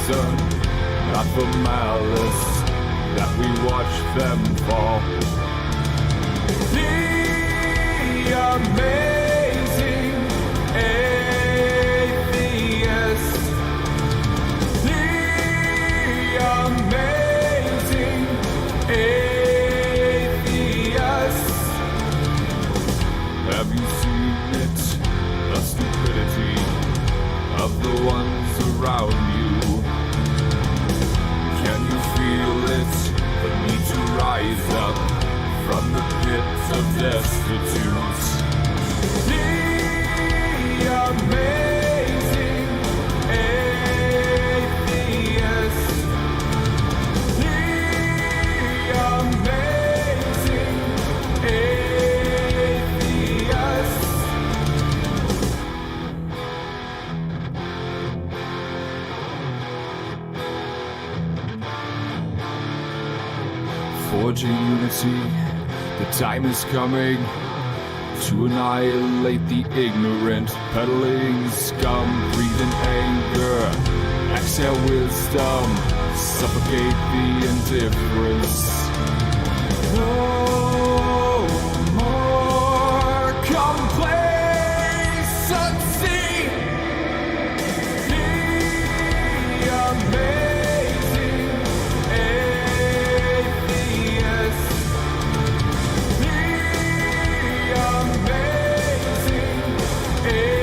reason, not for malice, that we watch them fall. The amazing atheist. The amazing atheist. Have you seen it? The stupidity of the ones around you. Can you feel it? The need to rise up from the pits of destitute. The amazing atheist. The amazing atheist. Forging unity, the time is coming to annihilate the ignorant, peddling scum, breathing anger, exhale wisdom, suffocate the indifference. No more complacency. The amazing atheist. The amazing atheist.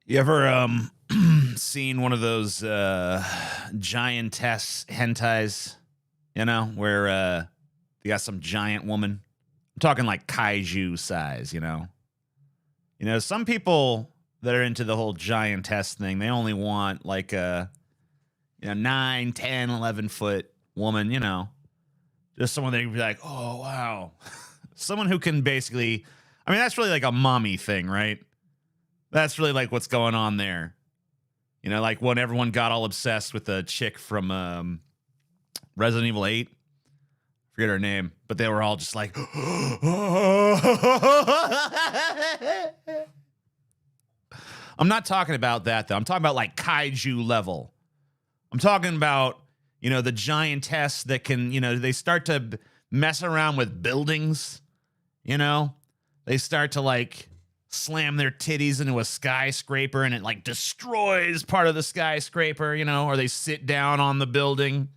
You ever seen one of those giantess hentais, you know, where you got some giant woman? I'm talking like kaiju size, you know. You know, some people that are into the whole giantess thing, they only want like a 9, 10, 11-foot woman, you know. Just someone that would be like, oh, wow. Someone who can basically, I mean, that's really like a mommy thing, right? That's really like what's going on there. You know, like when everyone got all obsessed with the chick from Resident Evil 8. Forget her name, but they were all just like, I'm not talking about that, though. I'm talking about like kaiju level. I'm talking about, you know, the giantess that can, you know, they start to mess around with buildings, you know? They start to like slam their titties into a skyscraper and it like destroys part of the skyscraper, you know, or they sit down on the building.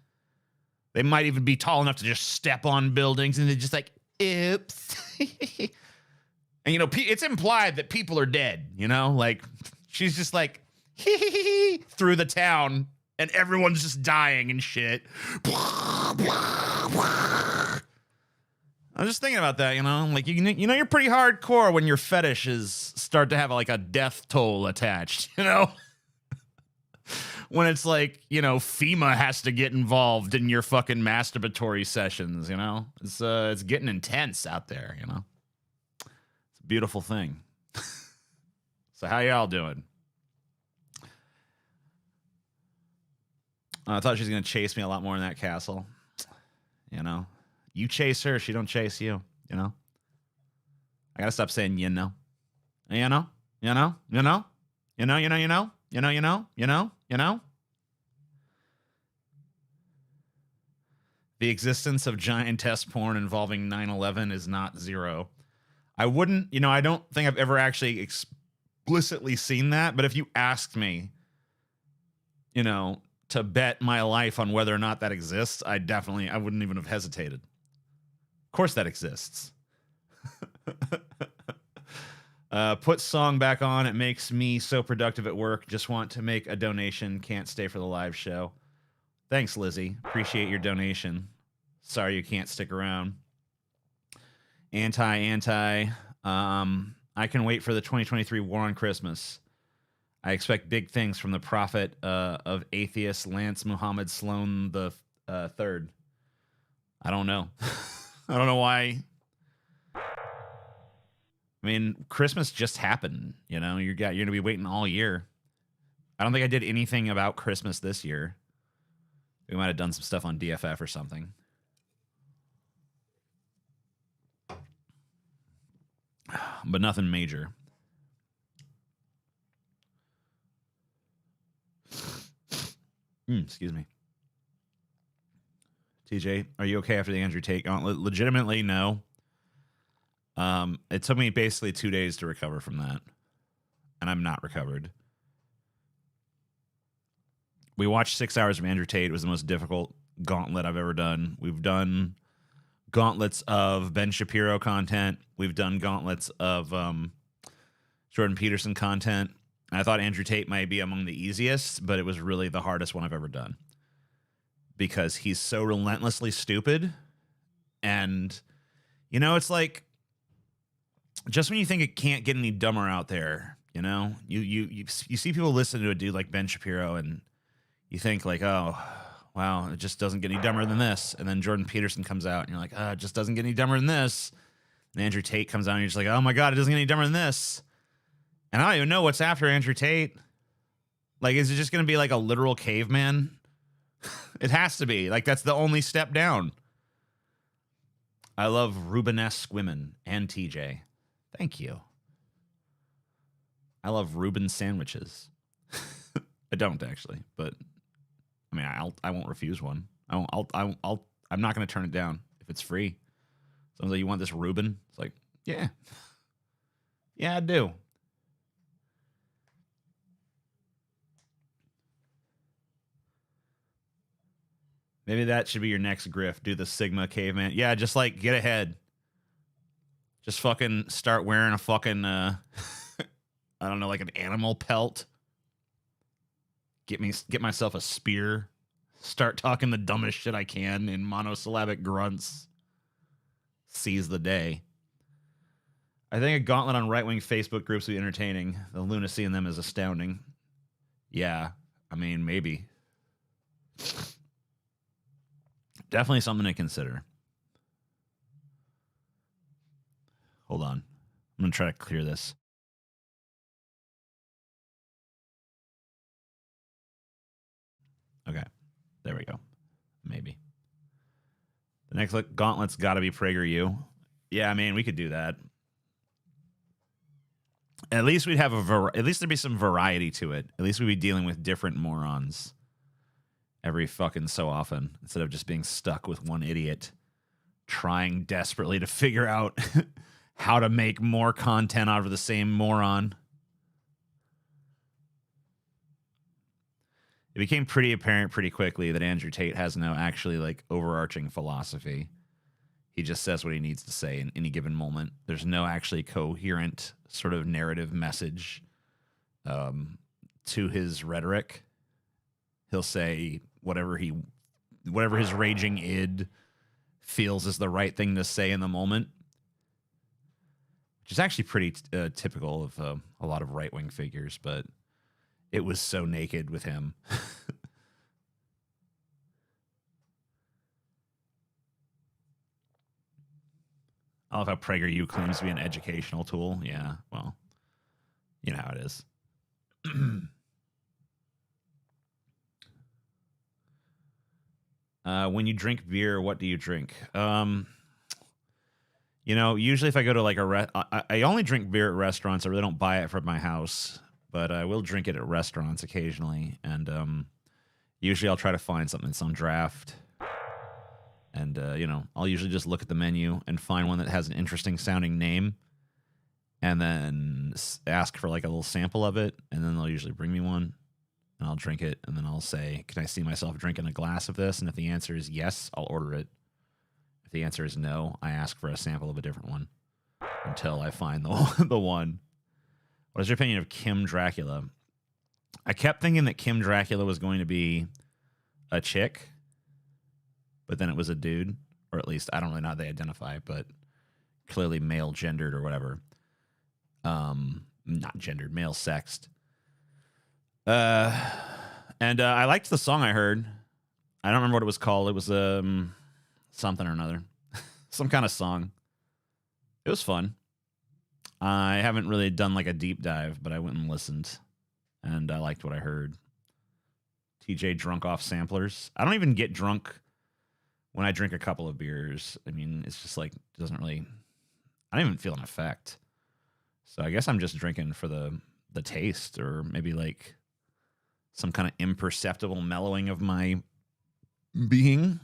They might even be tall enough to just step on buildings and they're just like, oops. And, you know, it's implied that people are dead, you know, like she's just like through the town and everyone's just dying and shit. I'm just thinking about that, you know, like, you know, you're pretty hardcore when your fetishes start to have like a death toll attached, you know, when it's like, you know, FEMA has to get involved in your fucking masturbatory sessions, you know, it's getting intense out there, you know, it's a beautiful thing. So how y'all doing? I thought she was going to chase me a lot more in that castle, you know. You chase her, she don't chase you, you know? I gotta stop saying you know. You know, you know, you know, you know, you know, you know, you know, you know, you know, you know. The existence of giantess porn involving 9/11 is not zero. I wouldn't, you know, I don't think I've ever actually explicitly seen that, but if you asked me, you know, to bet my life on whether or not that exists, I wouldn't even have hesitated. Of course that exists. Put song back on. It makes me so productive at work. Just want to make a donation. Can't stay for the live show. Thanks, Lizzie. Appreciate your donation. Sorry you can't stick around. Anti. I can wait for the 2023 War on Christmas. I expect big things from the prophet of atheist Lance Muhammad Sloan the third. I don't know. I don't know why. I mean, Christmas just happened. You know, you're gonna be waiting all year. I don't think I did anything about Christmas this year. We might have done some stuff on DFF or something. But nothing major. Excuse me. TJ, are you okay after the Andrew Tate gauntlet? Legitimately, no. It took me basically 2 days to recover from that. And I'm not recovered. We watched 6 hours of Andrew Tate. It was the most difficult gauntlet I've ever done. We've done gauntlets of Ben Shapiro content. We've done gauntlets of Jordan Peterson content. I thought Andrew Tate might be among the easiest, but it was really the hardest one I've ever done. Because he's so relentlessly stupid. And, you know, it's like, just when you think it can't get any dumber out there, you know, you see people listen to a dude like Ben Shapiro and you think like, oh, wow, it just doesn't get any dumber than this. And then Jordan Peterson comes out and you're like, oh, it just doesn't get any dumber than this. And Andrew Tate comes out and you're just like, oh my God, it doesn't get any dumber than this. And I don't even know what's after Andrew Tate. Like, is it just going to be like a literal caveman? It has to be. Like, that's the only step down. I love Rubenesque women and TJ. Thank you. I love Reuben sandwiches. I don't actually, but I mean, I won't refuse one. I'm not going to turn it down if it's free. Someone's like, you want this Reuben? It's like, yeah. Yeah, I do. Maybe that should be your next grift. Do the Sigma caveman. Yeah, just like get ahead. Just fucking start wearing a fucking, I don't know, like an animal pelt. Get myself a spear. Start talking the dumbest shit I can in monosyllabic grunts. Seize the day. I think a gauntlet on right-wing Facebook groups would be entertaining. The lunacy in them is astounding. Yeah, I mean, maybe. Definitely something to consider. Hold on. I'm going to try to clear this. Okay. There we go. Maybe. The next gauntlet's got to be PragerU. Yeah, I mean, we could do that. At least we'd have at least there'd be some variety to it. At least we'd be dealing with different morons every fucking so often instead of just being stuck with one idiot trying desperately to figure out how to make more content out of the same moron. It became pretty apparent pretty quickly that Andrew Tate has no actually like overarching philosophy. He just says what he needs to say in any given moment. There's no actually coherent sort of narrative message to his rhetoric. He'll say whatever his raging id feels is the right thing to say in the moment, which is actually pretty typical of a lot of right-wing figures, but it was so naked with him. I love how PragerU claims to be an educational tool. Yeah, well, you know how it is. When you drink beer, what do you drink? You know, usually if I go to like I only drink beer at restaurants. I really don't buy it from my house, but I will drink it at restaurants occasionally. And usually I'll try to find something, some draft. And, you know, I'll usually just look at the menu and find one that has an interesting sounding name and then ask for like a little sample of it. And then they'll usually bring me one and I'll drink it. And then I'll say, can I see myself drinking a glass of this? And if the answer is yes, I'll order it. If the answer is no, I ask for a sample of a different one until I find the one. What is your opinion of Kim Dracula? I kept thinking that Kim Dracula was going to be a chick, but then it was a dude, or at least I don't really know how they identify, but clearly male gendered or whatever. Not gendered, male sexed. And I liked the song I heard. I don't remember what it was called. It was something or another, some kind of song. It was fun. I haven't really done like a deep dive, but I went and listened, and I liked what I heard. TJ drunk off samplers. I don't even get drunk when I drink a couple of beers. I mean, it's just like, it doesn't really, I don't even feel an effect. So I guess I'm just drinking for the taste, or maybe like some kind of imperceptible mellowing of my being.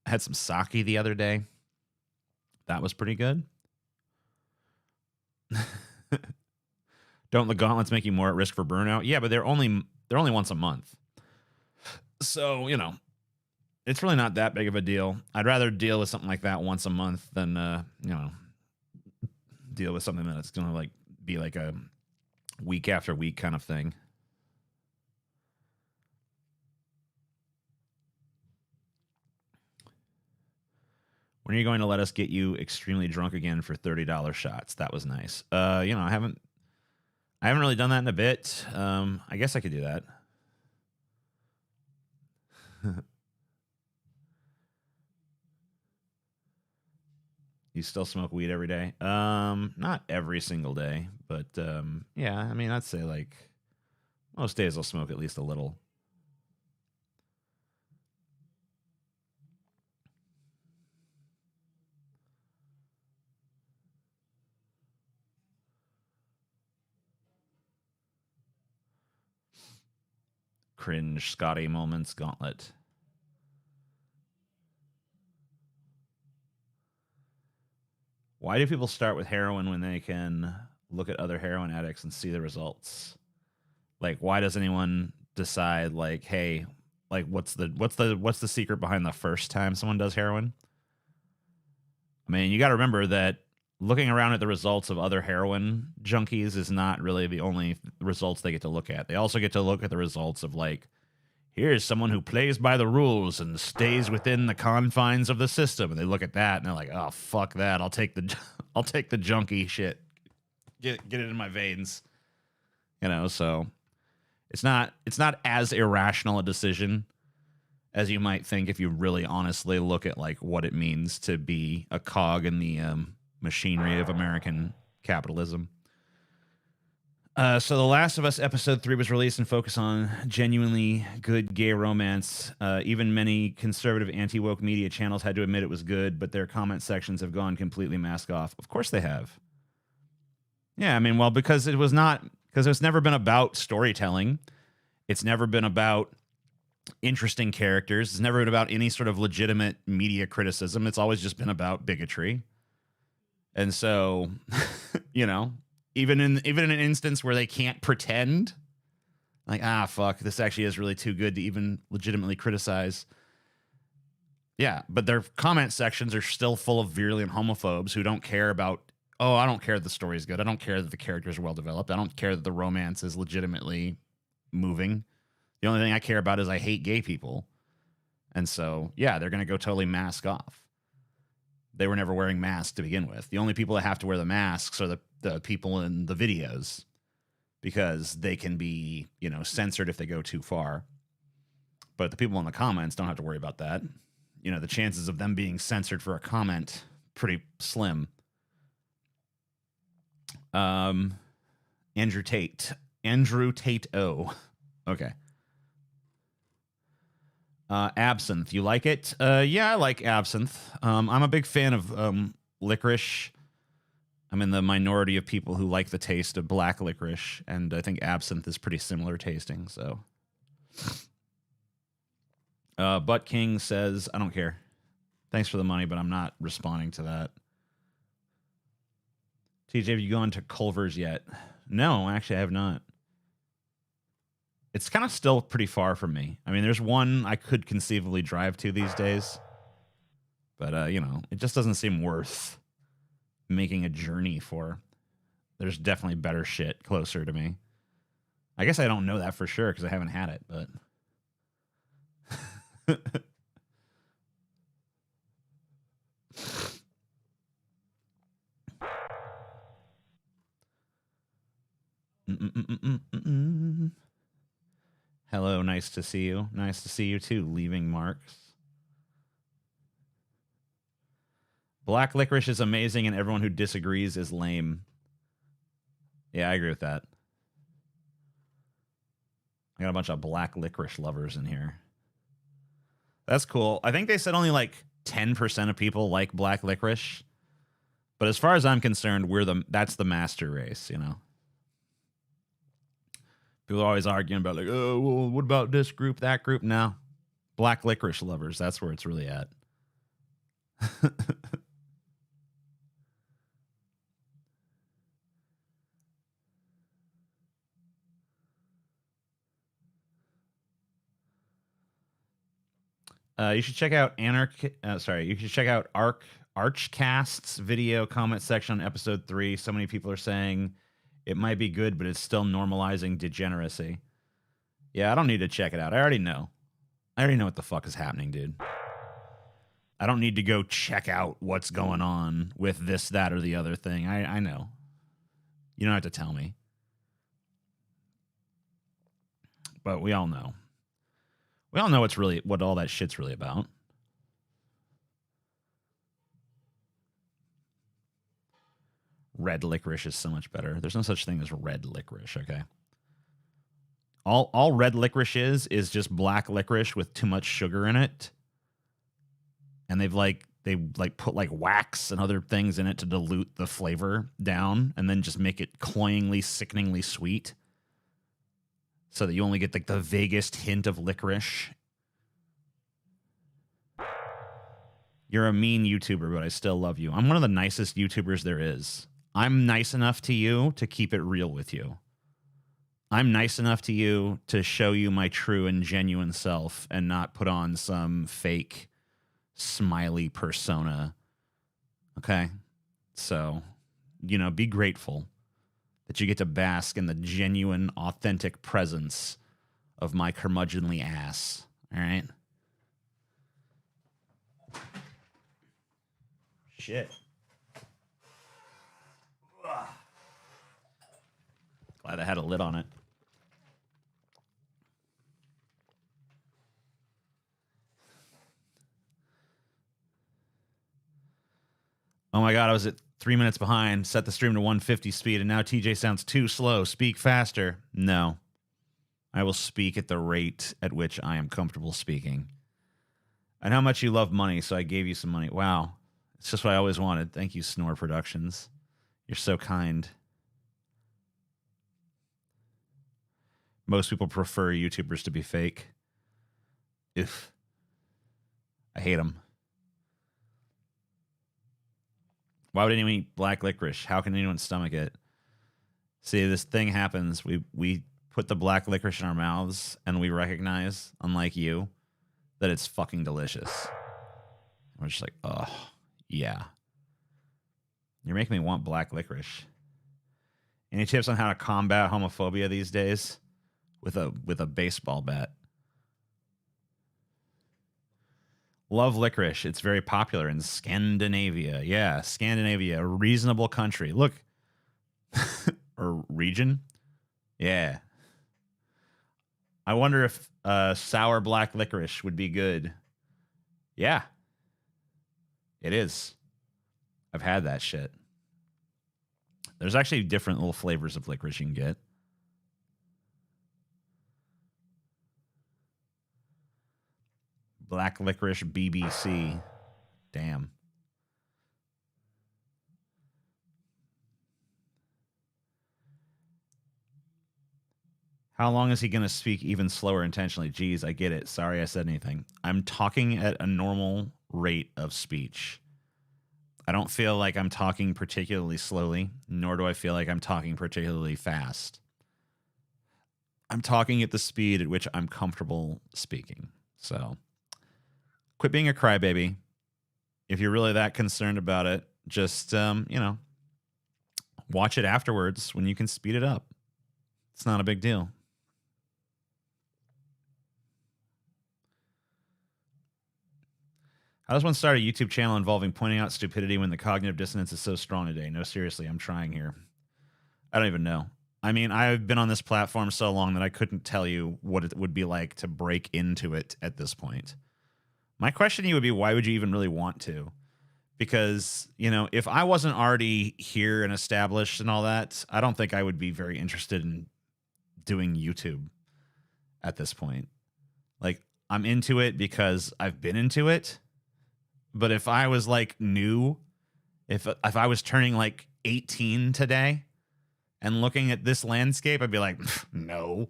I had some sake the other day. That was pretty good. Don't the gauntlets make you more at risk for burnout? Yeah, but they're only once a month. So, you know, it's really not that big of a deal. I'd rather deal with something like that once a month than, you know, deal with something that's going to like be like a week after week kind of thing. When are you going to let us get you extremely drunk again for $30 shots? That was nice. You know, I haven't really done that in a bit. I guess I could do that. You still smoke weed every day? Not every single day, but yeah, I mean, I'd say like most days I'll smoke at least a little. Cringe Scotty moments gauntlet. Why do people start with heroin when they can look at other heroin addicts and see the results? Like, why does anyone decide like, hey, like what's the secret behind the first time someone does heroin? I mean, you got to remember that looking around at the results of other heroin junkies is not really the only results they get to look at. They also get to look at the results of like, here's someone who plays by the rules and stays within the confines of the system. And they look at that and they're like, oh, fuck that. I'll take the junkie shit. Get it in my veins. You know, so it's not as irrational a decision as you might think if you really honestly look at like what it means to be a cog in the machinery of American capitalism. So The Last of Us Episode 3 was released and focused on genuinely good gay romance. Even many conservative anti-woke media channels had to admit it was good, but their comment sections have gone completely mask off. Of course they have. Yeah, I mean, well, because it's never been about storytelling. It's never been about interesting characters. It's never been about any sort of legitimate media criticism. It's always just been about bigotry. And so, you know, even in an instance where they can't pretend, like, fuck, this actually is really too good to even legitimately criticize. Yeah, but their comment sections are still full of virulent homophobes who don't care about, I don't care that the story is good. I don't care that the characters are well developed. I don't care that the romance is legitimately moving. The only thing I care about is I hate gay people. And so, yeah, they're going to go totally mask off. They were never wearing masks to begin with. The only people that have to wear the masks are the people in the videos, because they can be, you know, censored if they go too far. But the people in the comments don't have to worry about that. You know, the chances of them being censored for a comment, pretty slim. Andrew Tate O. Okay. Absinthe, you like it? Yeah, I like absinthe. I'm a big fan of licorice. I'm in the minority of people who like the taste of black licorice, and I think absinthe is pretty similar tasting. So, Butt King says, I don't care. Thanks for the money, but I'm not responding to that. TJ, have you gone to Culver's yet? No, actually, I have not. It's kind of still pretty far from me. I mean, there's one I could conceivably drive to these days. But, you know, it just doesn't seem worth making a journey for. There's definitely better shit closer to me. I guess I don't know that for sure because I haven't had it, but... Hello, nice to see you. Nice to see you too, Leaving Marks. Black licorice is amazing and everyone who disagrees is lame. Yeah, I agree with that. I got a bunch of black licorice lovers in here. That's cool. I think they said only like 10% of people like black licorice. But as far as I'm concerned, that's the master race, you know. People are always arguing about like, oh, well, what about this group, that group? No. Black licorice lovers, that's where it's really at. You should check out you should check out Archcast's video comment section on episode 3. So many people are saying it might be good, but it's still normalizing degeneracy. Yeah, I don't need to check it out. I already know. I already know what the fuck is happening, dude. I don't need to go check out what's going on with this, that, or the other thing. I know. You don't have to tell me. But we all know. We all know what all that shit's really about. Red licorice is so much better. There's no such thing as red licorice, okay? All red licorice is just black licorice with too much sugar in it. And they put like wax and other things in it to dilute the flavor down and then just make it cloyingly, sickeningly sweet. So that you only get like the vaguest hint of licorice. You're a mean YouTuber, but I still love you. I'm one of the nicest YouTubers there is. I'm nice enough to you to keep it real with you. I'm nice enough to you to show you my true and genuine self and not put on some fake smiley persona. Okay? So, you know, be grateful that you get to bask in the genuine, authentic presence of my curmudgeonly ass. All right? Shit. Ugh. Glad I had a lid on it. Oh my God, I was at 3 minutes behind, set the stream to 150 speed, and now TJ sounds too slow. Speak faster. No. I will speak at the rate at which I am comfortable speaking. And how much you love money, so I gave you some money. Wow. It's just what I always wanted. Thank you, Snore Productions. You're so kind. Most people prefer YouTubers to be fake. If I hate them. Why would anyone eat black licorice? How can anyone stomach it? See, this thing happens. We put the black licorice in our mouths, and we recognize, unlike you, that it's fucking delicious. We're just like, oh, yeah. You're making me want black licorice. Any tips on how to combat homophobia these days? With a baseball bat. Love licorice. It's very popular in Scandinavia. Yeah, Scandinavia, a reasonable country. Look. Or region. Yeah. I wonder if sour black licorice would be good. Yeah. It is. I've had that shit. There's actually different little flavors of licorice you can get. Black licorice BBC. Damn. How long is he going to speak even slower intentionally? Geez, I get it. Sorry I said anything. I'm talking at a normal rate of speech. I don't feel like I'm talking particularly slowly, nor do I feel like I'm talking particularly fast. I'm talking at the speed at which I'm comfortable speaking. So quit being a crybaby. If you're really that concerned about it, just, watch it afterwards when you can speed it up. It's not a big deal. How does one start a YouTube channel involving pointing out stupidity when the cognitive dissonance is so strong today? No, seriously, I'm trying here. I don't even know. I mean, I've been on this platform so long that I couldn't tell you what it would be like to break into it at this point. My question to you would be, why would you even really want to? Because, if I wasn't already here and established and all that, I don't think I would be very interested in doing YouTube at this point. Like, I'm into it because I've been into it. But if I was like new, if I was turning like 18 today and looking at this landscape, I'd be like, no.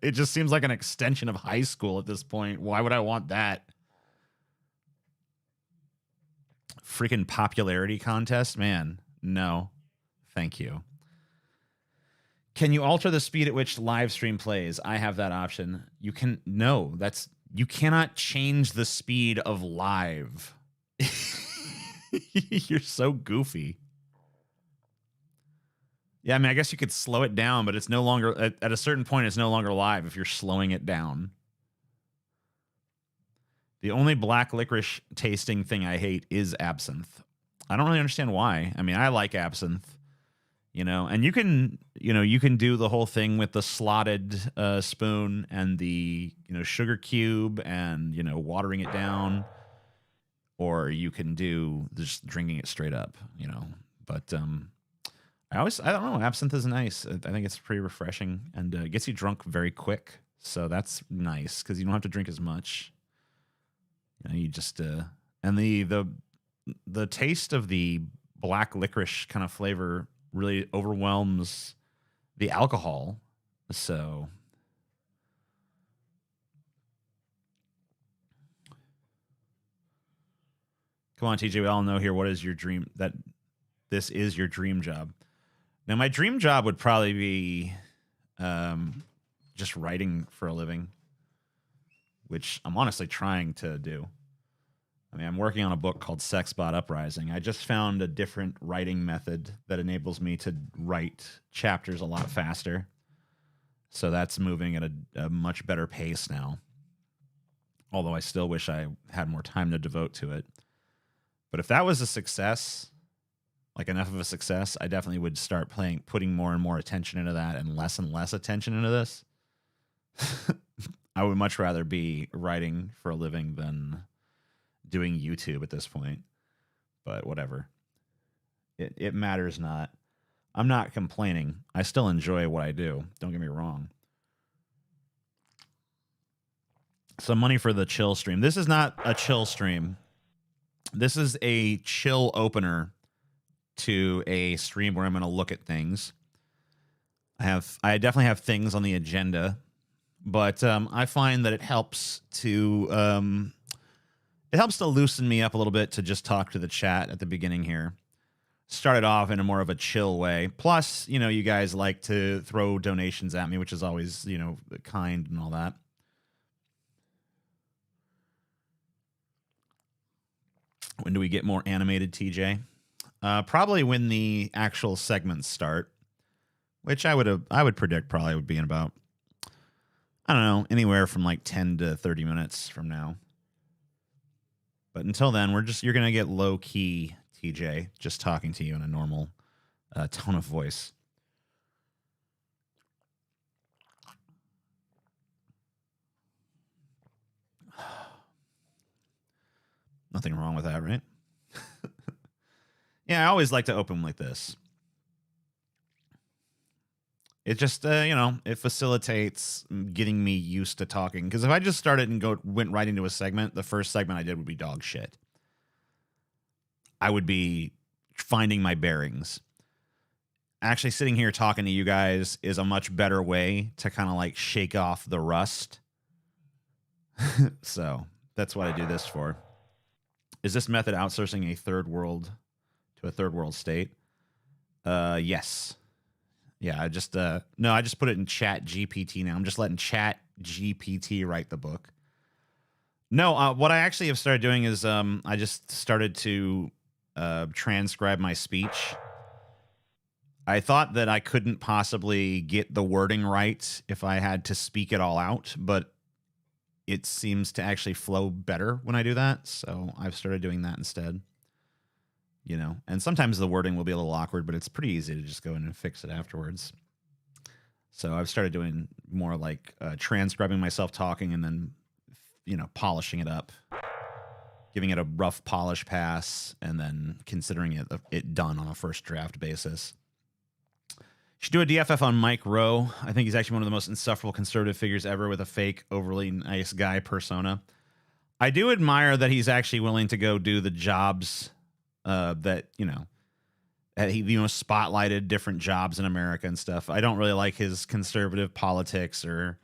It just seems like an extension of high school at this point. Why would I want that? Freaking popularity contest, man. No, thank you. Can you alter the speed at which live stream plays? I have that option. You can. No, you cannot change the speed of live. You're so goofy. Yeah, I mean, I guess you could slow it down, but it's no longer, at a certain point, it's no longer live if you're slowing it down. The only black licorice tasting thing I hate is absinthe. I don't really understand why. I mean, I like absinthe, and you can do the whole thing with the slotted spoon and the, sugar cube and, watering it down, or you can do just drinking it straight up, but, I don't know. Absinthe is nice. I think it's pretty refreshing and gets you drunk very quick. So that's nice because you don't have to drink as much. You just and the taste of the black licorice kind of flavor really overwhelms the alcohol. So come on, TJ. We all know here. What is your dream? That this is your dream job. Now, my dream job would probably be just writing for a living, which I'm honestly trying to do. I mean, I'm working on a book called Sexbot Uprising. I just found a different writing method that enables me to write chapters a lot faster. So that's moving at a much better pace now. Although I still wish I had more time to devote to it. But if that was a success, like enough of a success, I definitely would start putting more and more attention into that and less attention into this. I would much rather be writing for a living than doing YouTube at this point. But whatever. It matters not. I'm not complaining. I still enjoy what I do. Don't get me wrong. Some money for the chill stream. This is not a chill stream. This is a chill opener to a stream where I'm going to look at things. I definitely have things on the agenda, but I find that it helps to loosen me up a little bit to just talk to the chat at the beginning here. Started off in a more of a chill way. Plus, you guys like to throw donations at me, which is always, kind and all that. When do we get more animated, TJ? Probably when the actual segments start, which I would predict probably would be in about, I don't know, anywhere from like 10 to 30 minutes from now. But until then, you're going to get low key, TJ, just talking to you in a normal tone of voice. Nothing wrong with that, right? Yeah, I always like to open like this. It just, it facilitates getting me used to talking. Because if I just started and went right into a segment, the first segment I did would be dog shit. I would be finding my bearings. actually sitting here talking to you guys is a much better way to kind of like shake off the rust. So that's what I do this for. Is this method outsourcing a third world to a third world state? Yes. Yeah, I just put it in Chat GPT now. I'm just letting Chat GPT write the book. No, what I actually have started doing is I just started to transcribe my speech. I thought that I couldn't possibly get the wording right if I had to speak it all out, but it seems to actually flow better when I do that. So I've started doing that instead. You know, and sometimes the wording will be a little awkward, but it's pretty easy to just go in and fix it afterwards. So I've started doing more like transcribing myself talking and then, you know, polishing it up, giving it a rough polish pass, and then considering it done on a first draft basis. Should do a DFF on Mike Rowe. I think he's actually one of the most insufferable conservative figures ever with a fake, overly nice guy persona. I do admire that he's actually willing to go do the jobs that, you know, he, you know, spotlighted different jobs in America and stuff. I don't really like his conservative politics or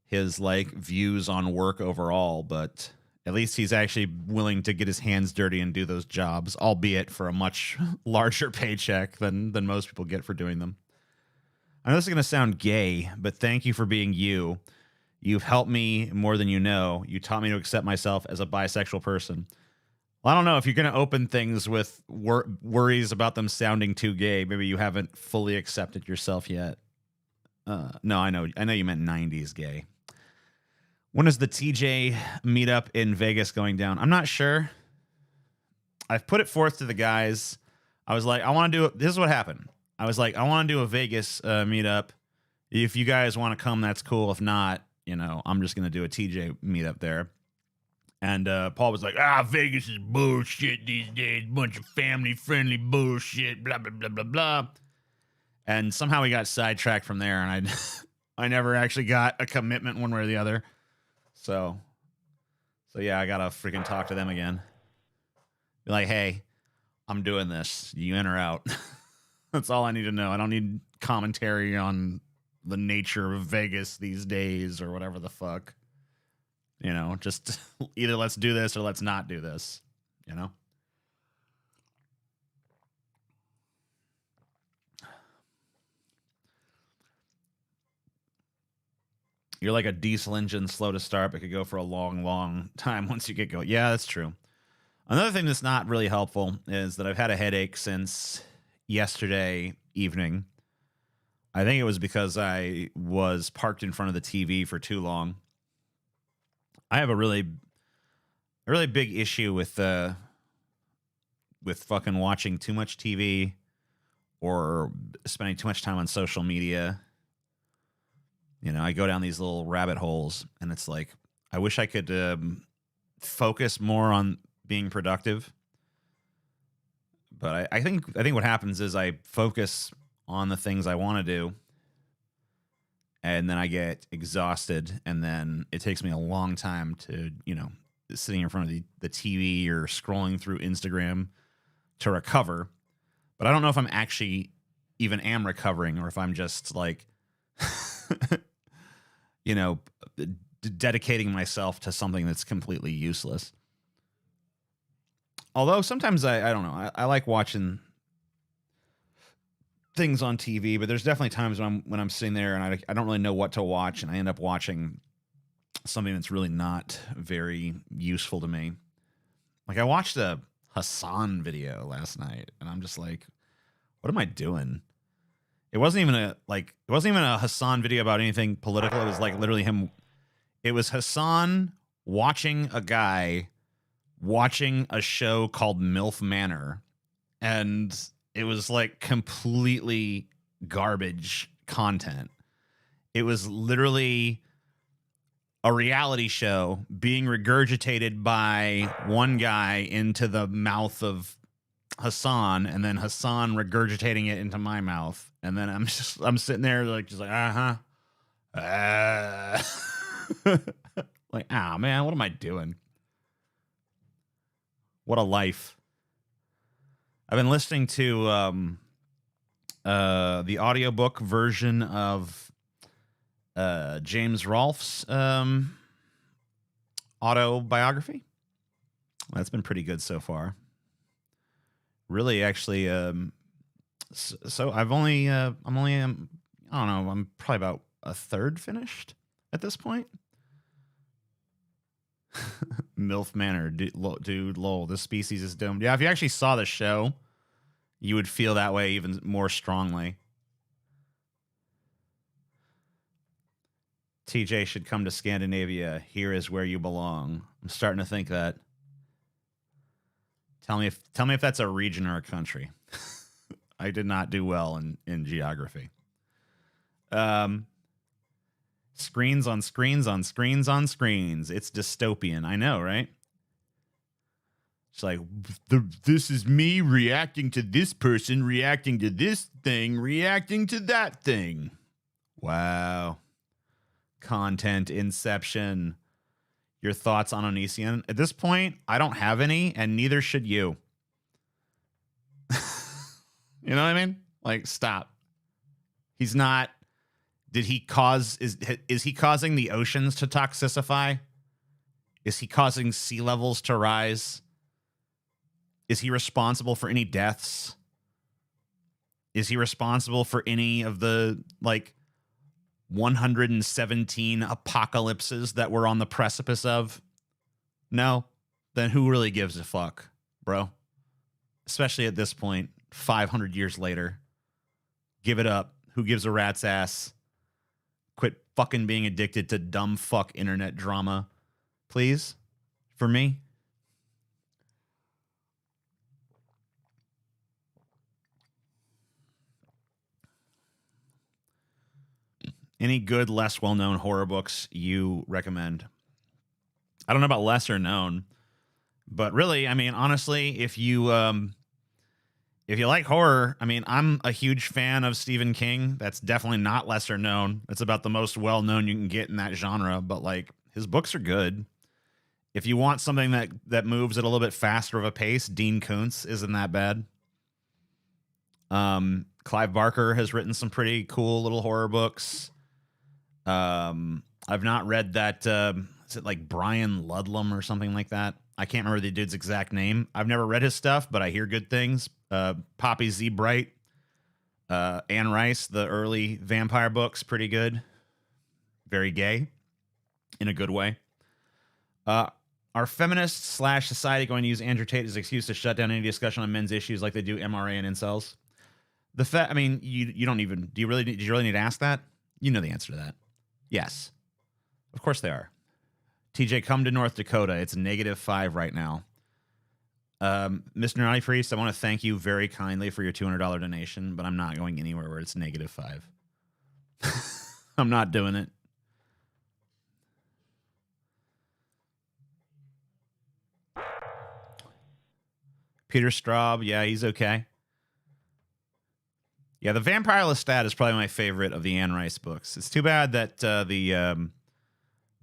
his like views on work overall, but at least he's actually willing to get his hands dirty and do those jobs, albeit for a much larger paycheck than most people get for doing them. I know this is going to sound gay, but thank you for being you. You've helped me more than you know. You taught me to accept myself as a bisexual person. Well, I don't know if you're going to open things with worries about them sounding too gay. Maybe you haven't fully accepted yourself yet. No, I know you meant 90s gay. When is the TJ meetup in Vegas going down? I'm not sure. I've put it forth to the guys. I was like, I want to do it. This is what happened. I was like, I want to do a Vegas meetup. If you guys want to come, that's cool. If not, you know, I'm just going to do a TJ meetup there. And Paul was like, Vegas is bullshit these days. Bunch of family-friendly bullshit, blah, blah, blah, blah, blah. And somehow we got sidetracked from there, and I never actually got a commitment one way or the other. So yeah, I got to freaking talk to them again. Be like, hey, I'm doing this. You in or out? That's all I need to know. I don't need commentary on the nature of Vegas these days or whatever the fuck. You know, just either let's do this or let's not do this, you know? You're like a diesel engine, slow to start, but could go for a long, long time once you get going. Yeah, that's true. Another thing that's not really helpful is that I've had a headache since yesterday evening. I think it was because I was parked in front of the TV for too long. I have a really big issue with fucking watching too much TV or spending too much time on social media. You know, I go down these little rabbit holes, and it's like, I wish I could focus more on being productive. But I think what happens is I focus on the things I want to do, and then I get exhausted, and then it takes me a long time to, you know, sitting in front of the TV or scrolling through Instagram to recover. But I don't know if I'm actually even am recovering or if I'm just like, you know, dedicating myself to something that's completely useless. Although sometimes I don't know, I like watching things on TV, but there's definitely times when I'm sitting there and I don't really know what to watch, and I end up watching something that's really not very useful to me. Like I watched a Hassan video last night, and I'm just like, what am I doing? It wasn't even a Hassan video about anything political. It was like literally him. It was Hassan watching a guy watching a show called MILF Manor, and it was like completely garbage content. It was literally a reality show being regurgitated by one guy into the mouth of Hassan, and then Hassan regurgitating it into my mouth. And then I'm sitting there like, just like, like, man, what am I doing? What a life. I've been listening to the audiobook version of James Rolfe's autobiography. That's been pretty good so far. Really, actually, so I'm probably about a third finished at this point. MILF Manor, dude, lol, this species is doomed. Yeah, if you actually saw the show, you would feel that way even more strongly. TJ should come to Scandinavia. Here is where you belong. I'm starting to think that. Tell me if that's a region or a country. I did not do well in geography. Screens on screens on screens on screens. It's dystopian. I know, right? It's like, this is me reacting to this person, reacting to this thing, reacting to that thing. Wow. Content inception. Your thoughts on Onision? At this point, I don't have any, and neither should you. You know what I mean? Like, stop. He's not. Did he cause? Is he causing the oceans to toxicify? Is he causing sea levels to rise? Is he responsible for any deaths? Is he responsible for any of the, like, 117 apocalypses that we're on the precipice of? No? Then who really gives a fuck, bro? Especially at this point, 500 years later. Give it up. Who gives a rat's ass? Quit fucking being addicted to dumb fuck internet drama. Please? For me? Any good, less well-known horror books you recommend? I don't know about lesser known, but really, I mean, honestly, if you like horror, I mean, I'm a huge fan of Stephen King. That's definitely not lesser known. It's about the most well-known you can get in that genre, but like his books are good. If you want something that moves at a little bit faster of a pace, Dean Koontz isn't that bad. Clive Barker has written some pretty cool little horror books. I've not read that, is it like Brian Ludlum or something like that? I can't remember the dude's exact name. I've never read his stuff, but I hear good things. Poppy Z. Bright, Anne Rice, the early vampire books, pretty good. Very gay, in a good way. Are feminists / society going to use Andrew Tate as an excuse to shut down any discussion on men's issues like they do MRA and incels? I mean, you don't even, do you really need to ask that? You know the answer to that. Yes. Of course they are. TJ, come to North Dakota. It's -5 right now. Mr. Naughty Priest, I want to thank you very kindly for your $200 donation, but I'm not going anywhere where it's -5. I'm not doing it. Peter Straub, yeah, he's okay. Yeah, the Vampire Lestat is probably my favorite of the Anne Rice books. It's too bad that the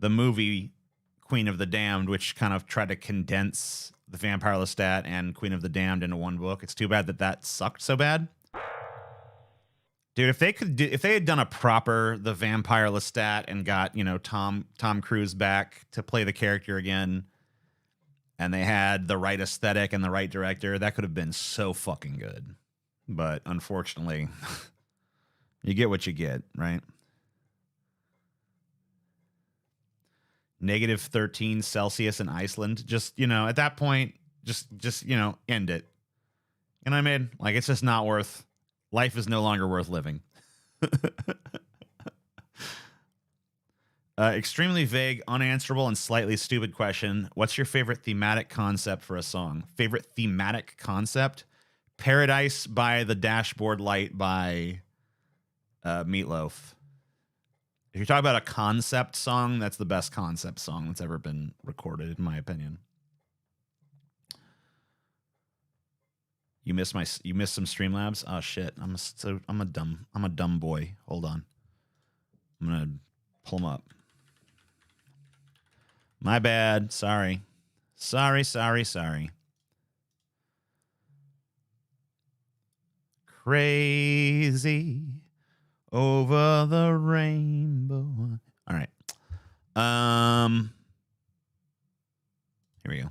movie Queen of the Damned, which kind of tried to condense the Vampire Lestat and Queen of the Damned into one book. It's too bad that sucked so bad. Dude, if they had done a proper The Vampire Lestat and got, Tom Cruise back to play the character again, and they had the right aesthetic and the right director, that could have been so fucking good. But unfortunately, you get what you get, right? -13 Celsius in Iceland. Just, at that point, just end it. You know what I mean? Like, it's just not worth, life is no longer worth living. Extremely vague, unanswerable, and slightly stupid question. What's your favorite thematic concept for a song? Favorite thematic concept? Paradise by the Dashboard Light by Meatloaf. If you're talking about a concept song, that's the best concept song that's ever been recorded, in my opinion. You missed some Streamlabs? Oh shit. I'm a dumb boy. Hold on. I'm gonna pull them up. My bad. Sorry. crazy over the rainbow. All right. Here we go.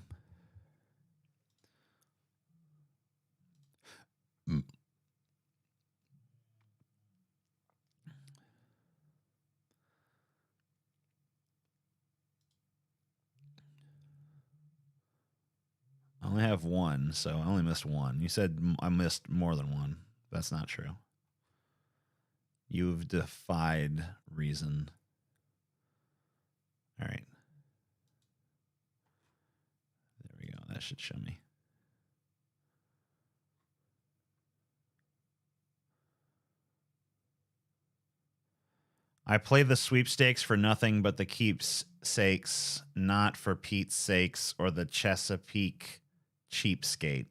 I only have one, so I only missed one. You said I missed more than one. That's not true. You've defied reason. All right. There we go. That should show me. I play the sweepstakes for nothing but the keepsakes, not for Pete's sakes or the Chesapeake cheapskate.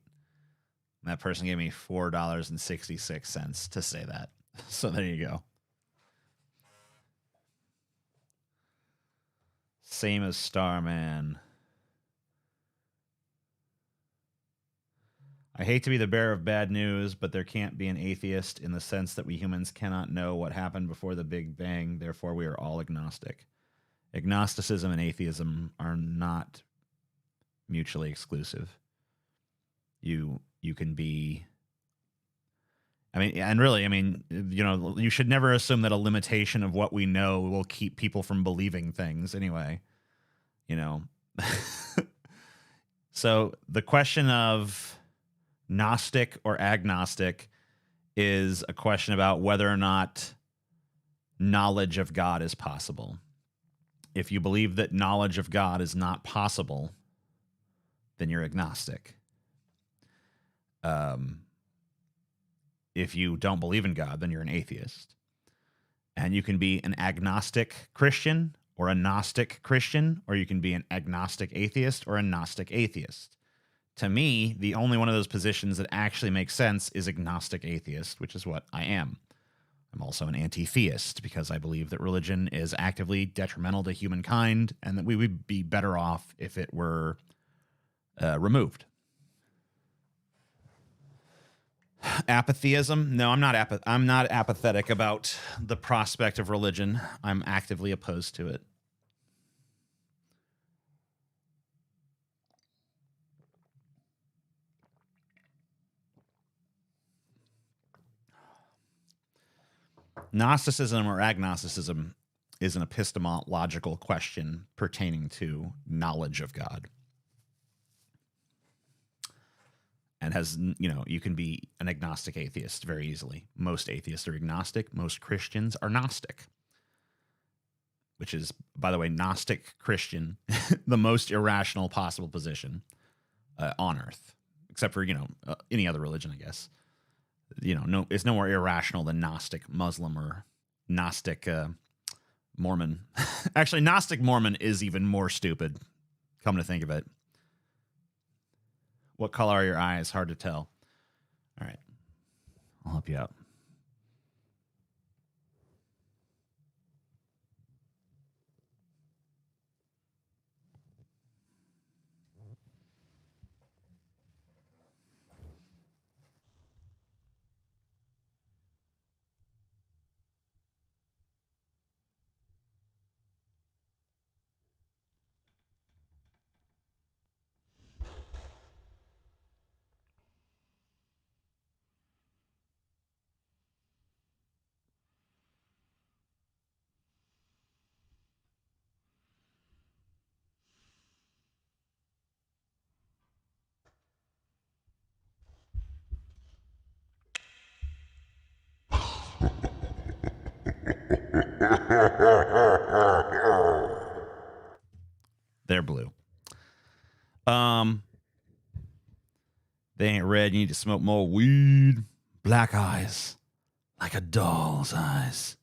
That person gave me $4.66 to say that. So there you go. Same as Starman. I hate to be the bearer of bad news, but there can't be an atheist in the sense that we humans cannot know what happened before the Big Bang. Therefore, we are all agnostic. Agnosticism and atheism are not mutually exclusive. You can be... I mean, and really, I mean, you know, you should never assume that a limitation of what we know will keep people from believing things anyway. You know? So the question of Gnostic or agnostic is a question about whether or not knowledge of God is possible. If you believe that knowledge of God is not possible, then you're agnostic. If you don't believe in God, then you're an atheist. And you can be an agnostic Christian or a Gnostic Christian, or you can be an agnostic atheist or a Gnostic atheist. To me, the only one of those positions that actually makes sense is agnostic atheist, which is what I am. I'm also an anti-theist because I believe that religion is actively detrimental to humankind and that we would be better off if it were removed. Apatheism? No, I'm not apathetic about the prospect of religion. I'm actively opposed to it. Gnosticism or agnosticism is an epistemological question pertaining to knowledge of God. And has, you know, you can be an agnostic atheist very easily. Most atheists are agnostic. Most Christians are Gnostic. Which is, by the way, Gnostic Christian, the most irrational possible position on earth. Except for, you know, any other religion, I guess. You know, no, it's no more irrational than Gnostic Muslim or Gnostic Mormon. Actually, Gnostic Mormon is even more stupid, come to think of it. What color are your eyes? Hard to tell. All right. I'll help you out. They're blue. They ain't red. You need to smoke more weed. Black eyes. Like a doll's eyes.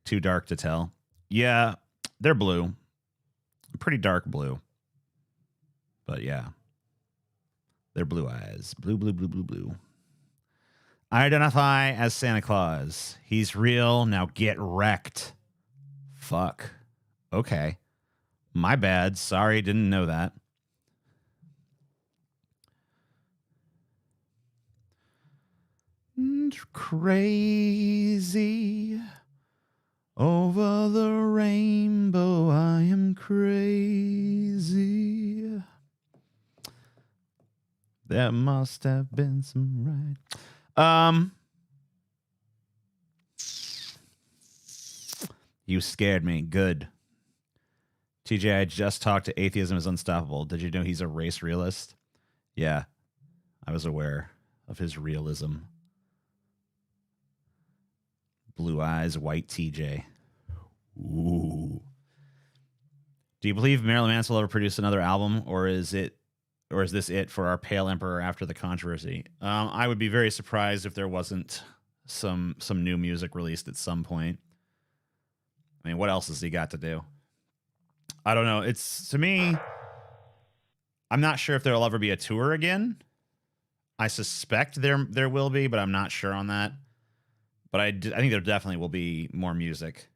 Too dark to tell. Yeah, they're blue. Pretty dark blue. But yeah. They're blue eyes. Blue, blue, blue, blue, blue. I identify as Santa Claus. He's real. Now get wrecked. Fuck. Okay. My bad. Sorry, didn't know that. and crazy. Over the rainbow, I am crazy. There must have been some right. You scared me. Good. TJ, I just talked to Atheism is Unstoppable. Did you know he's a race realist? Yeah, I was aware of his realism. Blue eyes, white TJ. Ooh. Do you believe Marilyn Manson will ever produce another album, or is this it for our Pale Emperor after the controversy? I would be very surprised if there wasn't some new music released at some point. I mean, what else has he got to do? I don't know. It's, to me, I'm not sure if there'll ever be a tour again. I suspect there will be, but I'm not sure on that. But I think there definitely will be more music.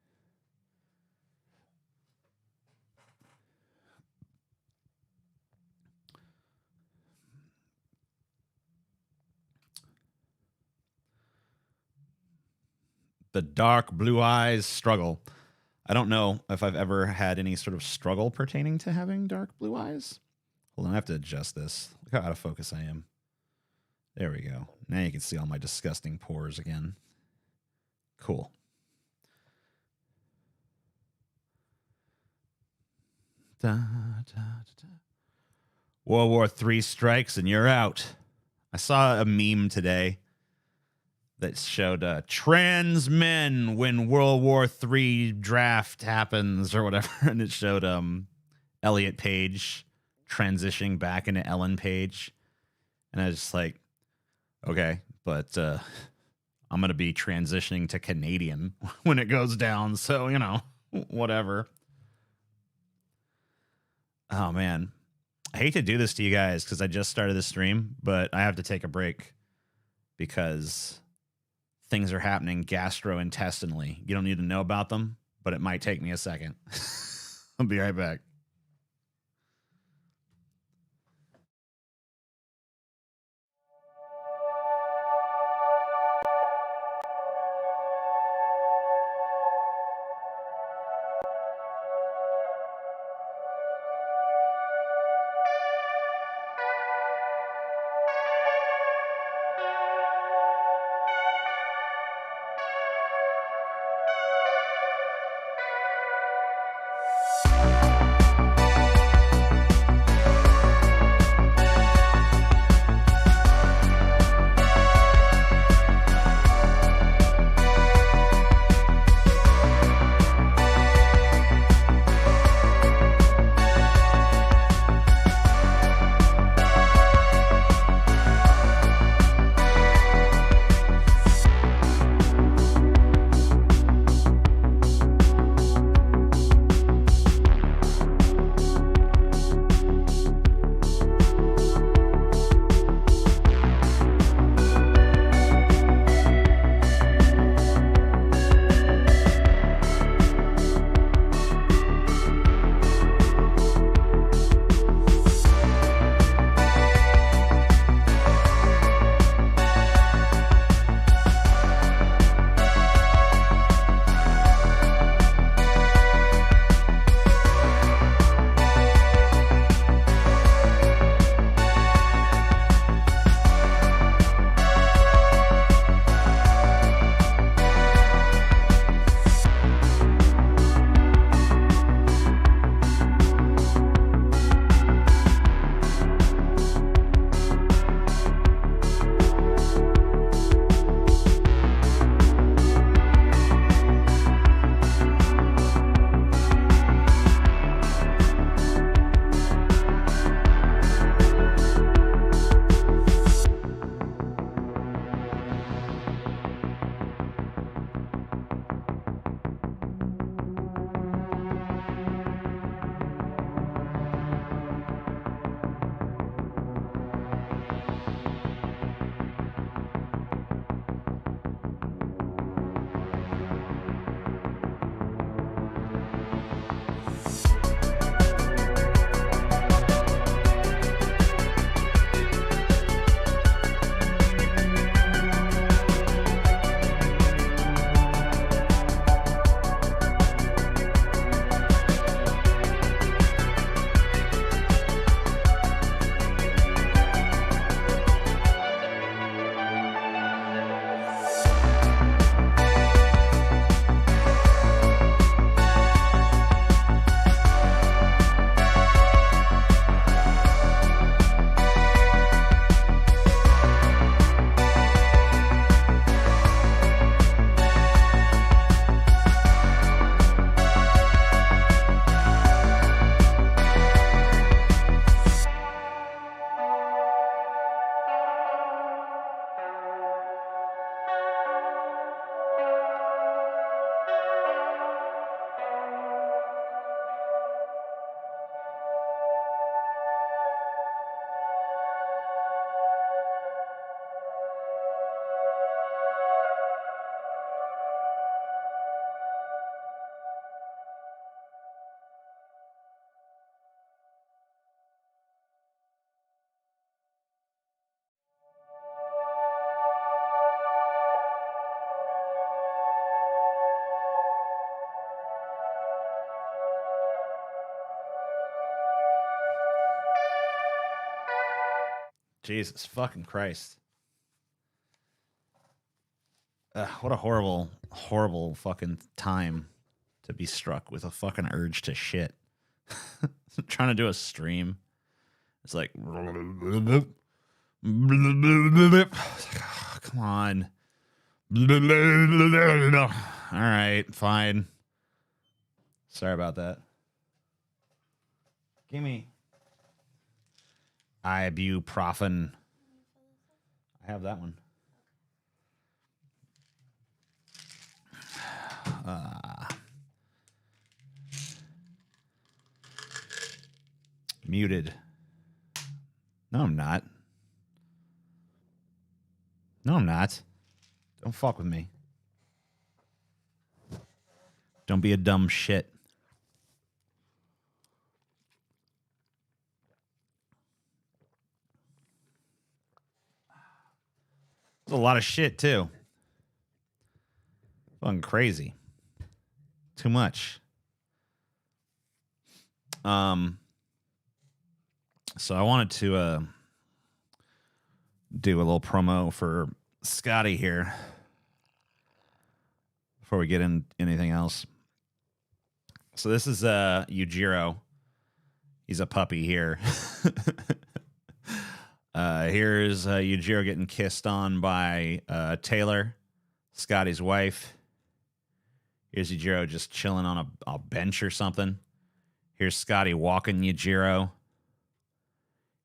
The dark blue eyes struggle. I don't know if I've ever had any sort of struggle pertaining to having dark blue eyes. Hold on, I have to adjust this. Look how out of focus I am. There we go. Now you can see all my disgusting pores again. Cool. Da, da, da. World War III strikes and you're out. I saw a meme today that showed trans men when World War III draft happens or whatever. And it showed Elliot Page transitioning back into Ellen Page. And I was just like, okay, but I'm going to be transitioning to Canadian when it goes down. So, you know, whatever. Oh, man. I hate to do this to you guys because I just started this stream, but I have to take a break because things are happening gastrointestinally. You don't need to know about them, but it might take me a second. I'll be right back. Jesus fucking Christ. What a horrible, horrible fucking time to be struck with a fucking urge to shit. Trying to do a stream. It's like, come on. All right, fine. Sorry about that. Give me ibuprofen. I have that one. Muted. No, I'm not. No, I'm not. Don't fuck with me. Don't be a dumb shit. There's a lot of shit, too. Fucking crazy. Too much. So I wanted to do a little promo for Scotty here before we get in anything else. So this is Yujiro. He's a puppy here. Here's Yujiro getting kissed on by Taylor, Scotty's wife. Here's Yujiro just chilling on a bench or something. Here's Scotty walking Yujiro.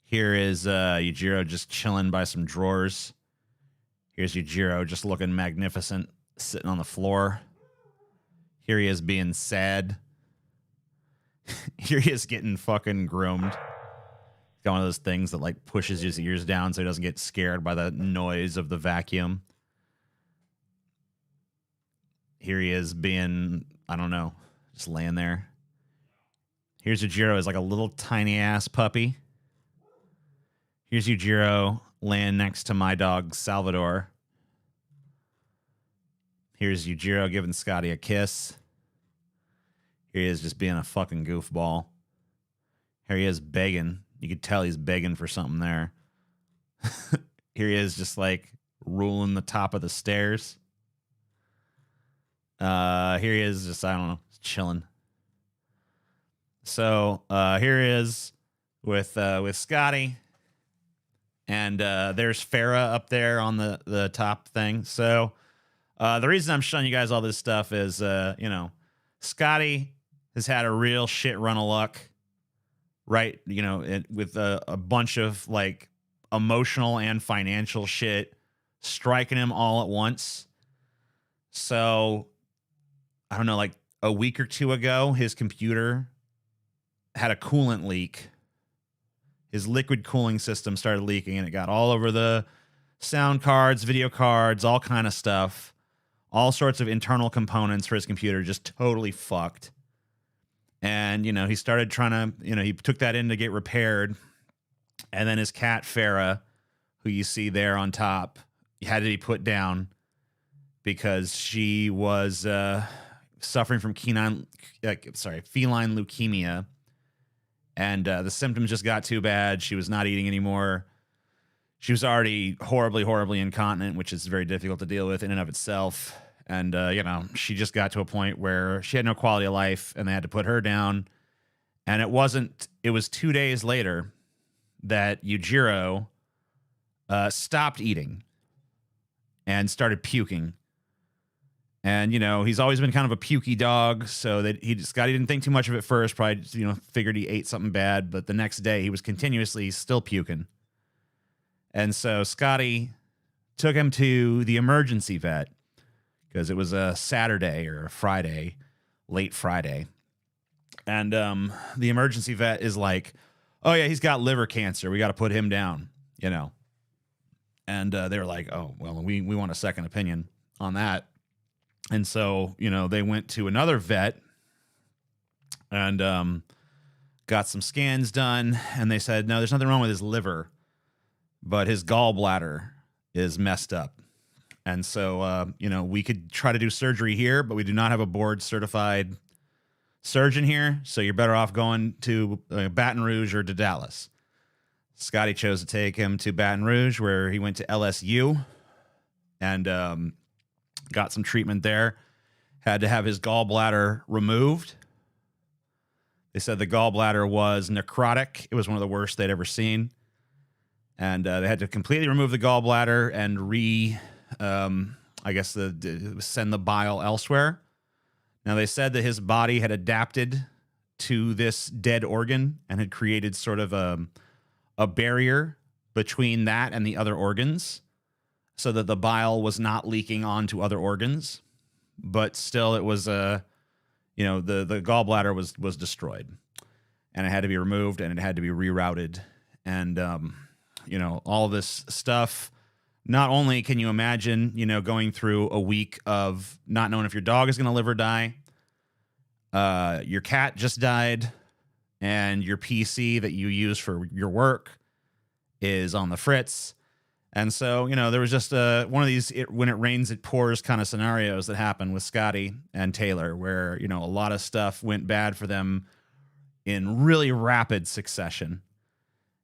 Here is Yujiro just chilling by some drawers. Here's Yujiro just looking magnificent, sitting on the floor. Here he is being sad. Here he is getting fucking groomed. Got one of those things that like pushes his ears down so he doesn't get scared by the noise of the vacuum. Here he is being, I don't know, just laying there. Here's Yujiro as like a little tiny ass puppy. Here's Yujiro laying next to my dog, Salvador. Here's Yujiro giving Scotty a kiss. Here he is just being a fucking goofball. Here he is begging. You could tell he's begging for something there. Here he is just like ruling the top of the stairs. Here he is just, I don't know, chilling. So here he is with Scotty. And there's Farah up there on the top thing. So the reason I'm showing you guys all this stuff is, Scotty has had a real shit run of luck, right? With a bunch of like emotional and financial shit striking him all at once. So I don't know, like a week or two ago, his computer had a coolant leak. His liquid cooling system started leaking, and it got all over the sound cards, video cards, all kind of stuff. All sorts of internal components for his computer just totally fucked. And, he started trying to, he took that in to get repaired. And then his cat, Farah, who you see there on top, had to be put down because she was suffering from feline leukemia. And the symptoms just got too bad. She was not eating anymore. She was already horribly, horribly incontinent, which is very difficult to deal with in and of itself. And, she just got to a point where she had no quality of life, and they had to put her down. And it was 2 days later that Yujiro stopped eating and started puking. And, he's always been kind of a pukey dog, so that Scotty didn't think too much of it first, probably, figured he ate something bad, but the next day he was continuously still puking. And so Scotty took him to the emergency vet because it was a Saturday or a Friday, late Friday. And the emergency vet is like, oh, yeah, he's got liver cancer. We got to put him down, And they were like, oh, well, we want a second opinion on that. And so, they went to another vet and got some scans done. And they said, no, there's nothing wrong with his liver, but his gallbladder is messed up. And so, we could try to do surgery here, but we do not have a board certified surgeon here. So you're better off going to Baton Rouge or to Dallas. Scotty chose to take him to Baton Rouge, where he went to LSU and got some treatment there. Had to have his gallbladder removed. They said the gallbladder was necrotic. It was one of the worst they'd ever seen. And they had to completely remove the gallbladder and send the bile elsewhere. Now, they said that his body had adapted to this dead organ and had created sort of a barrier between that and the other organs so that the bile was not leaking onto other organs. But still, it was, the gallbladder was destroyed. And it had to be removed and it had to be rerouted. And, all this stuff. Not only can you imagine, going through a week of not knowing if your dog is going to live or die, your cat just died, and your PC that you use for your work is on the fritz. And so, there was just one of these when it rains, it pours kind of scenarios that happened with Scotty and Taylor, where, a lot of stuff went bad for them in really rapid succession.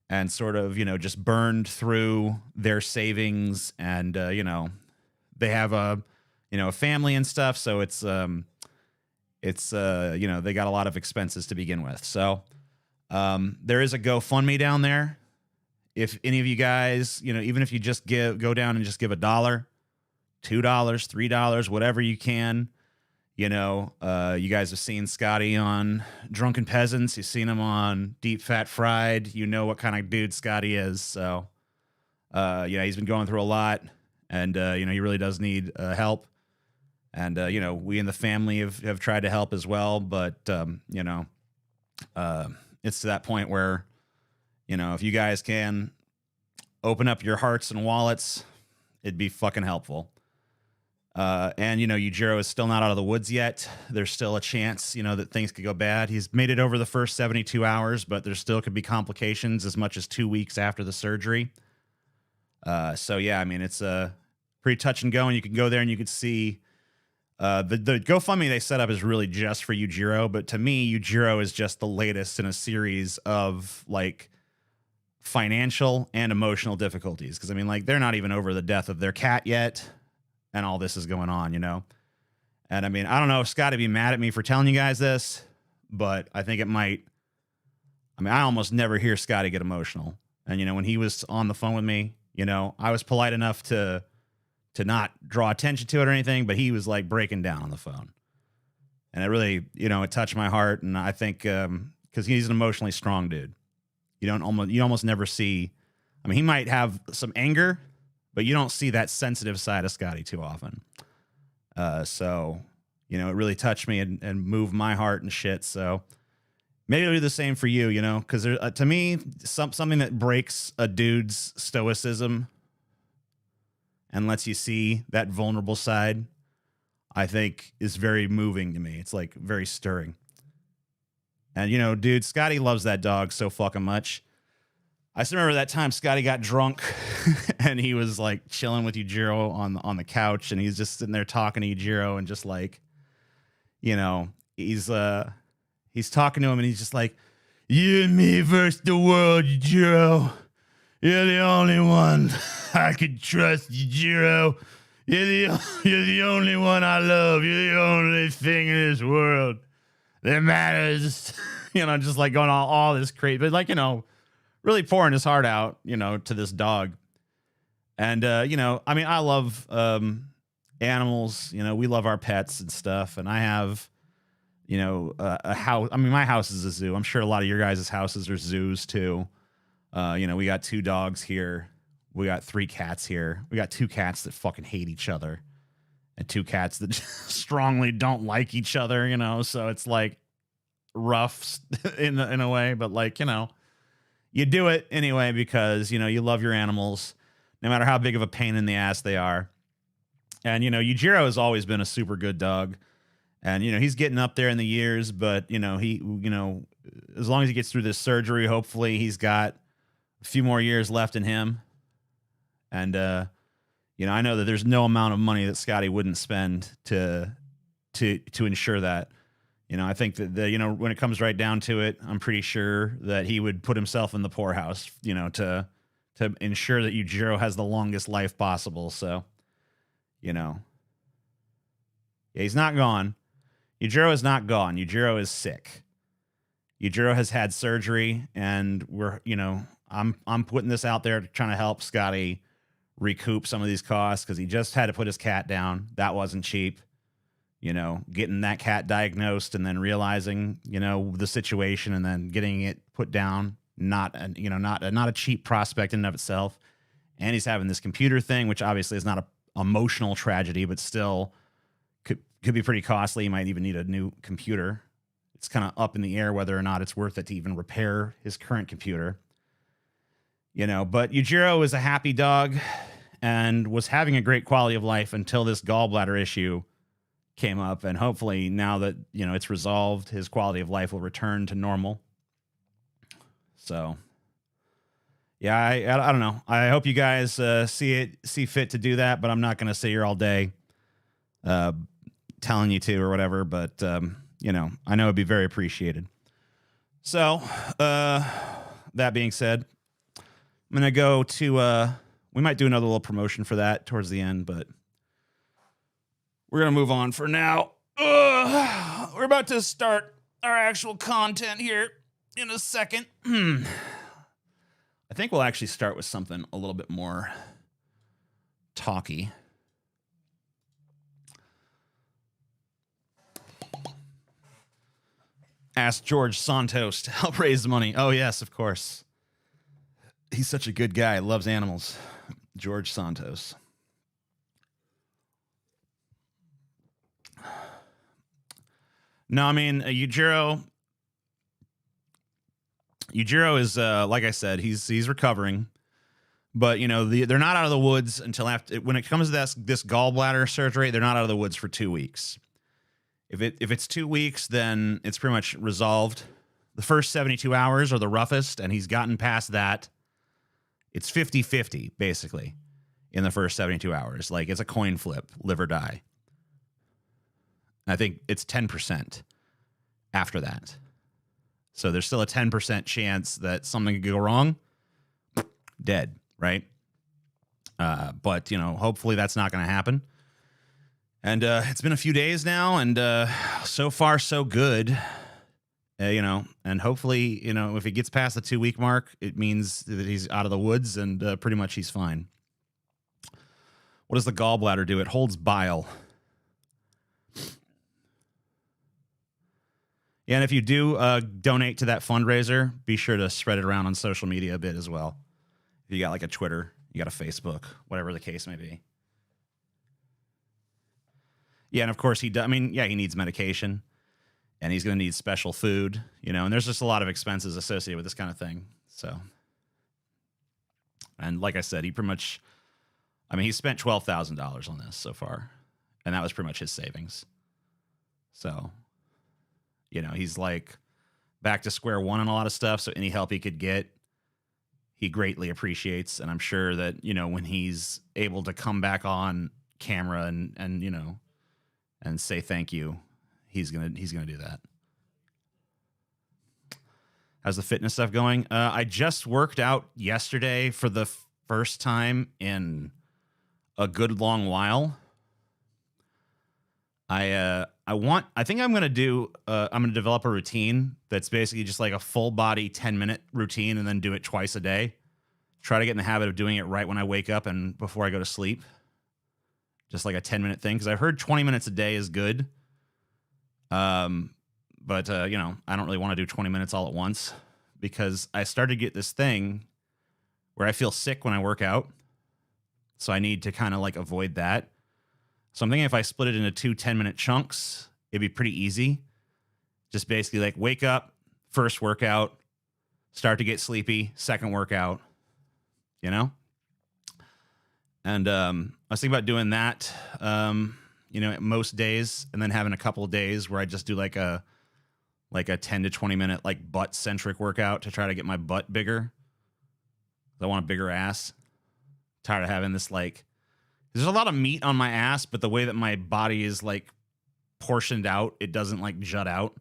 And sort of, just burned through their savings, and they have a family and stuff, so it's they got a lot of expenses to begin with. So there is a GoFundMe down there. If any of you guys, even if you just go down and just give $1, $2, $3, whatever you can. You guys have seen Scotty on Drunken Peasants. You've seen him on Deep Fat Fried. You know what kind of dude Scotty is. So, he's been going through a lot, and, he really does need help. And, we in the family have tried to help as well. But, it's to that point where, if you guys can open up your hearts and wallets, it'd be fucking helpful. And Yujiro is still not out of the woods yet. There's still a chance, that things could go bad. He's made it over the first 72 hours, but there still could be complications as much as 2 weeks after the surgery. So yeah, it's pretty touch and go, and you can go there and you can see the GoFundMe they set up is really just for Yujiro, but to me, Yujiro is just the latest in a series of like financial and emotional difficulties. Because they're not even over the death of their cat yet. And all this is going on, And I don't know if Scotty be mad at me for telling you guys this, but I think it might. I almost never hear Scotty get emotional. And, when he was on the phone with me, I was polite enough to not draw attention to it or anything, but he was like breaking down on the phone. And it really, it touched my heart. And I think because he's an emotionally strong dude. You almost never see. He might have some anger, but you don't see that sensitive side of Scotty too often. So, it really touched me and moved my heart and shit. So maybe it'll do the same for you, because to me, something that breaks a dude's stoicism and lets you see that vulnerable side, I think is very moving to me. It's like very stirring. And, dude, Scotty loves that dog so fucking much. I still remember that time Scotty got drunk and he was like chilling with Yujiro on the couch, and he's just sitting there talking to Yujiro and just like, he's talking to him and he's just like, you and me versus the world, Yujiro. You're the only one I could trust, Yujiro. You're the only one I love. You're the only thing in this world that matters. Just like going all this crazy, but like, really pouring his heart out, to this dog. And, I love animals. We love our pets and stuff. And I have, a house. My house is a zoo. I'm sure a lot of your guys' houses are zoos too. We got 2 dogs here. We got 3 cats here. We got 2 cats that fucking hate each other, and 2 cats that strongly don't like each other, so it's like rough in a way, but like, you do it anyway because, you love your animals, no matter how big of a pain in the ass they are. And, Yujiro has always been a super good dog. And, he's getting up there in the years, but, he, as long as he gets through this surgery, hopefully he's got a few more years left in him. And, I know that there's no amount of money that Scotty wouldn't spend to ensure that, You know, I think that you know, when it comes right down to it, I'm pretty sure that he would put himself in the poorhouse, you know, to ensure that Yujiro has the longest life possible. So, you know, yeah, he's not gone. Yujiro is not gone. Yujiro is sick. Yujiro has had surgery, and we're, you know, I'm putting this out there trying to help Scotty recoup some of these costs because he just had to put his cat down. That wasn't cheap. You know, getting that cat diagnosed and then realizing, you know, the situation and then getting it put down, not a cheap prospect in and of itself. And he's having this computer thing, which obviously is not a emotional tragedy, but still could be pretty costly. He might even need a new computer. It's kind of up in the air whether or not it's worth it to even repair his current computer. You know, but Yujiro is a happy dog and was having a great quality of life until this gallbladder issue came up, and hopefully now that, you know, it's resolved, his quality of life will return to normal. So yeah, I don't know. I hope you guys see fit to do that, but I'm not going to sit here all day telling you to or whatever, but you know, I know it'd be very appreciated. So that being said, I'm going to go to we might do another little promotion for that towards the end, but we're going to move on for now. We're about to start our actual content here in a second. I think we'll actually start with something a little bit more talky. Ask George Santos to help raise money. Oh, yes, of course. He's such a good guy. Loves animals. George Santos. No, I mean, Yujiro is, like I said, he's recovering. But, you know, they're not out of the woods until after, when it comes to this gallbladder surgery, they're not out of the woods for 2 weeks. If it's 2 weeks, then it's pretty much resolved. The first 72 hours are the roughest, and he's gotten past that. It's 50-50, basically, in the first 72 hours. Like, it's a coin flip, live or die. I think it's 10% after that. So there's still a 10% chance that something could go wrong. Dead, right? But, you know, hopefully that's not going to happen. And it's been a few days now, and so far so good. You know, and hopefully, you know, if he gets past the 2 week mark, it means that he's out of the woods and pretty much he's fine. What does the gallbladder do? It holds bile. Yeah, and if you do donate to that fundraiser, be sure to spread it around on social media a bit as well. If you got like a Twitter, you got a Facebook, whatever the case may be. Yeah, and of course he needs medication, and he's going to need special food, you know, and there's just a lot of expenses associated with this kind of thing. So, and like I said, he spent $12,000 on this so far, and that was pretty much his savings. So, you know, he's like back to square one on a lot of stuff. So any help he could get, he greatly appreciates. And I'm sure that, you know, when he's able to come back on camera and you know, and say thank you, he's gonna do that. How's the fitness stuff going? I just worked out yesterday for the first time in a good long while. I think I'm going to develop a routine that's basically just like a full body 10-minute routine and then do it twice a day. Try to get in the habit of doing it right when I wake up and before I go to sleep. Just like a 10-minute thing. Cause I've heard 20 minutes a day is good. But you know, I don't really want to do 20 minutes all at once because I started to get this thing where I feel sick when I work out. So I need to kind of like avoid that. So I'm thinking if I split it into 2 10-minute chunks, it'd be pretty easy. Just basically like wake up, first workout, start to get sleepy, second workout, you know? And I was thinking about doing that, you know, most days, and then having a couple of days where I just do like a 10 to 20 minute like butt centric workout to try to get my butt bigger. I want a bigger ass. Tired of having this like, there's a lot of meat on my ass, but the way that my body is like portioned out. It doesn't like jut out.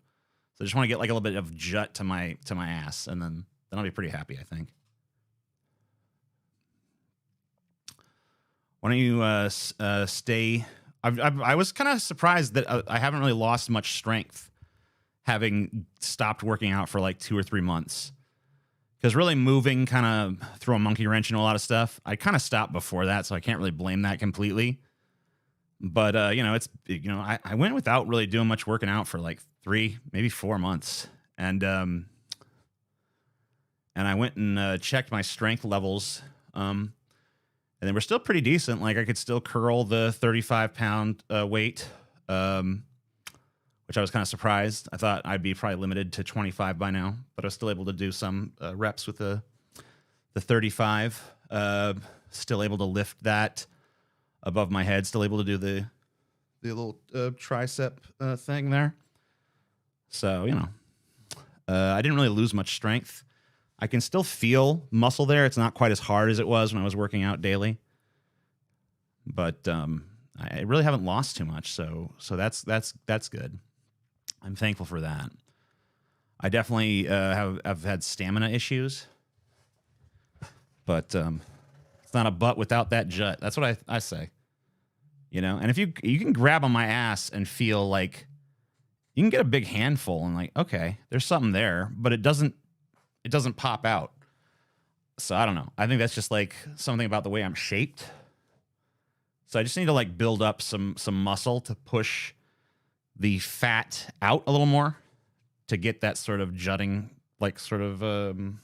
So I just want to get like a little bit of jut to my ass, and then I'll be pretty happy, I think. Why don't you stay? I was kind of surprised that I haven't really lost much strength, having stopped working out for like 2 or 3 months. Because really moving kind of throw a monkey wrench into a lot of stuff. I kind of stopped before that, so I can't really blame that completely. But I went without really doing much working out for like 3, maybe 4 months, and I went and checked my strength levels, and they were still pretty decent. Like I could still curl the 35-pound weight, which I was kind of surprised. I thought I'd be probably limited to 25 by now, but I was still able to do some reps with the 35. Still able to lift that above my head. Still able to do the little tricep thing there. So, I didn't really lose much strength. I can still feel muscle there. It's not quite as hard as it was when I was working out daily. But I really haven't lost too much, so that's good. I'm thankful for that. I definitely have had stamina issues, but it's not a butt without that jut. That's what I say. And if you can grab on my ass and feel like you can get a big handful and like, okay, there's something there, but it doesn't pop out. So I don't know. I think that's just like something about the way I'm shaped. So I just need to like build up some muscle to push the fat out a little more to get that sort of jutting, like sort of thing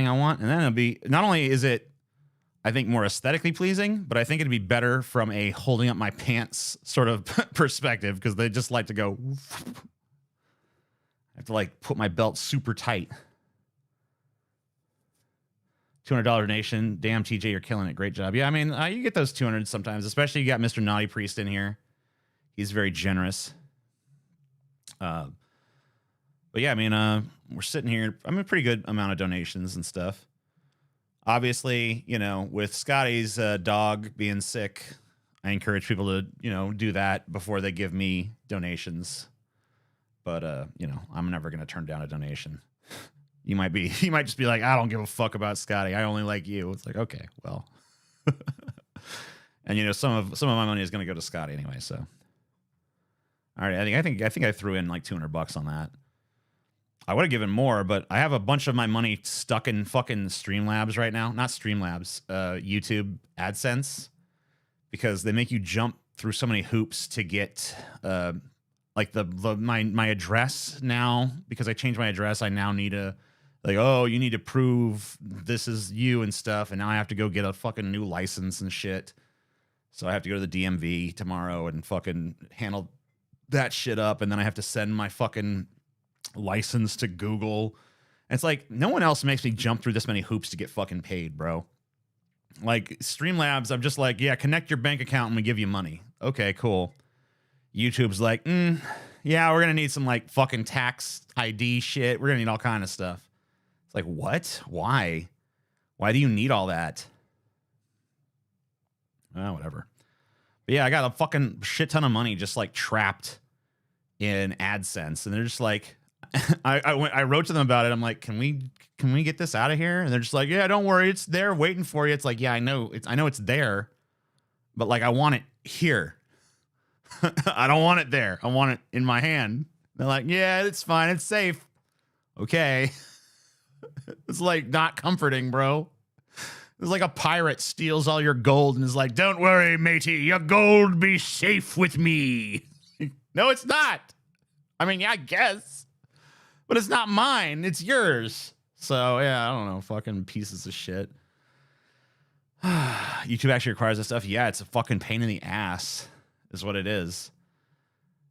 I want. And then it'll be, not only is it, I think, more aesthetically pleasing, but I think it'd be better from a holding up my pants sort of perspective, because they just like to go. I have to like put my belt super tight. $200 donation. Damn, TJ, you're killing it. Great job. Yeah, I mean, you get those 200 sometimes, especially you got Mr. Naughty Priest in here. He's very generous. But yeah, I mean, we're sitting here. I'm a pretty good amount of donations and stuff. Obviously, with Scotty's dog being sick, I encourage people to, do that before they give me donations. But, I'm never going to turn down a donation. You might just be like, I don't give a fuck about Scotty. I only like you. It's like, okay, well. And, some of my money is going to go to Scotty anyway, so. All right, I think I threw in like $200 on that. I would have given more, but I have a bunch of my money stuck in fucking Streamlabs right now. Not Streamlabs, YouTube AdSense, because they make you jump through so many hoops to get like my address now. Because I changed my address, I now need to you need to prove this is you and stuff, and now I have to go get a fucking new license and shit. So I have to go to the DMV tomorrow and fucking handle that shit up, and then I have to send my fucking license to Google. And it's like, no one else makes me jump through this many hoops to get fucking paid, bro. Like Streamlabs, I'm just like, yeah, connect your bank account and we give you money. Okay, cool. YouTube's like, yeah, we're gonna need some like fucking tax ID shit. We're gonna need all kind of stuff. It's like, what? Why do you need all that? Oh, whatever. But yeah, I got a fucking shit ton of money just like trapped in AdSense, and they're just like, I wrote to them about it. I'm like, can we get this out of here? And they're just like, yeah, don't worry, it's there waiting for you. It's like, yeah, I know it's there, but like I want it here. I don't want it there. I want it in my hand. They're like, yeah, it's fine, it's safe. Okay. It's like not comforting, bro. It's like a pirate steals all your gold and is like, don't worry, matey, your gold be safe with me. No, it's not. I mean, yeah, I guess. But it's not mine. It's yours. So, yeah, I don't know. Fucking pieces of shit. YouTube actually requires this stuff. Yeah, it's a fucking pain in the ass is what it is.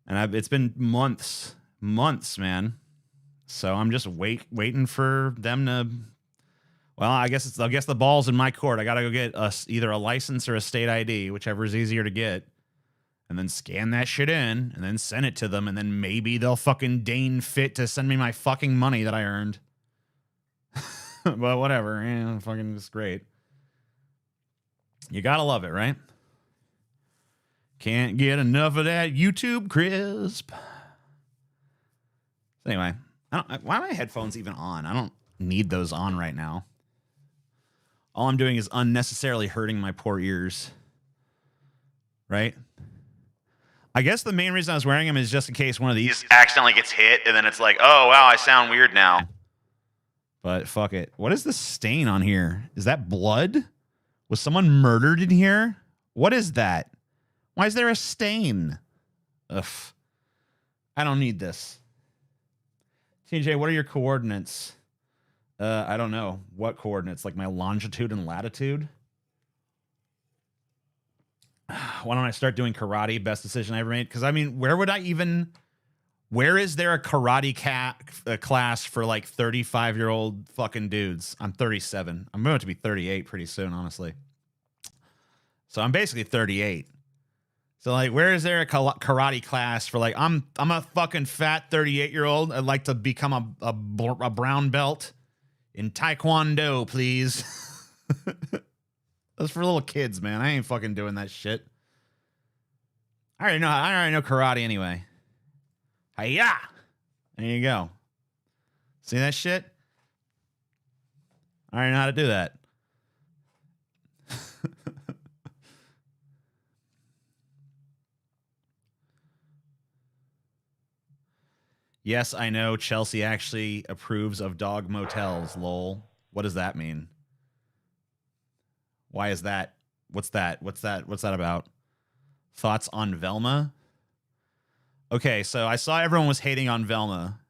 And it's been months, man. So I'm just waiting for them to... Well, I guess the ball's in my court. I got to go get either a license or a state ID, whichever is easier to get. And then scan that shit in, and then send it to them, and then maybe they'll fucking deign fit to send me my fucking money that I earned. But whatever, fucking it's great. You gotta love it, right? Can't get enough of that YouTube crisp. Anyway, why are my headphones even on? I don't need those on right now. All I'm doing is unnecessarily hurting my poor ears. Right? I guess the main reason I was wearing them is just in case one of these accidentally gets hit, and then it's like, oh, wow, I sound weird now. But fuck it. What is the stain on here? Is that blood? Was someone murdered in here? What is that? Why is there a stain? Ugh. I don't need this. TJ, what are your coordinates? I don't know. What coordinates? Like my longitude and latitude? Why don't I start doing karate? Best decision I ever made? Because, I mean, where would I even... Where is there a karate class for, like, 35-year-old fucking dudes? I'm 37. I'm going to be 38 pretty soon, honestly. So I'm basically 38. So, like, where is there a karate class for, like, I'm a fucking fat 38-year-old. I'd like to become a brown belt in Taekwondo, please. That's for little kids, man. I ain't fucking doing that shit. I already know karate anyway. Hiya! There you go. See that shit? I already know how to do that. Yes, I know Chelsea actually approves of dog motels, lol. What does that mean? Why is that? What's that? What's that about? Thoughts on Velma? Okay, so I saw everyone was hating on Velma.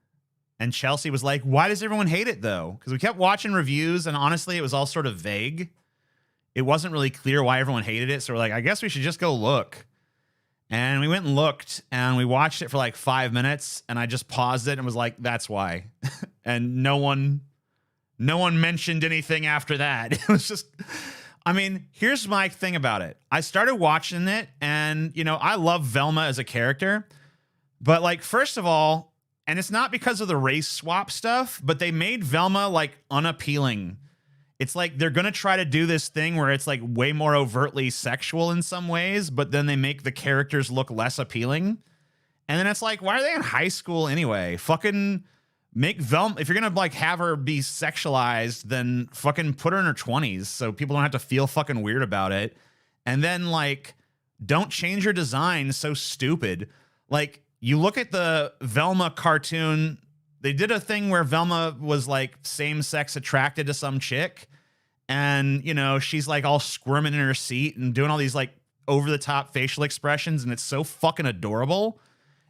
And Chelsea was like, why does everyone hate it, though? Because we kept watching reviews, and honestly, it was all sort of vague. It wasn't really clear why everyone hated it, so we're like, I guess we should just go look. And we went and looked, and we watched it for like 5 minutes, and I just paused it and was like, that's why. And no one mentioned anything after that. It was just... I mean, here's my thing about it. I started watching it, and, you know, I love Velma as a character. But, like, first of all, and it's not because of the race swap stuff, but they made Velma, like, unappealing. It's like they're going to try to do this thing where it's, like, way more overtly sexual in some ways, but then they make the characters look less appealing. And then it's like, why are they in high school anyway? Fucking... Make Velma, if you're going to, like, have her be sexualized, then fucking put her in her 20s so people don't have to feel fucking weird about it. And then, like, don't change her design so stupid. Like, you look at the Velma cartoon, they did a thing where Velma was, like, same-sex attracted to some chick. And, you know, she's, like, all squirming in her seat and doing all these, like, over-the-top facial expressions, and it's so fucking adorable.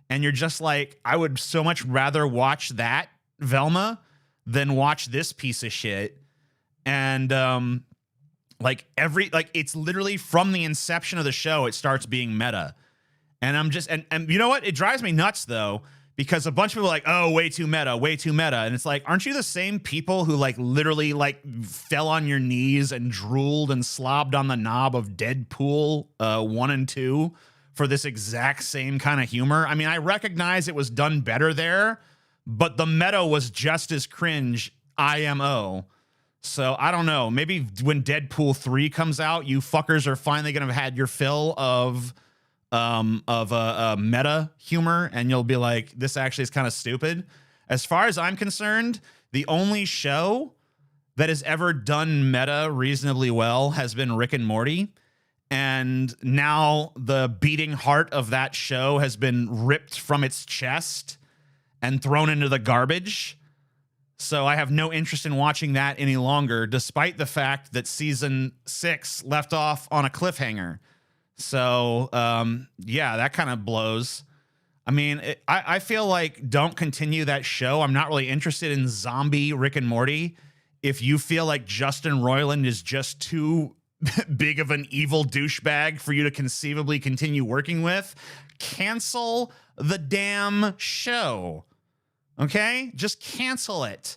And you're just like, I would so much rather watch that Velma than watch this piece of shit. And it's literally from the inception of the show, it starts being meta. And I'm just and you know what? It drives me nuts though, because a bunch of people are like, oh, way too meta. And it's like, aren't you the same people who like literally like fell on your knees and drooled and slobbed on the knob of Deadpool 1 and 2 for this exact same kind of humor? I mean, I recognize it was done better there, but the meta was just as cringe, IMO. So I don't know. Maybe when Deadpool 3 comes out, you fuckers are finally going to have had your fill of meta humor, and you'll be like, this actually is kind of stupid. As far as I'm concerned, the only show that has ever done meta reasonably well has been Rick and Morty. And now the beating heart of that show has been ripped from its chest and thrown into the garbage. So I have no interest in watching that any longer, despite the fact that season 6 left off on a cliffhanger. So, yeah, that kind of blows. I mean, I feel like don't continue that show. I'm not really interested in zombie Rick and Morty. If you feel like Justin Roiland is just too big of an evil douchebag for you to conceivably continue working with, cancel the damn show. Okay? Just cancel it.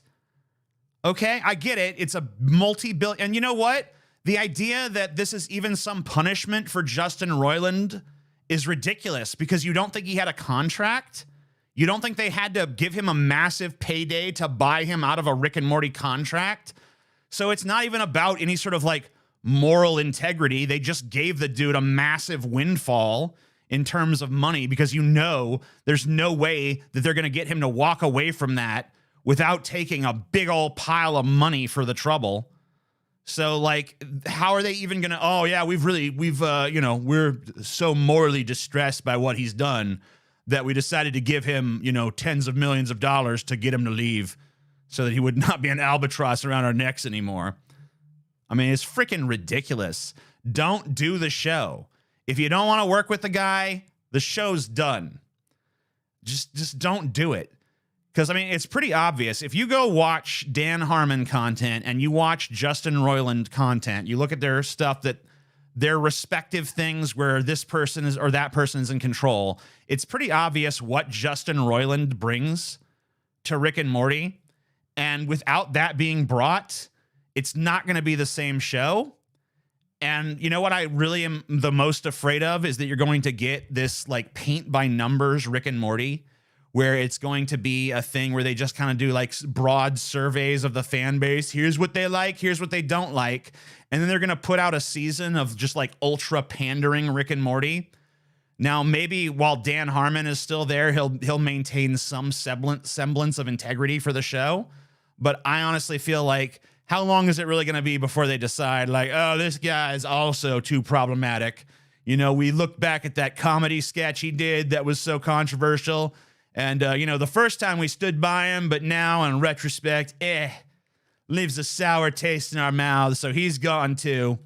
Okay? I get it. It's a multi-billion. And you know what? The idea that this is even some punishment for Justin Roiland is ridiculous, because you don't think he had a contract? You don't think they had to give him a massive payday to buy him out of a Rick and Morty contract? So it's not even about any sort of like moral integrity. They just gave the dude a massive windfall. in terms of money, because you know there's no way that they're going to get him to walk away from that without taking a big old pile of money for the trouble. So like, how are they even going to, oh yeah, we're so morally distressed by what he's done that we decided to give him, tens of millions of dollars to get him to leave so that he would not be an albatross around our necks anymore. I mean, it's freaking ridiculous. Don't do the show. If you don't want to work with the guy, the show's done. Just don't do it. Because, I mean, it's pretty obvious. If you go watch Dan Harmon content and you watch Justin Roiland content, you look at their stuff, that their respective things where this person is or that person is in control, it's pretty obvious what Justin Roiland brings to Rick and Morty. And without that being brought, it's not going to be the same show. And you know what I really am the most afraid of is that you're going to get this like paint by numbers Rick and Morty, where it's going to be a thing where they just kind of do like broad surveys of the fan base. Here's what they like, here's what they don't like. And then they're going to put out a season of just like ultra pandering Rick and Morty. Now, maybe while Dan Harmon is still there, he'll maintain some semblance of integrity for the show. But I honestly feel like, how long is it really going to be before they decide, like, oh, this guy is also too problematic? We look back at that comedy sketch he did that was so controversial. And, the first time we stood by him, but now in retrospect, leaves a sour taste in our mouths. So he's gone too.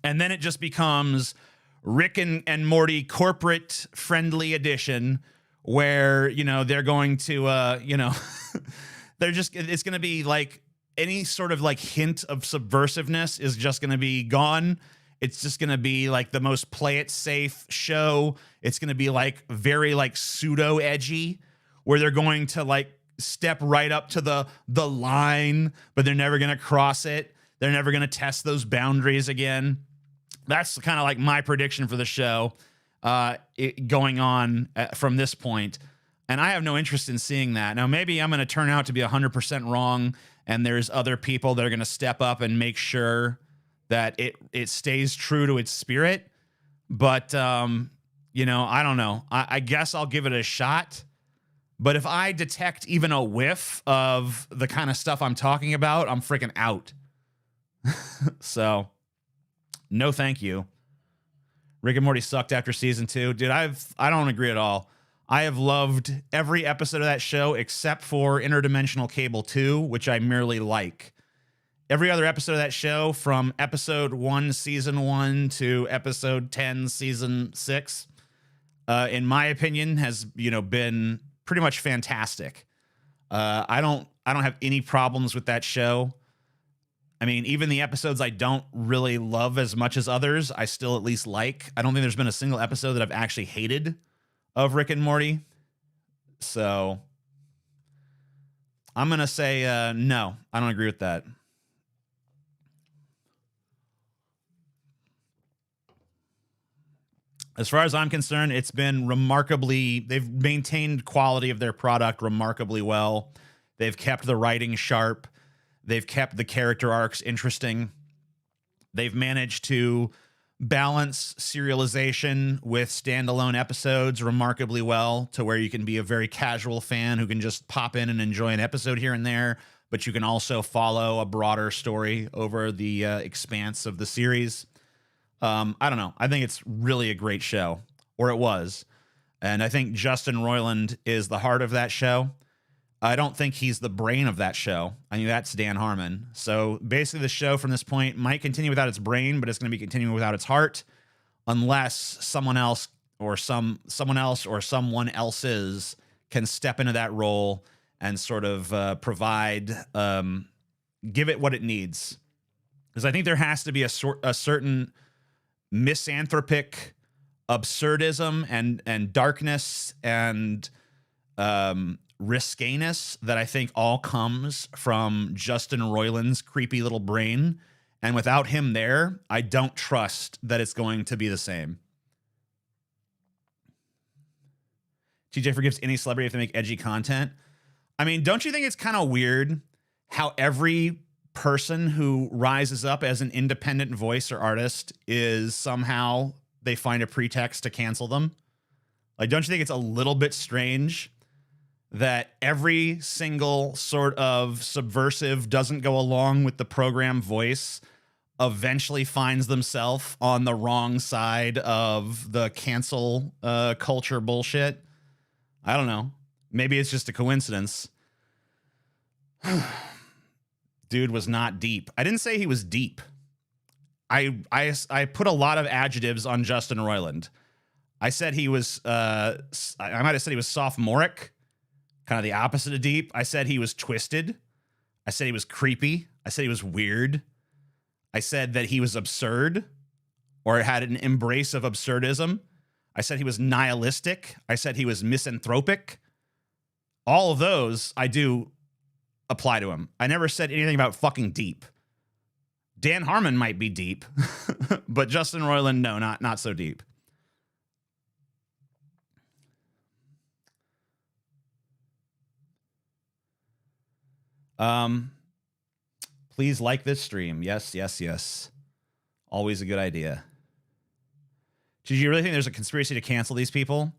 And then it just becomes Rick and Morty corporate friendly edition where, they're going to, it's going to be like, any sort of like hint of subversiveness is just going to be gone. It's just going to be like the most play it safe show. It's going to be like very like pseudo edgy, where they're going to like step right up to the line, but they're never going to cross it. They're never going to test those boundaries again. That's kind of like my prediction for the show going on from this point. And I have no interest in seeing that. Now, maybe I'm going to turn out to be 100% wrong, and there's other people that are going to step up and make sure that it stays true to its spirit. But, I don't know. I guess I'll give it a shot. But if I detect even a whiff of the kind of stuff I'm talking about, I'm freaking out. So, no thank you. Rick and Morty sucked after season 2. Dude, I don't agree at all. I have loved every episode of that show except for Interdimensional Cable 2, which I merely like. Every other episode of that show, from episode 1, season 1 to episode 10, season 6, in my opinion, has, been pretty much fantastic. I don't have any problems with that show. I mean, even the episodes I don't really love as much as others, I still at least like. I don't think there's been a single episode that I've actually hated of Rick and Morty. So I'm going to say no, I don't agree with that. As far as I'm concerned, it's been they've maintained quality of their product remarkably well. They've kept the writing sharp. They've kept the character arcs interesting. They've managed to balance serialization with standalone episodes remarkably well, to where you can be a very casual fan who can just pop in and enjoy an episode here and there, but you can also follow a broader story over the expanse of the series. I don't know. I think it's really a great show, or it was. And I think Justin Roiland is the heart of that show. I don't think he's the brain of that show. I mean, that's Dan Harmon. So basically the show from this point might continue without its brain, but it's going to be continuing without its heart, unless someone else's can step into that role and sort of provide, give it what it needs. Because I think there has to be a certain misanthropic absurdism and darkness and risqueness that I think all comes from Justin Roiland's creepy little brain. And without him there, I don't trust that it's going to be the same. TJ forgives any celebrity if they make edgy content. I mean, don't you think it's kind of weird how every person who rises up as an independent voice or artist is somehow they find a pretext to cancel them? Like, don't you think it's a little bit strange that every single sort of subversive doesn't go along with the program voice eventually finds themselves on the wrong side of the cancel culture bullshit? I don't know. Maybe it's just a coincidence. Dude was not deep. I didn't say he was deep. I put a lot of adjectives on Justin Roiland. I said he was, I might have said he was sophomoric, kind of the opposite of deep. I said he was twisted. I said he was creepy. I said he was weird. I said that he was absurd or had an embrace of absurdism. I said he was nihilistic. I said he was misanthropic. All of those I do apply to him. I never said anything about fucking deep. Dan Harmon might be deep, but Justin Roiland, no, not so deep. Please like this stream. Yes. Always a good idea. Did you really think there's a conspiracy to cancel these people?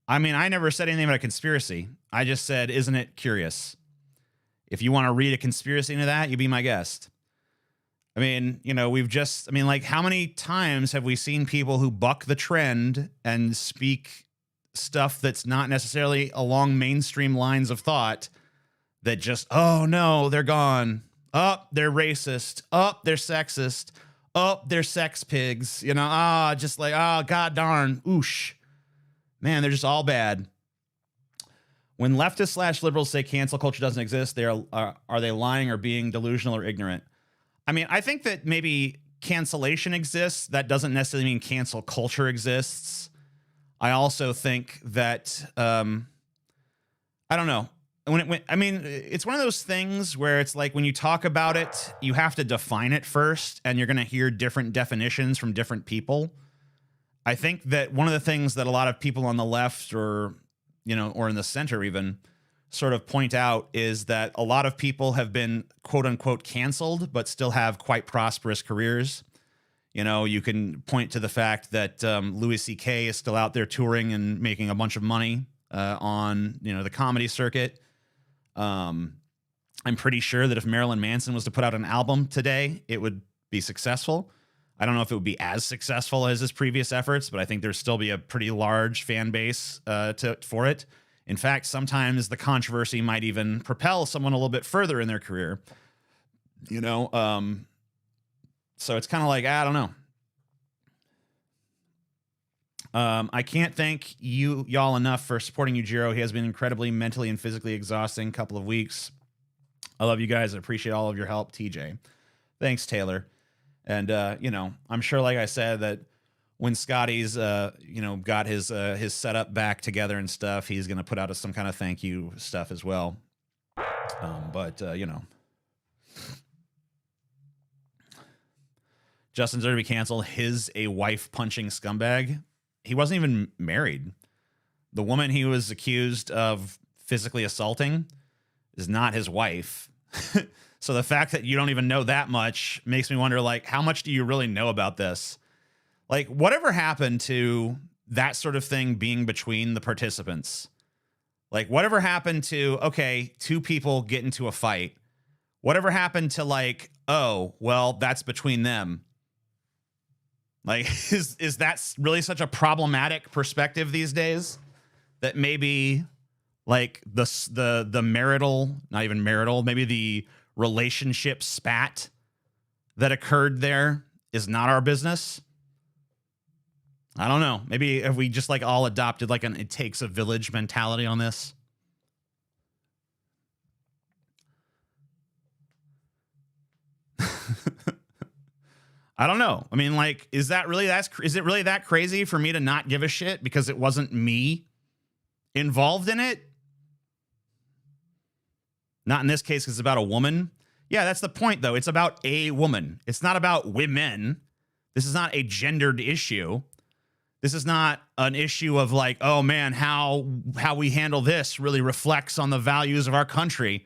I mean, I never said anything about a conspiracy. I just said, isn't it curious? If you want to read a conspiracy into that, you be my guest. I mean, you know, like, how many times have we seen people who buck the trend and speak stuff that's not necessarily along mainstream lines of thought that just, oh no, they're gone. Oh, they're racist. Oh, they're sexist. Oh, they're sex pigs. You know, just like, god darn, oosh. Man, they're just all bad. When leftists / liberals say cancel culture doesn't exist, are they lying or being delusional or ignorant? I mean, I think that maybe cancellation exists. That doesn't necessarily mean cancel culture exists. I also think that, I don't know. I mean, it's one of those things where it's like when you talk about it, you have to define it first, and you're going to hear different definitions from different people. I think that one of the things that a lot of people on the left or in the center even sort of point out is that a lot of people have been quote unquote canceled, but still have quite prosperous careers. You know, you can point to the fact that Louis C.K. is still out there touring and making a bunch of money on, the comedy circuit. I'm pretty sure that if Marilyn Manson was to put out an album today, it would be successful. I don't know if it would be as successful as his previous efforts, but I think there'd still be a pretty large fan base for it. In fact, sometimes the controversy might even propel someone a little bit further in their career. So it's kind of like, I don't know. I can't thank y'all enough for supporting Yujiro. He has been incredibly mentally and physically exhausting couple of weeks. I love you guys. I appreciate all of your help, TJ. Thanks, Taylor. And, I'm sure, like I said, that when Scotty's, got his setup back together and stuff, he's going to put out some kind of thank you stuff as well. Justin's already canceled. A wife punching scumbag. He wasn't even married. The woman he was accused of physically assaulting is not his wife. So the fact that you don't even know that much makes me wonder, like, how much do you really know about this? Like, whatever happened to that sort of thing being between the participants? Like, whatever happened to, okay, two people get into a fight? Whatever happened to, like, oh, well, that's between them? Like, is that really such a problematic perspective these days? That maybe, like, the marital, not even marital, maybe the relationship spat that occurred there is not our business? I don't know. Maybe if we just, like, all adopted, like, it takes a village mentality on this? I don't know. I mean, like, is it really that crazy for me to not give a shit because it wasn't me involved in it? Not in this case, because it's about a woman. Yeah, that's the point, though. It's about a woman. It's not about women. This is not a gendered issue. This is not an issue of, like, oh man, how we handle this really reflects on the values of our country.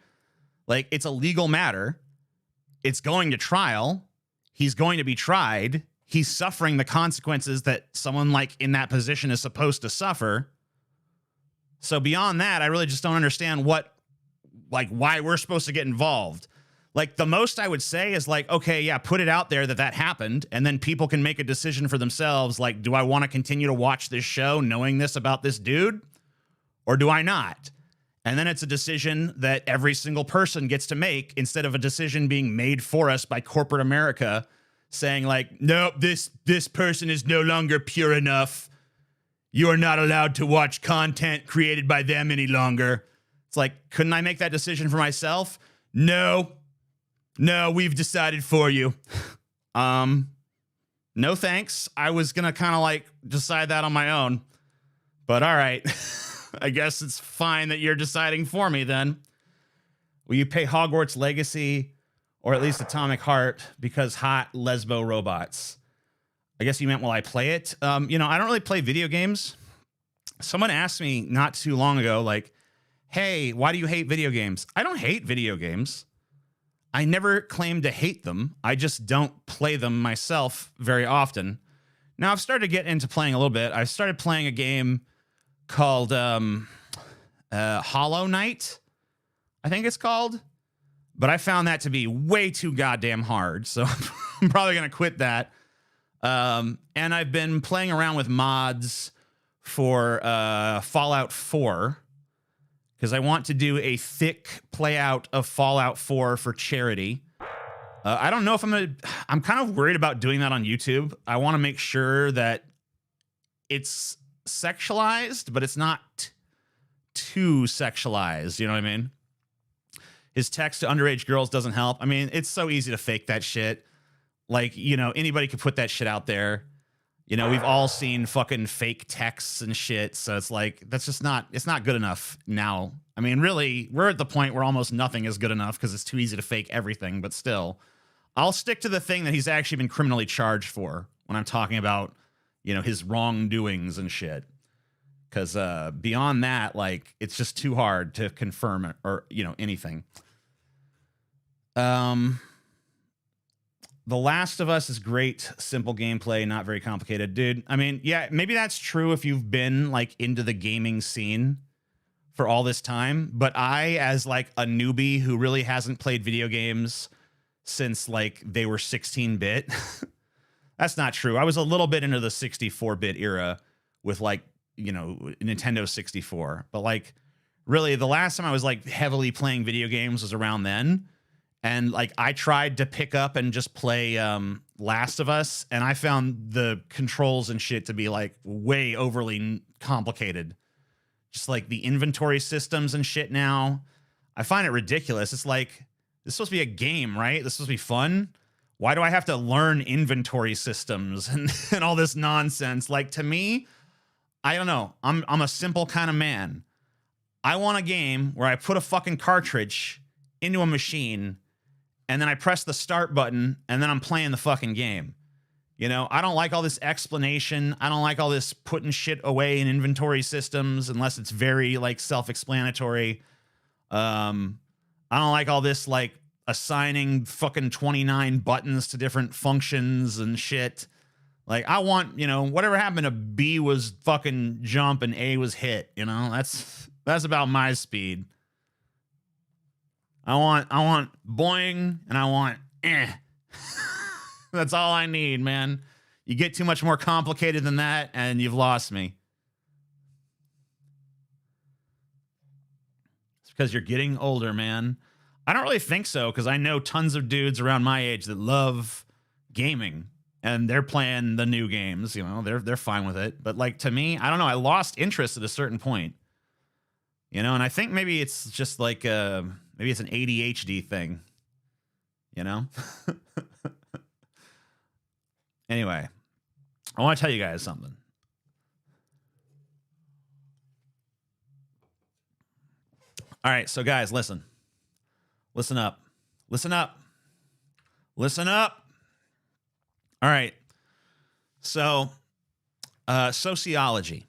Like, it's a legal matter. It's going to trial. He's going to be tried. He's suffering the consequences that someone, like, in that position is supposed to suffer. So beyond that, I really just don't understand why we're supposed to get involved. Like, the most I would say is like, okay, yeah, put it out there that happened, and then people can make a decision for themselves. Like, do I want to continue to watch this show knowing this about this dude, or do I not? And then it's a decision that every single person gets to make, instead of a decision being made for us by corporate America saying like, nope, this person is no longer pure enough. You are not allowed to watch content created by them any longer. It's like, couldn't I make that decision for myself? No, we've decided for you. No thanks. I was going to kind of like decide that on my own, but all right. I guess it's fine that you're deciding for me then. Will you pay Hogwarts Legacy or at least Atomic Heart because hot lesbo robots? I guess you meant will I play it? I don't really play video games. Someone asked me not too long ago, like, hey, why do you hate video games? I don't hate video games. I never claim to hate them. I just don't play them myself very often. Now, I've started to get into playing a little bit. I started playing a game called Hollow Knight, I think it's called. But I found that to be way too goddamn hard, so I'm probably going to quit that. And I've been playing around with mods for Fallout 4, because I want to do a thick playout of Fallout 4 for charity. I don't know if I'm kind of worried about doing that on YouTube. I want to make sure that it's sexualized, but it's not too sexualized. You know what I mean? His text to underage girls doesn't help. I mean, it's so easy to fake that shit. Like, anybody could put that shit out there. We've all seen fucking fake texts and shit. So it's like, it's not good enough now. I mean, really, we're at the point where almost nothing is good enough because it's too easy to fake everything. But still, I'll stick to the thing that he's actually been criminally charged for when I'm talking about, his wrongdoings and shit. Because beyond that, like, it's just too hard to confirm it or, anything. The Last of Us is great, simple gameplay, not very complicated. Dude, I mean, yeah, maybe that's true if you've been, like, into the gaming scene for all this time. But I, as, like, a newbie who really hasn't played video games since, like, they were 16-bit, that's not true. I was a little bit into the 64-bit era with, like, Nintendo 64. But, like, really, the last time I was, like, heavily playing video games was around then. And, like, I tried to pick up and just play Last of Us, and I found the controls and shit to be, like, way overly complicated. Just, like, the inventory systems and shit now. I find it ridiculous. It's like, this is supposed to be a game, right? This is supposed to be fun. Why do I have to learn inventory systems and all this nonsense? Like, to me, I don't know. I'm a simple kind of man. I want a game where I put a fucking cartridge into a machine, and then I press the start button, and then I'm playing the fucking game. I don't like all this explanation. I don't like all this putting shit away in inventory systems unless it's very, like, self-explanatory. I don't like all this, like, assigning fucking 29 buttons to different functions and shit. Like, I want, whatever happened to B was fucking jump and A was hit, That's about my speed. I want boing, and I want eh. That's all I need, man. You get too much more complicated than that, and you've lost me. It's because you're getting older, man. I don't really think so, because I know tons of dudes around my age that love gaming, and they're playing the new games. They're fine with it. But, like, to me, I don't know. I lost interest at a certain point. And I think maybe it's just like maybe it's an ADHD thing, Anyway, I want to tell you guys something. All right, so guys, listen. Listen up. Listen up. Listen up. All right. So, sociology.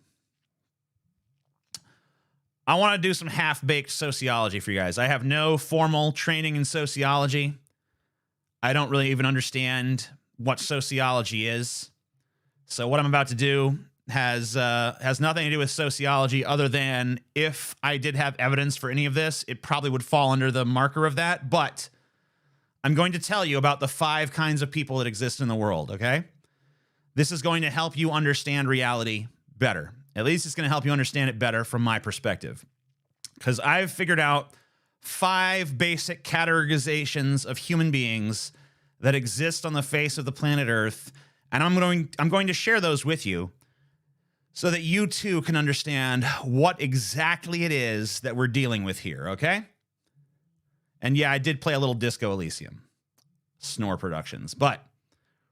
I want to do some half-baked sociology for you guys. I have no formal training in sociology. I don't really even understand what sociology is. So what I'm about to do has nothing to do with sociology other than if I did have evidence for any of this, it probably would fall under the marker of that. But I'm going to tell you about the 5 kinds of people that exist in the world, okay? This is going to help you understand reality better. At least it's going to help you understand it better from my perspective. Because I've figured out 5 basic categorizations of human beings that exist on the face of the planet Earth, and I'm going to share those with you so that you too can understand what exactly it is that we're dealing with here, okay? And yeah, I did play a little Disco Elysium, Snore Productions, but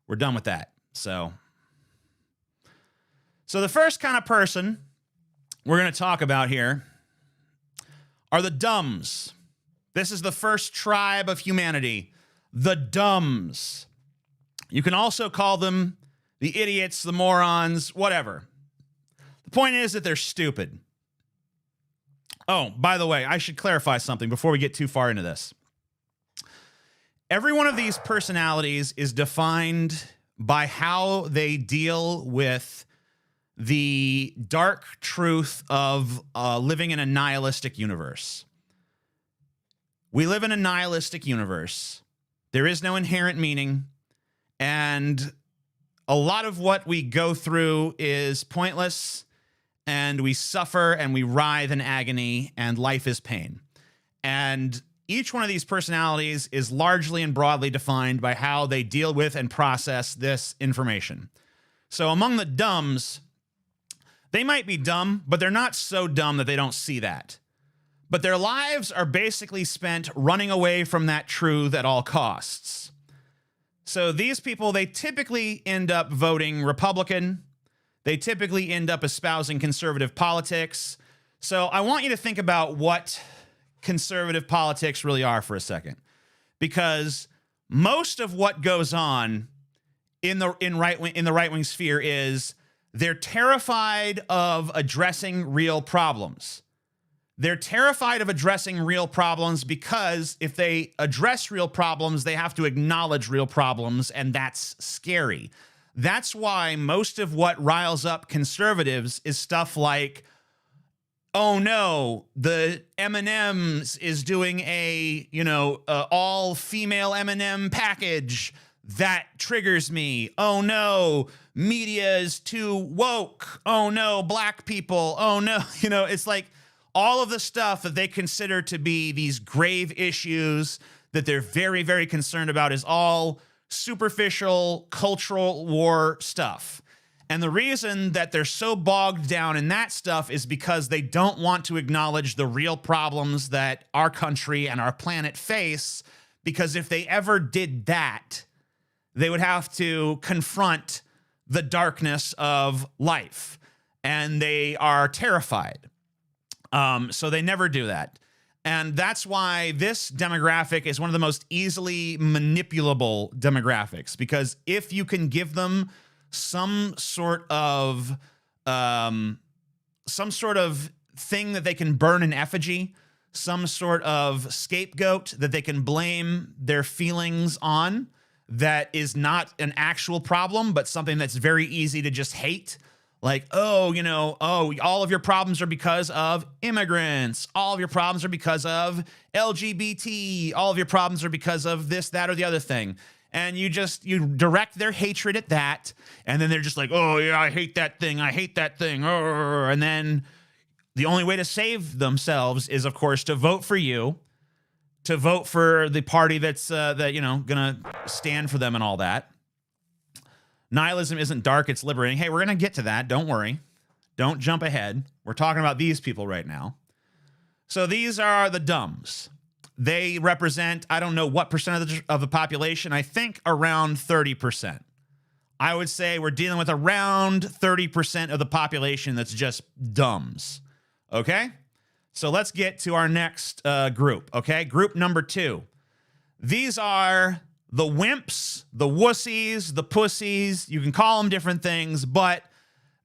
we're done with that. So the first kind of person we're going to talk about here are the dumbs. This is the first tribe of humanity, the dumbs. You can also call them the idiots, the morons, whatever. The point is that they're stupid. Oh, by the way, I should clarify something before we get too far into this. Every one of these personalities is defined by how they deal with the dark truth of living in a nihilistic universe. We live in a nihilistic universe. There is no inherent meaning, and a lot of what we go through is pointless, and we suffer and we writhe in agony, and life is pain. And each one of these personalities is largely and broadly defined by how they deal with and process this information. So among the dumbs, they might be dumb, but they're not so dumb that they don't see that. But their lives are basically spent running away from that truth at all costs. So these people, they typically end up voting Republican. They typically end up espousing conservative politics. So I want you to think about what conservative politics really are for a second, because most of what goes on in the right-wing sphere is they're terrified of addressing real problems. They're terrified of addressing real problems because if they address real problems, they have to acknowledge real problems, and that's scary. That's why most of what riles up conservatives is stuff like, oh no, the M&M's is doing a, all-female M&M package. That triggers me. Oh no, media is too woke. Oh no, black people. Oh no, it's like all of the stuff that they consider to be these grave issues that they're very, very concerned about is all superficial cultural war stuff. And the reason that they're so bogged down in that stuff is because they don't want to acknowledge the real problems that our country and our planet face, because if they ever did that, they would have to confront the darkness of life, and they are terrified. So they never do that. And that's why this demographic is one of the most easily manipulable demographics, because if you can give them some sort of thing that they can burn in effigy, some sort of scapegoat that they can blame their feelings on, that is not an actual problem, but something that's very easy to just hate. Like, all of your problems are because of immigrants. All of your problems are because of LGBT. All of your problems are because of this, that, or the other thing. And you direct their hatred at that. And then they're just like, oh yeah, I hate that thing. I hate that thing. And then the only way to save themselves is, of course, to vote for you, to vote for the party that's gonna stand for them and all that. Nihilism isn't dark, it's liberating. Hey, we're gonna get to that. Don't worry. Don't jump ahead. We're talking about these people right now. So these are the dumbs. They represent, I don't know what percent of the population. I think around 30%. I would say we're dealing with around 30% of the population that's just dumbs. Okay? So let's get to our next group, okay? Group number 2. These are the wimps, the wussies, the pussies. You can call them different things, but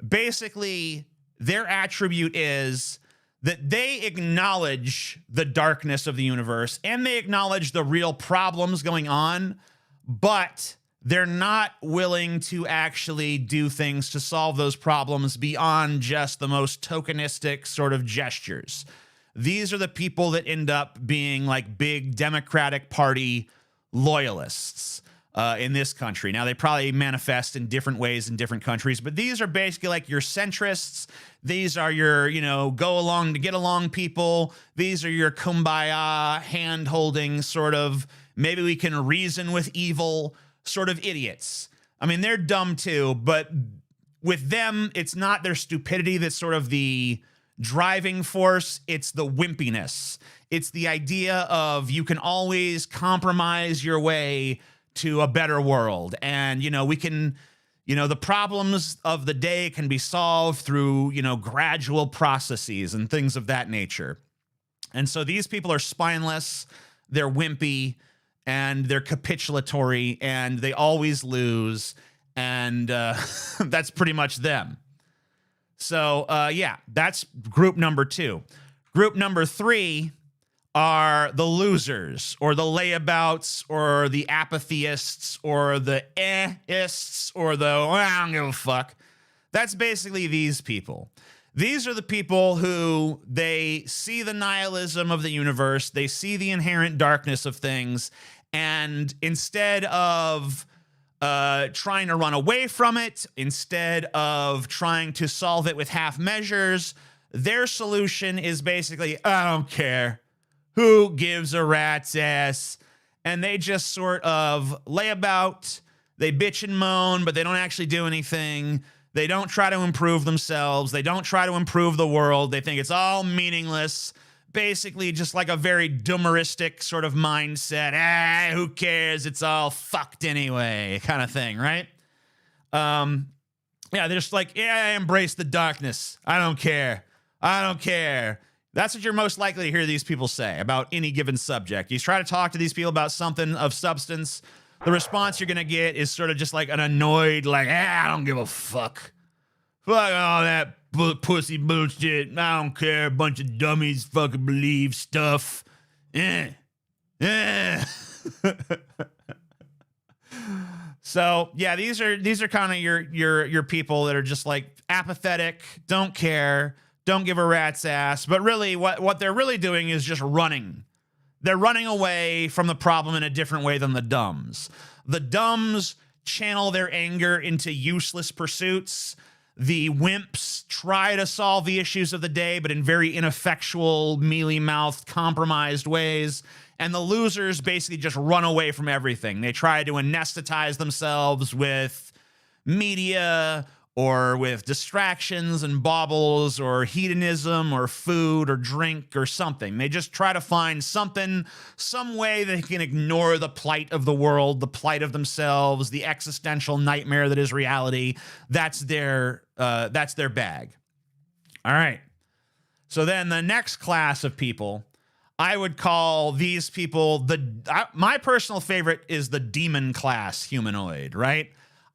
basically their attribute is that they acknowledge the darkness of the universe and they acknowledge the real problems going on, but they're not willing to actually do things to solve those problems beyond just the most tokenistic sort of gestures. These are the people that end up being like big Democratic Party loyalists in this country. Now, they probably manifest in different ways in different countries, but these are basically like your centrists. These are your, go along to get along people. These are your kumbaya, hand-holding sort of, maybe we can reason with evil sort of idiots. I mean, they're dumb too, but with them, it's not their stupidity that's sort of the driving force. It's the wimpiness. It's the idea of you can always compromise your way to a better world. And, we can, the problems of the day can be solved through, gradual processes and things of that nature. And so these people are spineless, they're wimpy, and they're capitulatory, and they always lose. And that's pretty much them. So, yeah, that's group number 2. Group number 3 are the losers, or the layabouts, or the apatheists, or the ists, or the I don't give a fuck. That's basically these people. These are the people who they see the nihilism of the universe, they see the inherent darkness of things, and instead of trying to run away from it, instead of trying to solve it with half measures, their solution is basically, I don't care. Who gives a rat's ass? And they just sort of lay about, they bitch and moan, but they don't actually do anything. They don't try to improve themselves. They don't try to improve the world. They think it's all meaningless. Basically, just like a very doomeristic sort of mindset. Who cares? It's all fucked anyway, kind of thing, right? Yeah, they're just like, I embrace the darkness. I don't care. I don't care. That's what you're most likely to hear these people say about any given subject. You try to talk to these people about something of substance, the response you're going to get is sort of just like an annoyed, like, I don't give a fuck. Fuck all that pussy bullshit. I don't care. A bunch of dummies fucking believe stuff. So yeah, these are kind of your people that are just like apathetic, don't care, don't give a rat's ass. But really, what they're really doing is just running. They're running away from the problem in a different way than the dumbs. The dumbs channel their anger into useless pursuits. The wimps try to solve the issues of the day, but in very ineffectual, mealy-mouthed, compromised ways. And the losers basically just run away from everything. They try to anesthetize themselves with media or with distractions and baubles or hedonism or food or drink or something. They just try to find something, some way they can ignore the plight of the world, the plight of themselves, the existential nightmare that is reality. That's their bag. All right. So then the next class of people, I would call these people my personal favorite is the demon class humanoid, right?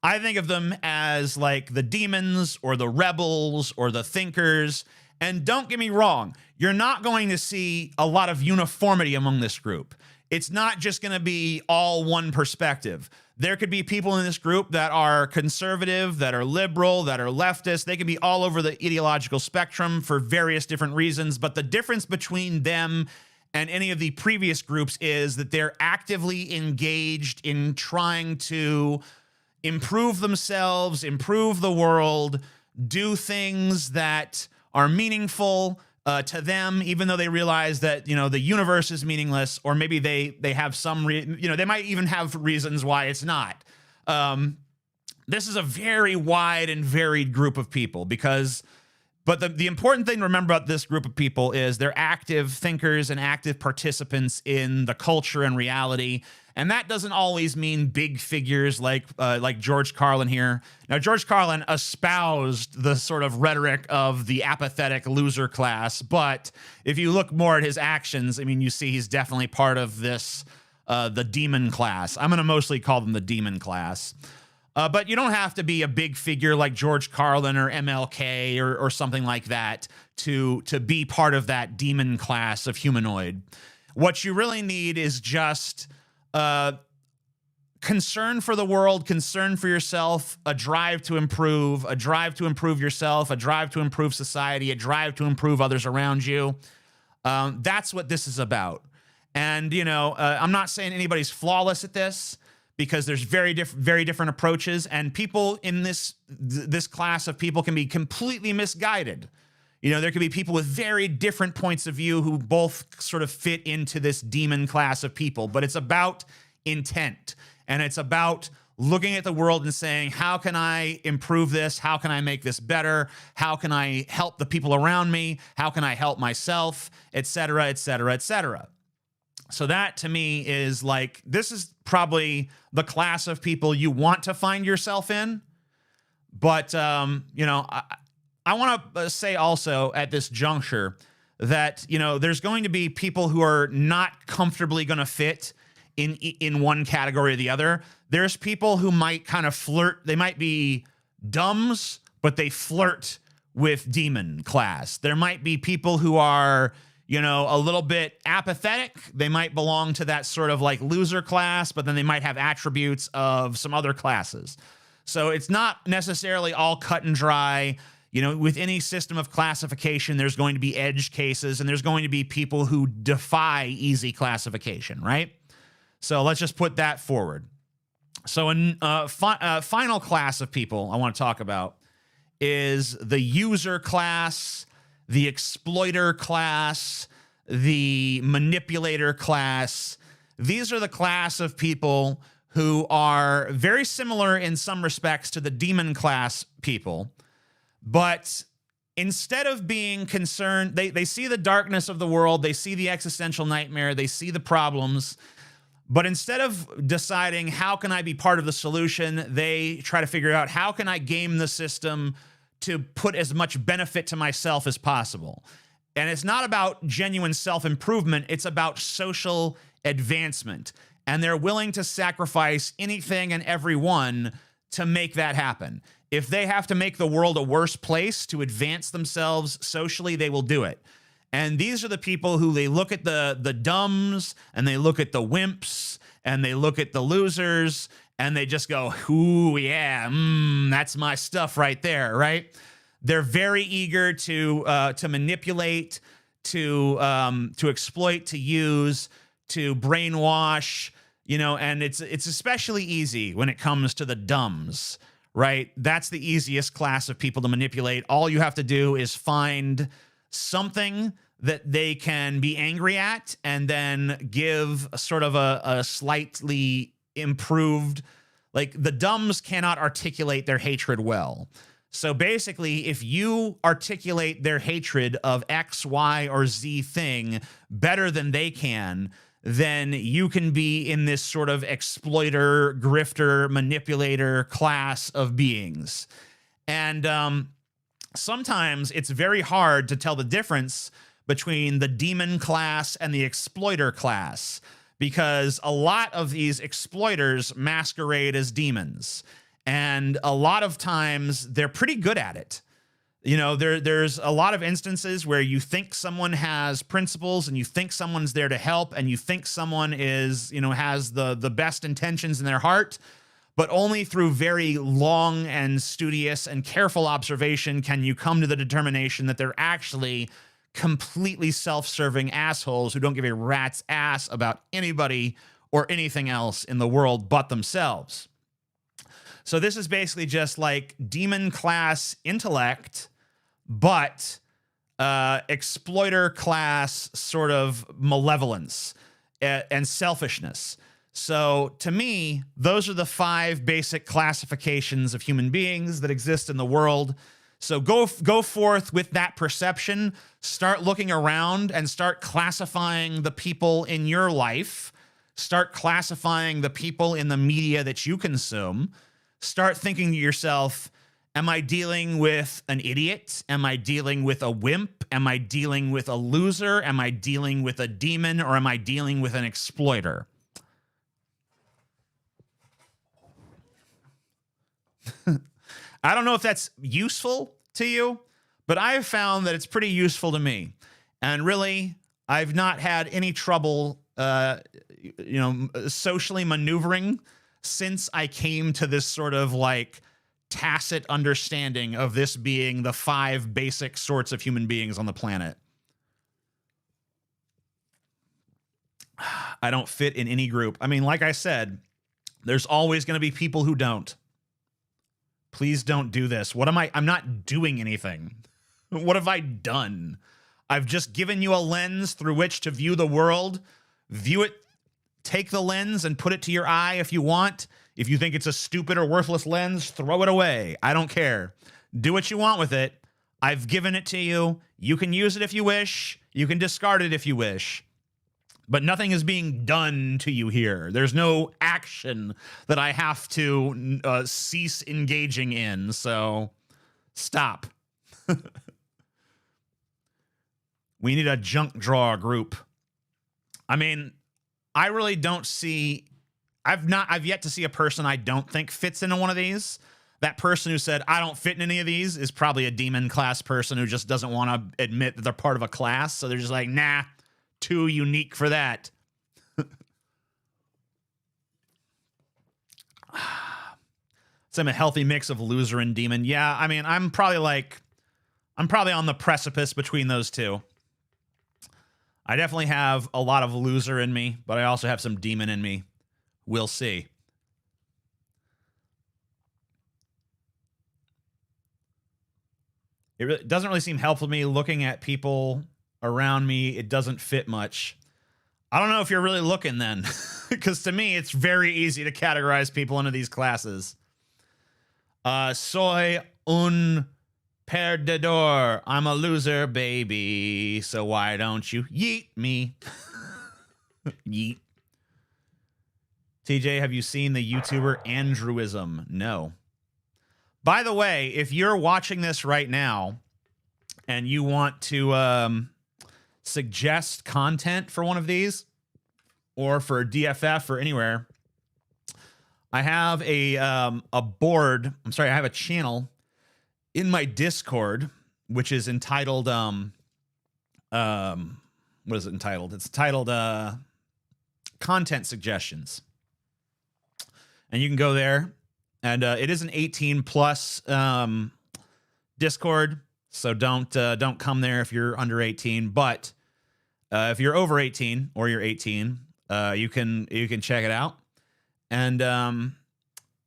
I think of them as like the demons or the rebels or the thinkers. And don't get me wrong, you're not going to see a lot of uniformity among this group. It's not just going to be all one perspective. There could be people in this group that are conservative, that are liberal, that are leftist. They can be all over the ideological spectrum for various different reasons. But the difference between them and any of the previous groups is that they're actively engaged in trying to improve themselves, improve the world, do things that are meaningful to them, even though they realize that, the universe is meaningless, or maybe they have some, they might even have reasons why it's not. This is a very wide and varied group of people but the important thing to remember about this group of people is they're active thinkers and active participants in the culture and reality. And that doesn't always mean big figures like George Carlin here. Now, George Carlin espoused the sort of rhetoric of the apathetic loser class. But if you look more at his actions, you see he's definitely part of this, the demon class. I'm going to mostly call them the demon class. But you don't have to be a big figure like George Carlin or MLK or something like that to be part of that demon class of humanoid. What you really need is just concern for the world, concern for yourself, a drive to improve yourself, a drive to improve society, a drive to improve others around you. That's what this is about. And, you know, I'm not saying anybody's flawless at this, because there's very different approaches, and people in this class of people can be completely misguided. You know, there could be people with very different points of view who both sort of fit into this demon class of people, but it's about intent, and it's about looking at the world and saying, how can I improve this? How can I make this better? How can I help the people around me? How can I help myself? Et cetera, et cetera, et cetera. So that to me is like, this is probably the class of people you want to find yourself in. But, you know, I want to say also at this juncture that, you know, there's going to be people who are not comfortably going to fit in one category or the other. There's people who might kind of flirt. They might be dumbs, but they flirt with demon class. There might be people who are, you know, a little bit apathetic. They might belong to that sort of like loser class, but then they might have attributes of some other classes. So it's not necessarily all cut and dry. You know, with any system of classification, there's going to be edge cases, and there's going to be people who defy easy classification, right? So let's just put that forward. So a final class of people I want to talk about is the user class, the exploiter class, the manipulator class. These are the class of people who are very similar in some respects to the demon class people, but instead of being concerned, they see the darkness of the world, they see the existential nightmare, they see the problems, but instead of deciding how can I be part of the solution, they try to figure out how can I game the system to put as much benefit to myself as possible. And it's not about genuine self-improvement, it's about social advancement. And they're willing to sacrifice anything and everyone to make that happen. If they have to make the world a worse place to advance themselves socially, they will do it. And these are the people who they look at the dumbs, and they look at the wimps, and they look at the losers, and they just go, ooh, yeah, that's my stuff right there, right? They're very eager to manipulate, to exploit, to use, to brainwash, you know, and it's especially easy when it comes to the dumbs, right? That's the easiest class of people to manipulate. All you have to do is find something that they can be angry at and then give a sort of a slightly improved, like the dumbs cannot articulate their hatred well. So basically, if you articulate their hatred of X, Y, or Z thing better than they can, then you can be in this sort of exploiter, grifter, manipulator class of beings. And sometimes it's very hard to tell the difference between the demon class and the exploiter class, because a lot of these exploiters masquerade as demons. And a lot of times they're pretty good at it. You know, there's a lot of instances where you think someone has principles and you think someone's there to help and you think someone is, you know, has the best intentions in their heart, but only through very long and studious and careful observation can you come to the determination that they're actually completely self-serving assholes who don't give a rat's ass about anybody or anything else in the world but themselves. So this is basically just like demon class intellect, but exploiter class sort of malevolence and selfishness. So to me, those are the 5 basic classifications of human beings that exist in the world. So go forth with that perception, start looking around and start classifying the people in your life, start classifying the people in the media that you consume, start thinking to yourself, am I dealing with an idiot? Am I dealing with a wimp? Am I dealing with a loser? Am I dealing with a demon? Or am I dealing with an exploiter? I don't know if that's useful to you, but I have found that it's pretty useful to me. And really, I've not had any trouble, socially maneuvering since I came to this sort of like tacit understanding of this being the 5 basic sorts of human beings on the planet. I don't fit in any group. I mean, like I said, there's always going to be people who don't. Please don't do this. What am I? I'm not doing anything. What have I done? I've just given you a lens through which to view the world. View it, take the lens and put it to your eye if you want. If you think it's a stupid or worthless lens, throw it away. I don't care. Do what you want with it. I've given it to you. You can use it if you wish. You can discard it if you wish. But nothing is being done to you here. There's no action that I have to cease engaging in. So stop. We need a junk drawer group. I mean, I really don't see... I've yet to see a person I don't think fits into one of these. That person who said, I don't fit in any of these is probably a demon class person who just doesn't want to admit that they're part of a class. So they're just like, nah, too unique for that. So I'm a healthy mix of loser and demon. Yeah, I mean, I'm probably on the precipice between those two. I definitely have a lot of loser in me, but I also have some demon in me. We'll see. It doesn't really seem helpful to me looking at people around me. It doesn't fit much. I don't know if you're really looking then, because to me, it's very easy to categorize people into these classes. Soy un perdedor. I'm a loser, baby. So why don't you yeet me? Yeet. TJ, have you seen the YouTuber Andrewism? No. By the way, if you're watching this right now and you want to suggest content for one of these or for DFF or anywhere, I have a board. I'm sorry, I have a channel in my Discord, which is entitled what is it entitled? It's titled Content Suggestions. And you can go there, and it is an 18 plus Discord, so don't come there if you're under 18. But if you're over 18 or you're 18, you can check it out, and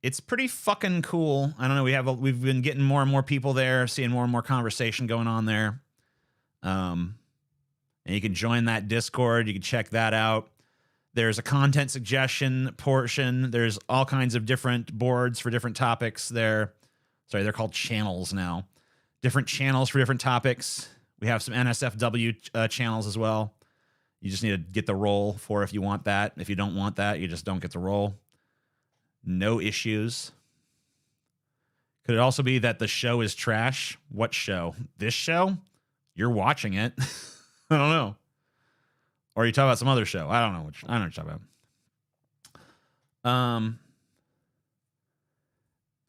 it's pretty fucking cool. I don't know. We've been getting more and more people there, seeing more and more conversation going on there. And you can join that Discord. You can check that out. There's a content suggestion portion. There's all kinds of different boards for different topics there. Sorry, they're called channels now. Different channels for different topics. We have some NSFW channels as well. You just need to get the role for if you want that. If you don't want that, you just don't get the role. No issues. Could it also be that the show is trash? What show? This show? You're watching it. I don't know. Or you talk about some other show. I don't know what you're talking about.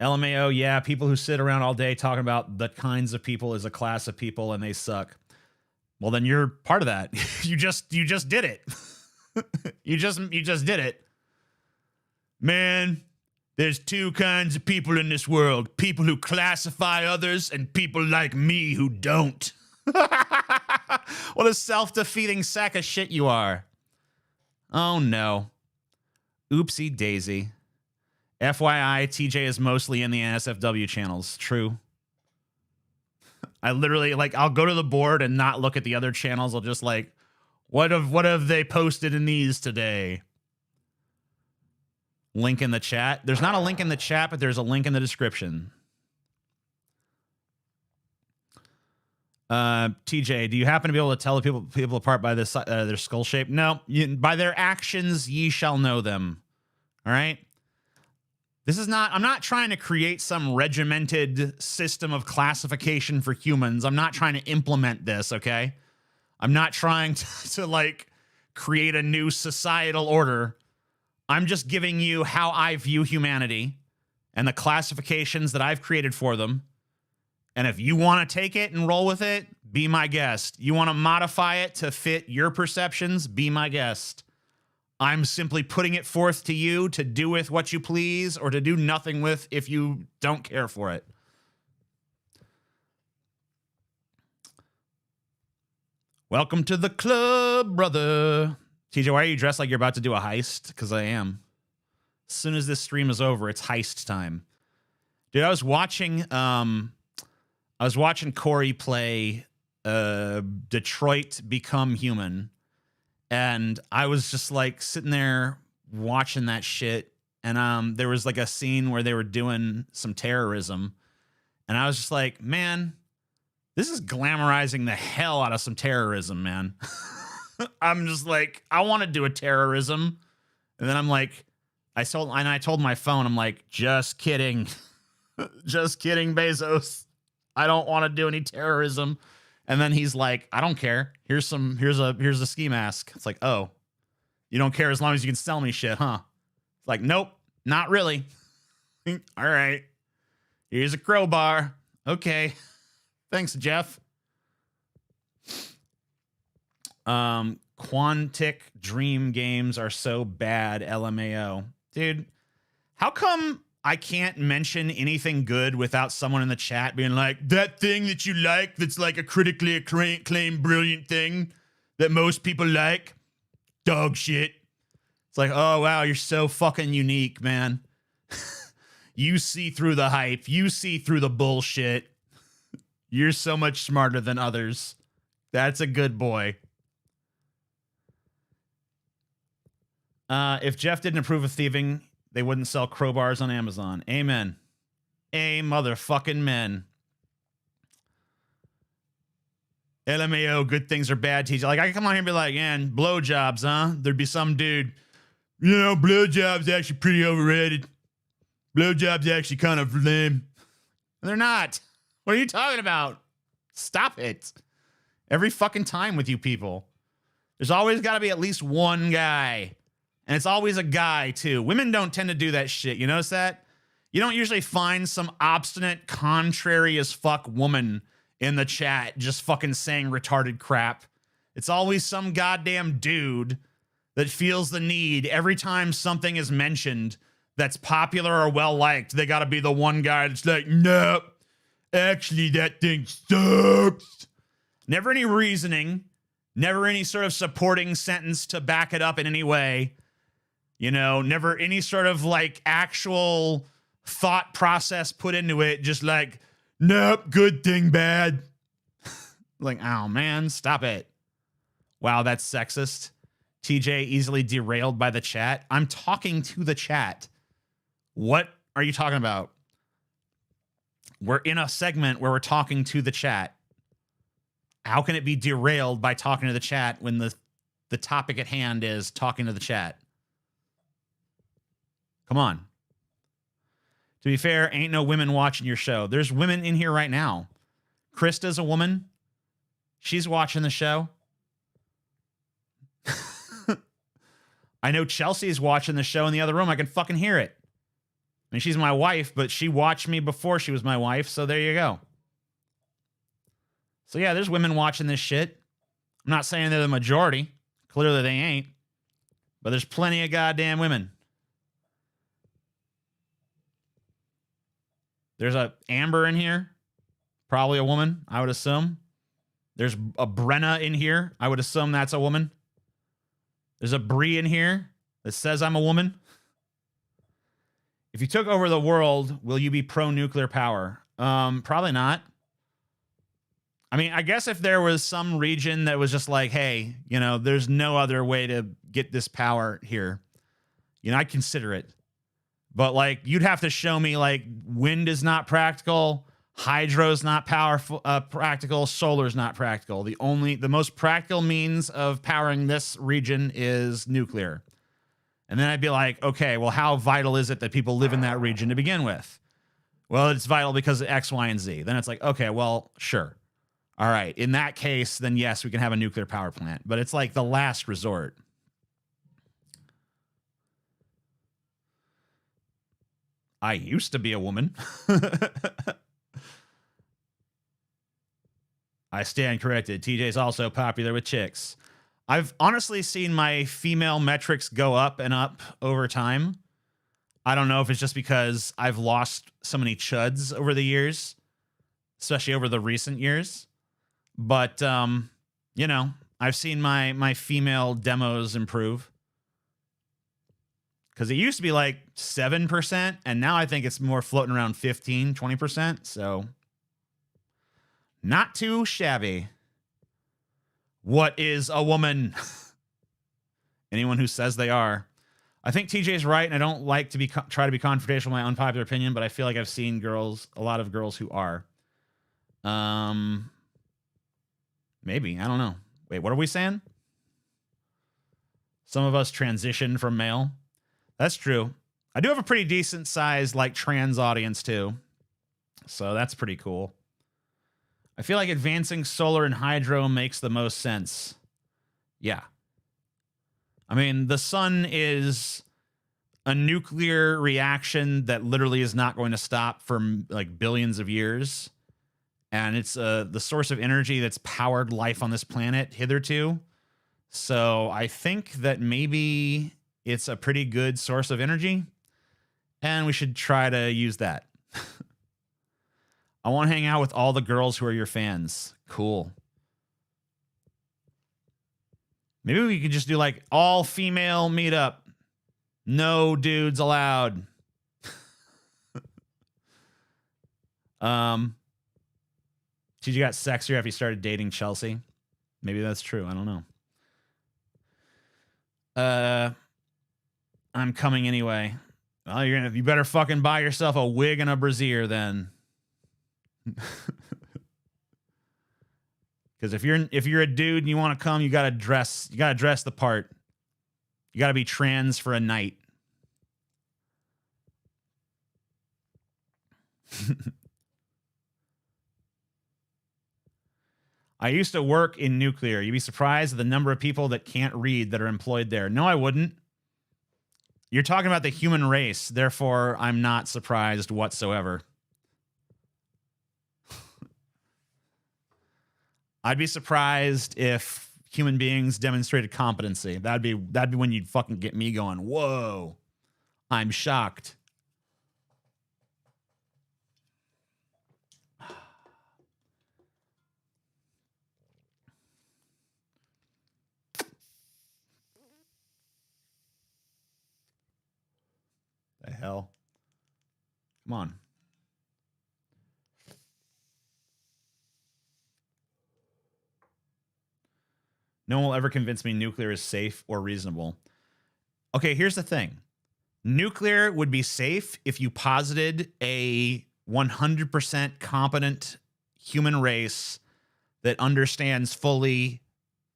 LMAO, yeah, people who sit around all day talking about the kinds of people as a class of people and they suck. Well, then you're part of that. you just did it. you just did it. Man, there's 2 kinds of people in this world. People who classify others and people like me who don't. What a self-defeating sack of shit you are. Oh, no. Oopsie daisy. FYI, TJ is mostly in the NSFW channels. True. I literally, I'll go to the board and not look at the other channels. I'll just what have they posted in these today? Link in the chat. There's not a link in the chat, but there's a link in the description. TJ, do you happen to be able to tell the people apart by this their skull shape? No, by their actions ye shall know them. All right. I'm not trying to create some regimented system of classification for humans. I'm not trying to implement this, okay? I'm not trying to create a new societal order. I'm just giving you how I view humanity and the classifications that I've created for them. And if you want to take it and roll with it, be my guest. You want to modify it to fit your perceptions, be my guest. I'm simply putting it forth to you to do with what you please or to do nothing with if you don't care for it. Welcome to the club, brother. TJ, why are you dressed like you're about to do a heist? Because I am. As soon as this stream is over, it's heist time. Dude, I was watching Corey play Detroit Become Human, and I was just like sitting there watching that shit, and there was like a scene where they were doing some terrorism, and I was just like, man, this is glamorizing the hell out of some terrorism, man. I'm just like, I want to do a terrorism. And then I'm like, I told my phone, I'm like, just kidding. Just kidding, Bezos. I don't want to do any terrorism. And then he's like, I don't care. Here's a ski mask. It's like, oh, you don't care as long as you can sell me shit, huh? It's like, nope, not really. All right. Here's a crowbar. Okay. Thanks, Jeff. Quantic Dream games are so bad, LMAO. Dude, how come I can't mention anything good without someone in the chat being like, that thing that you like that's like a critically acclaimed brilliant thing that most people like? Dog shit. It's like, oh, wow, you're so fucking unique, man. You see through the hype. You see through the bullshit. You're so much smarter than others. That's a good boy. If Jeff didn't approve of thieving, they wouldn't sell crowbars on Amazon. Amen. A motherfucking men. LMAO, good things are bad, TJ. Like, I can come on here and be like, man, blowjobs, huh? There'd be some dude, you know, blowjobs actually pretty overrated. Blowjobs actually kind of lame. They're not. What are you talking about? Stop it. Every fucking time with you people. There's always got to be at least one guy. And it's always a guy, too. Women don't tend to do that shit. You notice that? You don't usually find some obstinate, contrary as fuck woman in the chat just fucking saying retarded crap. It's always some goddamn dude that feels the need every time something is mentioned that's popular or well-liked. They got to be the one guy that's like, nope. Actually, that thing sucks. Never any reasoning. Never any sort of supporting sentence to back it up in any way. You know, never any sort of like actual thought process put into it. Just like, nope, good thing, bad. Like, oh man, stop it. Wow, that's sexist. TJ easily derailed by the chat. I'm talking to the chat. What are you talking about? We're in a segment where we're talking to the chat. How can it be derailed by talking to the chat when the topic at hand is talking to the chat? Come on. To be fair, ain't no women watching your show. There's women in here right now. Krista's a woman. She's watching the show. I know Chelsea's watching the show in the other room. I can fucking hear it. I mean, she's my wife, but she watched me before she was my wife, so there you go. So yeah, there's women watching this shit. I'm not saying they're the majority. Clearly they ain't. But there's plenty of goddamn women. There's a Amber in here. Probably a woman, I would assume. There's a Brenna in here. I would assume that's a woman. There's a Bree in here that says I'm a woman. If you took over the world, will you be pro-nuclear power? Probably not. I mean, I guess if there was some region that was just like, hey, you know, there's no other way to get this power here, you know, I'd consider it. But like, you'd have to show me like wind is not practical, hydro's not powerful, practical, solar's not practical. The most practical means of powering this region is nuclear. And then I'd be like, okay, well, how vital is it that people live in that region to begin with? Well, it's vital because of X, Y, and Z. Then it's like, okay, well, sure. All right. In that case, then yes, we can have a nuclear power plant. But it's like the last resort. I used to be a woman. I stand corrected. TJ's also popular with chicks. I've honestly seen my female metrics go up and up over time. I don't know if it's just because I've lost so many chuds over the years, especially over the recent years. But, you know, I've seen my female demos improve. Because it used to be like 7%, and now I think it's more floating around 15, 20%. So, not too shabby. What is a woman? Anyone who says they are. I think TJ's right, and I don't like to try to be confrontational with my unpopular opinion, but I feel like I've seen a lot of girls who are. Maybe. I don't know. Wait, what are we saying? Some of us transition from male. That's true. I do have a pretty decent sized like trans audience too. So that's pretty cool. I feel like advancing solar and hydro makes the most sense. Yeah. I mean, the sun is a nuclear reaction that literally is not going to stop for like billions of years. And it's the source of energy that's powered life on this planet hitherto. So I think that maybe it's a pretty good source of energy, and we should try to use that. I want to hang out with all the girls who are your fans. Cool. Maybe we could just do like all female meetup. No dudes allowed. TG got sexier after he started dating Chelsea. Maybe that's true. I don't know. I'm coming anyway. Well, you better fucking buy yourself a wig and a brassiere then. Because if you're a dude and you want to come, you gotta dress the part. You gotta be trans for a night. I used to work in nuclear. You'd be surprised at the number of people that can't read that are employed there. No, I wouldn't. You're talking about the human race. Therefore, I'm not surprised whatsoever. I'd be surprised if human beings demonstrated competency. That'd be when you'd fucking get me going, whoa, I'm shocked. The hell? Come on. No one will ever convince me nuclear is safe or reasonable. Okay, here's the thing. Nuclear would be safe if you posited a 100% competent human race that understands fully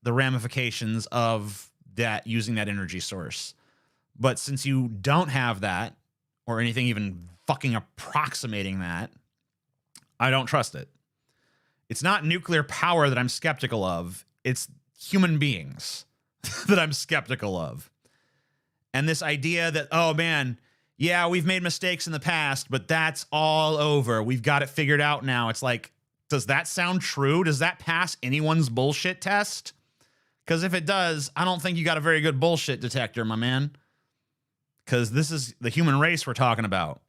the ramifications of that using that energy source. But since you don't have that, or anything even fucking approximating that, I don't trust it. It's not nuclear power that I'm skeptical of. It's human beings that I'm skeptical of. And this idea that, oh man, yeah, we've made mistakes in the past, but that's all over. We've got it figured out now. It's like, does that sound true? Does that pass anyone's bullshit test? Because if it does, I don't think you got a very good bullshit detector, my man. Because this is the human race we're talking about.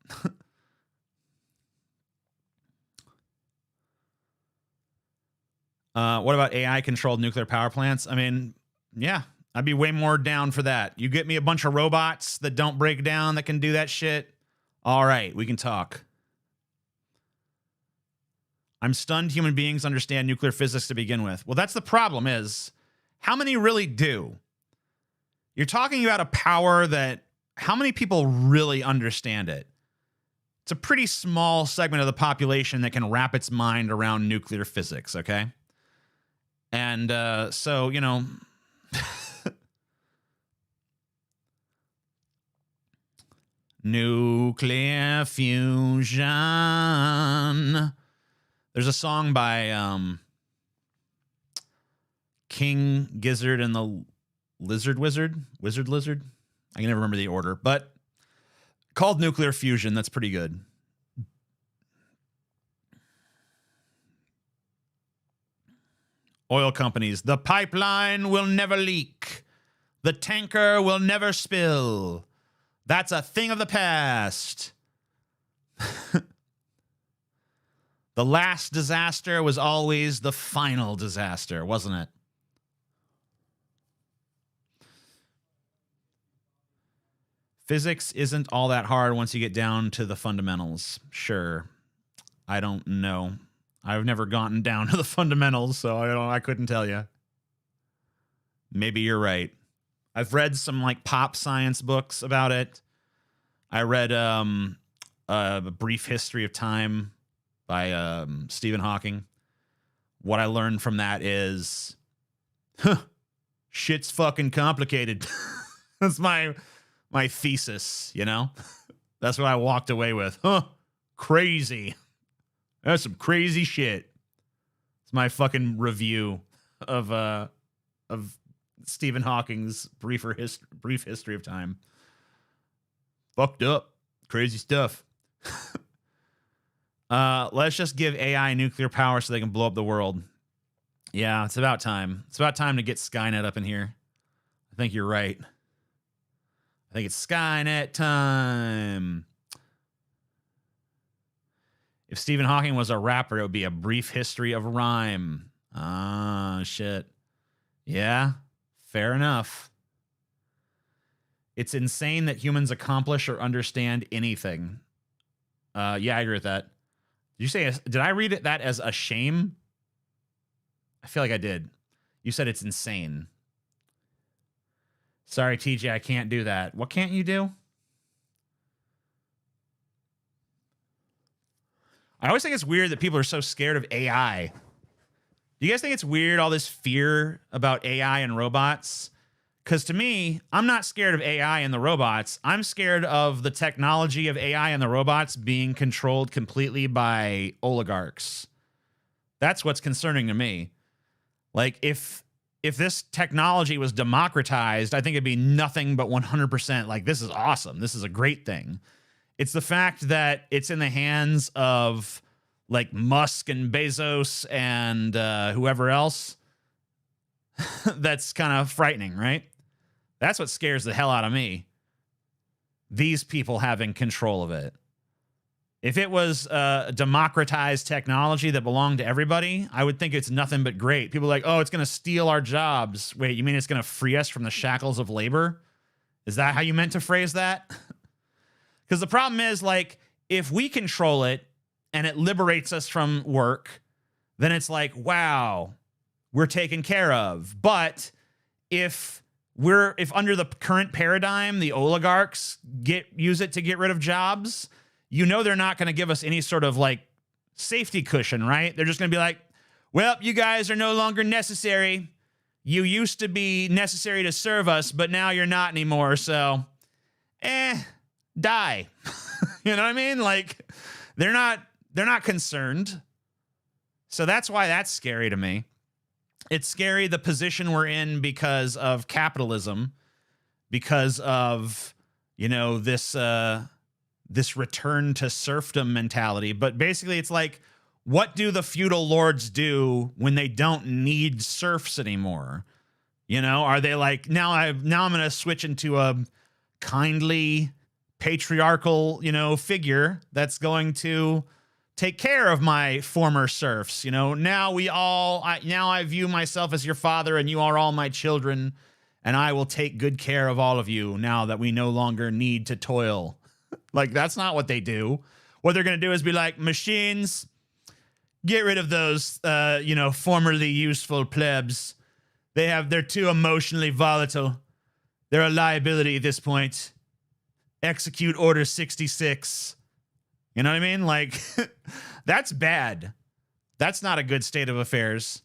What about AI-controlled nuclear power plants? I mean, yeah, I'd be way more down for that. You get me a bunch of robots that don't break down that can do that shit. All right, we can talk. I'm stunned human beings understand nuclear physics to begin with. Well, that's the problem is, how many really do? You're talking about a power that, how many people really understand it? It's a pretty small segment of the population that can wrap its mind around nuclear physics, okay? And so, you know, nuclear fusion. There's a song by King Gizzard and the Wizard Lizard. I can never remember the order, but called Nuclear Fusion. That's pretty good. Oil companies. The pipeline will never leak. The tanker will never spill. That's a thing of the past. The last disaster was always the final disaster, wasn't it? Physics isn't all that hard once you get down to the fundamentals. Sure. I don't know. I've never gotten down to the fundamentals, so I couldn't tell you. Maybe you're right. I've read some like pop science books about it. I read A Brief History of Time by Stephen Hawking. What I learned from that is, shit's fucking complicated. That's my thesis, you know? That's what I walked away with. Crazy. That's some crazy shit. It's my fucking review of Stephen Hawking's Brief History of Time. Fucked up. Crazy stuff. Let's just give AI nuclear power so they can blow up the world. Yeah, it's about time. It's about time to get Skynet up in here. I think you're right. I think it's Skynet time. If Stephen Hawking was a rapper, it would be A Brief History of Rhyme. Ah, shit. Yeah, fair enough. It's insane that humans accomplish or understand anything. Yeah, I agree with that. Did I read that as a shame? I feel like I did. You said it's insane. Sorry, TJ, I can't do that. What can't you do? I always think it's weird that people are so scared of AI. Do you guys think it's weird, all this fear about AI and robots? Because to me, I'm not scared of AI and the robots. I'm scared of the technology of AI and the robots being controlled completely by oligarchs. That's what's concerning to me. Like, if this technology was democratized, I think it'd be nothing but 100% like, this is awesome. This is a great thing. It's the fact that it's in the hands of like Musk and Bezos and whoever else that's kind of frightening, right? That's what scares the hell out of me. These people having control of it. If it was democratized technology that belonged to everybody, I would think it's nothing but great. People are like, oh, it's going to steal our jobs. Wait, you mean it's going to free us from the shackles of labor? Is that how you meant to phrase that? Because the problem is, like, if we control it and it liberates us from work, then it's like, wow, we're taken care of. But if under the current paradigm, the oligarchs use it to get rid of jobs, you know they're not going to give us any sort of like safety cushion, right? They're just going to be like, well, you guys are no longer necessary. You used to be necessary to serve us, but now you're not anymore. So, die. You know what I mean? Like, they're not concerned. So that's why that's scary to me. It's scary, the position we're in, because of capitalism, because of, you know, this return to serfdom mentality. But basically it's like, what do the feudal lords do when they don't need serfs anymore? You know, are they like, now I'm going to switch into a kindly patriarchal, you know, figure that's going to take care of my former serfs. You know, now I view myself as your father and you are all my children, and I will take good care of all of you now that we no longer need to toil. Like, that's not what they do. What they're going to do is be like, machines, get rid of those, you know, formerly useful plebs. They're too emotionally volatile. They're a liability at this point. Execute Order 66. You know what I mean? Like, that's bad. That's not a good state of affairs.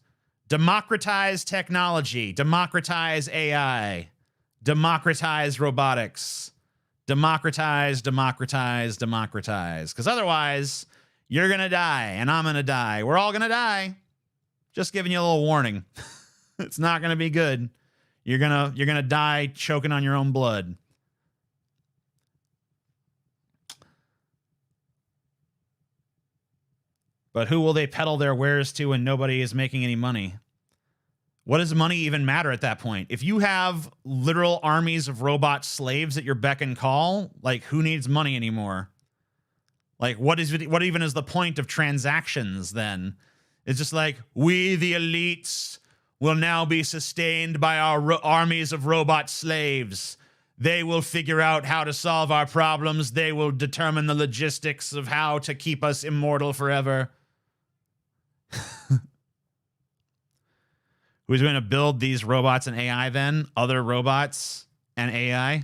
Democratize technology. Democratize AI. Democratize robotics. Democratize. Because otherwise, you're going to die, and I'm going to die. We're all going to die. Just giving you a little warning. It's not going to be good. You're going to die choking on your own blood. But who will they peddle their wares to when nobody is making any money? What does money even matter at that point? If you have literal armies of robot slaves at your beck and call, like, who needs money anymore? Like, what even is the point of transactions then? It's just like, we, the elites, will now be sustained by our armies of robot slaves. They will figure out how to solve our problems. They will determine the logistics of how to keep us immortal forever. Who's going to build these robots and AI then? Other robots and AI?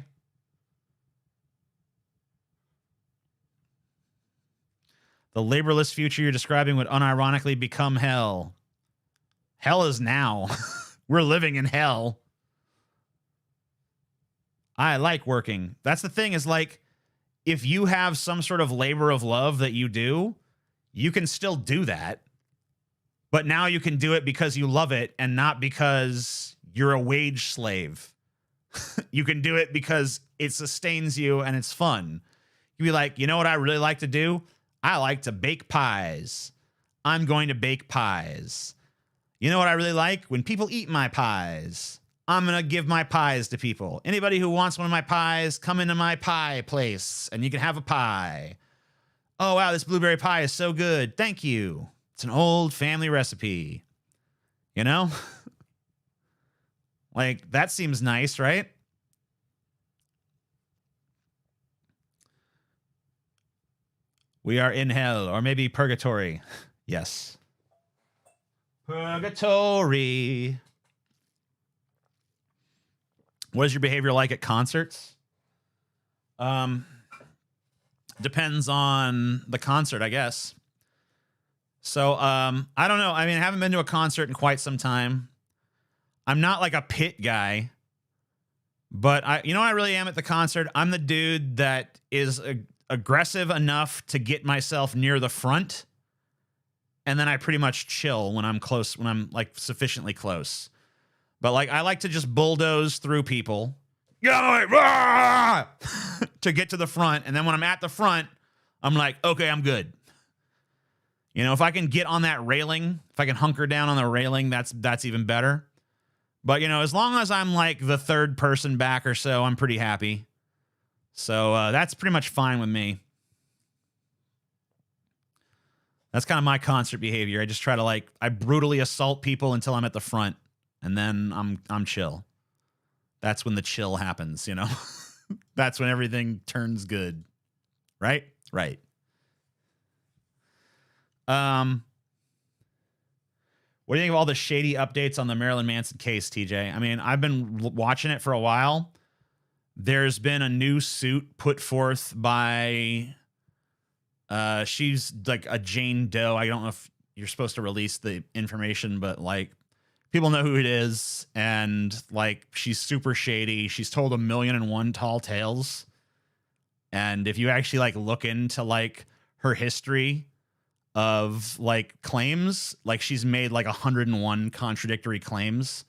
The laborless future you're describing would unironically become hell. Hell is now. We're living in hell. I like working. That's the thing, is like, if you have some sort of labor of love that you do, you can still do that. But now you can do it because you love it and not because you're a wage slave. You can do it because it sustains you and it's fun. You'd be like, you know what I really like to do? I like to bake pies. I'm going to bake pies. You know what I really like? When people eat my pies. I'm going to give my pies to people. Anybody who wants one of my pies, come into my pie place and you can have a pie. Oh, wow, this blueberry pie is so good. Thank you. It's an old family recipe. You know? Like, that seems nice, right? We are in hell, or maybe purgatory. Yes. Purgatory. What is your behavior like at concerts? Depends on the concert, I guess. So, I don't know. I mean, I haven't been to a concert in quite some time. I'm not like a pit guy, but you know what I really am at the concert? I'm the dude that is aggressive enough to get myself near the front, and then I pretty much chill when I'm close, when I'm like sufficiently close. But like, I like to just bulldoze through people to get to the front, and then when I'm at the front, I'm like, okay, I'm good. You know, if I can get on that railing, if I can hunker down on the railing, that's even better. But, you know, as long as I'm like the third person back or so, I'm pretty happy. So that's pretty much fine with me. That's kind of my concert behavior. I just try to like, I brutally assault people until I'm at the front, and then I'm chill. That's when the chill happens, you know? That's when everything turns good. Right? Right. What do you think of all the shady updates on the Marilyn Manson case, TJ? I mean, I've been watching it for a while. There's been a new suit put forth by, she's like a Jane Doe. I don't know if you're supposed to release the information, but like, people know who it is. And like, she's super shady. She's told 1,000,001 tall tales. And if you actually like look into like her history of like claims, like she's made like 101 contradictory claims.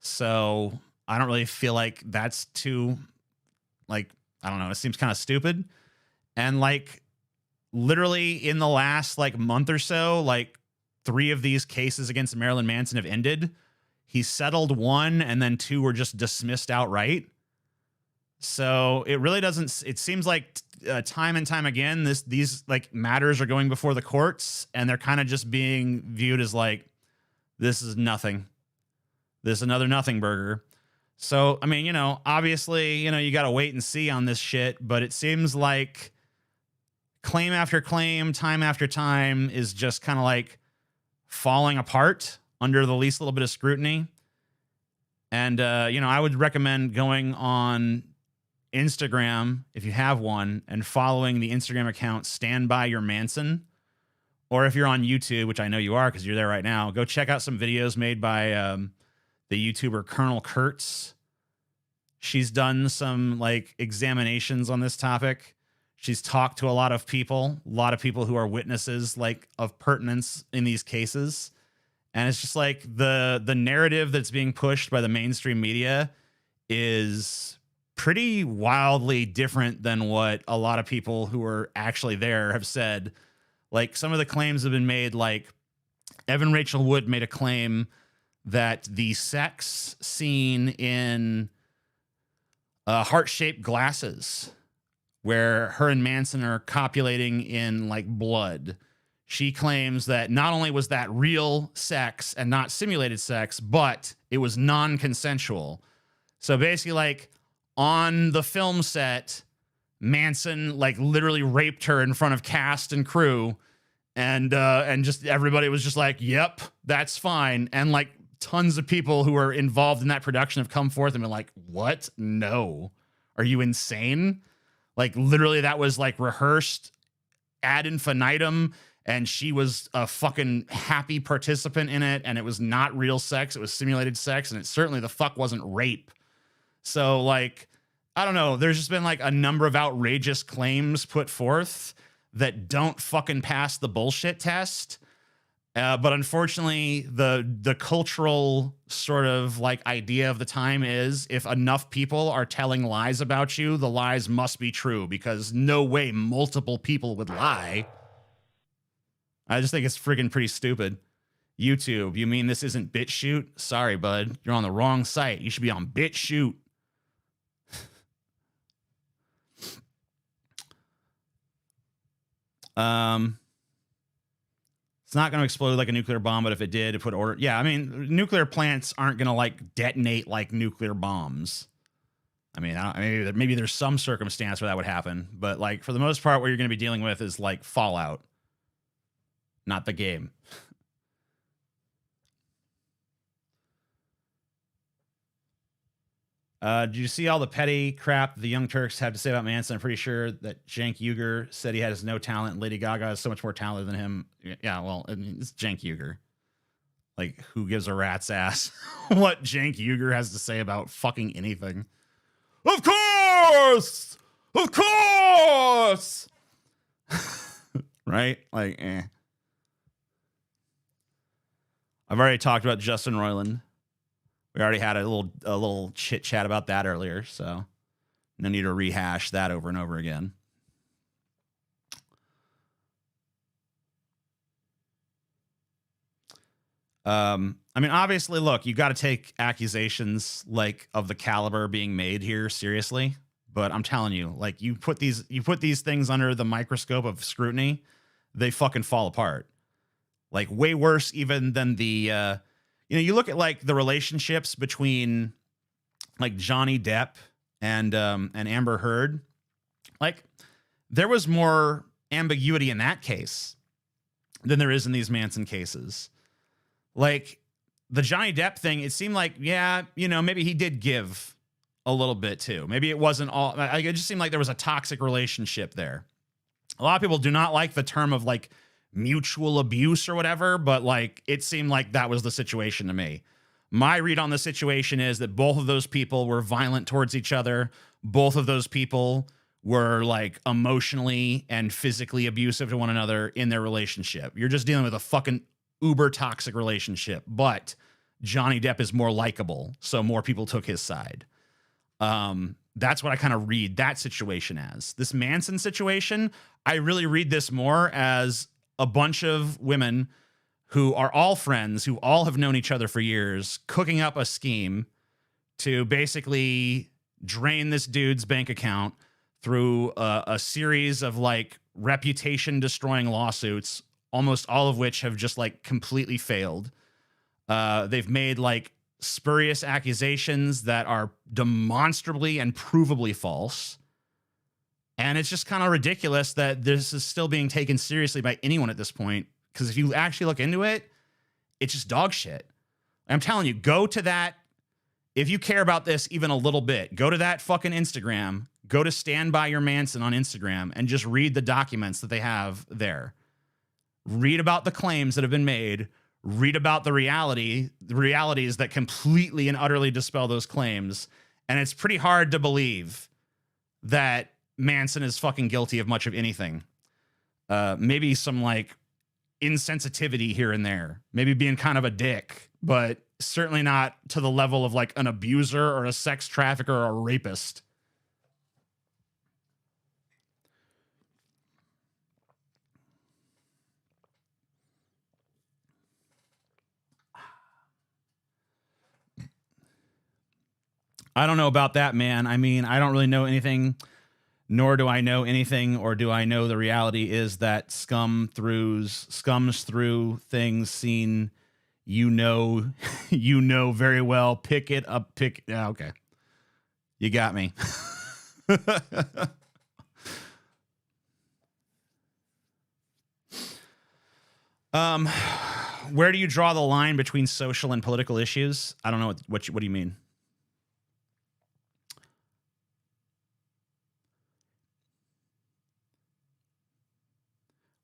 So I don't really feel like that's too, like, I don't know, it seems kind of stupid. And like literally in the last like month or so, like 3 of these cases against Marilyn Manson have ended. He settled 1 and then 2 were just dismissed outright. So it really doesn't, it seems like time and time again, these like matters are going before the courts, and they're kind of just being viewed as like, this is nothing. This is another nothing burger. So, I mean, you know, obviously, you know, you got to wait and see on this shit, but it seems like claim after claim, time after time is just kind of like falling apart under the least little bit of scrutiny. And, you know, I would recommend going on Instagram, if you have one, and following the Instagram account Stand By Your Manson. Or if you're on YouTube, which I know you are because you're there right now, go check out some videos made by the YouTuber Colonel Kurtz. She's done some like examinations on this topic. She's talked to a lot of people who are witnesses like of pertinence in these cases. And it's just like the narrative that's being pushed by the mainstream media is pretty wildly different than what a lot of people who are actually there have said. Like some of the claims have been made, like Evan Rachel Wood made a claim that the sex scene in heart-shaped glasses, where her and Manson are copulating in like blood, she claims that not only was that real sex and not simulated sex, but it was non-consensual. So basically, like, on the film set, Manson like literally raped her in front of cast and crew, and just everybody was just like, "Yep, that's fine." And like tons of people who were involved in that production have come forth and been like, "What? No, are you insane?" Like literally, that was like rehearsed ad infinitum, and she was a fucking happy participant in it, and it was not real sex; it was simulated sex, and it certainly the fuck wasn't rape. So like, I don't know. There's just been like a number of outrageous claims put forth that don't fucking pass the bullshit test. But unfortunately, the cultural sort of like idea of the time is if enough people are telling lies about you, the lies must be true, because no way multiple people would lie. I just think it's freaking pretty stupid. YouTube, you mean this isn't BitChute? Sorry, bud. You're on the wrong site. You should be on BitChute. It's not going to explode like a nuclear bomb, but if it did, it put order. Yeah, I mean, nuclear plants aren't going to like detonate like nuclear bombs. I mean, maybe there's some circumstance where that would happen, but like for the most part, what you're going to be dealing with is like Fallout, not the game. Did you see all the petty crap the Young Turks have to say about Manson? I'm pretty sure that Cenk Uygur said he has no talent. Lady Gaga is so much more talented than him. Yeah, well, I mean, it's Cenk Uygur. Like, who gives a rat's ass what Cenk Uygur has to say about fucking anything? Of course! Of course! Right? Like, I've already talked about Justin Roiland. We already had a little chit chat about that earlier, so no need to rehash that over and over again. I mean, obviously, look, you got to take accusations like of the caliber being made here seriously. But I'm telling you, like, you put these things under the microscope of scrutiny, they fucking fall apart. Like, way worse even than the. You look at like the relationships between like Johnny Depp and Amber Heard. Like, there was more ambiguity in that case than there is in these Manson cases. Like, the Johnny Depp thing, it seemed like, yeah, maybe he did give a little bit too. Maybe it wasn't all. Like, it just seemed like there was a toxic relationship there. A lot of people do not like the term of like mutual abuse or whatever, but like it seemed like that was the situation to me. My read on the situation is that both of those people were violent towards each other. Both of those people were like emotionally and physically abusive to one another in their relationship. You're just dealing with a fucking uber toxic relationship, but Johnny Depp is more likable, so more people took his side. That's what I kind of read that situation as. This Manson situation, I really read this more as a bunch of women who are all friends, who all have known each other for years, cooking up a scheme to basically drain this dude's bank account through a series of like reputation destroying lawsuits, almost all of which have just like completely failed. They've made like spurious accusations that are demonstrably and provably false. And it's just kind of ridiculous that this is still being taken seriously by anyone at this point. Because if you actually look into it, it's just dog shit. I'm telling you, go to that. If you care about this even a little bit, go to that fucking Instagram. Go to Stand By Your Manson on Instagram and just read the documents that they have there. Read about the claims that have been made. Read about the realities that completely and utterly dispel those claims. And it's pretty hard to believe that Manson is fucking guilty of much of anything. Maybe some like insensitivity here and there, maybe being kind of a dick, but certainly not to the level of like an abuser or a sex trafficker or a rapist. I don't know about that, man. I mean, I don't really know anything, nor do I know anything, or do I know the reality is that scums through things seen, you know, you know very well. Pick it up, yeah, okay. You got me. Where do you draw the line between social and political issues? I don't know what do you mean?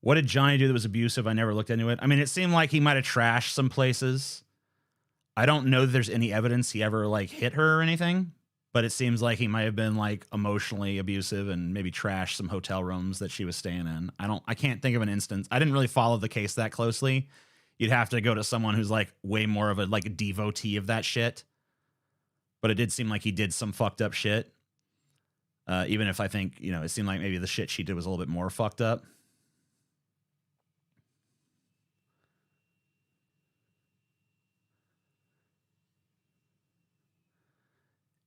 What did Johnny do that was abusive? I never looked into it. I mean, it seemed like he might have trashed some places. I don't know that there's any evidence he ever like hit her or anything, but it seems like he might have been like emotionally abusive and maybe trashed some hotel rooms that she was staying in. I can't think of an instance. I didn't really follow the case that closely. You'd have to go to someone who's like way more of a like a devotee of that shit. But it did seem like he did some fucked up shit. Even if I think, you know, it seemed like maybe the shit she did was a little bit more fucked up.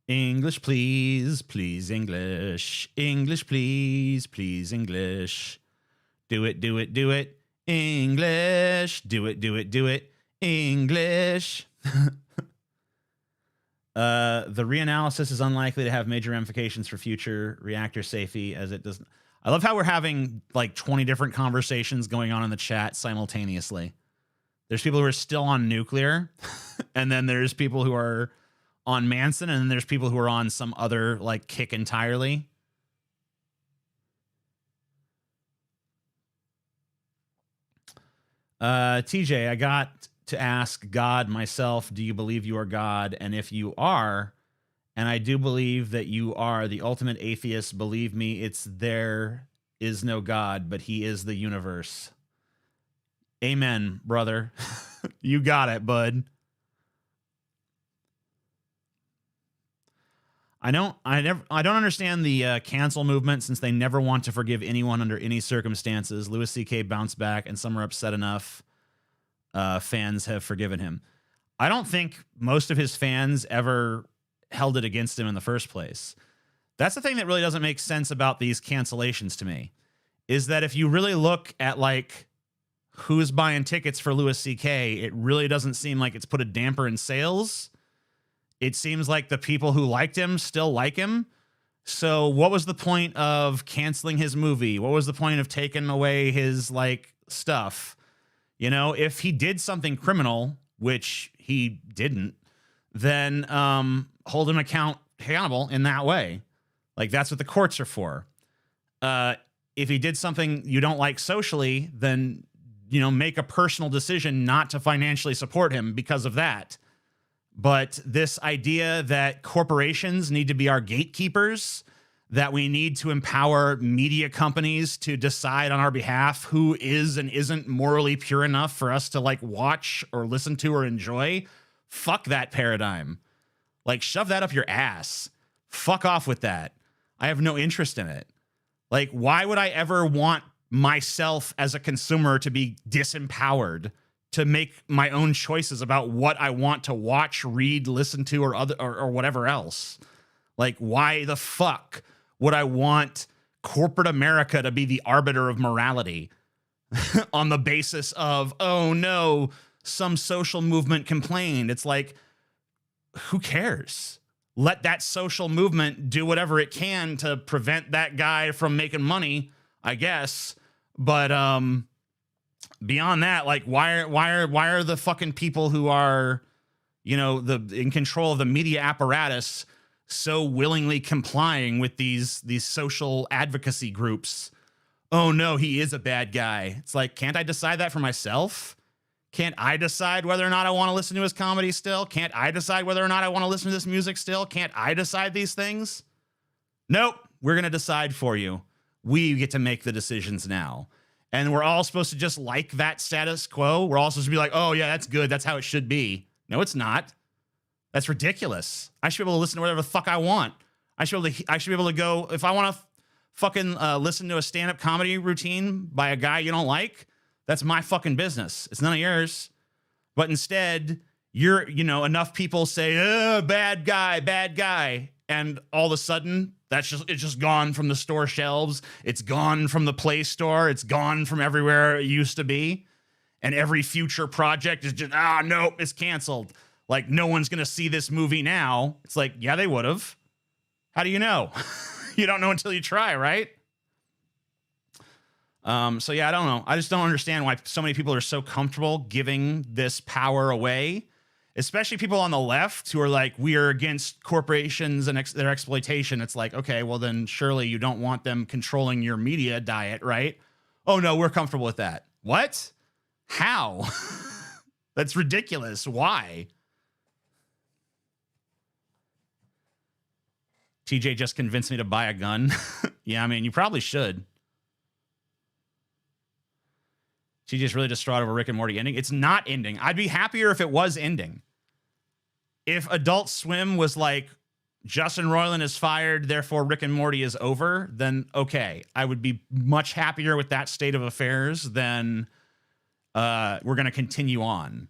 English, please, please, English. English, please, please, English. Do it, do it, do it. English. Do it, do it, do it. English. The reanalysis is unlikely to have major ramifications for future reactor safety as it doesn't. I love how we're having like 20 different conversations going on in the chat simultaneously. There's people who are still on nuclear, and then there's people who are on Manson, and then there's people who are on some other like kick entirely. TJ, I got to ask God myself, do you believe you are God? And if you are, and I do believe that you are the ultimate atheist, believe me, there is no God, but he is the universe. Amen, brother. You got it, bud. I don't understand the cancel movement, since they never want to forgive anyone under any circumstances. Louis C.K. bounced back, and some are upset enough. Fans have forgiven him. I don't think most of his fans ever held it against him in the first place. That's the thing that really doesn't make sense about these cancellations to me, is that if you really look at like who's buying tickets for Louis C.K., it really doesn't seem like it's put a damper in sales. It seems like the people who liked him still like him. So what was the point of canceling his movie? What was the point of taking away his like stuff? You know, if he did something criminal, which he didn't, then hold him accountable in that way. Like, that's what the courts are for. If he did something you don't like socially, then, you know, make a personal decision not to financially support him because of that. But this idea that corporations need to be our gatekeepers, that we need to empower media companies to decide on our behalf who is and isn't morally pure enough for us to like watch or listen to or enjoy, fuck that paradigm. Like, shove that up your ass. Fuck off with that. I have no interest in it. Like, why would I ever want myself as a consumer to be disempowered to make my own choices about what I want to watch, read, listen to, or whatever else? Like, why the fuck would I want corporate America to be the arbiter of morality on the basis of, oh no, some social movement complained? It's like, who cares? Let that social movement do whatever it can to prevent that guy from making money, I guess. But beyond that, like, why are the fucking people who are, you know, in control of the media apparatus so willingly complying with these social advocacy groups? Oh no, he is a bad guy. It's like, can't I decide that for myself? Can't I decide whether or not I want to listen to his comedy still? Can't I decide whether or not I want to listen to this music still? Can't I decide these things? Nope, we're going to decide for you. We get to make the decisions now. And we're all supposed to just like that status quo. We're all supposed to be like, oh yeah, that's good. That's how it should be. No, it's not. That's ridiculous. I should be able to listen to whatever the fuck I want. I should be able to go, if I want to fucking listen to a stand-up comedy routine by a guy you don't like, that's my fucking business. It's none of yours. But instead, enough people say, bad guy. And all of a sudden, it's just gone from the store shelves. It's gone from the Play Store. It's gone from everywhere it used to be. And every future project is just, nope, it's canceled. Like, no one's going to see this movie now. It's like, yeah, they would have. How do you know? You don't know until you try, right? So yeah, I don't know. I just don't understand why so many people are so comfortable giving this power away, especially people on the left who are like, we are against corporations and their exploitation. It's like, okay, well then surely you don't want them controlling your media diet, right? Oh no, we're comfortable with that. What? How? That's ridiculous. Why? TJ just convinced me to buy a gun. Yeah, I mean, you probably should. TJ's really distraught over Rick and Morty ending. It's not ending. I'd be happier if it was ending. If Adult Swim was like, Justin Roiland is fired, therefore Rick and Morty is over, then okay. I would be much happier with that state of affairs than we're going to continue on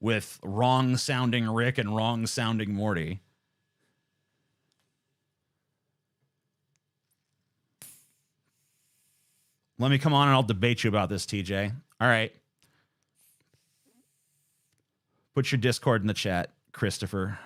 with wrong-sounding Rick and wrong-sounding Morty. Let me come on and I'll debate you about this, TJ. All right. Put your Discord in the chat, Christopher.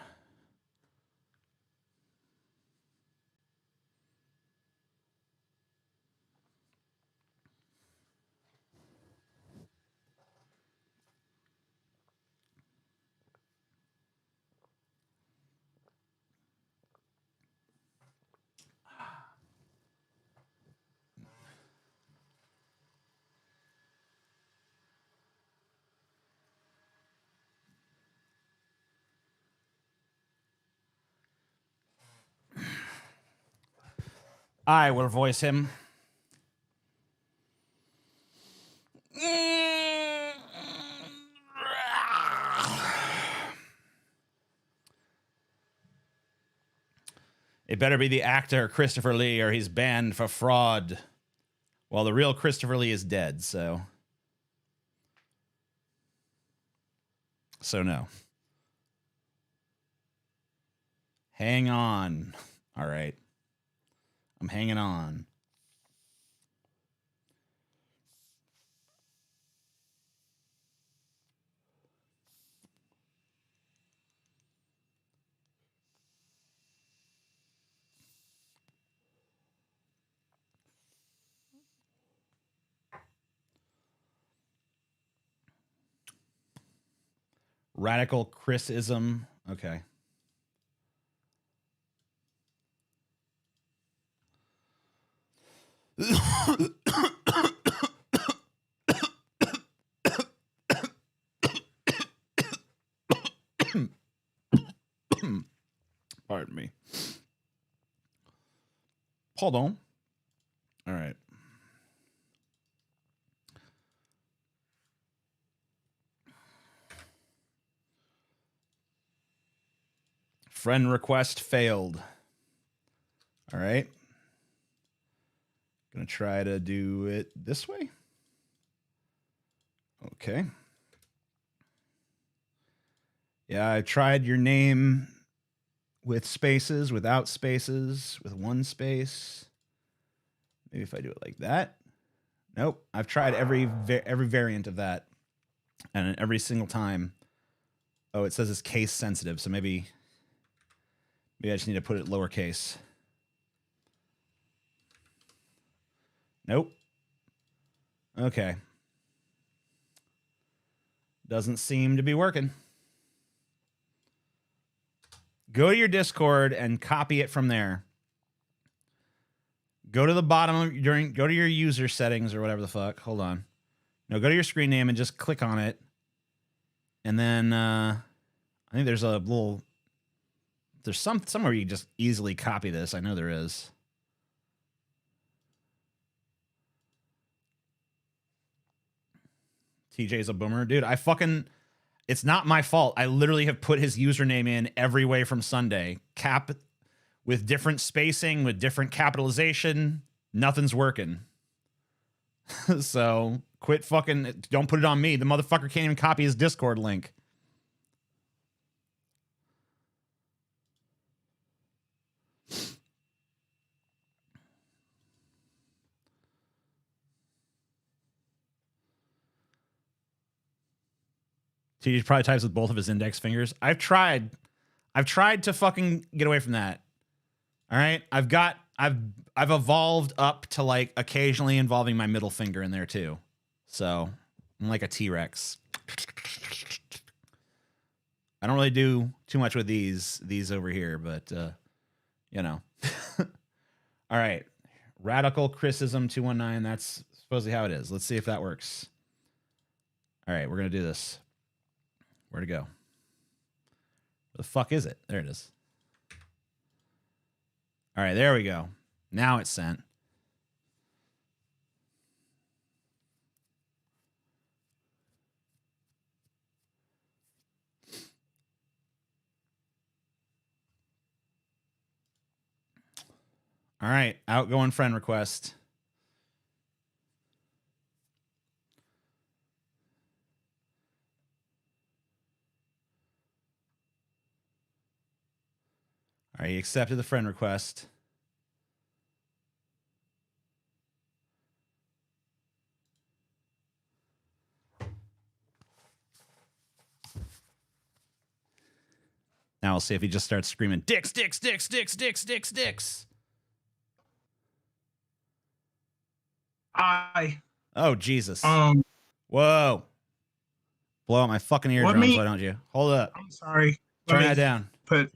I will voice him. It better be the actor Christopher Lee or he's banned for fraud. Well, the real Christopher Lee is dead, so no. Hang on. All right. I'm hanging on. Radical Chrisism. Okay. Pardon me. Hold on. All right. Friend request failed. All right. Gonna try to do it this way. Okay. Yeah, I tried your name with spaces, without spaces, with one space. Maybe if I do it like that. Nope. I've tried every variant of that, and every single time. Oh, it says it's case sensitive, so maybe I just need to put it lowercase. Nope. Okay. Doesn't seem to be working. Go to your Discord and copy it from there. Go to the bottom go to your user settings or whatever the fuck. Hold on. No, go to your screen name and just click on it. And then I think there's a little somewhere you can just easily copy this. I know there is. TJ's a boomer. Dude, it's not my fault. I literally have put his username in every way from Sunday. Cap with different spacing, with different capitalization. Nothing's working. So quit fucking, don't put it on me. The motherfucker can't even copy his Discord link. He probably types with both of his index fingers. I've tried to fucking get away from that. All right. I've evolved up to like occasionally involving my middle finger in there too. So I'm like a T-Rex. I don't really do too much with these over here, but you know. All right. Radical Chrisism 219. That's supposedly how it is. Let's see if that works. All right, we're going to do this. Where'd it go? Where the fuck is it? There it is. All right, there we go. Now it's sent. All right, outgoing friend request. All right, he accepted the friend request. Now we'll see if he just starts screaming, dicks, dicks, dicks, dicks, dicks, dicks, dicks. Oh, Jesus. Whoa. Blow out my fucking eardrums, why don't you? Hold up. I'm sorry. Turn that down. Put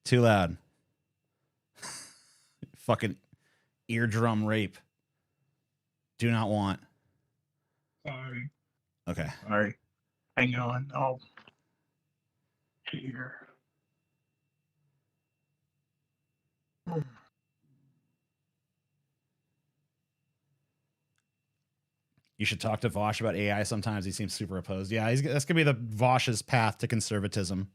too loud. Fucking eardrum rape. Do not want. Sorry. Okay. Sorry. Hang on. I'll here. You should talk to Vosh about AI sometimes. He seems super opposed. Yeah, that's going to be the Vosh's path to conservatism.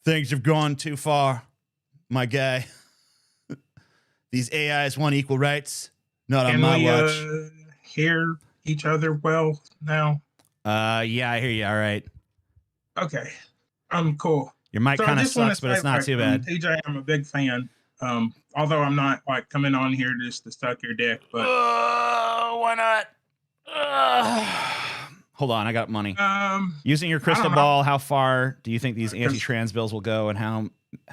Things have gone too far, my guy. These AIs want equal rights. Not on my watch. Hear each other well now? Yeah, I hear you. All right. Okay. Cool. Your mic kind of sucks, but it's not too bad. TJ, I'm a big fan. Although I'm not like coming on here just to suck your dick, but why not? Hold on, I got money. Using your crystal ball, how far do you think these anti-trans bills will go, and how,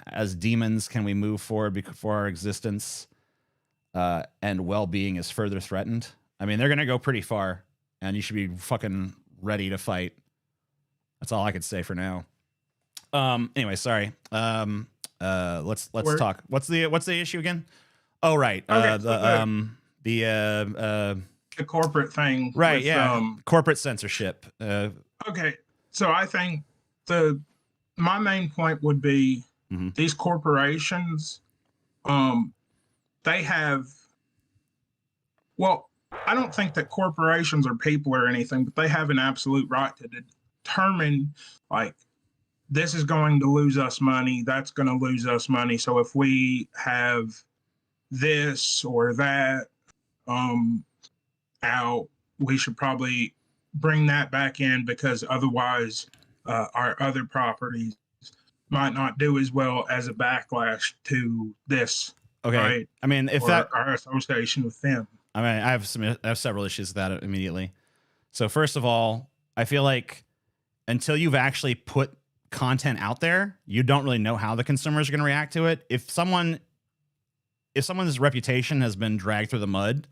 as demons, can we move forward before our existence and well-being is further threatened? I mean, they're gonna go pretty far, and you should be fucking ready to fight. That's all I could say for now. Anyway, sorry. Let's talk. What's the issue again? Oh, right. Okay, the corporate thing. Right. With, yeah. Corporate censorship. Okay. So I think my main point would be these corporations, they have, well, I don't think that corporations are people or anything, but they have an absolute right to determine, like, this is going to lose us money, that's going to lose us money. So if we have this or that out, we should probably bring that back in, because otherwise our other properties might not do as well as a backlash to this. Okay. Right? I mean, if that our association with them. I mean, I have several issues with that immediately. So first of all, I feel like until you've actually put content out there, you don't really know how the consumers are going to react to it. If someone's reputation has been dragged through the mud,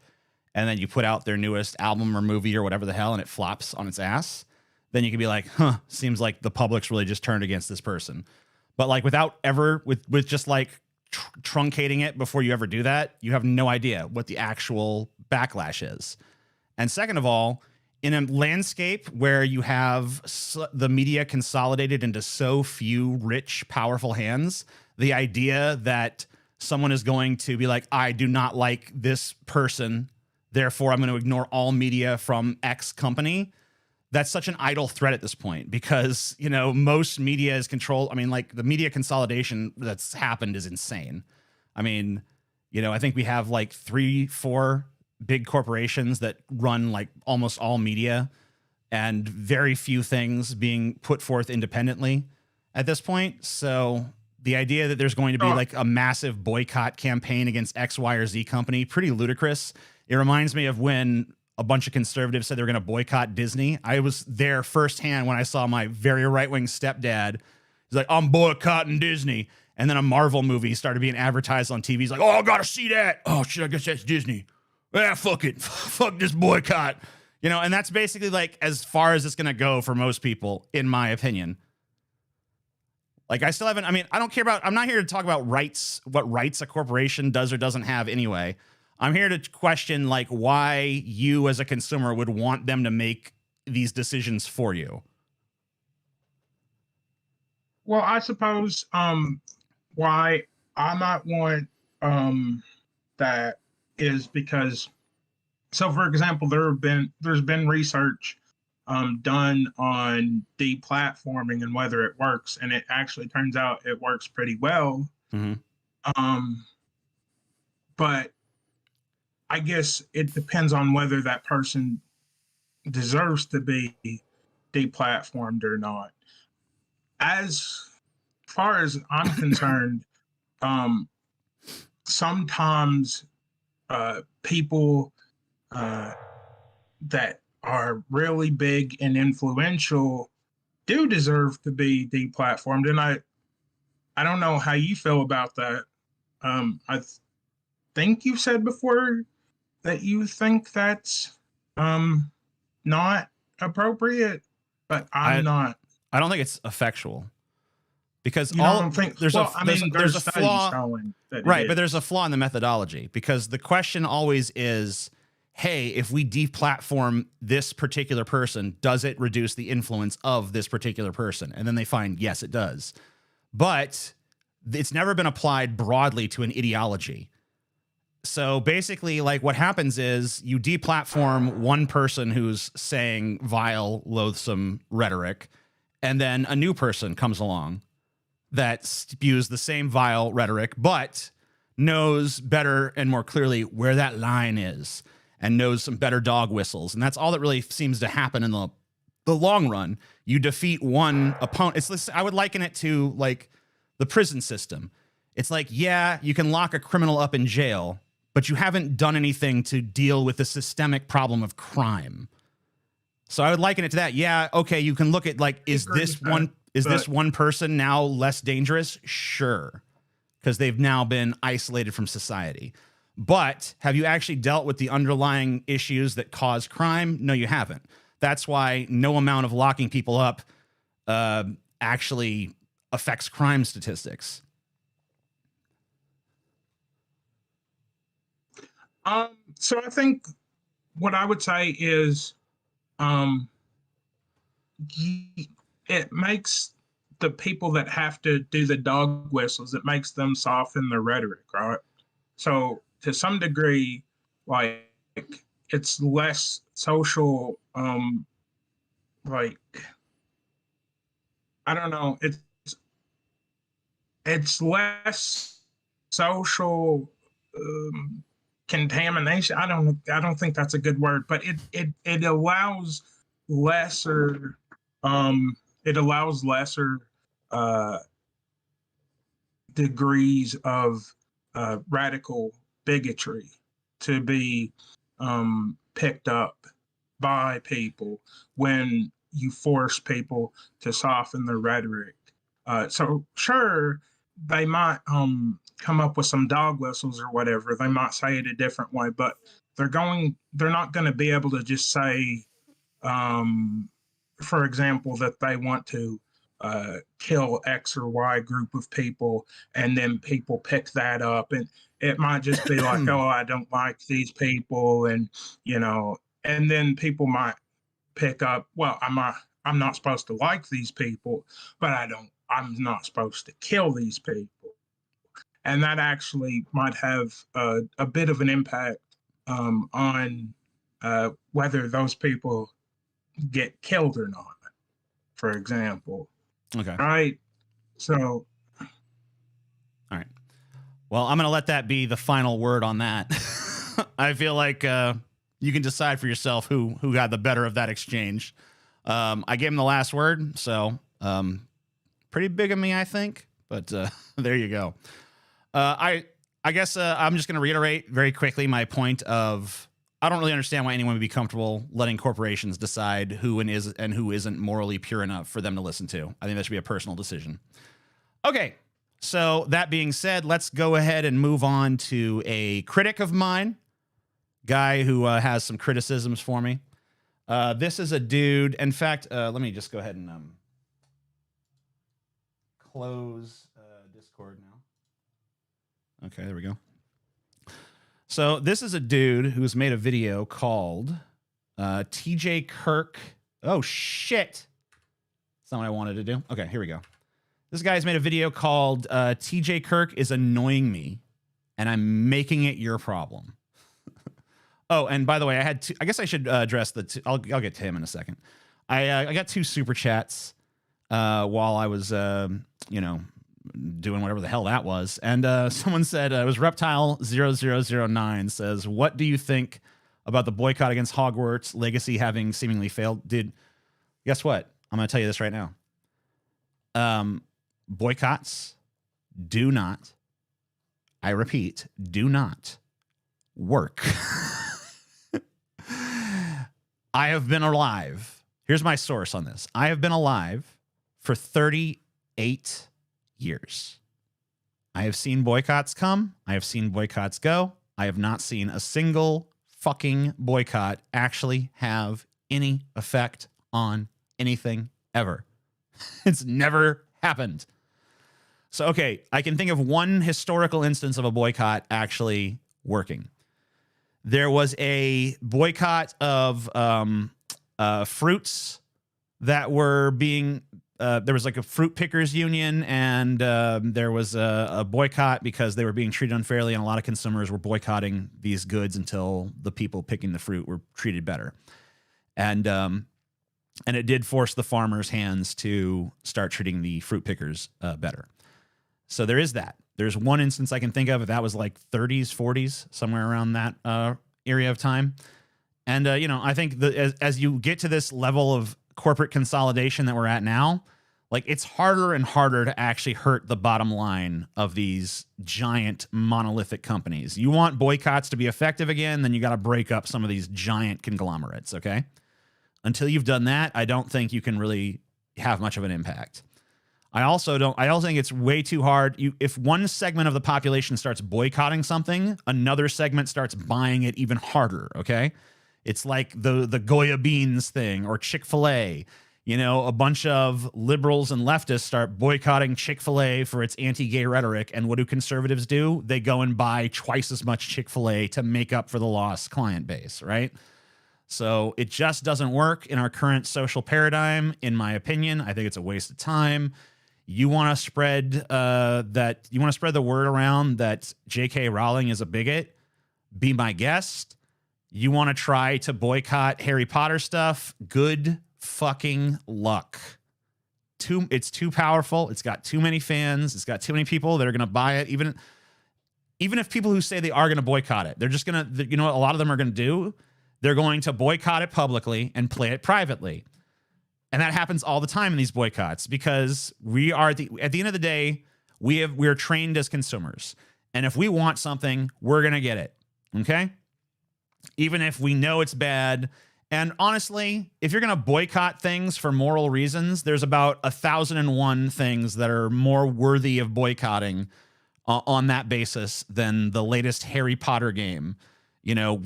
and then you put out their newest album or movie or whatever the hell, and it flops on its ass, then you can be like, huh, seems like the public's really just turned against this person. But like without ever, with just like truncating it before you ever do that, you have no idea what the actual backlash is. And second of all, in a landscape where you have the media consolidated into so few rich, powerful hands, the idea that someone is going to be like, I do not like this person, therefore I'm going to ignore all media from X company, that's such an idle threat at this point, because, you know, most media is controlled. I mean, like, the media consolidation that's happened is insane. I mean, you know, I think we have like 3-4 big corporations that run like almost all media, and very few things being put forth independently at this point. So the idea that there's going to be like a massive boycott campaign against X, Y, or Z company, pretty ludicrous. It reminds me of when a bunch of conservatives said they were going to boycott Disney. I was there firsthand when I saw my very right-wing stepdad. He's like, I'm boycotting Disney. And then a Marvel movie started being advertised on TV. He's like, oh, I got to see that. Oh, shit, I guess that's Disney. Yeah, fuck it. Fuck this boycott. You know, and that's basically like as far as it's going to go for most people, in my opinion. Like, I still haven't, I mean, I don't care about, I'm not here to talk about rights, what rights a corporation does or doesn't have anyway. I'm here to question, like, why you as a consumer would want them to make these decisions for you. Well, I suppose why I might want that is because, so for example, there's been research done on deplatforming and whether it works, and it actually turns out it works pretty well. Mm-hmm. But I guess it depends on whether that person deserves to be deplatformed or not. As far as I'm concerned, sometimes people that are really big and influential do deserve to be deplatformed. And I don't know how you feel about that. I think you said before that you think that's not appropriate, but I'm not. I don't think it's effectual. Because you all don't think, there's well, there's a flaw, right? But there's a flaw in the methodology, because the question always is, hey, if we deplatform this particular person, does it reduce the influence of this particular person? And then they find, yes, it does. But it's never been applied broadly to an ideology. So basically, like, what happens is you deplatform one person who's saying vile, loathsome rhetoric, and then a new person comes along that spews the same vile rhetoric, but knows better and more clearly where that line is and knows some better dog whistles. And that's all that really seems to happen in the long run. You defeat one opponent. I would liken it to like the prison system. It's like, yeah, you can lock a criminal up in jail, but you haven't done anything to deal with the systemic problem of crime. So I would liken it to that. Yeah, okay, you can look at, like, is this one person now less dangerous? Sure, because they've now been isolated from society. But have you actually dealt with the underlying issues that cause crime? No, you haven't. That's why no amount of locking people up actually affects crime statistics. So I think what I would say is, it makes the people that have to do the dog whistles, it makes them soften their rhetoric, right? So to some degree, like, it's less social, like, I don't know, it's less social contamination. I don't think that's a good word, but it allows lesser degrees of radical bigotry to be picked up by people when you force people to soften their rhetoric. So sure, they might come up with some dog whistles or whatever. They might say it a different way, but they're not going to be able to just say, for example, that they want to kill X or Y group of people, and then people pick that up, and it might just be like, oh, I don't like these people, and and then people might pick up, well, I'm not supposed to like these people, but I'm not supposed to kill these people. And that actually might have a bit of an impact on whether those people get killed or not, for example. Okay. Right? So. All right. Well, I'm going to let that be the final word on that. I feel like you can decide for yourself who got the better of that exchange. I gave him the last word, so pretty big of me, I think. But there you go. I guess I'm just going to reiterate very quickly my point of I don't really understand why anyone would be comfortable letting corporations decide who is and who isn't morally pure enough for them to listen to. I think that should be a personal decision. Okay, so that being said, let's go ahead and move on to a critic of mine, guy who has some criticisms for me. This is a dude. In fact, let me just go ahead and close Discord now. Okay, there we go. So this is a dude who's made a video called TJ Kirk. Oh, shit. That's not what I wanted to do. Okay, here we go. This guy's made a video called TJ Kirk is annoying me, and I'm making it your problem. Oh, and by the way, I guess I should address I'll get to him in a second. I got 2 super chats while I was, doing whatever the hell that was. And someone said, it was Reptile0009 says, what do you think about the boycott against Hogwarts Legacy having seemingly failed? Dude, guess what? I'm going to tell you this right now. Boycotts do not, I repeat, do not work. I have been alive. Here's my source on this. I have been alive for 38 years. I have seen boycotts come. I have seen boycotts go. I have not seen a single fucking boycott actually have any effect on anything ever. It's never happened. So, okay, I can think of one historical instance of a boycott actually working. There was a boycott of fruits that were being... there was like a fruit pickers union, and there was a boycott because they were being treated unfairly, and a lot of consumers were boycotting these goods until the people picking the fruit were treated better. And it did force the farmers' hands to start treating the fruit pickers better. So there is that. There's one instance I can think of. That was like 30s, 40s, somewhere around that area of time. And, I think as you get to this level of corporate consolidation that we're at now, like, it's harder and harder to actually hurt the bottom line of these giant monolithic companies. You want boycotts to be effective again, then you got to break up some of these giant conglomerates, okay? Until you've done that, I don't think you can really have much of an impact. I also think it's way too hard. If one segment of the population starts boycotting something, another segment starts buying it even harder, okay? It's like the Goya beans thing or Chick-fil-A. A bunch of liberals and leftists start boycotting Chick-fil-A for its anti-gay rhetoric, and what do conservatives do? They go and buy twice as much Chick-fil-A to make up for the lost client base, right? So it just doesn't work in our current social paradigm, in my opinion. I think it's a waste of time. You want to spread the word around that J.K. Rowling is a bigot? Be my guest. You want to try to boycott Harry Potter stuff? Good fucking luck. It's too powerful. It's got too many fans. It's got too many people that are going to buy it. Even if people who say they are going to boycott it, they're just going to, what a lot of them are going to do? They're going to boycott it publicly and play it privately. And that happens all the time in these boycotts because we are at the end of the day, we're trained as consumers. And if we want something, we're going to get it. Okay? Even if we know it's bad. And honestly, if you're going to boycott things for moral reasons, there's about 1,001 things that are more worthy of boycotting on that basis than the latest Harry Potter game,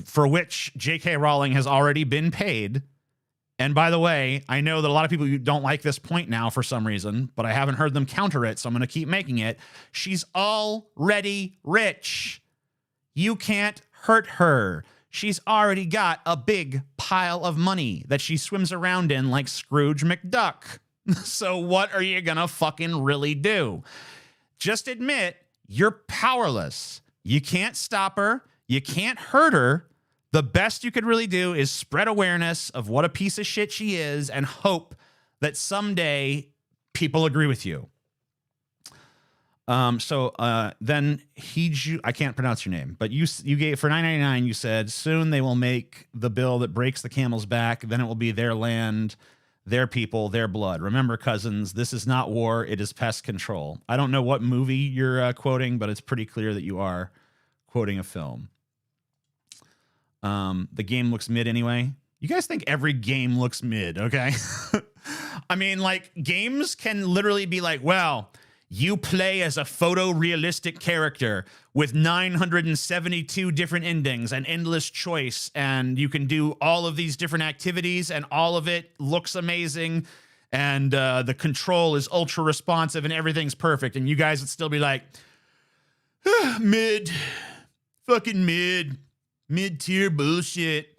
for which J.K. Rowling has already been paid. And by the way, I know that a lot of people don't like this point now for some reason, but I haven't heard them counter it, so I'm going to keep making it. She's already rich. You can't hurt her. She's already got a big pile of money that she swims around in like Scrooge McDuck. So what are you going to fucking really do? Just admit you're powerless. You can't stop her. You can't hurt her. The best you could really do is spread awareness of what a piece of shit she is and hope that someday people agree with you. Then I can't pronounce your name, but you gave for $9.99. You said soon they will make the bill that breaks the camel's back. Then it will be their land, their people, their blood. Remember, cousins, this is not war. It is pest control. I don't know what movie you're quoting, but it's pretty clear that you are quoting a film. The game looks mid anyway. You guys think every game looks mid, okay? I mean, like, games can literally be like, well, you play as a photorealistic character with 972 different endings and endless choice, and you can do all of these different activities, and all of it looks amazing, and the control is ultra responsive, and everything's perfect. And you guys would still be like, mid, fucking mid-tier bullshit.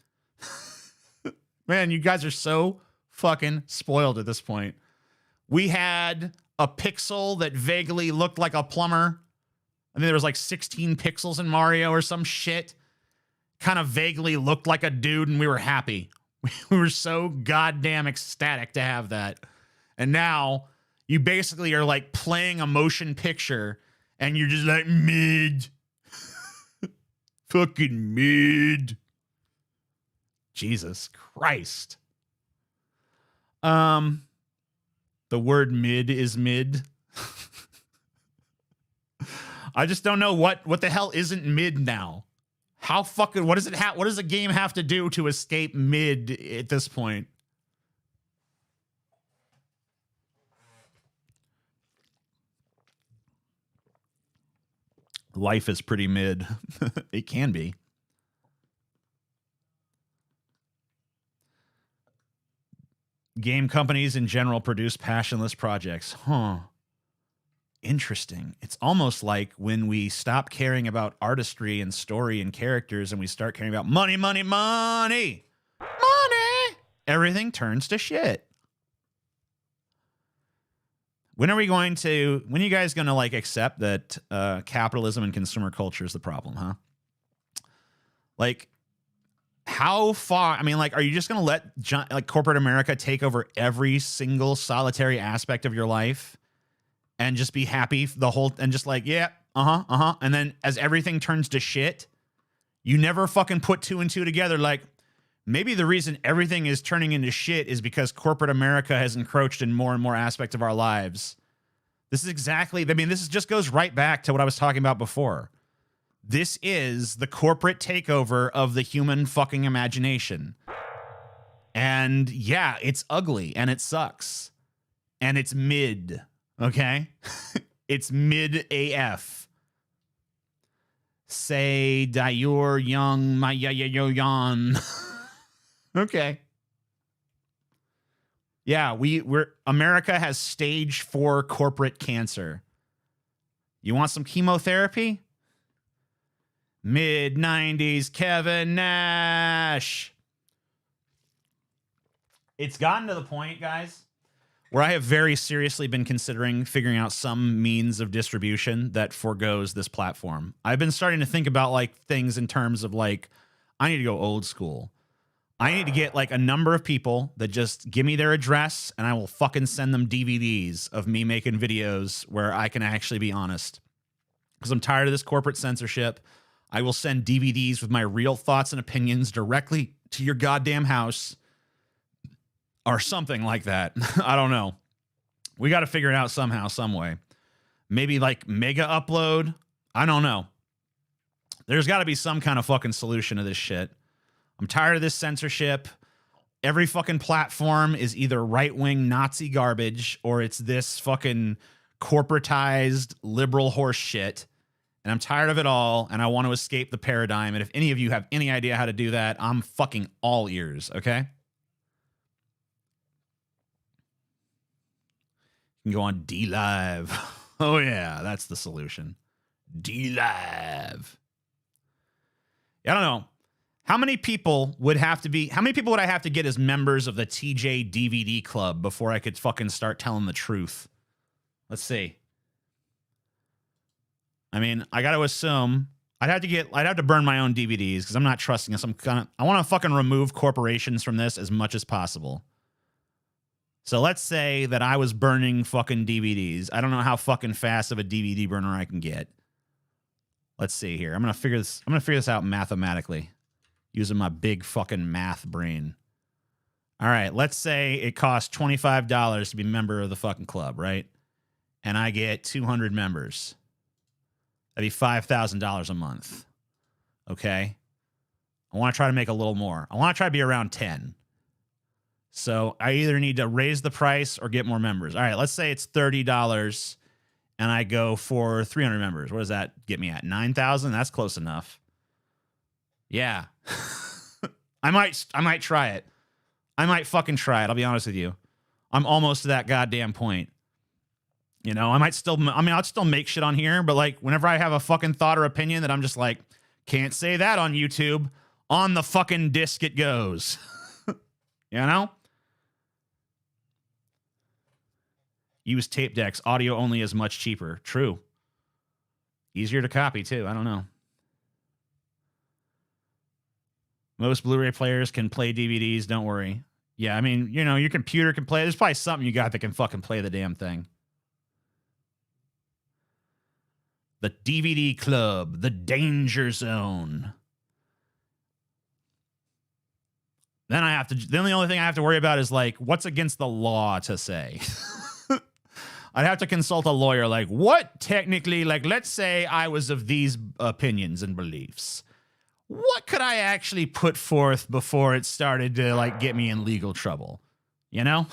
Man, you guys are so fucking spoiled at this point. We had a pixel that vaguely looked like a plumber. I think there was like 16 pixels in Mario or some shit. Kind of vaguely looked like a dude, and we were happy. We were so goddamn ecstatic to have that. And now you basically are like playing a motion picture, and you're just like, mid. Fucking mid. Jesus Christ. The word mid is mid. I just don't know what the hell isn't mid now. How fucking what does the game have to do to escape mid at this point? Life is pretty mid. It can be. Game companies in general produce passionless projects. Huh. Interesting. It's almost like when we stop caring about artistry and story and characters and we start caring about money, money, money. Money. Everything turns to shit. When are you guys going to like accept that capitalism and consumer culture is the problem, huh? Like, how far, I mean, like, are you just going to let corporate America take over every single solitary aspect of your life and just be happy and just like, yeah, and then as everything turns to shit, you never fucking put two and two together. Like, maybe the reason everything is turning into shit is because corporate America has encroached in more and more aspects of our lives. This just goes right back to what I was talking about before. This is the corporate takeover of the human fucking imagination. And yeah, it's ugly and it sucks. And it's mid, okay? It's mid AF. Say Dayur Young my yan. Okay. Yeah, we're America has stage 4 corporate cancer. You want some chemotherapy? Mid-90s Kevin Nash. It's gotten to the point, guys, where I have very seriously been considering figuring out some means of distribution that forgoes this platform. I've been starting to think about like things in terms of like, I need to go old school. I need to get like a number of people that just give me their address and I will fucking send them DVDs of me making videos where I can actually be honest. Because I'm tired of this corporate censorship. I will send DVDs with my real thoughts and opinions directly to your goddamn house or something like that. I don't know. We got to figure it out somehow, some way. Maybe like mega upload. I don't know. There's got to be some kind of fucking solution to this shit. I'm tired of this censorship. Every fucking platform is either right-wing Nazi garbage or it's this fucking corporatized liberal horse shit. And I'm tired of it all, and I want to escape the paradigm. And if any of you have any idea how to do that, I'm fucking all ears, okay? You can go on D-Live. Oh, yeah, that's the solution. D-Live. I don't know. How many people would I have to get as members of the TJ DVD Club before I could fucking start telling the truth? Let's see. I mean, I got to assume I'd have to burn my own DVDs because I'm not trusting this. I want to fucking remove corporations from this as much as possible. So let's say that I was burning fucking DVDs. I don't know how fucking fast of a DVD burner I can get. Let's see here. I'm going to figure this out mathematically using my big fucking math brain. All right, let's say it costs $25 to be a member of the fucking club, right? And I get 200 members. That'd be $5,000 a month. Okay? I I want to try to make a little more. I want to try to be around 10. So I either need to raise the price or get more members. All right, let's say it's $30 and I go for 300 members. What does that get me at? 9,000? That's close enough. Yeah. I might try it. I might fucking try it. I'll be honest with you. I'm almost to that goddamn point. You know, I'll still make shit on here, but like whenever I have a fucking thought or opinion that I'm just like, can't say that on YouTube, on the fucking disc it goes. You know? Use tape decks. Audio only is much cheaper. True. Easier to copy too. I don't know. Most Blu-ray players can play DVDs. Don't worry. Yeah, I mean, you know, your computer can play. There's probably something you got that can fucking play the damn thing. The DVD Club, the Danger Zone. Then the only thing I have to worry about is like, what's against the law to say? I'd have to consult a lawyer. Like, what technically, like, let's say I was of these opinions and beliefs. What could I actually put forth before it started to like get me in legal trouble? You know?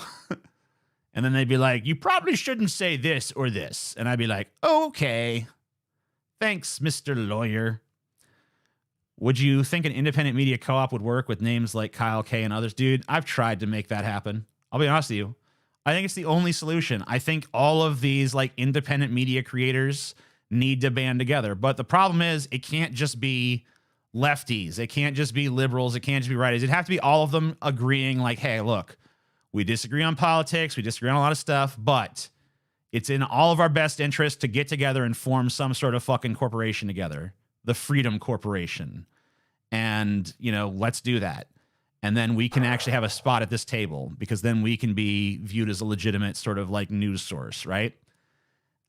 And then they'd be like, you probably shouldn't say this or this. And I'd be like, okay. Thanks, Mr. Lawyer. Would you think an independent media co-op would work with names like Kyle K and others? Dude, I've tried to make that happen. I'll be honest with you. I think it's the only solution. I think all of these like independent media creators need to band together. But the problem is it can't just be lefties. It can't just be liberals. It can't just be righties. It'd have to be all of them agreeing like, hey, look, we disagree on politics. We disagree on a lot of stuff, but it's in all of our best interest to get together and form some sort of fucking corporation together. The Freedom Corporation. And, you know, let's do that. And then we can actually have a spot at this table because then we can be viewed as a legitimate sort of like news source, right?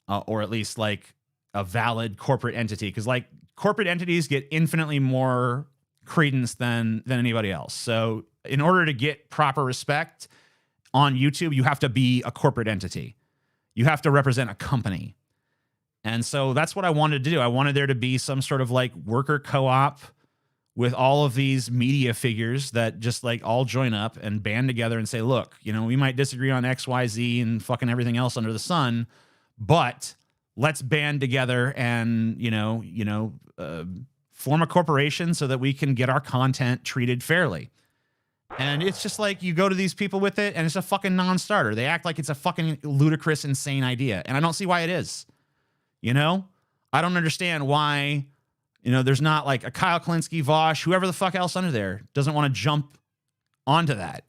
Or at least like a valid corporate entity. Because like corporate entities get infinitely more credence than anybody else. So in order to get proper respect on YouTube, you have to be a corporate entity. You have to represent a company. And so that's what I wanted to do. I wanted there to be some sort of like worker co-op with all of these media figures that just like all join up and band together and say, look, you know, we might disagree on X, Y, Z and fucking everything else under the sun, but let's band together and, form a corporation so that we can get our content treated fairly. And it's just like you go to these people with it and it's a fucking non-starter. They act like it's a fucking ludicrous, insane idea. And I don't see why it is. You know, I don't understand why, there's not like a Kyle Klinsky, Vosh, whoever the fuck else under there doesn't want to jump onto that,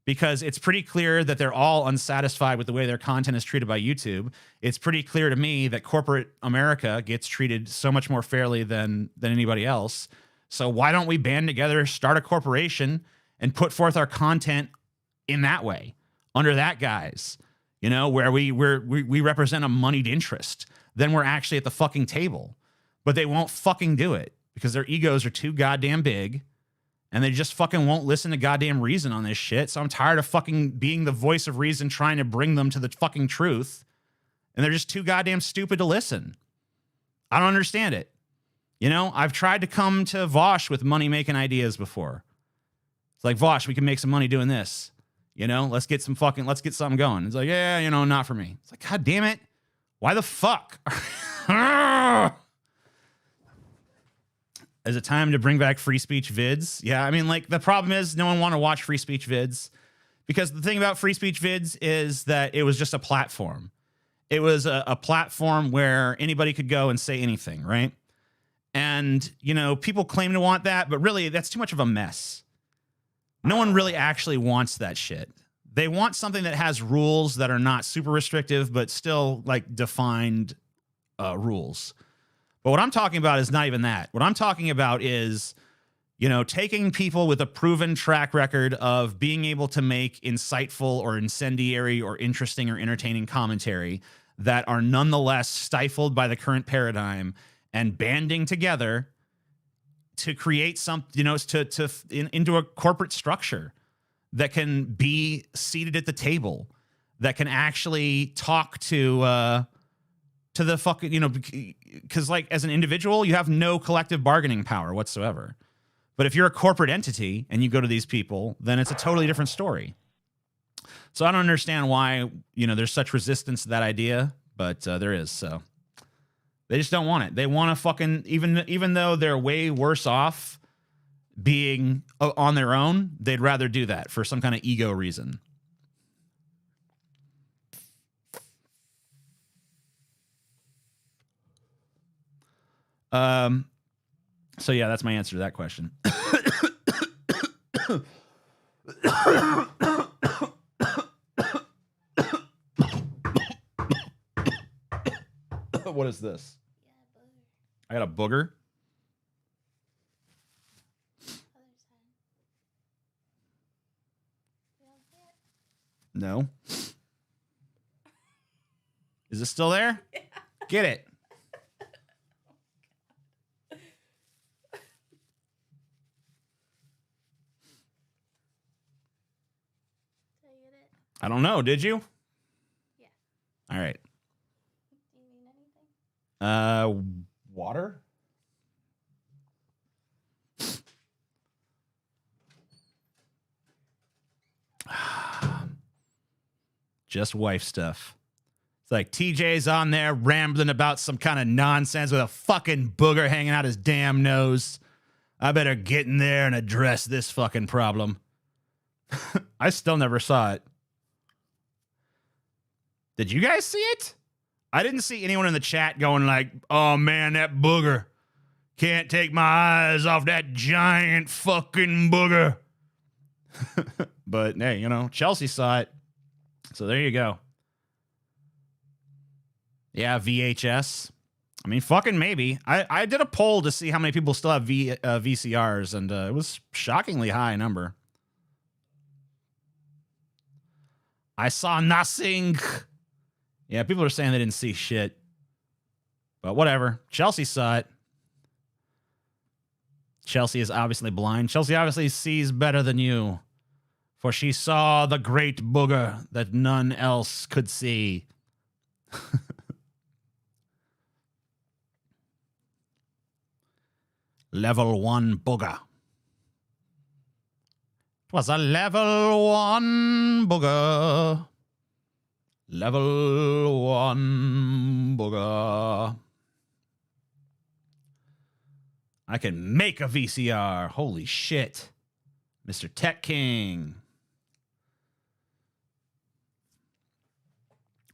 because it's pretty clear that they're all unsatisfied with the way their content is treated by YouTube. It's pretty clear to me that corporate America gets treated so much more fairly than anybody else. So why don't we band together, start a corporation, and put forth our content in that way, under that guise, where we represent a moneyed interest. Then we're actually at the fucking table. But they won't fucking do it because their egos are too goddamn big and they just fucking won't listen to goddamn reason on this shit. So I'm tired of fucking being the voice of reason trying to bring them to the fucking truth. And they're just too goddamn stupid to listen. I don't understand it. I've tried to come to Vosh with money-making ideas before. It's like, Vosh, we can make some money doing this. Let's get something going. It's like, yeah, not for me. It's like, God damn it. Why the fuck? Is it time to bring back free speech vids? Yeah, I mean, like, the problem is no one want to watch free speech vids, because the thing about free speech vids is that it was just a platform. It was a platform where anybody could go and say anything, right? And, people claim to want that, but really that's too much of a mess. No one really actually wants that shit. They want something that has rules that are not super restrictive, but still like defined rules. But what I'm talking about is not even that. What I'm talking about is, taking people with a proven track record of being able to make insightful or incendiary or interesting or entertaining commentary that are nonetheless stifled by the current paradigm, and banding together to create into a corporate structure that can be seated at the table, that can actually talk to the fucking, because like as an individual, you have no collective bargaining power whatsoever. But if you're a corporate entity and you go to these people, then it's a totally different story. So I don't understand why, there's such resistance to that idea, but there is. So they just don't want it. They want to fucking, even though they're way worse off being on their own, they'd rather do that for some kind of ego reason. So yeah, that's my answer to that question. What is this? I got a booger. No. Is it still there? Yeah. Get it. I don't know. Did you? Yeah. All right. Do you need anything? Water? Just wife stuff. It's like TJ's on there rambling about some kind of nonsense with a fucking booger hanging out his damn nose. I better get in there and address this fucking problem. I still never saw it. Did you guys see it? I didn't see anyone in the chat going like, oh man, that booger. Can't take my eyes off that giant fucking booger. But hey, Chelsea saw it. So there you go. Yeah, VHS. I mean, fucking maybe. I did a poll to see how many people still have VCRs, and it was shockingly high number. I saw nothing. Yeah, people are saying they didn't see shit. But whatever. Chelsea saw it. Chelsea is obviously blind. Chelsea obviously sees better than you. For she saw the great booger that none else could see. Level 1 booger. It was a level 1 booger. Level 1 booger. I can make a VCR. Holy shit. Mr. Tech King.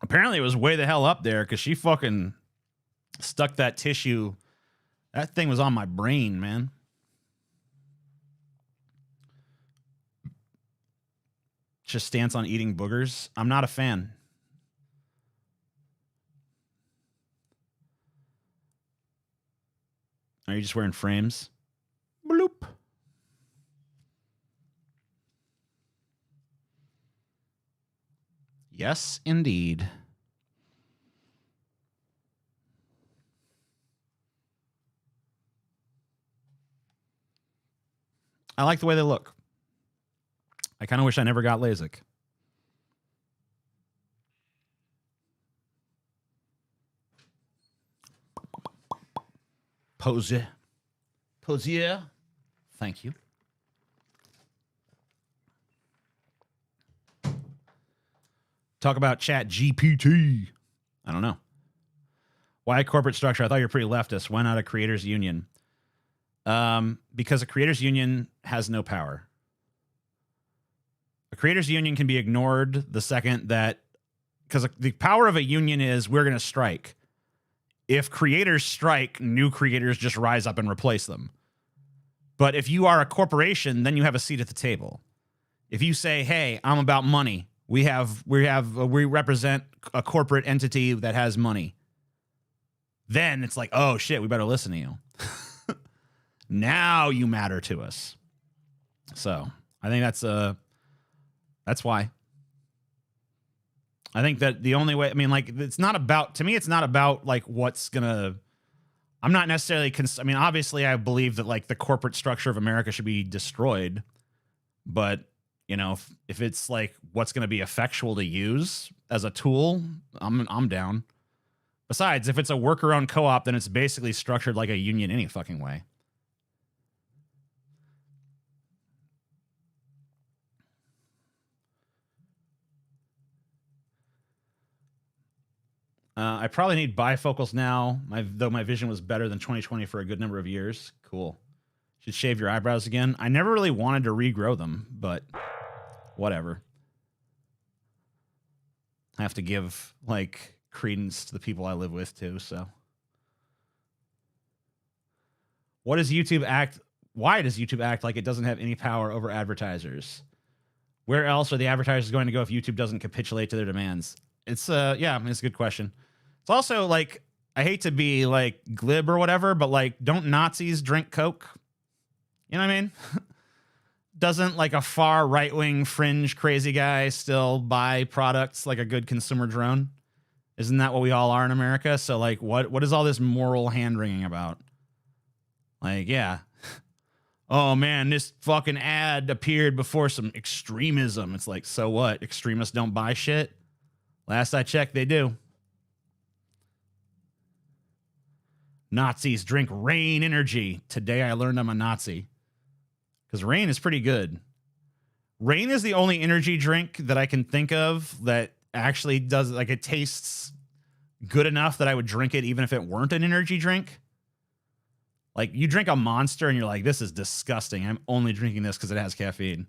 Apparently it was way the hell up there because she fucking stuck that tissue. That thing was on my brain, man. Just stance on eating boogers. I'm not a fan. Are you just wearing frames? Bloop. Yes, indeed. I like the way they look. I kind of wish I never got LASIK. Pose. Posier. Thank you. Talk about Chat GPT. I don't know. Why corporate structure? I thought you were pretty leftist. Why not a creators union? Because a creators union has no power. A creators union can be ignored the second that, because the power of a union is we're going to strike. If creators strike, new creators just rise up and replace them. But if you are a corporation, then you have a seat at the table. If you say, "Hey, I'm about money. We represent a corporate entity that has money." Then it's like, "Oh shit, we better listen to you." Now you matter to us. So I think that's why. I think that the only way, I mean, like, it's not about, to me, it's not about like what's gonna, I'm not necessarily, I mean, obviously I believe that like the corporate structure of America should be destroyed, but if it's like what's going to be effectual to use as a tool, I'm down. Besides, if it's a worker-owned co-op, then it's basically structured like a union any fucking way. I probably need bifocals now, though my vision was better than 2020 for a good number of years. Cool. Should shave your eyebrows again. I never really wanted to regrow them, but whatever. I have to give, like, credence to the people I live with, too, so. Why does YouTube act like it doesn't have any power over advertisers? Where else are the advertisers going to go if YouTube doesn't capitulate to their demands? It's yeah, I mean, it's a good question. It's also like, I hate to be like glib or whatever, but like, don't Nazis drink Coke? You know what I mean? Doesn't like a far right-wing fringe crazy guy still buy products like a good consumer drone? Isn't that what we all are in America? So like, what is all this moral hand-wringing about? Like, yeah. Oh man, this fucking ad appeared before some extremism. It's like, so what? Extremists don't buy shit? Last I checked, they do. Nazis drink Rain energy. Today I learned I'm a Nazi. Because Rain is pretty good. Rain is the only energy drink that I can think of that actually does, like, it tastes good enough that I would drink it even if it weren't an energy drink. Like, you drink a Monster and you're like, this is disgusting. I'm only drinking this because it has caffeine.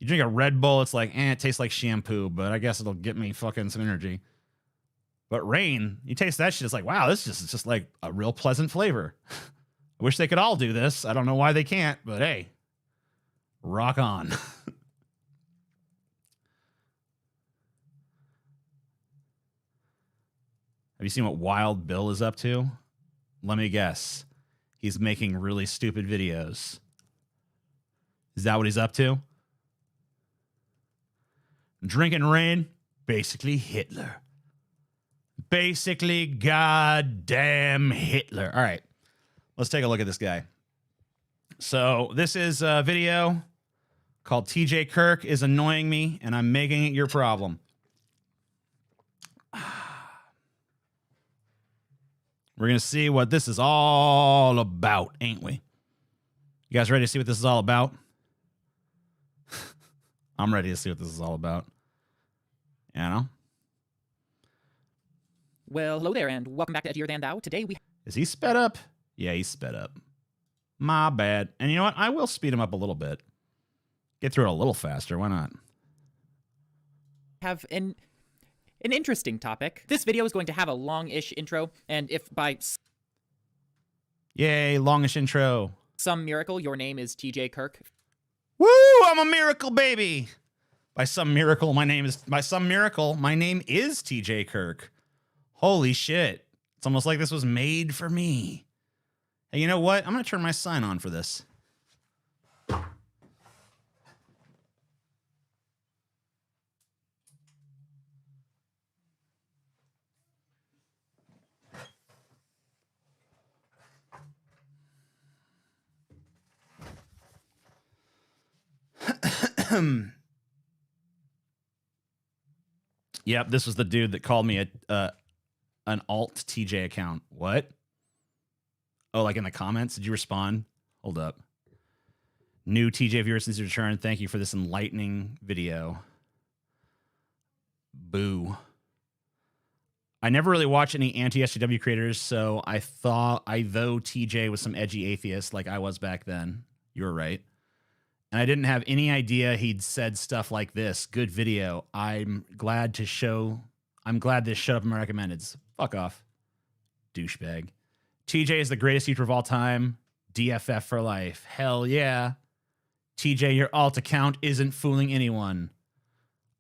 You drink a Red Bull, it's like, it tastes like shampoo, but I guess it'll get me fucking some energy. But Rain, you taste that shit, it's like, wow, this is just like a real pleasant flavor. I wish they could all do this. I don't know why they can't, but hey, rock on. Have you seen what Wild Bill is up to? Let me guess. He's making really stupid videos. Is that what he's up to? Drinking Rain? Basically Hitler. Basically goddamn Hitler. All right. Let's take a look at this guy. So this is a video called TJ Kirk is Annoying Me, and I'm making it your problem. We're going to see what this is all about, ain't we? You guys ready to see what this is all about? I'm ready to see what this is all about. You know? Well, hello there, and welcome back to Edgier Than Thou. Today we Is he sped up? Yeah, he's sped up. My bad. And you know what? I will speed him up a little bit. Get through it a little faster. Why not? have an interesting topic. This video is going to have a long-ish intro, and if by Yay, longish intro. some miracle your name is TJ Kirk, Woo, I'm a miracle baby. By some miracle, my name is TJ Kirk. Holy shit. It's almost like this was made for me. Hey, you know what? I'm going to turn my sign on for this. Yep, this was the dude that called me an alt TJ account. What? Oh, like in the comments? Did you respond? Hold up. New TJ viewer since your return. Thank you for this enlightening video. Boo. I never really watched any anti-SJW creators, so I thought though TJ was some edgy atheist like I was back then. You were right. And I didn't have any idea he'd said stuff like this. Good video. I'm glad this showed up in my recommendeds. Fuck off. Douchebag. TJ is the greatest YouTuber of all time. DFF for life. Hell yeah. TJ, your alt account isn't fooling anyone.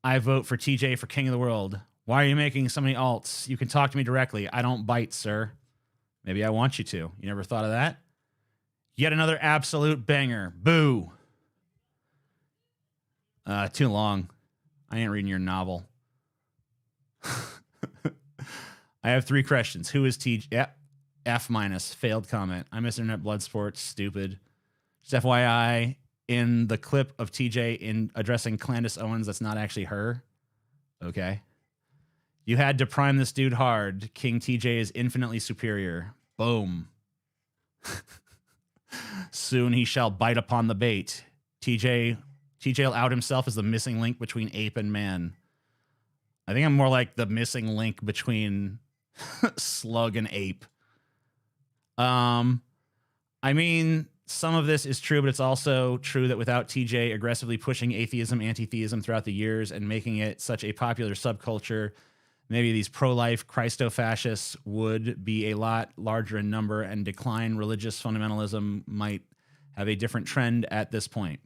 I vote for TJ for King of the World. Why are you making so many alts? You can talk to me directly. I don't bite, sir. Maybe I want you to. You never thought of that? Yet another absolute banger. Boo. Too long. I ain't reading your novel. I have 3 questions. Who is TJ? Yep. F minus. Failed comment. I miss Internet Blood Sports. Stupid. Just FYI, in the clip of TJ in addressing Candace Owens, that's not actually her. Okay. You had to prime this dude hard. King TJ is infinitely superior. Boom. Soon he shall bite upon the bait. TJ will out himself as the missing link between ape and man. I think I'm more like the missing link between Slug and ape. I mean, some of this is true, but it's also true that without TJ aggressively pushing atheism, anti-theism throughout the years and making it such a popular subculture, maybe these pro-life Christo-fascists would be a lot larger in number, and decline religious fundamentalism might have a different trend at this point.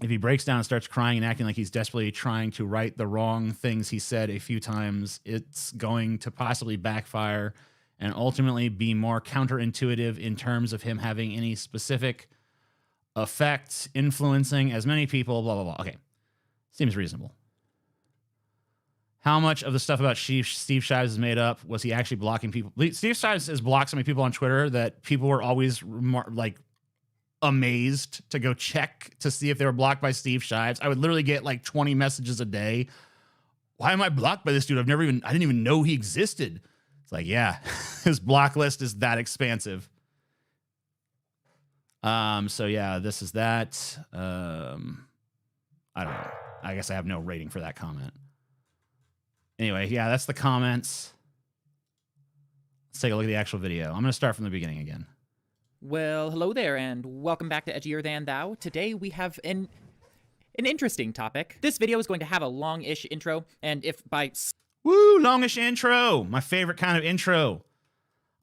If he breaks down and starts crying and acting like he's desperately trying to right the wrong things he said a few times, it's going to possibly backfire and ultimately be more counterintuitive in terms of him having any specific effect, influencing as many people, blah, blah, blah. Okay. Seems reasonable. How much of the stuff about Steve Shives is made up? Was he actually blocking people? Steve Shives has blocked so many people on Twitter that people were always like amazed to go check to see if they were blocked by Steve Shives. I would literally get like 20 messages a day. Why am I blocked by this dude? I didn't even know he existed. It's like, yeah, his block list is that expansive. So yeah, this is that. I don't know. I guess I have no rating for that comment. Anyway, yeah, that's the comments. Let's take a look at the actual video. I'm going to start from the beginning again. Well, hello there, and welcome back to Edgier Than Thou. Today we have an interesting topic. This video is going to have a long-ish intro, and if by... Woo, longish intro. My favorite kind of intro.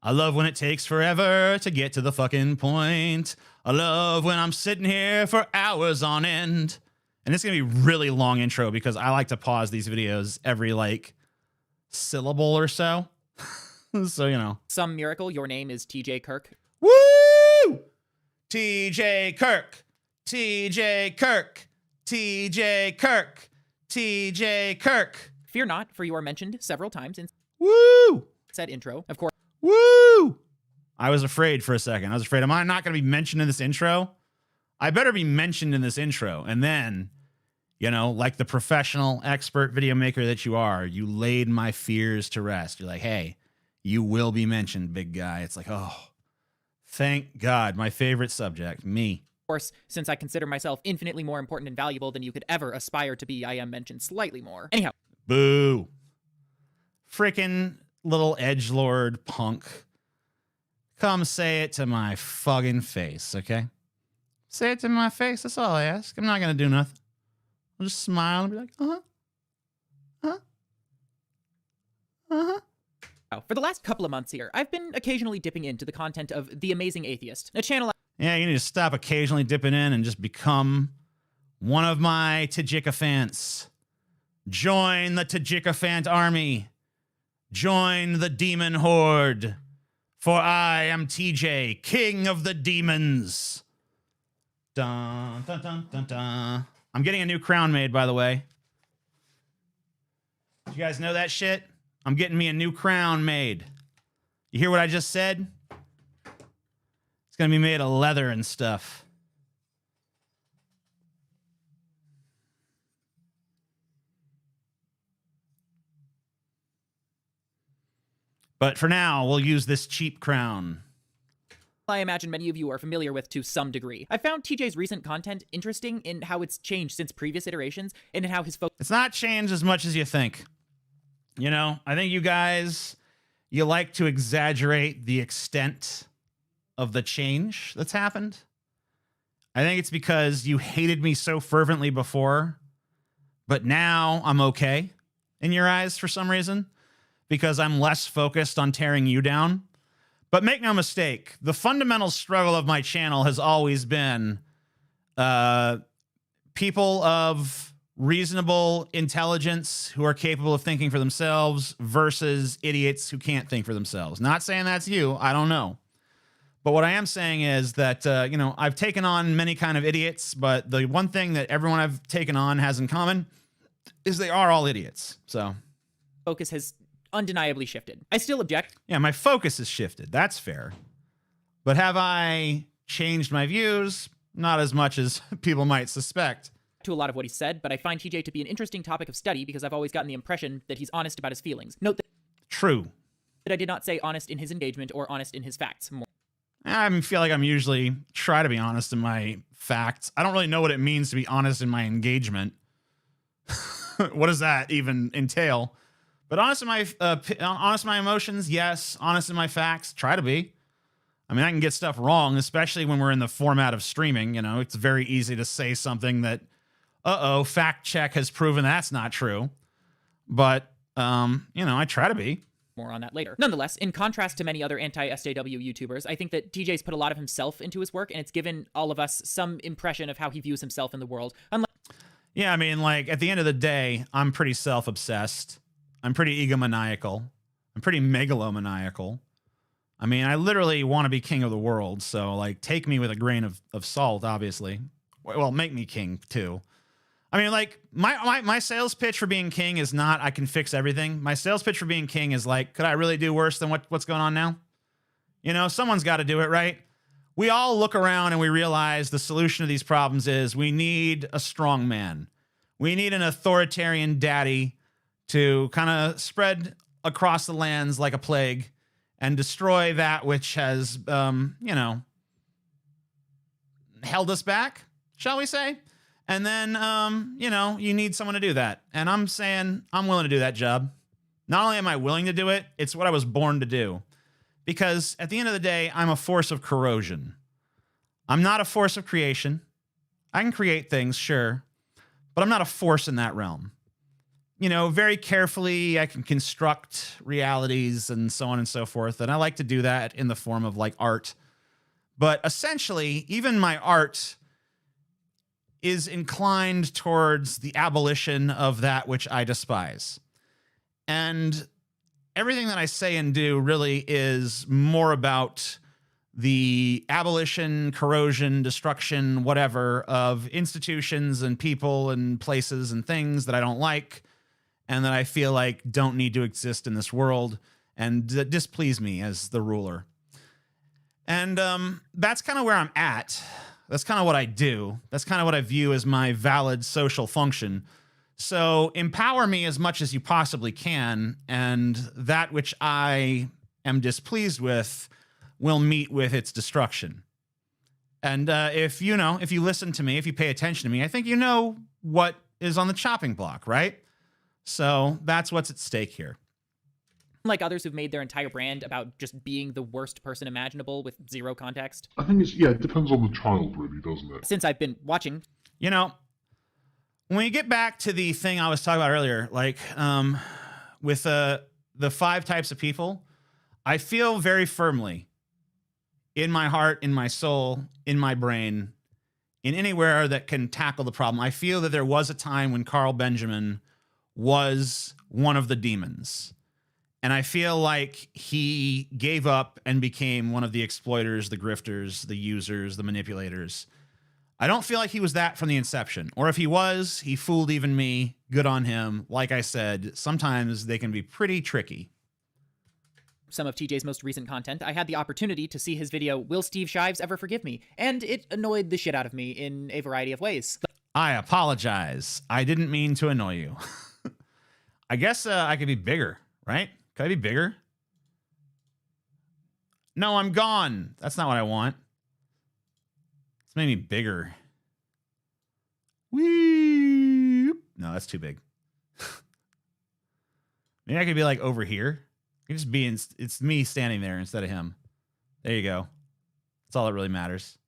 I love when it takes forever to get to the fucking point. I love when I'm sitting here for hours on end. And it's going to be really long intro because I like to pause these videos every, like, syllable or so. So, you know. Some miracle, your name is TJ Kirk. Woo! TJ Kirk. TJ Kirk. TJ Kirk. TJ Kirk. Fear not, for you are mentioned several times in Woo! said intro. Of course, Woo! I was afraid for a second. I was afraid, am I not going to be mentioned in this intro? I better be mentioned in this intro. And then, you know, like the professional expert video maker that you are, you laid my fears to rest. You're like, hey, you will be mentioned, big guy. It's like, oh, thank God. My favorite subject, me. Of course, since I consider myself infinitely more important and valuable than you could ever aspire to be, I am mentioned slightly more. Anyhow. Boo. Freaking little edgelord punk. Come say it to my fucking face, okay? Say it to my face. That's all I ask. I'm not going to do nothing. I'll just smile and be like, uh-huh. Uh-huh. Uh-huh. For the last couple of months here, I've been occasionally dipping into the content of The Amazing Atheist, a channel Yeah, you need to stop occasionally dipping in and just become one of my Tajikafants. Join the Tajikafant army. Join the demon horde. For I am TJ, king of the demons. Dun, dun, dun, dun, dun. I'm getting a new crown made, by the way. Did you guys know that shit? I'm getting me a new crown made. You hear what I just said? It's going to be made of leather and stuff. But for now, we'll use this cheap crown. I imagine many of you are familiar with to some degree. I found TJ's recent content interesting in how it's changed since previous iterations and in how his focus... It's not changed as much as you think. You know, I think you guys, you like to exaggerate the extent of the change that's happened. I think it's because you hated me so fervently before, but now I'm okay in your eyes for some reason, because I'm less focused on tearing you down. But make no mistake, the fundamental struggle of my channel has always been people of reasonable intelligence who are capable of thinking for themselves versus idiots who can't think for themselves. Not saying that's you. I don't know. But what I am saying is that, you know, I've taken on many kind of idiots, but the one thing that everyone I've taken on has in common is they are all idiots. So focus has undeniably shifted. I still object. Yeah, my focus has shifted. That's fair. But have I changed my views? Not as much as people might suspect. To a lot of what he said, but I find TJ to be an interesting topic of study because I've always gotten the impression that he's honest about his feelings. Note that True. That I did not say honest in his engagement or honest in his facts. I feel like I'm usually try to be honest in my facts. I don't really know what it means to be honest in my engagement. What does that even entail? But honest in my emotions, yes. Honest in my facts, try to be. I mean, I can get stuff wrong, especially when we're in the format of streaming. You know, it's very easy to say something that, fact check has proven that's not true. But, I try to be. More on that later. Nonetheless, in contrast to many other anti-SJW YouTubers, I think that TJ's put a lot of himself into his work, and it's given all of us some impression of how he views himself in the world. Yeah, I mean, like, at the end of the day, I'm pretty self-obsessed. I'm pretty egomaniacal. I'm pretty megalomaniacal. I mean, I literally want to be king of the world, so, like, take me with a grain of salt, obviously. Well, make me king, too. I mean, like, my sales pitch for being king is not, I can fix everything. My sales pitch for being king is like, could I really do worse than what's going on now? You know, someone's got to do it, right? We all look around and we realize the solution to these problems is we need a strong man. We need an authoritarian daddy to kind of spread across the lands like a plague and destroy that which has, held us back, shall we say? And then, you need someone to do that. And I'm saying I'm willing to do that job. Not only am I willing to do it, it's what I was born to do. Because at the end of the day, I'm a force of corrosion. I'm not a force of creation. I can create things, sure, but I'm not a force in that realm. You know, very carefully, I can construct realities and so on and so forth. And I like to do that in the form of like art. But essentially, even my art is inclined towards the abolition of that which I despise. And everything that I say and do really is more about the abolition, corrosion, destruction, whatever, of institutions and people and places and things that I don't like and that I feel like don't need to exist in this world and that displease me as the ruler. And that's kind of where I'm at. That's kind of what I do. That's kind of what I view as my valid social function. So empower me as much as you possibly can, and that which I am displeased with will meet with its destruction. And if you listen to me, if you pay attention to me, I think you know what is on the chopping block, right? So that's what's at stake here. Like others who've made their entire brand about just being the worst person imaginable with zero context. I think it depends on the child, really, doesn't it? Since I've been watching. You know, when you get back to the thing I was talking about earlier, like with the 5 types of people, I feel very firmly in my heart, in my soul, in my brain, in anywhere that can tackle the problem. I feel that there was a time when Carl Benjamin was one of the demons. And I feel like he gave up and became one of the exploiters, the grifters, the users, the manipulators. I don't feel like he was that from the inception. Or if he was, he fooled even me. Good on him. Like I said, sometimes they can be pretty tricky. Some of TJ's most recent content, I had the opportunity to see his video, Will Steve Shives Ever Forgive Me? And it annoyed the shit out of me in a variety of ways. I apologize. I didn't mean to annoy you. I guess I could be bigger, right? Could I be bigger? No, I'm gone. That's not what I want. Let's make me bigger. Whee! No, that's too big. Maybe I could be like over here. I could just be it's me standing there instead of him. There you go. That's all that really matters.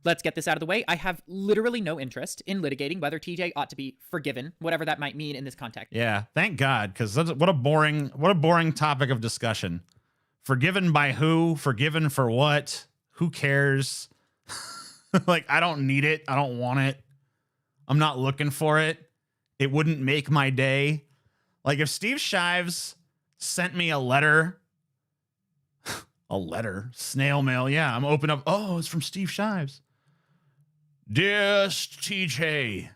Let's get this out of the way. I have literally no interest in litigating whether TJ ought to be forgiven, whatever that might mean in this context. Yeah, thank God, because what a boring topic of discussion. Forgiven by who? Forgiven for what? Who cares? Like, I don't need it. I don't want it. I'm not looking for it. It wouldn't make my day. Like, if Steve Shives sent me a letter, snail mail, yeah, I'm open up. Oh, it's from Steve Shives. Dearest TJ,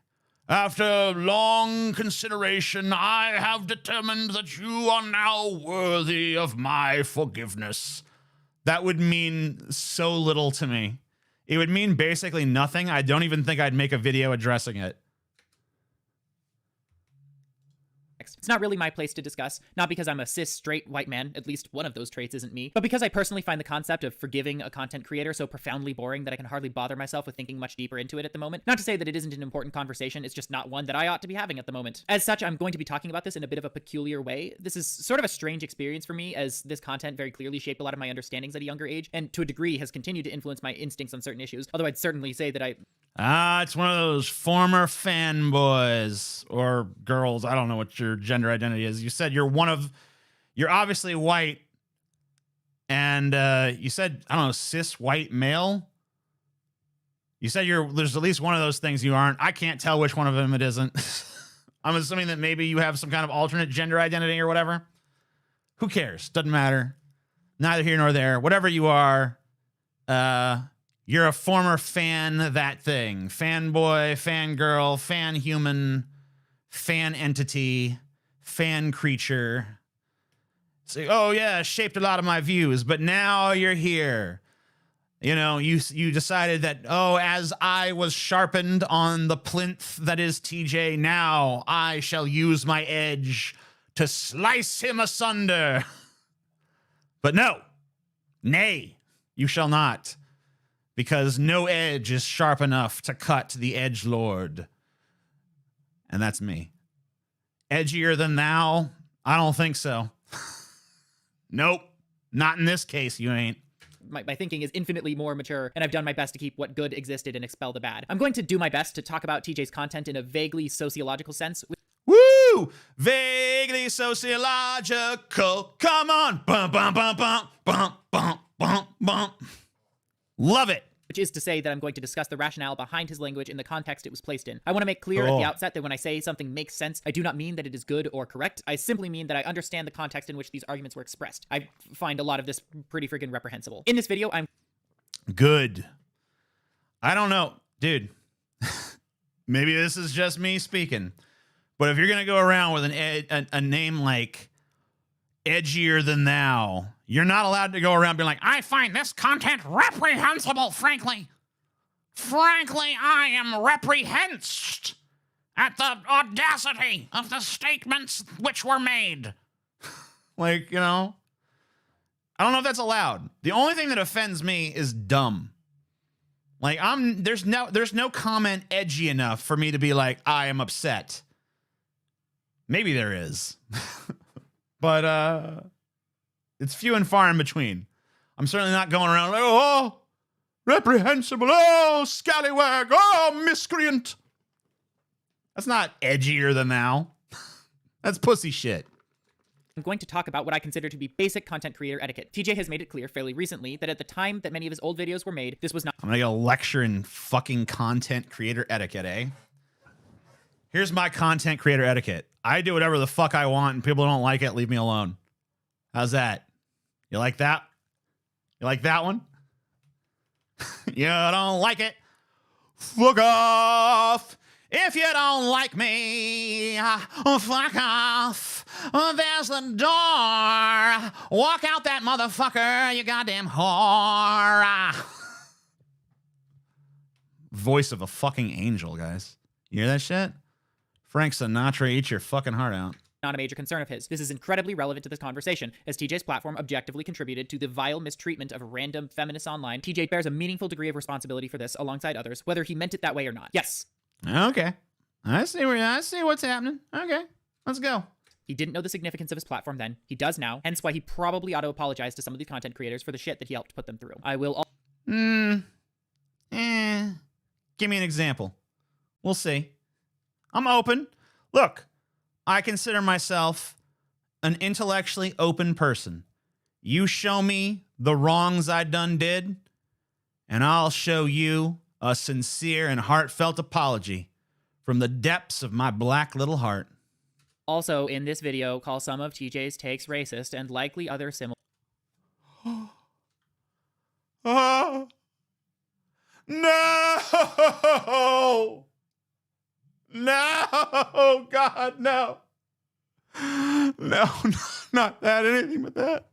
after long consideration, I have determined that you are now worthy of my forgiveness. That would mean so little to me. It would mean basically nothing. I don't even think I'd make a video addressing it. It's not really my place to discuss, not because I'm a cis, straight, white man, at least one of those traits isn't me, but because I personally find the concept of forgiving a content creator so profoundly boring that I can hardly bother myself with thinking much deeper into it at the moment. Not to say that it isn't an important conversation, it's just not one that I ought to be having at the moment. As such, I'm going to be talking about this in a bit of a peculiar way. This is sort of a strange experience for me, as this content very clearly shaped a lot of my understandings at a younger age, and to a degree has continued to influence my instincts on certain issues, although I'd certainly say that It's one of those former fanboys or girls. I don't know what your gender identity is. You said you're obviously white, and you said, I don't know, cis white male. You said there's at least one of those things you aren't. I can't tell which one of them it isn't. I'm assuming that maybe you have some kind of alternate gender identity or whatever. Who cares? Doesn't matter. Neither here nor there. Whatever you are, you're a former fan, that thing. Fanboy, fangirl, fan human, fan entity, fan creature. Say, oh yeah, shaped a lot of my views, but now you're here. You know, you decided that, oh, as I was sharpened on the plinth that is TJ, now I shall use my edge to slice him asunder. But no, nay, you shall not. Because no edge is sharp enough to cut the edgelord. And that's me. Edgier than thou? I don't think so. Nope. Not in this case, you ain't. My thinking is infinitely more mature, and I've done my best to keep what good existed and expel the bad. I'm going to do my best to talk about TJ's content in a vaguely sociological sense. Woo! Vaguely sociological. Come on. Bum, bum, bum, bum, bum, bum, bum, bum. Love it. Which is to say that I'm going to discuss the rationale behind his language in the context it was placed in. I want to make clear at the outset that when I say something makes sense, I do not mean that it is good or correct. I simply mean that I understand the context in which these arguments were expressed. I find a lot of this pretty freaking reprehensible. In this video, I'm... Good. I don't know. Dude, maybe this is just me speaking, but if you're going to go around with a name like Edgier Than Thou, you're not allowed to go around being like, I find this content reprehensible, frankly. Frankly, I am reprehensed at the audacity of the statements which were made. Like, you know, I don't know if that's allowed. The only thing that offends me is dumb. Like, there's no comment edgy enough for me to be like, I am upset. Maybe there is. But it's few and far in between. I'm certainly not going around like, oh, reprehensible, oh, scallywag, oh, miscreant. That's not edgier than thou. That's pussy shit. I'm going to talk about what I consider to be basic content creator etiquette. TJ has made it clear fairly recently that at the time that many of his old videos were made, this was not... I'm gonna get a lecture in fucking content creator etiquette, eh? Here's my content creator etiquette. I do whatever the fuck I want, and people don't like it, leave me alone. How's that? You like that? You like that one? You don't like it? Fuck off! If you don't like me, fuck off. There's the door. Walk out that motherfucker, you goddamn whore. Voice of a fucking angel, guys. You hear that shit? Frank Sinatra, eat your fucking heart out. Not a major concern of his. This is incredibly relevant to this conversation, as TJ's platform objectively contributed to the vile mistreatment of random feminists online. TJ bears a meaningful degree of responsibility for this alongside others, whether he meant it that way or not. Yes. Okay. I see what's happening. Okay. Let's go. He didn't know the significance of his platform then. He does now, hence why he probably ought to apologize to some of these content creators for the shit that he helped put them through. I will... Give me an example. We'll see. I'm open. Look, I consider myself an intellectually open person. You show me the wrongs I done did, and I'll show you a sincere and heartfelt apology from the depths of my black little heart. Also, in this video, call some of TJ's takes racist and likely other similar... Oh, no! No! God, no! No, not that, anything but that.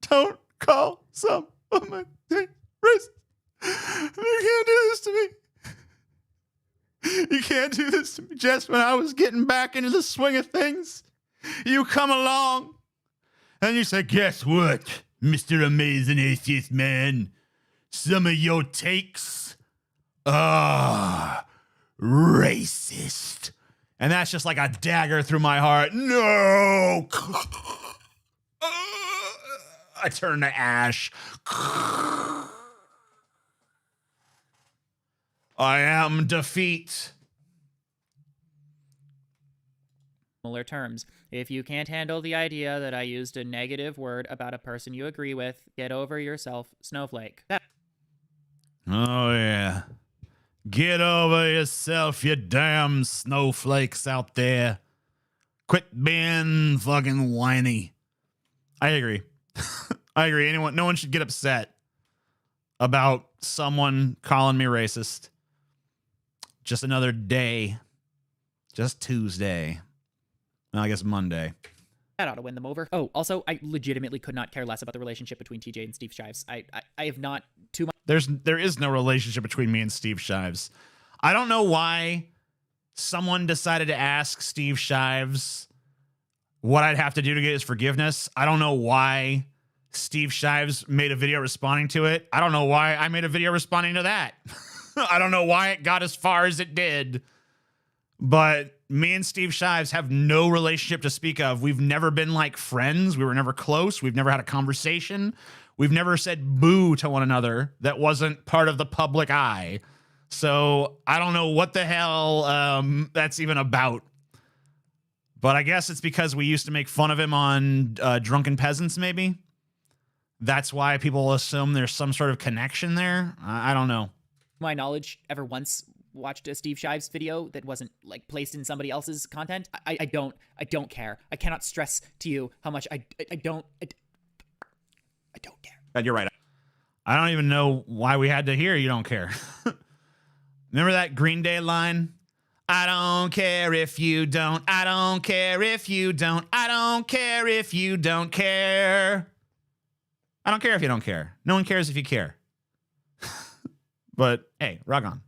Don't call some of my things racist. You can't do this to me. You can't do this to me just when I was getting back into the swing of things. You come along and you say, guess what, Mr. Amazing Atheist Man? Some of your takes are racist. And that's just like a dagger through my heart. No! I turn to ash. I am defeat. Similar terms. If you can't handle the idea that I used a negative word about a person you agree with, get over yourself, snowflake. Oh, yeah. Get over yourself, you damn snowflakes out there. Quit being fucking whiny. I agree. I agree. No one should get upset about someone calling me racist. Just another day. Just Tuesday. Well, I guess Monday. That ought to win them over. Oh, also, I legitimately could not care less about the relationship between TJ and Steve Shives. I have not too much. There is no relationship between me and Steve Shives. I don't know why someone decided to ask Steve Shives what I'd have to do to get his forgiveness. I don't know why Steve Shives made a video responding to it. I don't know why I made a video responding to that. I don't know why it got as far as it did. But me and Steve Shives have no relationship to speak of. We've never been like friends. We were never close. We've never had a conversation. We've never said boo to one another that wasn't part of the public eye. So I don't know what the hell that's even about. But I guess it's because we used to make fun of him on Drunken Peasants, maybe. That's why people assume there's some sort of connection there. I don't know. My knowledge, ever once watched a Steve Shives video that wasn't like placed in somebody else's content. I don't care. I cannot stress to you how much I don't care. And you're right. I don't even know why we had to hear you don't care. Remember that Green Day line? I don't care if you don't. I don't care if you don't. I don't care if you don't care. I don't care if you don't care. No one cares if you care. But hey, rock on.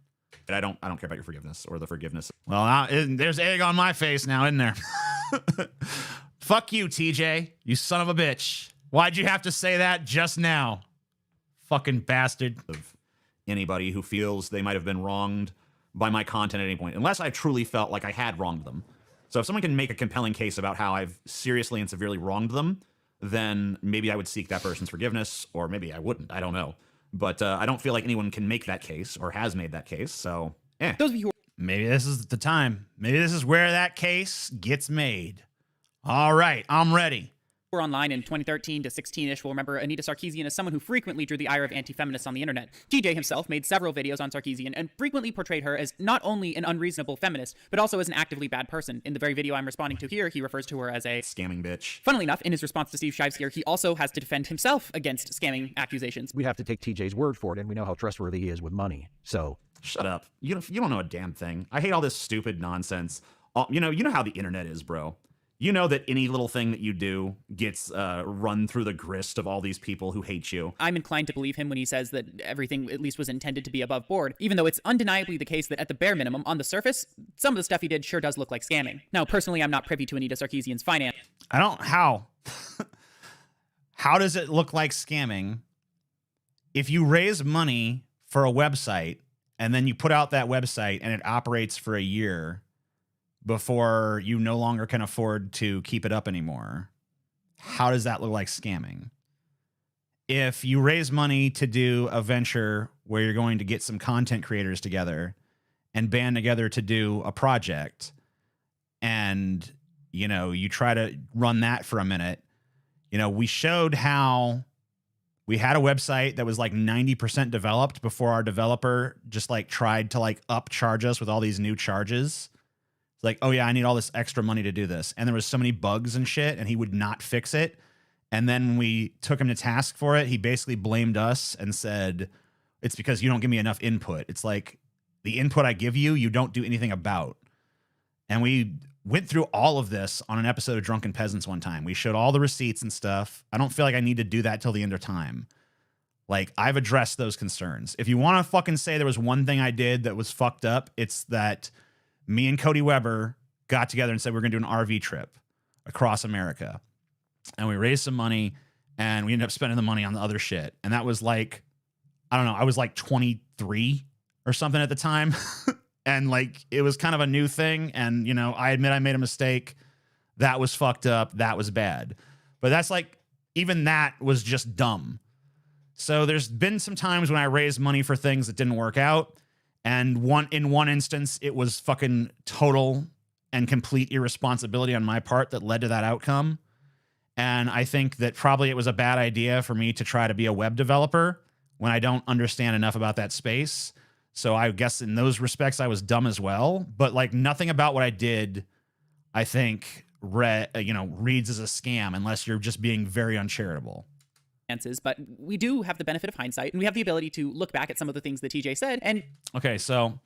I don't care about your forgiveness or the forgiveness. Well, now, there's egg on my face now, isn't there? Fuck you, TJ. You son of a bitch. Why'd you have to say that just now? Fucking bastard. Of anybody who feels they might have been wronged by my content at any point, unless I truly felt like I had wronged them. So if someone can make a compelling case about how I've seriously and severely wronged them, then maybe I would seek that person's forgiveness, or maybe I wouldn't. I don't know. But I don't feel like anyone can make that case or has made that case. So, Those of you who maybe this is the time. Maybe this is where that case gets made. All right, I'm ready. were online in 2013 to 16-ish will remember Anita Sarkeesian as someone who frequently drew the ire of anti-feminists on the internet. TJ himself made several videos on Sarkeesian and frequently portrayed her as not only an unreasonable feminist, but also as an actively bad person. In the very video I'm responding to here, he refers to her as a scamming bitch. Funnily enough, in his response to Steve Shives here, he also has to defend himself against scamming accusations. We have to take TJ's word for it, and we know how trustworthy he is with money. So shut up. You don't know a damn thing. I hate all this stupid nonsense. You know how the internet is, bro. You know that any little thing that you do gets run through the grist of all these people who hate you. I'm inclined to believe him when he says that everything at least was intended to be above board, even though it's undeniably the case that at the bare minimum, on the surface, some of the stuff he did sure does look like scamming. Now, personally, I'm not privy to Anita Sarkeesian's finance. How does it look like scamming if you raise money for a website and then you put out that website and it operates for a year before you no longer can afford to keep it up anymore? How does that look like scamming? If you raise money to do a venture where you're going to get some content creators together and band together to do a project, and, you know, you try to run that for a minute, you know, we showed how we had a website that was like 90% developed before our developer just like tried to like upcharge us with all these new charges. Like, oh yeah, I need all this extra money to do this. And there was so many bugs and shit, and he would not fix it. And then when we took him to task for it, he basically blamed us and said, it's because you don't give me enough input. It's like, the input I give you, you don't do anything about. And we went through all of this on an episode of Drunken Peasants one time. We showed all the receipts and stuff. I don't feel like I need to do that till the end of time. Like, I've addressed those concerns. If you want to fucking say there was one thing I did that was fucked up, it's that me and Cody Weber got together and said we're going to do an RV trip. across America. And we raised some money and we ended up spending the money on the other shit. And that was like, I don't know, I was like 23 or something at the time. And like, it was kind of a new thing. And, you know, I admit I made a mistake. That was fucked up. That was bad. But that's like, even that was just dumb. So there's been some times when I raised money for things that didn't work out. And in one instance, it was fucking total and complete irresponsibility on my part that led to that outcome. And I think that probably it was a bad idea for me to try to be a web developer when I don't understand enough about that space. So I guess in those respects, I was dumb as well. But like nothing about what I did, I think, reads as a scam unless you're just being very uncharitable. But we do have the benefit of hindsight, and we have the ability to look back at some of the things that TJ said. And okay, so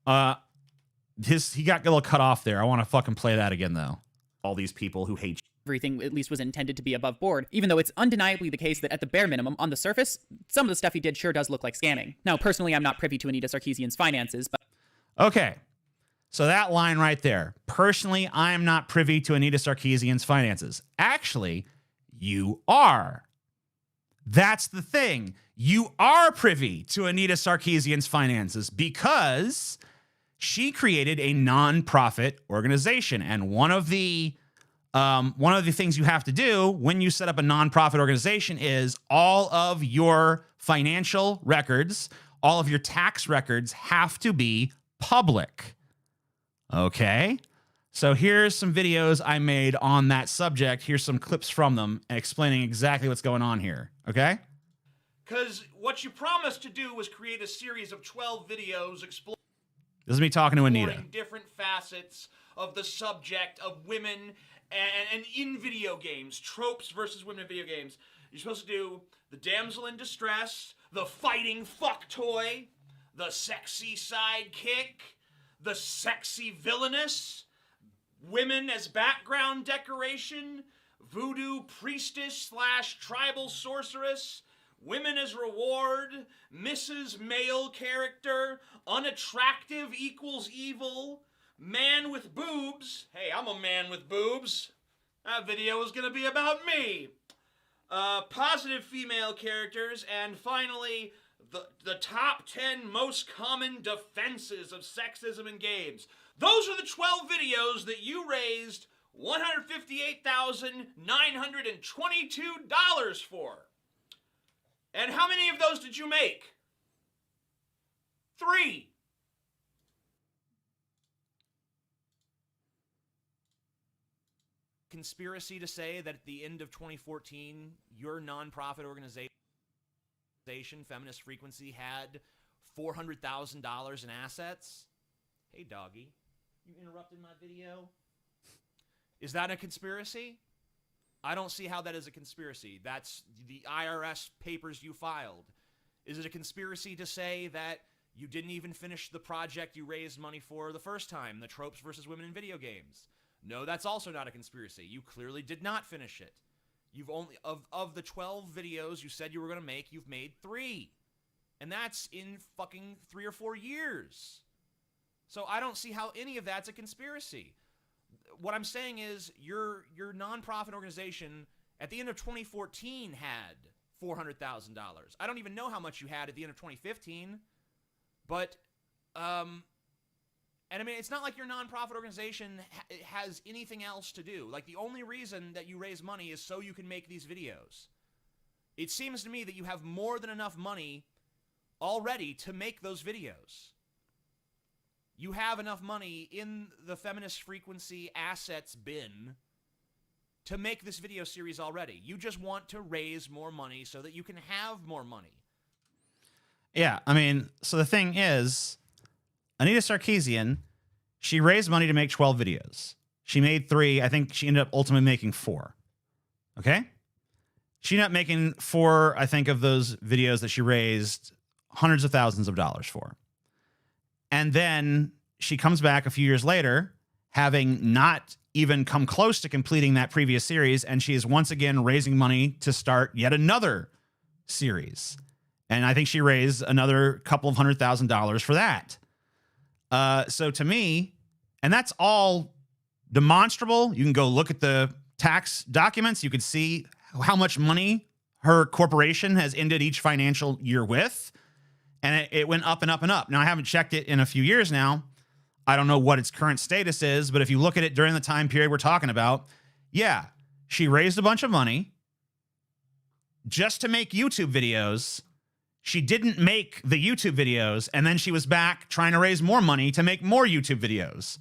he got a little cut off there. I want to fucking play that again, though. All these people who hate everything at least was intended to be above board, even though it's undeniably the case that at the bare minimum, on the surface, some of the stuff he did sure does look like scamming. Now, personally, I'm not privy to Anita Sarkeesian's finances, but... Okay, so that line right there. Personally, I'm not privy to Anita Sarkeesian's finances. Actually, you are. That's the thing. You are privy to Anita Sarkeesian's finances because she created a nonprofit organization. And one of the things you have to do when you set up a nonprofit organization is all of your financial records, all of your tax records have to be public. Okay? So here's some videos I made on that subject. Here's some clips from them explaining exactly what's going on here. Okay? Because what you promised to do was create a series of 12 videos exploring This is me talking to Anita. different facets of the subject of women and in video games, tropes versus women in video games. You're supposed to do the damsel in distress, the fighting fuck toy, the sexy sidekick, the sexy villainess, women as background decoration, voodoo priestess / tribal sorceress, women as reward, Mrs. Male character, unattractive equals evil, man with boobs. Hey, I'm a man with boobs. That video is going to be about me. Positive female characters, and finally, the top 10 most common defenses of sexism in games. Those are the 12 videos that you raised $158,922 for. And how many of those did you make? 3. Conspiracy to say that at the end of 2014, your nonprofit organization, Feminist Frequency, had $400,000 in assets? Hey, doggy, you interrupted my video? Is that a conspiracy? I don't see how that is a conspiracy. That's the IRS papers you filed. Is it a conspiracy to say that you didn't even finish the project you raised money for the first time, the tropes versus women in video games? No, that's also not a conspiracy. You clearly did not finish it. You've only, of the 12 videos you said you were going to make, you've made 3. And that's in fucking 3 or 4 years. So I don't see how any of that's a conspiracy. What I'm saying is your nonprofit organization at the end of 2014 had $400,000. I don't even know how much you had at the end of 2015, but and I mean, it's not like your nonprofit organization has anything else to do. Like, the only reason that you raise money is so you can make these videos. It seems to me that you have more than enough money already to make those videos. You have enough money in the Feminist Frequency assets bin to make this video series already. You just want to raise more money so that you can have more money. Yeah, I mean, so the thing is, Anita Sarkeesian, she raised money to make 12 videos. She made 3. I think she ended up ultimately making 4. Okay? She ended up making 4, I think, of those videos that she raised hundreds of thousands of dollars for. And then she comes back a few years later, having not even come close to completing that previous series, and she is once again raising money to start yet another series. And I think she raised another couple of $100,000 for that. So to me, and that's all demonstrable. You can go look at the tax documents. You could see how much money her corporation has ended each financial year with. And it went up and up and up. Now, I haven't checked it in a few years now. I don't know what its current status is, but if you look at it during the time period we're talking about, yeah, she raised a bunch of money just to make YouTube videos. She didn't make the YouTube videos, and then she was back trying to raise more money to make more YouTube videos,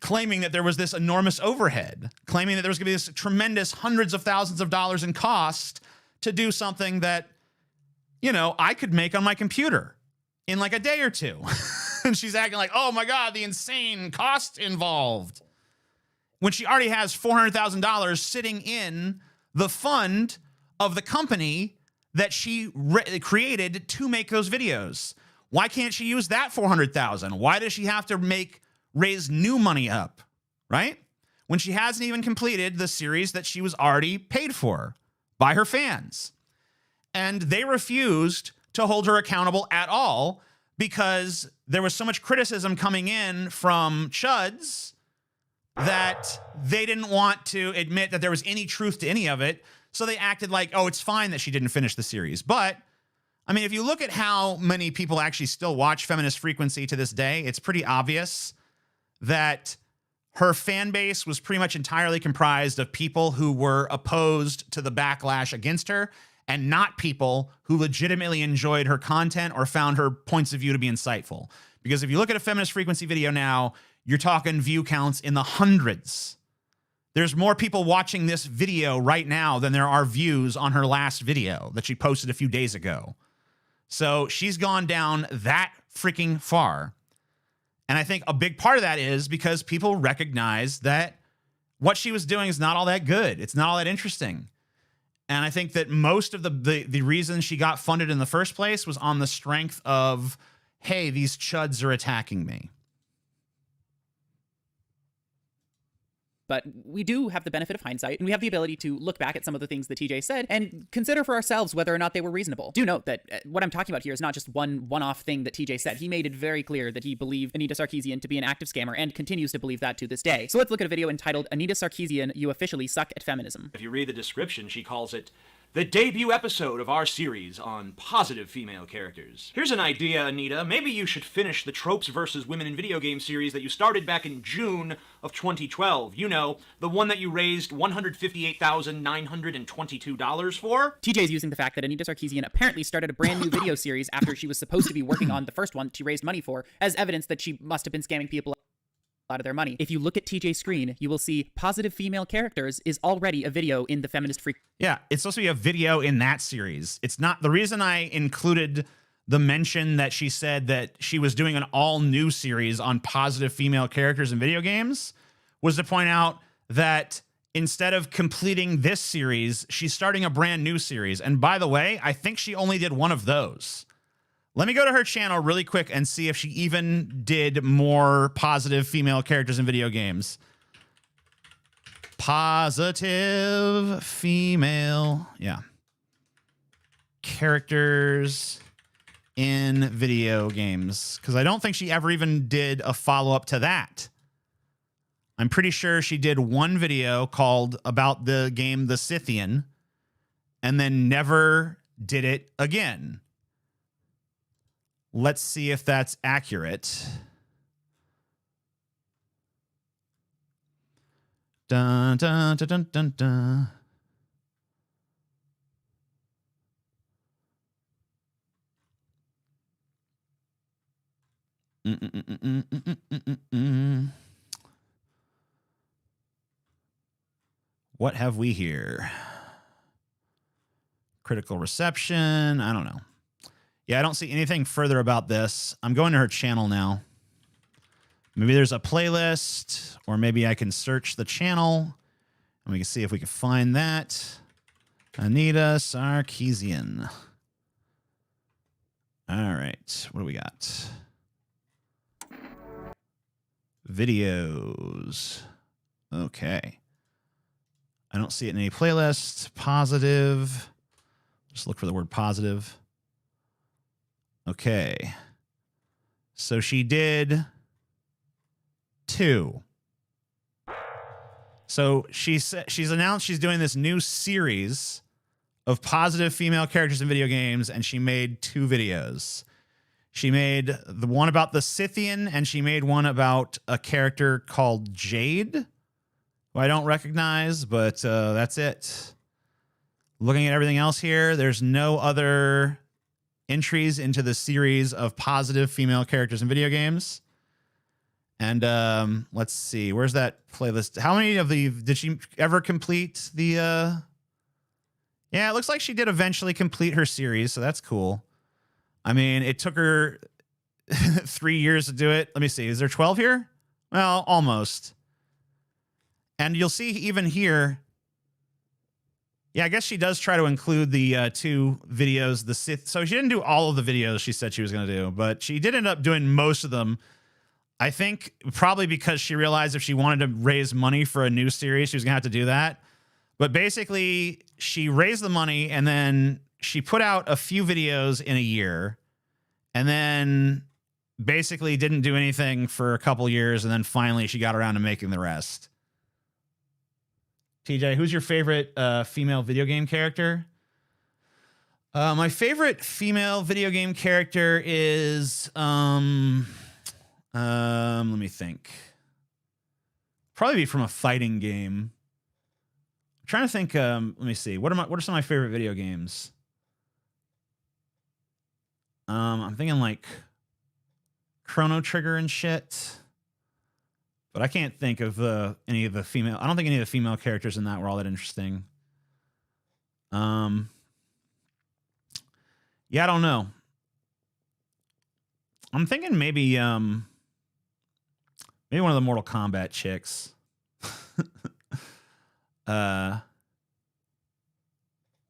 claiming that there was this enormous overhead, claiming that there was going to be this tremendous hundreds of thousands of dollars in cost to do something that, you know, I could make on my computer in like a day or two. And she's acting like, oh my God, the insane cost involved, when she already has $400,000 sitting in the fund of the company that she created to make those videos. Why can't she use that $400,000? Why does she have to raise new money up, right? When she hasn't even completed the series that she was already paid for by her fans. And they refused to hold her accountable at all because there was so much criticism coming in from chuds that they didn't want to admit that there was any truth to any of it. So they acted like, oh, it's fine that she didn't finish the series. But, I mean, if you look at how many people actually still watch Feminist Frequency to this day, it's pretty obvious that her fan base was pretty much entirely comprised of people who were opposed to the backlash against her and not people who legitimately enjoyed her content or found her points of view to be insightful. Because if you look at a Feminist Frequency video now, you're talking view counts in the hundreds. There's more people watching this video right now than there are views on her last video that she posted a few days ago. So she's gone down that freaking far. And I think a big part of that is because people recognize that what she was doing is not all that good. It's not all that interesting. And I think that most of the reason she got funded in the first place was on the strength of, hey, these chuds are attacking me. But we do have the benefit of hindsight, and we have the ability to look back at some of the things that TJ said and consider for ourselves whether or not they were reasonable. Do note that what I'm talking about here is not just one-off thing that TJ said. He made it very clear that he believed Anita Sarkeesian to be an active scammer and continues to believe that to this day. So let's look at a video entitled, Anita Sarkeesian, You Officially Suck at Feminism. If you read the description, she calls it the debut episode of our series on positive female characters. Here's an idea, Anita. Maybe you should finish the Tropes versus Women in Video Game series that you started back in June of 2012. You know, the one that you raised $158,922 for? TJ's using the fact that Anita Sarkeesian apparently started a brand new video series after she was supposed to be working on the first one she raised money for as evidence that she must have been scamming people out of their money. If you look at TJ's screen, you will see positive female characters is already a video in the Feminist Freak. Yeah, it's supposed to be a video in that series. It's not the reason I included the mention that she said that she was doing an all new series on positive female characters in video games was to point out that instead of completing this series, she's starting a brand new series. And by the way, I think she only did one of those. Let me go to her channel really quick and see if she even did more positive female characters in video games. Positive female, yeah. Characters in video games. Because I don't think she ever even did a follow-up to that. I'm pretty sure she did one video called about the game The Scythian and then never did it again. Let's see if that's accurate. Dun, dun, dun, dun, dun, dun. What have we here? Critical reception. I don't know. Yeah, I don't see anything further about this. I'm going to her channel now. Maybe there's a playlist, or maybe I can search the channel, and we can see if we can find that. Anita Sarkeesian. All right, what do we got? Videos. Okay. I don't see it in any playlist. Positive. Just look for the word positive. Okay. So she did 2. So she's announced she's doing this new series of positive female characters in video games, and she made 2 videos. She made the one about the Scythian, and she made one about a character called Jade, who I don't recognize, but that's it. Looking at everything else here, there's no other entries into the series of positive female characters in video games. And let's see, where's that playlist? How many of the did she ever complete the Yeah, it looks like she did eventually complete her series, so that's cool. I mean, it took her 3 years to do it. Let me see. Is there 12 here? Well, almost. And you'll see even here. Yeah, I guess she does try to include the 2 videos. So she didn't do all of the videos she said she was going to do, but she did end up doing most of them. I think probably because she realized if she wanted to raise money for a new series, she was going to have to do that. But basically, she raised the money, and then she put out a few videos in a year, and then basically didn't do anything for a couple years, and then finally she got around to making the rest. TJ, who's your favorite female video game character? My favorite female video game character is let me think. Probably be from a fighting game. I'm trying to think. Let me see. What are some of my favorite video games? I'm thinking like Chrono Trigger and shit. But I can't think of any of the female. I don't think any of the female characters in that were all that interesting. Yeah, I don't know. I'm thinking maybe one of the Mortal Kombat chicks.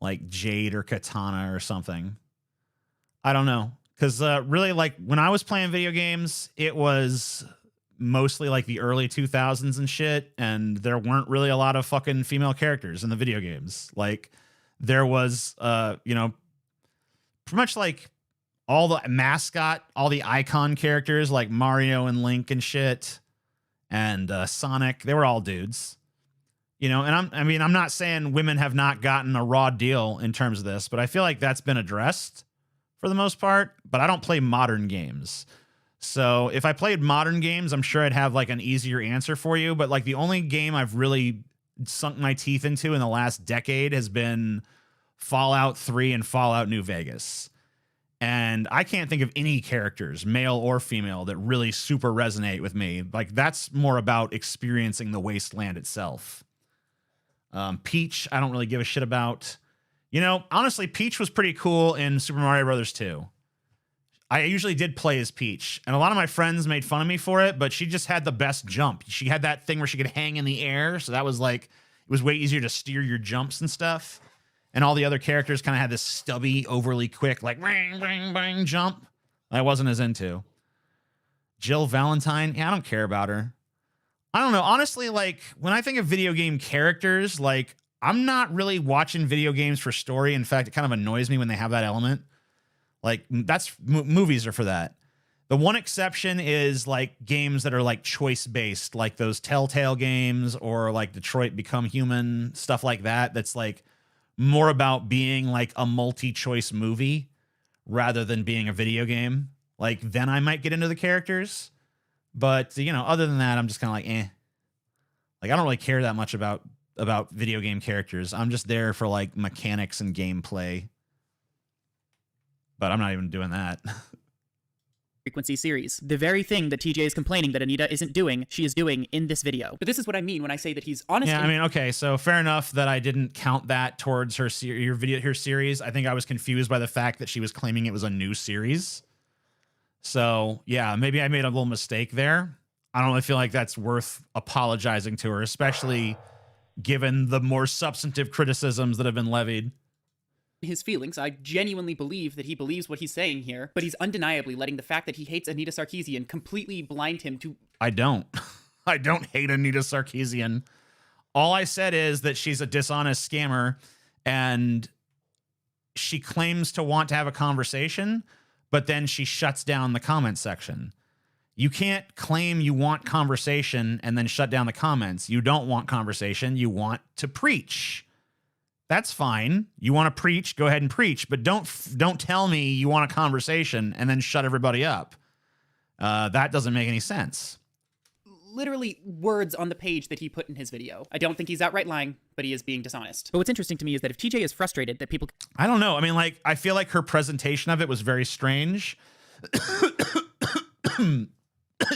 Like Jade or Katana or something. I don't know. Because really, like, when I was playing video games, it was mostly like the early 2000s and shit, and there weren't really a lot of fucking female characters in the video games. Like, there was, pretty much like all the mascot, all the icon characters like Mario and Link and shit, and Sonic, they were all dudes. And I'm not saying women have not gotten a raw deal in terms of this, but I feel like that's been addressed for the most part. But I don't play modern games. So if I played modern games, I'm sure I'd have like an easier answer for you. But like the only game I've really sunk my teeth into in the last decade has been Fallout 3 and Fallout New Vegas. And I can't think of any characters, male or female, that really super resonate with me. Like, that's more about experiencing the wasteland itself. Peach, I don't really give a shit about. Honestly, Peach was pretty cool in Super Mario Brothers 2. I usually did play as Peach, and a lot of my friends made fun of me for it, but she just had the best jump. She had that thing where she could hang in the air, so that was like, it was way easier to steer your jumps and stuff. And all the other characters kind of had this stubby, overly quick, like, bang, bang, bang, jump. I wasn't as into. Jill Valentine, yeah, I don't care about her. I don't know. Honestly, like, when I think of video game characters, like, I'm not really watching video games for story. In fact, it kind of annoys me when they have that element. Like, that's movies are for that. The one exception is like games that are like choice based, like those Telltale games or like Detroit Become Human, stuff like that. That's like more about being like a multi-choice movie rather than being a video game. Like, then I might get into the characters. But, other than that, I'm just kind of like, eh. Like, I don't really care that much about video game characters. I'm just there for like mechanics and gameplay. But I'm not even doing that. Frequency series. The very thing that TJ is complaining that Anita isn't doing, she is doing in this video. But this is what I mean when I say that he's honest. Yeah, I mean, okay, so fair enough that I didn't count that towards her series. I think I was confused by the fact that she was claiming it was a new series. So, yeah, maybe I made a little mistake there. I don't really feel like that's worth apologizing to her, especially given the more substantive criticisms that have been levied. His feelings. I genuinely believe that he believes what he's saying here, but he's undeniably letting the fact that he hates Anita Sarkeesian completely blind him to... I don't. I don't hate Anita Sarkeesian. All I said is that she's a dishonest scammer, and she claims to want to have a conversation, but then she shuts down the comment section. You can't claim you want conversation and then shut down the comments. You don't want conversation. You want to preach. That's fine. You want to preach, go ahead and preach, but don't tell me you want a conversation and then shut everybody up. That doesn't make any sense. Literally words on the page that he put in his video. I don't think he's outright lying, but he is being dishonest. But what's interesting to me is that if TJ is frustrated that people... I don't know. I mean, like, I feel like her presentation of it was very strange.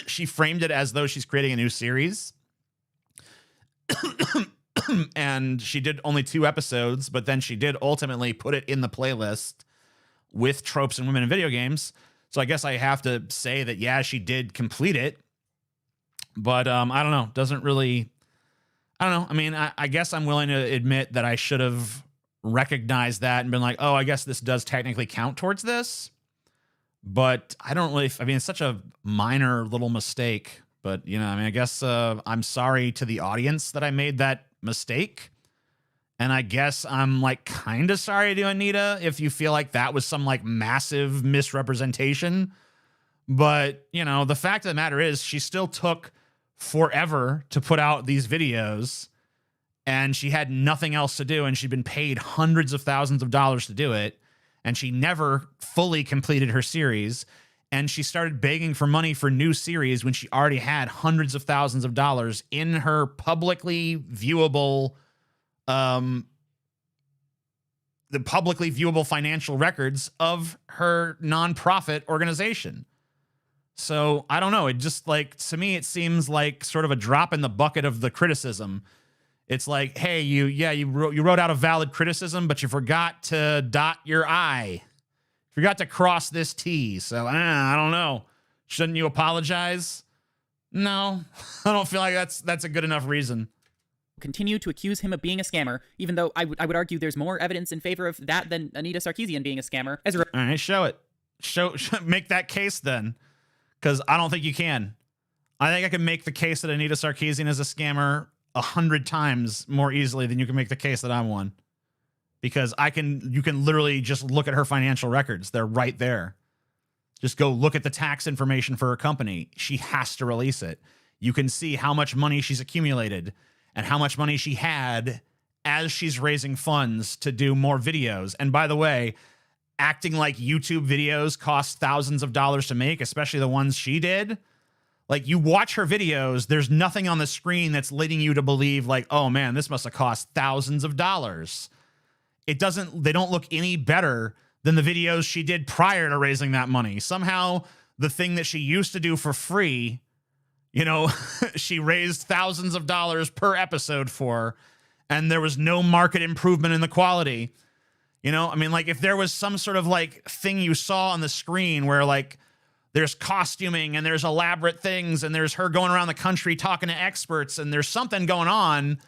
She framed it as though she's creating a new series. And she did only 2 episodes, but then she did ultimately put it in the playlist with tropes and women in video games. So I guess I have to say that, yeah, she did complete it. But I don't know. Doesn't really... I don't know. I mean, I guess I'm willing to admit that I should have recognized that and been like, oh, I guess this does technically count towards this. But I don't really... I mean, it's such a minor little mistake. But, you know, I mean, I guess I'm sorry to the audience that I made that mistake. And I guess I'm, like, kind of sorry to Anita if you feel like that was some, like, massive misrepresentation. But, you know, the fact of the matter is she still took forever to put out these videos, and she had nothing else to do, and she'd been paid hundreds of thousands of dollars to do it, and she never fully completed her series, and she started begging for money for new series when she already had hundreds of thousands of dollars in her publicly viewable the publicly viewable financial records of her nonprofit organization. So I don't know. It just, like, to me, it seems like sort of a drop in the bucket of the criticism. It's like, hey, you wrote out a valid criticism, but you forgot to dot your I. Forgot to cross this T. So I don't know. Shouldn't you apologize? No, I don't feel like that's a good enough reason. Continue to accuse him of being a scammer, even though I would argue there's more evidence in favor of that than Anita Sarkeesian being a scammer. All right, show it. Make that case then. Because I don't think you can. I think I can make the case that Anita Sarkeesian is a scammer 100 times more easily than you can make the case that I'm one. Because you can literally just look at her financial records. They're right there. Just go look at the tax information for her company. She has to release it. You can see how much money she's accumulated and how much money she had as she's raising funds to do more videos. And by the way, acting like YouTube videos cost thousands of dollars to make, especially the ones she did. Like, you watch her videos, there's nothing on the screen that's leading you to believe, like, oh man, this must have cost thousands of dollars. They don't look any better than the videos she did prior to raising that money. Somehow the thing that she used to do for free, you know, she raised thousands of dollars per episode for, and there was no market improvement in the quality. You know, I mean, like, if there was some sort of, like, thing you saw on the screen where, like, there's costuming and there's elaborate things and there's her going around the country talking to experts and there's something going on,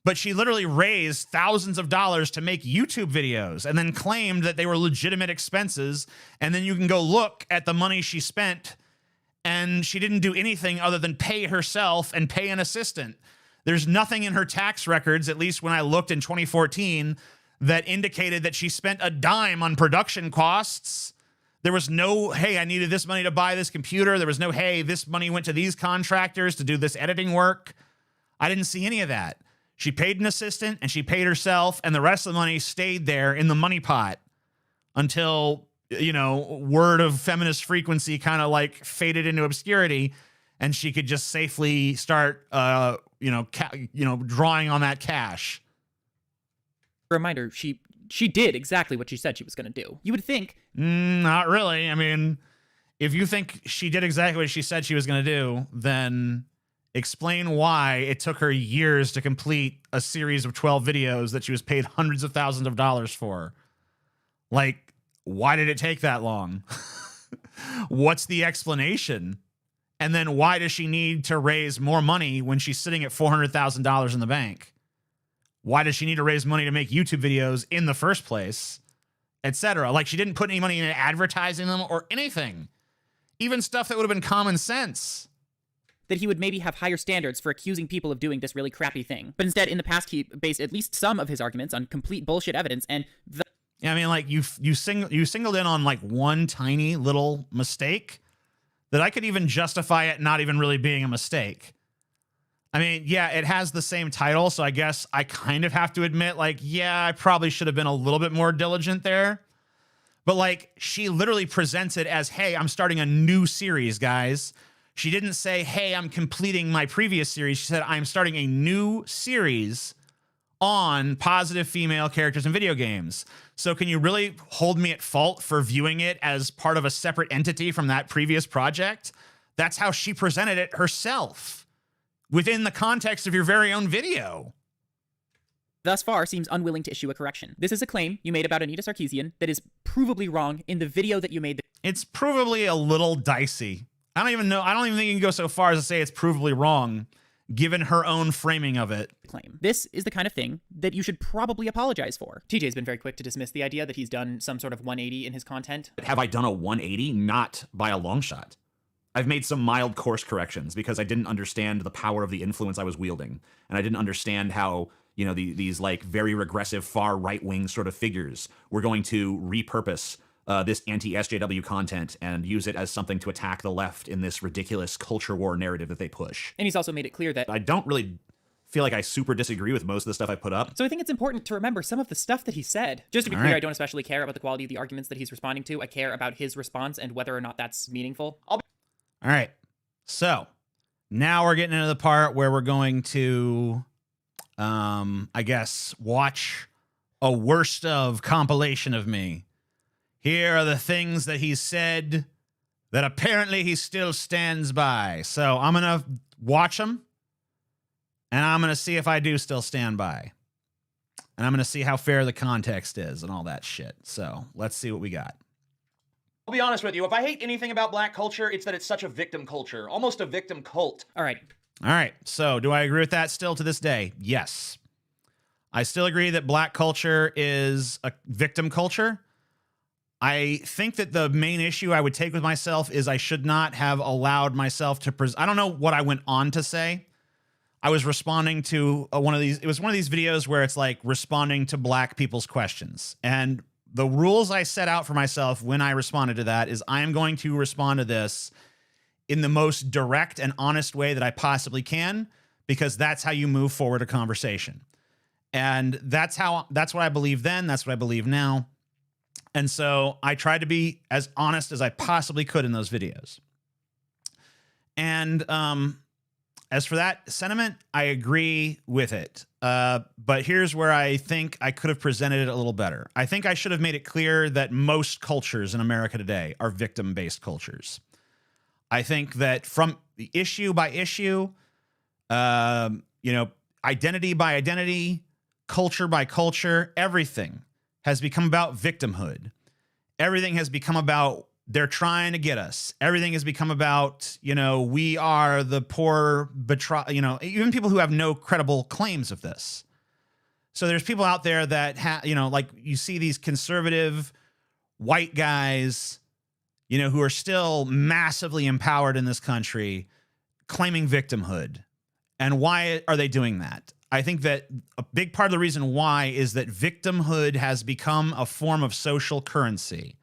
but she literally raised thousands of dollars to make YouTube videos and then claimed that they were legitimate expenses. And then you can go look at the money she spent, and she didn't do anything other than pay herself and pay an assistant. There's nothing in her tax records, at least when I looked in 2014, that indicated that she spent a dime on production costs. There was no, hey, I needed this money to buy this computer. There was no, hey, this money went to these contractors to do this editing work. I didn't see any of that. She paid an assistant and she paid herself, and the rest of the money stayed there in the money pot until, you know, word of feminist frequency kind of like faded into obscurity, and she could just safely start, drawing on that cash. Reminder, she did exactly what she said she was going to do. You would think... Not really. I mean, if you think she did exactly what she said she was going to do, then explain why it took her years to complete a series of 12 videos that she was paid hundreds of thousands of dollars for. Like, why did it take that long? What's the explanation? And then why does she need to raise more money when she's sitting at $400,000 in the bank? Why does she need to raise money to make YouTube videos in the first place, etc.? Like, she didn't put any money into advertising them or anything. Even stuff that would have been common sense. That he would maybe have higher standards for accusing people of doing this really crappy thing. But instead, in the past, he based at least some of his arguments on complete bullshit evidence, and yeah, I mean, like, you singled in on, like, one tiny little mistake that I could even justify it not even really being a mistake. I mean, yeah, it has the same title, so I guess I kind of have to admit, like, yeah, I probably should have been a little bit more diligent there. But, like, she literally presents it as, hey, I'm starting a new series, guys. She didn't say, hey, I'm completing my previous series. She said, I'm starting a new series on positive female characters in video games. So can you really hold me at fault for viewing it as part of a separate entity from that previous project? That's how she presented it herself within the context of your very own video. Thus far seems unwilling to issue a correction. This is a claim you made about Anita Sarkeesian that is provably wrong in the video that you made. It's provably a little dicey. I don't even think you can go so far as to say it's provably wrong, given her own framing of it. Claim. This is the kind of thing that you should probably apologize for. TJ's been very quick to dismiss the idea that he's done some sort of 180 in his content. Have I done a 180? Not by a long shot. I've made some mild course corrections because I didn't understand the power of the influence I was wielding. And I didn't understand how, you know, these like very regressive far right-wing sort of figures were going to repurpose this anti-SJW content and use it as something to attack the left in this ridiculous culture war narrative that they push. And he's also made it clear that I don't really feel like I super disagree with most of the stuff I put up. So I think it's important to remember some of the stuff that he said. Just to be clear, I don't especially care about the quality of the arguments that he's responding to. I care about his response and whether or not that's meaningful. All right. So now we're getting into the part where we're going to, I guess, watch a worst of compilation of me. Here are the things that he said that apparently he still stands by. So I'm going to watch them, and I'm going to see if I do still stand by. And I'm going to see how fair the context is and all that shit. So let's see what we got. I'll be honest with you, if I hate anything about black culture, it's that it's such a victim culture, almost a victim cult. All right. All right. So do I agree with that still to this day? Yes. I still agree that black culture is a victim culture. I think that the main issue I would take with myself is I should not have allowed myself to I don't know what I went on to say. I was responding to it was one of these videos where it's like responding to black people's questions. And the rules I set out for myself when I responded to that is I am going to respond to this in the most direct and honest way that I possibly can, because that's how you move forward a conversation. And that's what I believe then. That's what I believe now. And so I tried to be as honest as I possibly could in those videos. And as for that sentiment, I agree with it. But here's where I think I could have presented it a little better. I think I should have made it clear that most cultures in America today are victim-based cultures. I think that from issue by issue, identity by identity, culture by culture, everything has become about victimhood. Everything has become about they're trying to get us. Everything has become about, we are the poor, even people who have no credible claims of this. So there's people out there that, like you see these conservative white guys, who are still massively empowered in this country, claiming victimhood. And why are they doing that? I think that a big part of the reason why is that victimhood has become a form of social currency.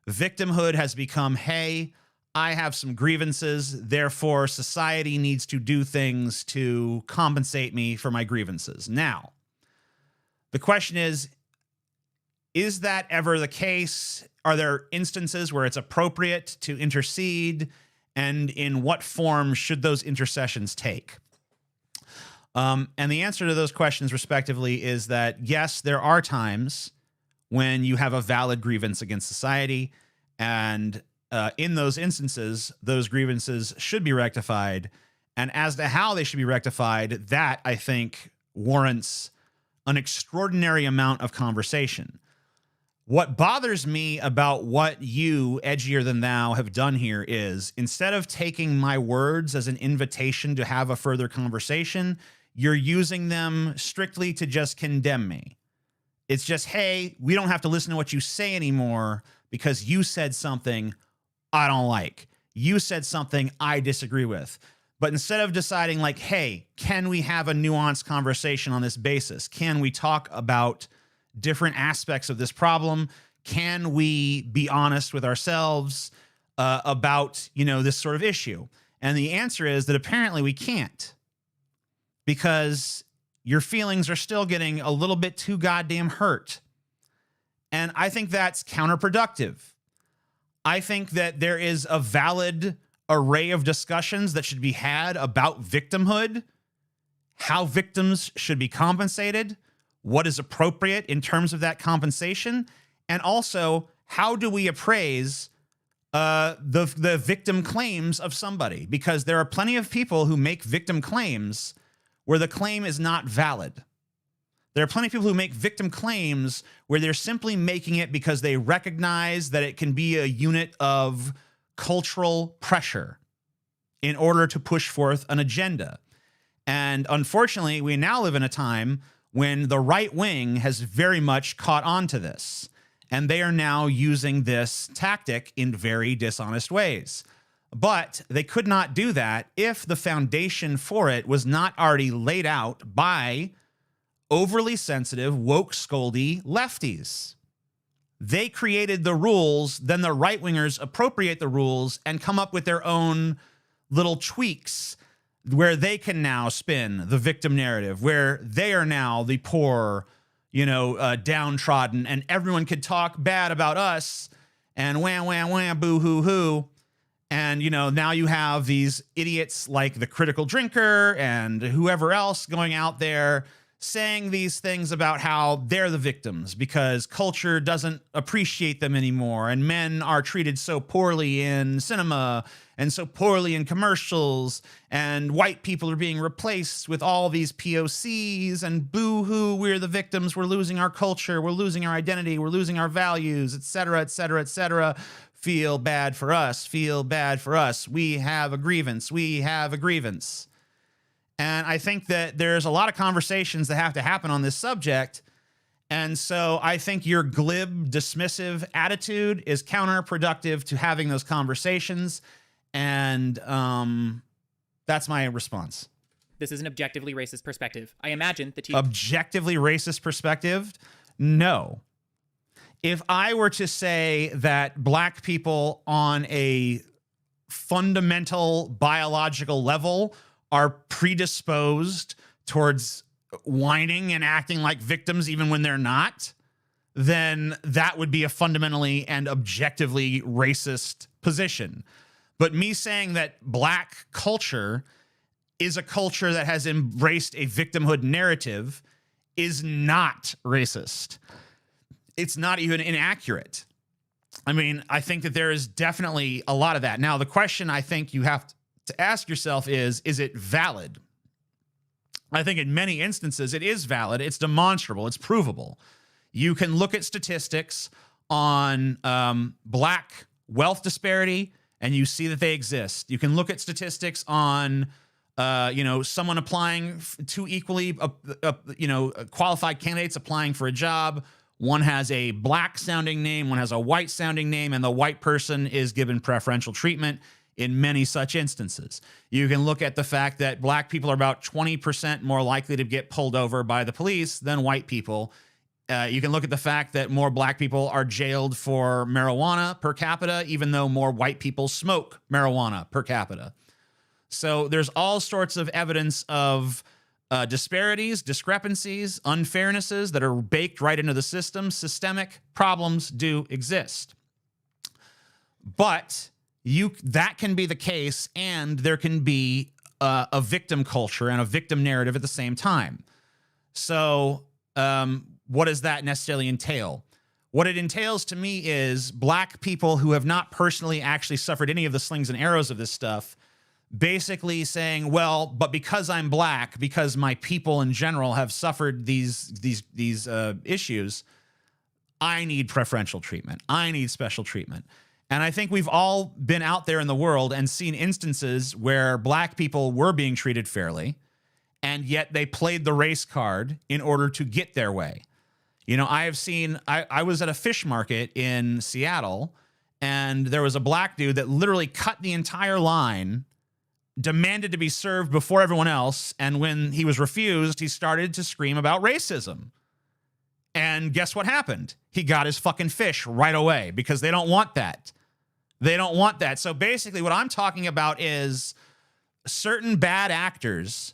Victimhood has become, hey, I have some grievances, therefore society needs to do things to compensate me for my grievances. Now, the question is that ever the case? Are there instances where it's appropriate to intercede? And in what form should those intercessions take? And the answer to those questions, respectively, is that, yes, there are times when you have a valid grievance against society, and in those instances, those grievances should be rectified. And as to how they should be rectified, that, I think, warrants an extraordinary amount of conversation. What bothers me about what you, edgier than thou, have done here is, instead of taking my words as an invitation to have a further conversation, you're using them strictly to just condemn me. It's just, hey, we don't have to listen to what you say anymore because you said something I don't like. You said something I disagree with. But instead of deciding like, hey, can we have a nuanced conversation on this basis? Can we talk about different aspects of this problem? Can we be honest with ourselves? about, this sort of issue? And the answer is that apparently we can't, because your feelings are still getting a little bit too goddamn hurt. And I think that's counterproductive. I think that there is a valid array of discussions that should be had about victimhood, how victims should be compensated, what is appropriate in terms of that compensation, and also how do we appraise the victim claims of somebody? Because there are plenty of people who make victim claims where the claim is not valid. There are plenty of people who make victim claims where they're simply making it because they recognize that it can be a unit of cultural pressure in order to push forth an agenda. And unfortunately, we now live in a time when the right wing has very much caught on to this. And they are now using this tactic in very dishonest ways. But they could not do that if the foundation for it was not already laid out by overly sensitive, woke, scoldy lefties. They created the rules, then the right-wingers appropriate the rules and come up with their own little tweaks where they can now spin the victim narrative, where they are now the poor, downtrodden, and everyone could talk bad about us and wham, wham, wham, boo, hoo, hoo. And, now you have these idiots like the Critical Drinker and whoever else going out there saying these things about how they're the victims because culture doesn't appreciate them anymore, and men are treated so poorly in cinema and so poorly in commercials, and white people are being replaced with all these POCs, and boo-hoo, we're the victims, we're losing our culture, we're losing our identity, we're losing our values, etc., etc., etc. Feel bad for us, feel bad for us. We have a grievance, we have a grievance. And I think that there's a lot of conversations that have to happen on this subject. And so I think your glib, dismissive attitude is counterproductive to having those conversations. And that's my response. This is an objectively racist perspective. I imagine the Objectively racist perspective? No. If I were to say that black people on a fundamental biological level are predisposed towards whining and acting like victims even when they're not, then that would be a fundamentally and objectively racist position. But me saying that black culture is a culture that has embraced a victimhood narrative is not racist. It's not even inaccurate. I mean, I think that there is definitely a lot of that. Now, the question I think you have to ask yourself is it valid? I think in many instances it is valid. It's demonstrable. It's provable. You can look at statistics on black wealth disparity, and you see that they exist. You can look at statistics on someone applying two equally qualified candidates applying for a job. One has a black sounding name, one has a white sounding name, and the white person is given preferential treatment in many such instances. You can look at the fact that black people are about 20% more likely to get pulled over by the police than white people. You can look at the fact that more black people are jailed for marijuana per capita, even though more white people smoke marijuana per capita. So there's all sorts of evidence of disparities, discrepancies, unfairnesses that are baked right into the system. Systemic problems do exist. But that can be the case, and there can be a victim culture and a victim narrative at the same time. So what does that necessarily entail? What it entails to me is black people who have not personally actually suffered any of the slings and arrows of this stuff basically saying, well, but because I'm black, because my people in general have suffered these issues, I need preferential treatment. I need special treatment. And I think we've all been out there in the world and seen instances where black people were being treated fairly, and yet they played the race card in order to get their way. You know, I was at a fish market in Seattle, and there was a black dude that literally cut the entire line, demanded to be served before everyone else, and when he was refused, he started to scream about racism. And guess what happened? He got his fucking fish right away because they don't want that. They don't want that. So basically what I'm talking about is certain bad actors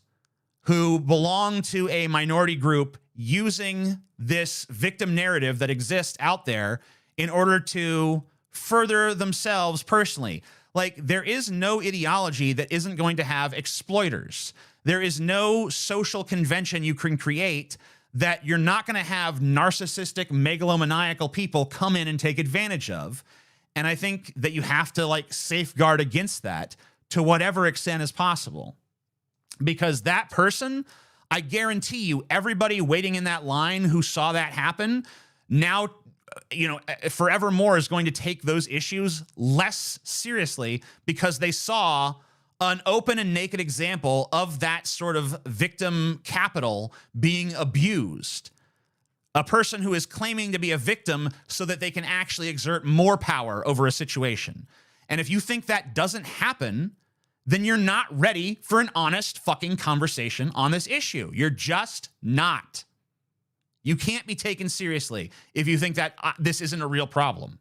who belong to a minority group using this victim narrative that exists out there in order to further themselves personally. Like, there is no ideology that isn't going to have exploiters. There is no social convention you can create that you're not going to have narcissistic, megalomaniacal people come in and take advantage of. And I think that you have to like safeguard against that to whatever extent is possible. Because that person, I guarantee you, everybody waiting in that line who saw that happen now, you know, forevermore is going to take those issues less seriously because they saw an open and naked example of that sort of victim capital being abused. A person who is claiming to be a victim so that they can actually exert more power over a situation. And if you think that doesn't happen, then you're not ready for an honest fucking conversation on this issue. You're just not. You can't be taken seriously if you think that this isn't a real problem.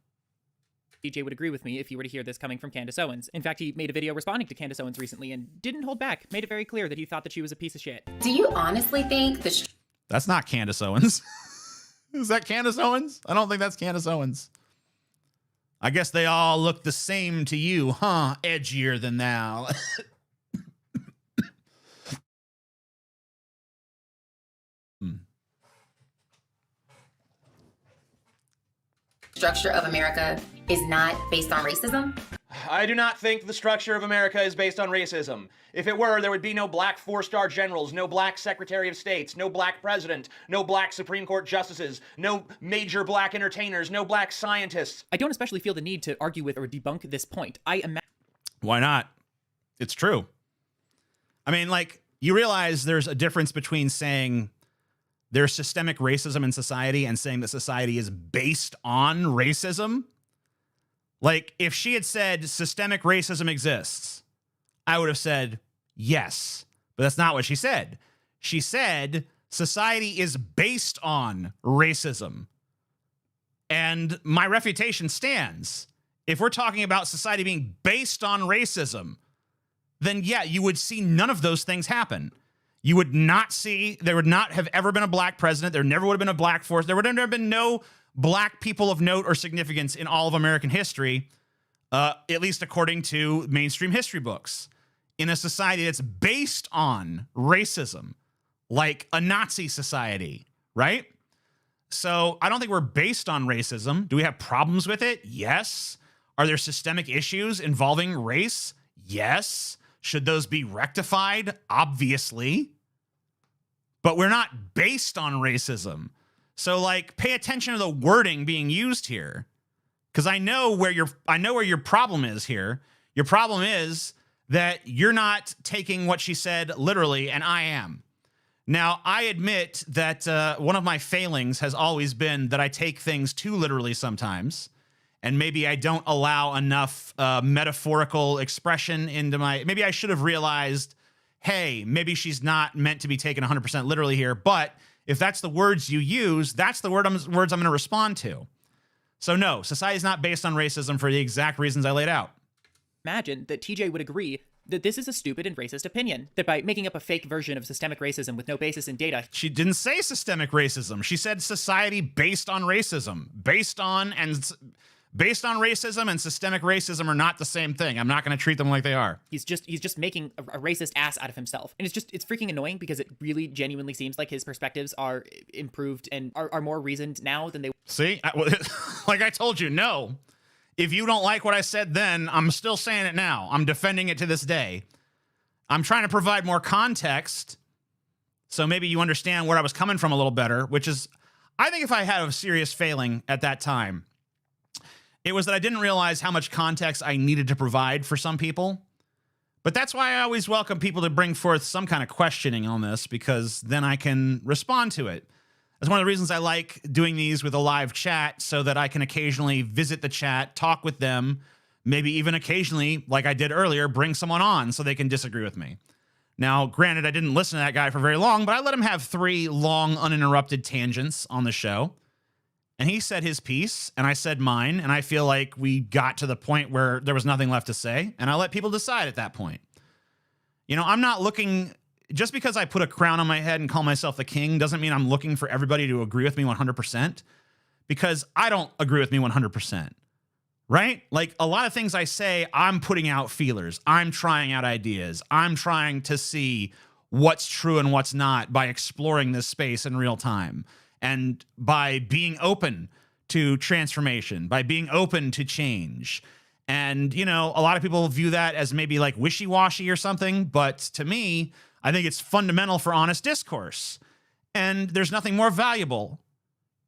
TJ would agree with me if you were to hear this coming from Candace Owens. In fact, he made a video responding to Candace Owens recently and didn't hold back, made it very clear that he thought that she was a piece of shit. Do you honestly think the That's not Candace Owens. Is that Candace Owens? I don't think that's Candace Owens. I guess they all look the same to you, huh? Edgier than thou. structure of America is not based on racism? I do not think the structure of America is based on racism. If it were, there would be no black 4-star generals, no black Secretary of States, no black president, no black Supreme Court justices, no major black entertainers, no black scientists. I don't especially feel the need to argue with or debunk this point. Why not? It's true. I mean, like, you realize there's a difference between saying there's systemic racism in society and saying that society is based on racism. Like, if she had said systemic racism exists, I would have said yes. But that's not what she said. She said society is based on racism. And my refutation stands. If we're talking about society being based on racism, then yeah, you would see none of those things happen. You would not see, there would not have ever been a black president. There never would have been a black force. There would have never been no black people of note or significance in all of American history, at least according to mainstream history books, in a society that's based on racism, like a Nazi society, right? So I don't think we're based on racism. Do we have problems with it? Yes. Are there systemic issues involving race? Yes. Should those be rectified? Obviously. But we're not based on racism. So, like, pay attention to the wording being used here, because I know where your problem is here. Your problem is that you're not taking what she said literally, and I am. Now, I admit that one of my failings has always been that I take things too literally sometimes, and maybe I don't allow enough metaphorical expression into my. Maybe I should have realized, hey, maybe she's not meant to be taken 100% literally here, but if that's the words you use, that's the words I'm going to respond to. So no, society is not based on racism for the exact reasons I laid out. Imagine that TJ would agree that this is a stupid and racist opinion, that by making up a fake version of systemic racism with no basis in data. She didn't say systemic racism. She said society based on racism. Based on racism and systemic racism are not the same thing. I'm not going to treat them like they are. He's just making a racist ass out of himself. And it's freaking annoying because it really genuinely seems like his perspectives are improved and are more reasoned now than they. See, like I told you, no. If you don't like what I said then, I'm still saying it now. I'm defending it to this day. I'm trying to provide more context so maybe you understand where I was coming from a little better, which is, I think if I had a serious failing at that time, it was that I didn't realize how much context I needed to provide for some people. But that's why I always welcome people to bring forth some kind of questioning on this, because then I can respond to it. That's one of the reasons I like doing these with a live chat, so that I can occasionally visit the chat, talk with them, maybe even occasionally, like I did earlier, bring someone on so they can disagree with me. Now, granted, I didn't listen to that guy for very long, but I let him have 3 long, uninterrupted tangents on the show. And he said his piece, and I said mine, and I feel like we got to the point where there was nothing left to say, and I let people decide at that point. You know, I'm not looking, just because I put a crown on my head and call myself the king doesn't mean I'm looking for everybody to agree with me 100%, because I don't agree with me 100%, right? Like, a lot of things I say, I'm putting out feelers. I'm trying out ideas. I'm trying to see what's true and what's not by exploring this space in real time. And by being open to transformation, by being open to change. And, you know, a lot of people view that as maybe like wishy-washy or something, but to me, I think it's fundamental for honest discourse. And there's nothing more valuable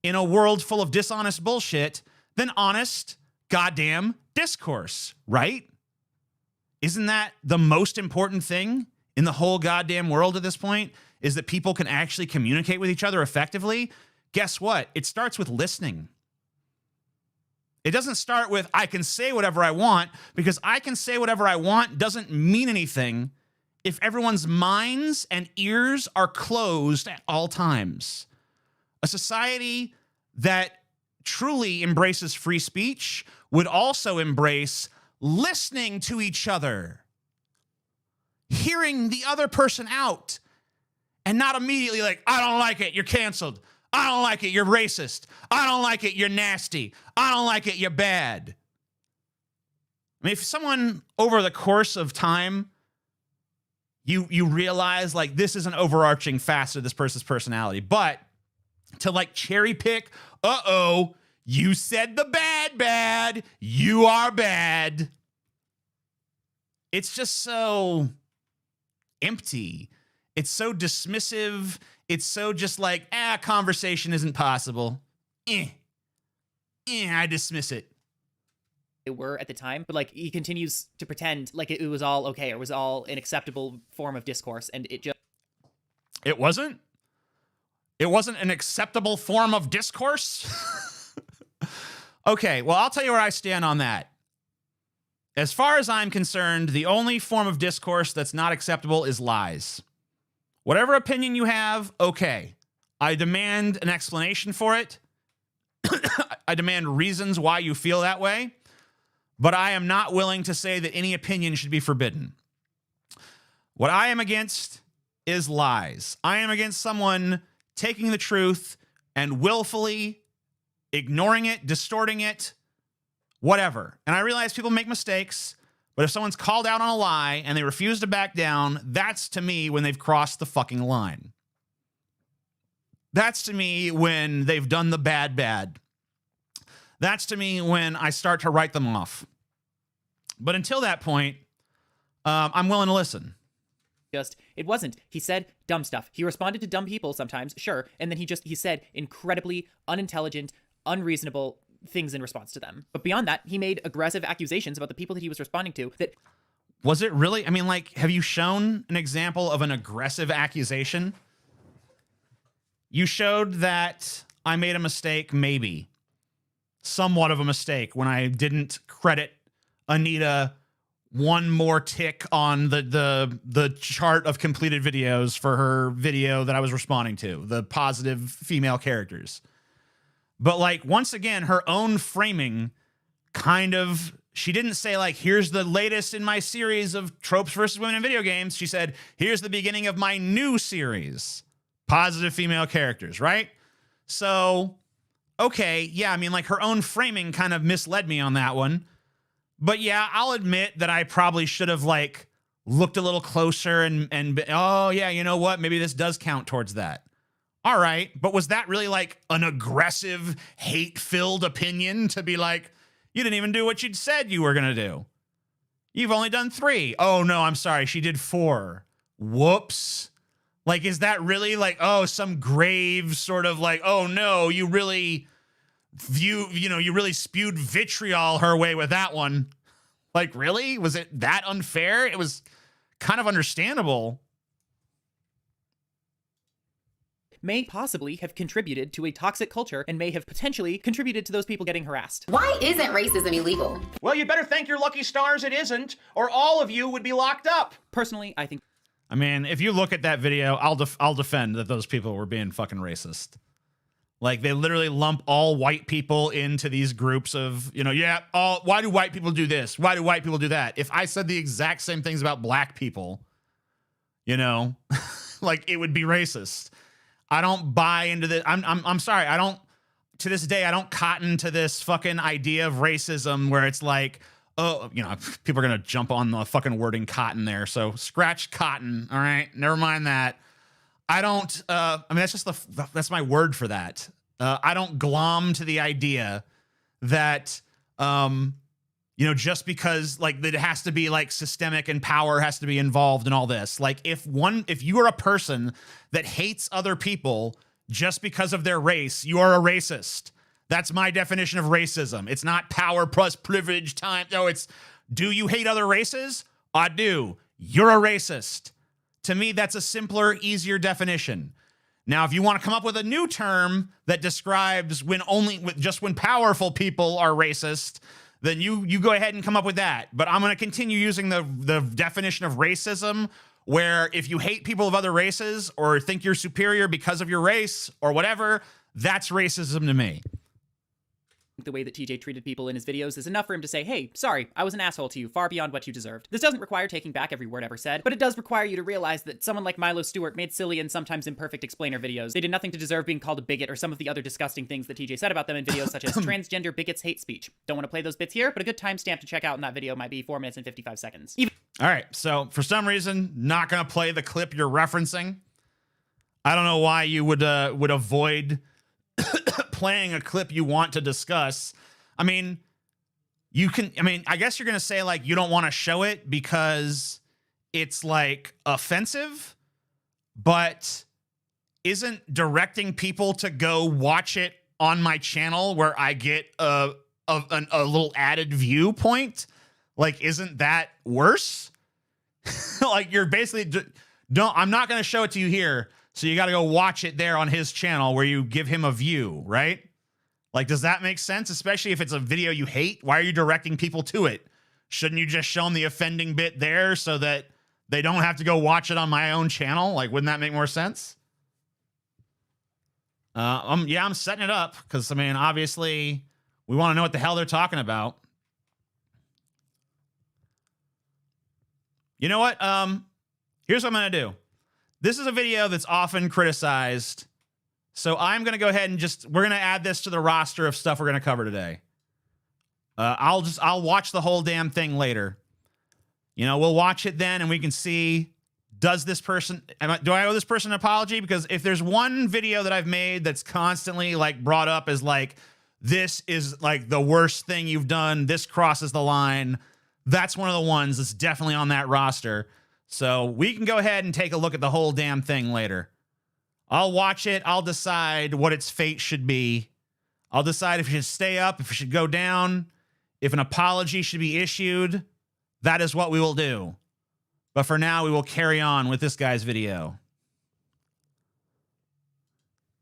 in a world full of dishonest bullshit than honest goddamn discourse, right? Isn't that the most important thing in the whole goddamn world at this point? Is that people can actually communicate with each other effectively? Guess what? It starts with listening. It doesn't start with, I can say whatever I want, because I can say whatever I want doesn't mean anything if everyone's minds and ears are closed at all times. A society that truly embraces free speech would also embrace listening to each other, hearing the other person out, and not immediately like, I don't like it, you're canceled. I don't like it, you're racist. I don't like it, you're nasty. I don't like it, you're bad. I mean, if someone over the course of time, you realize like this is an overarching facet of this person's personality, but to like cherry pick, you said the bad, you are bad. It's just so empty. It's so dismissive. It's so just like, conversation isn't possible. I dismiss it. They were at the time, but like he continues to pretend like it was all okay, or was all an acceptable form of discourse, and it wasn't an acceptable form of discourse. Okay, well, I'll tell you where I stand on that. As far as I'm concerned, the only form of discourse that's not acceptable is lies. Whatever opinion you have, okay. I demand an explanation for it. I demand reasons why you feel that way. But I am not willing to say that any opinion should be forbidden. What I am against is lies. I am against someone taking the truth and willfully ignoring it, distorting it, whatever. And I realize people make mistakes, but if someone's called out on a lie and they refuse to back down, that's to me when they've crossed the fucking line. That's to me when they've done the bad. That's to me when I start to write them off. But until that point, I'm willing to listen. It wasn't. He said dumb stuff. He responded to dumb people sometimes, sure, and then he said incredibly unintelligent, unreasonable things in response to them. But beyond that, he made aggressive accusations about the people that he was responding to. That was it really? I mean, like, have you shown an example of an aggressive accusation? You showed that I made a mistake, maybe. Somewhat of a mistake when I didn't credit Anita one more tick on the chart of completed videos for her video that I was responding to, the positive female characters. But like, once again, her own framing kind of, she didn't say like, here's the latest in my series of tropes versus women in video games. She said, here's the beginning of my new series, positive female characters, right? So, okay, yeah, I mean, like, her own framing kind of misled me on that one. But yeah, I'll admit that I probably should have like looked a little closer and oh yeah, you know what? Maybe this does count towards that. All right, but was that really like an aggressive, hate-filled opinion to be like, you didn't even do what you'd said you were gonna do? You've only done 3. Oh no, I'm sorry, she did 4. Whoops. Like, is that really like, oh, some grave sort of like, oh no, you really you really spewed vitriol her way with that one. Like, really? Was it that unfair? It was kind of understandable. May possibly have contributed to a toxic culture and may have potentially contributed to those people getting harassed. Why isn't racism illegal? Well, you better thank your lucky stars it isn't, or all of you would be locked up. Personally, I think... I mean, if you look at that video, I'll defend that those people were being fucking racist. Like they literally lump all white people into these groups of, why do white people do this? Why do white people do that? If I said the exact same things about black people, like it would be racist. I don't buy into this. I'm sorry. To this day, I don't cotton to this fucking idea of racism where it's like, oh, people are going to jump on the fucking wording cotton there. So scratch cotton. All right. Never mind that. I don't, that's my word for that. I don't glom to the idea that, just because like that it has to be like systemic and power has to be involved in all this. Like if you are a person that hates other people just because of their race, you are a racist. That's my definition of racism. It's not power plus privilege time. No, it's, do you hate other races? I do. You're a racist. To me, that's a simpler, easier definition. Now, if you want to come up with a new term that describes when powerful people are racist, then you go ahead and come up with that. But I'm going to continue using the definition of racism, where if you hate people of other races or think you're superior because of your race or whatever, that's racism to me. The way that TJ treated people in his videos is enough for him to say, hey, sorry, I was an asshole to you, far beyond what you deserved. This doesn't require taking back every word ever said, but it does require you to realize that someone like Milo Stewart made silly and sometimes imperfect explainer videos. They did nothing to deserve being called a bigot or some of the other disgusting things that TJ said about them in videos such as transgender bigots hate speech. Don't want to play those bits here, but a good timestamp to check out in that video might be 4 minutes and 55 seconds. All right, so for some reason, not going to play the clip you're referencing. I don't know why you would avoid playing a clip you want to discuss. I mean, I guess you're going to say like you don't want to show it because it's like offensive, but isn't directing people to go watch it on my channel where I get a little added viewpoint? Like, isn't that worse? Like you're basically I'm not going to show it to you here. So you got to go watch it there on his channel where you give him a view, right? Like, does that make sense? Especially if it's a video you hate. Why are you directing people to it? Shouldn't you just show them the offending bit there so that they don't have to go watch it on my own channel? Like, wouldn't that make more sense? I'm setting it up because, obviously we want to know what the hell they're talking about. You know what? Here's what I'm going to do. This is a video that's often criticized. So I'm going to go ahead and we're going to add this to the roster of stuff we're going to cover today. I'll watch the whole damn thing later. We'll watch it then and we can see, do I owe this person an apology? Because if there's one video that I've made that's constantly like brought up as like, this is like the worst thing you've done, this crosses the line, that's one of the ones that's definitely on that roster. So we can go ahead and take a look at the whole damn thing later. I'll watch it. I'll decide what its fate should be. I'll decide if it should stay up, if it should go down, if an apology should be issued. That is what we will do. But for now, we will carry on with this guy's video.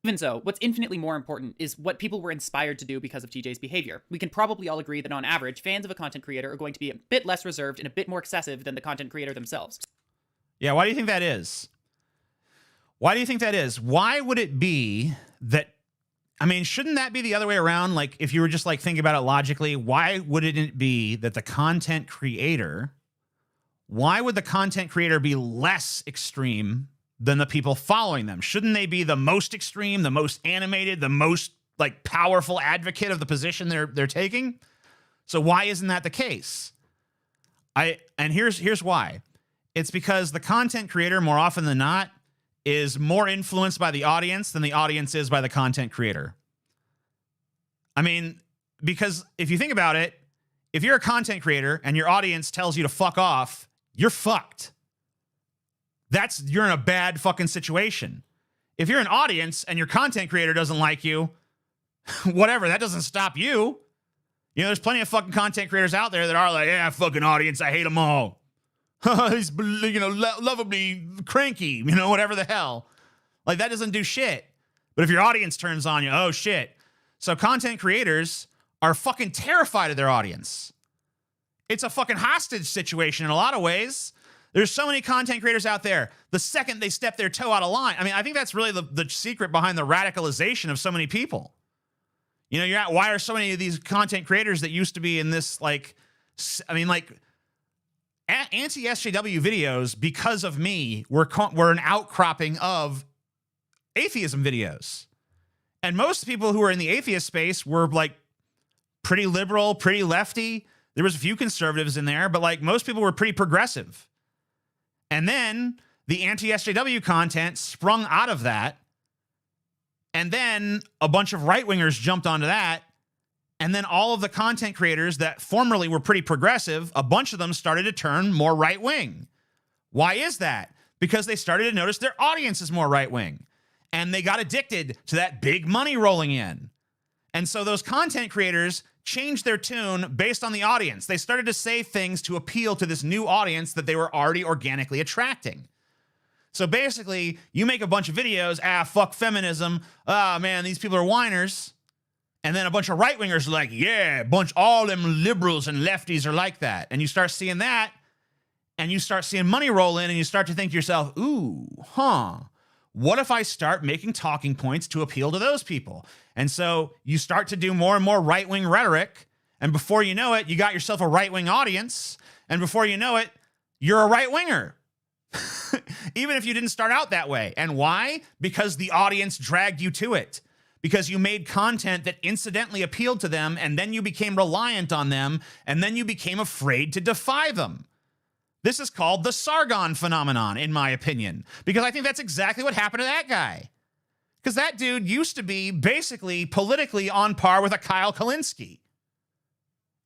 Even so, what's infinitely more important is what people were inspired to do because of TJ's behavior. We can probably all agree that on average, fans of a content creator are going to be a bit less reserved and a bit more excessive than the content creator themselves. Yeah, why do you think that is? Why do you think that is? Why would it be that, shouldn't that be the other way around? Like, if you were just like thinking about it logically, why wouldn't it be that the content creator, why would the content creator be less extreme than the people following them? Shouldn't they be the most extreme, the most animated, the most like powerful advocate of the position they're taking? So why isn't that the case? Here's why. It's because the content creator, more often than not, is more influenced by the audience than the audience is by the content creator. Because if you think about it, if you're a content creator and your audience tells you to fuck off, you're fucked. You're in a bad fucking situation. If you're an audience and your content creator doesn't like you, whatever, that doesn't stop you. There's plenty of fucking content creators out there that are like, yeah, fucking audience, I hate them all. He's, lovably cranky, whatever the hell. Like, that doesn't do shit. But if your audience turns on you, oh shit. So content creators are fucking terrified of their audience. It's a fucking hostage situation in a lot of ways. There's so many content creators out there. The second they step their toe out of line, I mean, I think that's really the secret behind the radicalization of so many people. You know, why are so many of these content creators that used to be in this, like, I mean, like, anti-SJW videos, because of me, were an outcropping of atheism videos. And most people who are in the atheist space were, like, pretty liberal, pretty lefty. There was a few conservatives in there, but, like, most people were pretty progressive. And then the anti-SJW content sprung out of that. And then a bunch of right-wingers jumped onto that. And then all of the content creators that formerly were pretty progressive, a bunch of them started to turn more right-wing. Why is that? Because they started to notice their audience is more right-wing. And they got addicted to that big money rolling in. And so those content creators changed their tune based on the audience. They started to say things to appeal to this new audience that they were already organically attracting. So basically, you make a bunch of videos, fuck feminism, man, these people are whiners. And then a bunch of right-wingers are like, yeah, all them liberals and lefties are like that. And you start seeing that, and you start seeing money roll in, and you start to think to yourself, ooh, what if I start making talking points to appeal to those people? And so you start to do more and more right-wing rhetoric, and before you know it, you got yourself a right-wing audience, and before you know it, you're a right-winger. Even if you didn't start out that way. And why? Because the audience dragged you to it. Because you made content that incidentally appealed to them, and then you became reliant on them, and then you became afraid to defy them. This is called the Sargon phenomenon, in my opinion, because I think that's exactly what happened to that guy. Because that dude used to be basically politically on par with a Kyle Kalinske.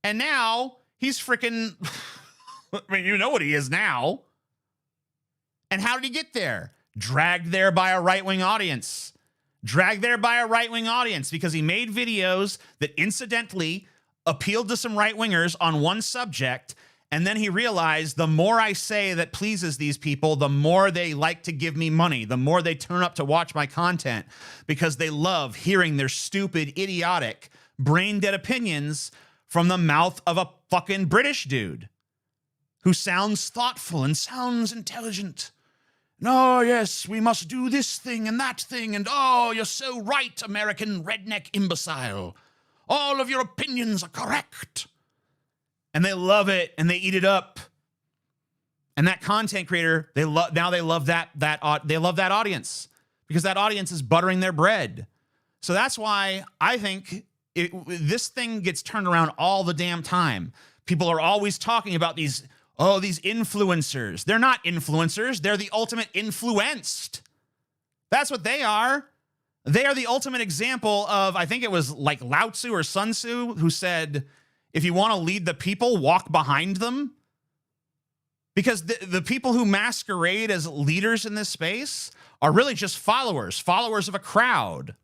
And now he's freaking, I mean, you know what he is now. And how did he get there? Dragged there by a right-wing audience. Dragged there by a right-wing audience because he made videos that incidentally appealed to some right-wingers on one subject, and then he realized the more I say that pleases these people, the more they like to give me money, the more they turn up to watch my content because they love hearing their stupid, idiotic, brain-dead opinions from the mouth of a fucking British dude who sounds thoughtful and sounds intelligent. No, yes, we must do this thing and that thing, and oh, you're so right, American redneck imbecile. All of your opinions are correct. And they love it, and they eat it up. And that content creator, they love that audience because that audience is buttering their bread. So that's why I think this thing gets turned around all the damn time. People are always talking about these influencers. They're not influencers. They're the ultimate influenced. That's what they are. They are the ultimate example of, I think it was like Lao Tzu or Sun Tzu who said, if you want to lead the people, walk behind them. Because the people who masquerade as leaders in this space are really just followers of a crowd.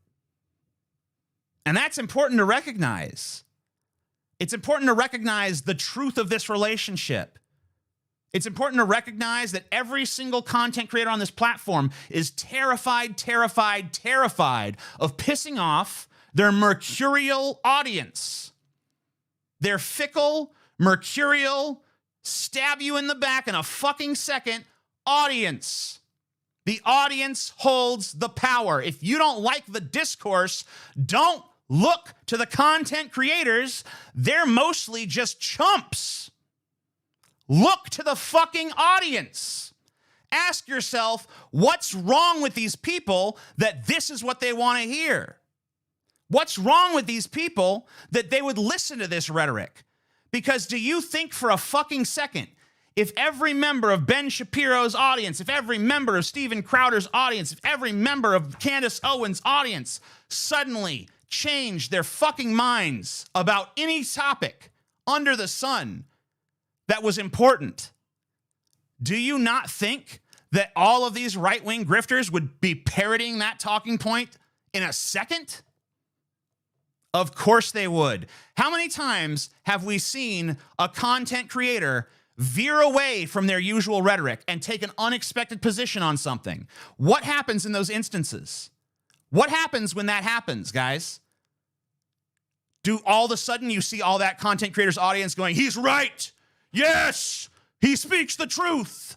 And that's important to recognize. It's important to recognize the truth of this relationship. It's important to recognize that every single content creator on this platform is terrified of pissing off their mercurial audience. Their fickle, mercurial, stab you in the back in a fucking second audience. The audience holds the power. If you don't like the discourse, don't look to the content creators. They're mostly just chumps. Look to the fucking audience. Ask yourself, what's wrong with these people that this is what they want to hear? What's wrong with these people that they would listen to this rhetoric? Because do you think for a fucking second, if every member of Ben Shapiro's audience, if every member of Steven Crowder's audience, if every member of Candace Owens' audience suddenly changed their fucking minds about any topic under the sun that was important, do you not think that all of these right-wing grifters would be parroting that talking point in a second? Of course they would. How many times have we seen a content creator veer away from their usual rhetoric and take an unexpected position on something? What happens in those instances? What happens when that happens, guys? Do all of a sudden you see all that content creator's audience going, he's right. Yes, he speaks the truth.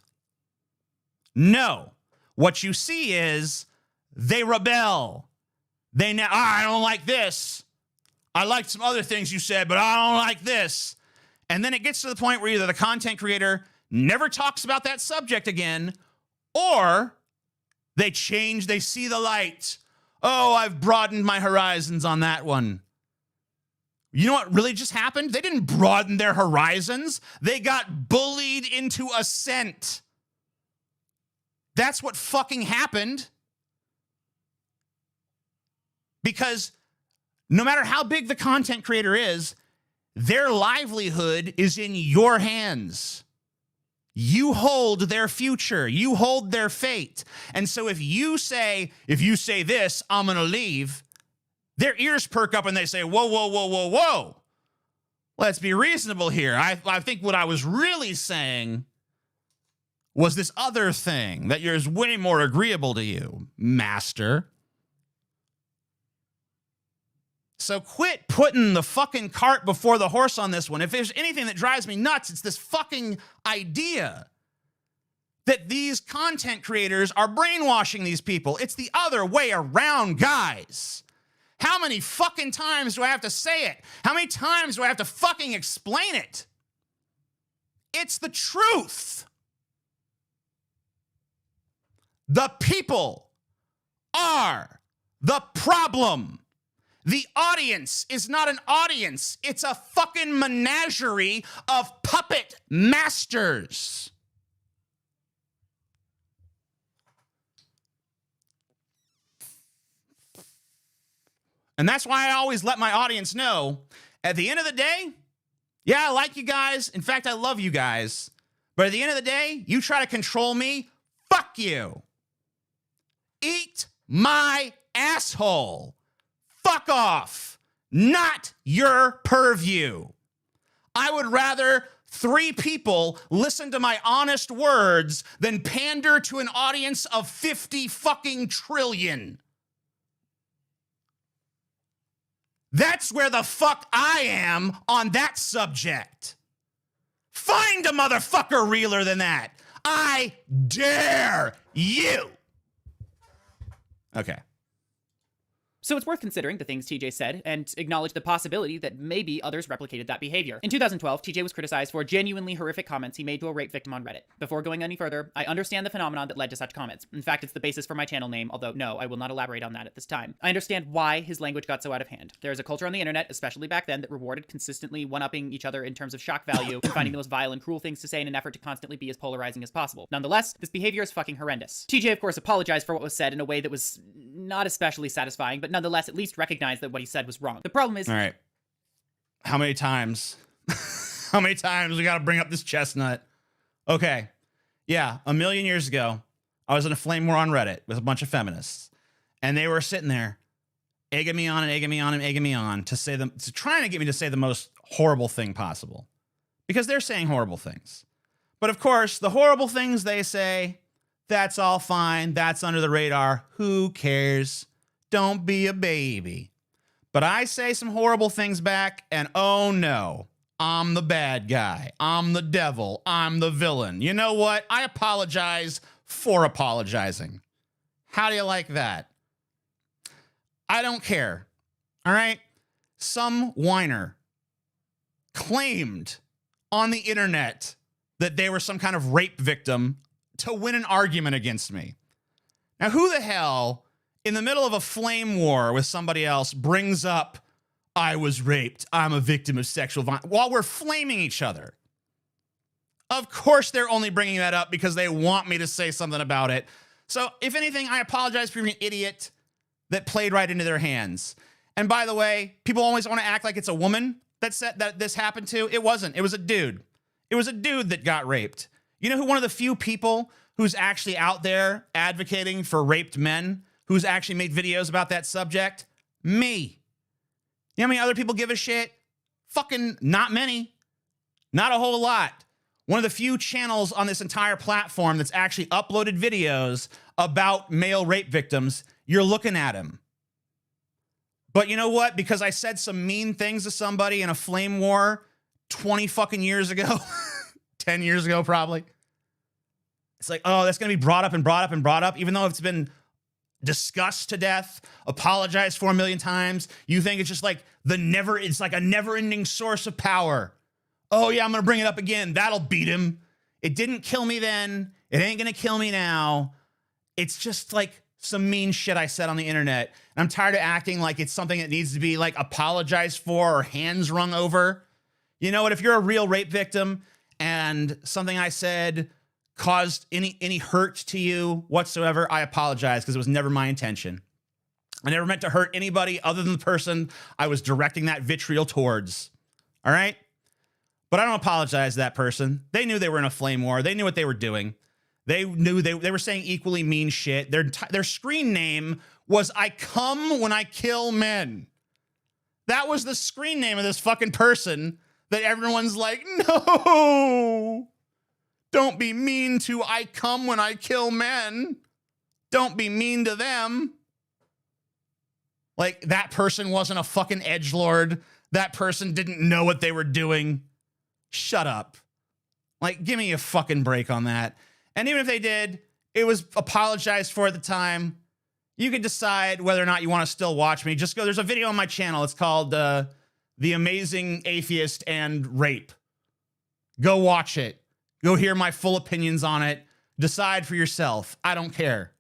No. What you see is they rebel. They now, I don't like this. I liked some other things you said, but I don't like this. And then it gets to the point where either the content creator never talks about that subject again, or they change, they see the light. Oh, I've broadened my horizons on that one. You know what really just happened? They didn't broaden their horizons. They got bullied into assent. That's what fucking happened. Because no matter how big the content creator is, their livelihood is in your hands. You hold their future. You hold their fate. And so if you say this, I'm going to leave, their ears perk up and they say, whoa, whoa, whoa, whoa, whoa. Let's be reasonable here. I think what I was really saying was this other thing that is way more agreeable to you, master. So quit putting the fucking cart before the horse on this one. If there's anything that drives me nuts, it's this fucking idea that these content creators are brainwashing these people. It's the other way around, guys. How many fucking times do I have to say it? How many times do I have to fucking explain it? It's the truth. The people are the problem. The audience is not an audience. It's a fucking menagerie of puppet masters. And that's why I always let my audience know, at the end of the day, yeah, I like you guys. In fact, I love you guys. But at the end of the day, you try to control me, fuck you. Eat my asshole. Fuck off. Not your purview. I would rather 3 people listen to my honest words than pander to an audience of 50 fucking trillion. That's where the fuck I am on that subject. Find a motherfucker realer than that. I dare you. Okay. So it's worth considering the things TJ said and acknowledge the possibility that maybe others replicated that behavior. In 2012, TJ was criticized for genuinely horrific comments he made to a rape victim on Reddit. Before going any further, I understand the phenomenon that led to such comments. In fact, it's the basis for my channel name, although no, I will not elaborate on that at this time. I understand why his language got so out of hand. There is a culture on the internet, especially back then, that rewarded consistently one-upping each other in terms of shock value and finding the most vile and cruel things to say in an effort to constantly be as polarizing as possible. Nonetheless, this behavior is fucking horrendous. TJ, of course, apologized for what was said in a way that was not especially satisfying, but nonetheless at least recognized that what he said was wrong. The problem is... All right. How many times? How many times we got to bring up this chestnut? Okay. Yeah, a million years ago, I was in a flame war on Reddit with a bunch of feminists, and they were sitting there egging me on and egging me on and egging me on to trying to get me to say the most horrible thing possible, because they're saying horrible things. But of course, the horrible things they say, that's all fine. That's under the radar. Who cares? Don't be a baby. But I say some horrible things back, and oh no, I'm the bad guy. I'm the devil. I'm the villain. You know what? I apologize for apologizing. How do you like that? I don't care. All right? Some whiner claimed on the internet that they were some kind of rape victim to win an argument against me. Now, who the hell in the middle of a flame war with somebody else brings up, I was raped, I'm a victim of sexual violence, while we're flaming each other? Of course they're only bringing that up because they want me to say something about it. So if anything, I apologize for being an idiot that played right into their hands. And by the way, people always want to act like it's a woman that said that this happened to. It wasn't. It was a dude. It was a dude that got raped. You know who one of the few people who's actually out there advocating for raped men, who's actually made videos about that subject? Me. You know how many other people give a shit? Fucking not many. Not a whole lot. One of the few channels on this entire platform that's actually uploaded videos about male rape victims. You're looking at him. But you know what? Because I said some mean things to somebody in a flame war 20 fucking years ago, 10 years ago probably, It's like, oh, that's going to be brought up and brought up and brought up, even though it's been discussed to death, apologized for a million times. You think it's just like it's like a never-ending source of power. Oh yeah, I'm going to bring it up again. That'll beat him. It didn't kill me then. It ain't going to kill me now. It's just like some mean shit I said on the internet. And I'm tired of acting like it's something that needs to be like apologized for or hands wrung over. You know what? If you're a real rape victim and something I said caused any hurt to you whatsoever, I apologize, because it was never my intention. I never meant to hurt anybody other than the person I was directing that vitriol towards. All right? But I don't apologize to that person. They knew they were in a flame war. They knew what they were doing. They knew they were saying equally mean shit. Their screen name was "I come when I kill men." That was the screen name of this fucking person that everyone's like, no, don't be mean to "I come when I kill men." Don't be mean to them. Like, that person wasn't a fucking edgelord. That person didn't know what they were doing. Shut up. Like, give me a fucking break on that. And even if they did, it was apologized for at the time. You could decide whether or not you want to still watch me. Just go, there's a video on my channel. It's called The Amazing Atheist and Rape. Go watch it. Go hear my full opinions on it. Decide for yourself. I don't care.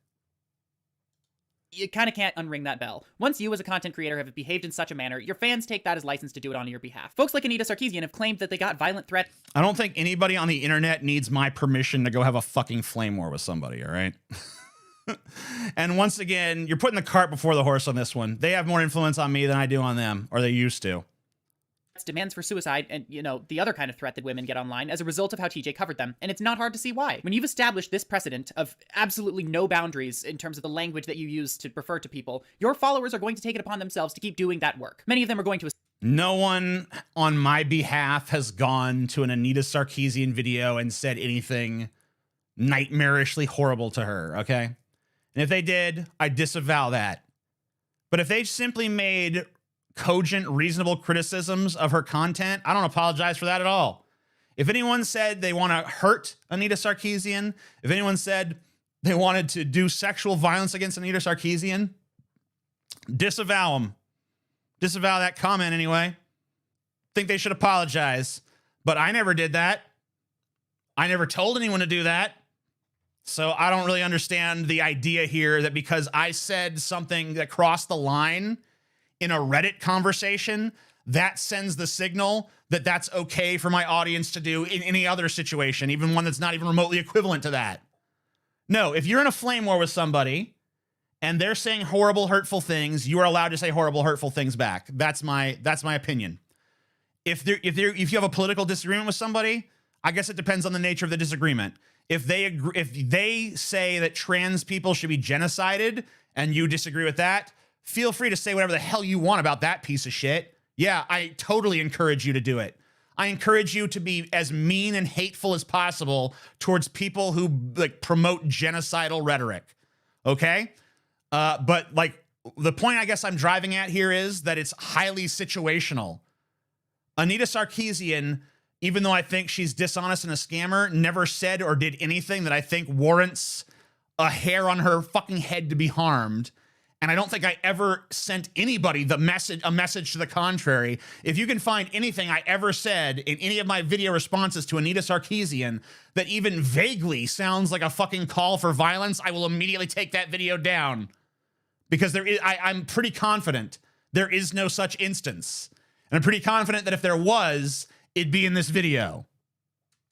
You kind of can't unring that bell. Once you as a content creator have behaved in such a manner, your fans take that as license to do it on your behalf. Folks like Anita Sarkeesian have claimed that they got violent threats. I don't think anybody on the internet needs my permission to go have a fucking flame war with somebody, all right? And once again, you're putting the cart before the horse on this one. They have more influence on me than I do on them, or they used to. Demands for suicide, and, you know, the other kind of threat that women get online as a result of how TJ covered them, and it's not hard to see why. When you've established this precedent of absolutely no boundaries in terms of the language that you use to refer to people, your followers are going to take it upon themselves to keep doing that work. Many of them are going to... No one on my behalf has gone to an Anita Sarkeesian video and said anything nightmarishly horrible to her, okay? And if they did, I disavow that. But if they simply made cogent, reasonable criticisms of her content, I don't apologize for that at all. If anyone said they want to hurt Anita Sarkeesian, if anyone said they wanted to do sexual violence against Anita Sarkeesian, disavow them. Disavow that comment anyway. Think they should apologize. But I never did that. I never told anyone to do that. So I don't really understand the idea here that because I said something that crossed the line in a Reddit conversation, that sends the signal that that's okay for my audience to do in any other situation, even one that's not even remotely equivalent to that. No, if you're in a flame war with somebody and they're saying horrible, hurtful things, you are allowed to say horrible, hurtful things back. That's my opinion. If you have a political disagreement with somebody, I guess it depends on the nature of the disagreement. If they say that trans people should be genocided and you disagree with that, feel free to say whatever the hell you want about that piece of shit. Yeah, I totally encourage you to do it. I encourage you to be as mean and hateful as possible towards people who like promote genocidal rhetoric. Okay? But like the point I guess I'm driving at here is that it's highly situational. Anita Sarkeesian, even though I think she's dishonest and a scammer, never said or did anything that I think warrants a hair on her fucking head to be harmed. And I don't think I ever sent anybody a message to the contrary. If you can find anything I ever said in any of my video responses to Anita Sarkeesian that even vaguely sounds like a fucking call for violence, I will immediately take that video down. Because I'm pretty confident there is no such instance. And I'm pretty confident that if there was, it'd be in this video.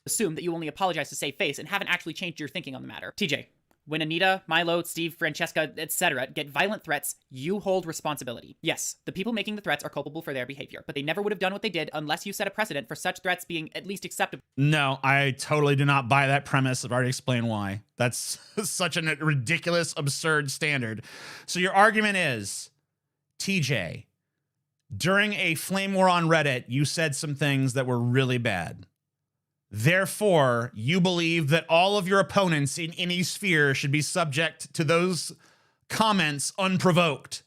Assume that you only apologize to save face and haven't actually changed your thinking on the matter. TJ. When Anita, Milo, Steve, Francesca, etc. get violent threats, you hold responsibility. Yes, the people making the threats are culpable for their behavior, but they never would have done what they did unless you set a precedent for such threats being at least acceptable. No, I totally do not buy that premise. I've already explained why. That's such a ridiculous, absurd standard. So your argument is, TJ, during a flame war on Reddit, you said some things that were really bad. Therefore, you believe that all of your opponents in any sphere should be subject to those comments unprovoked.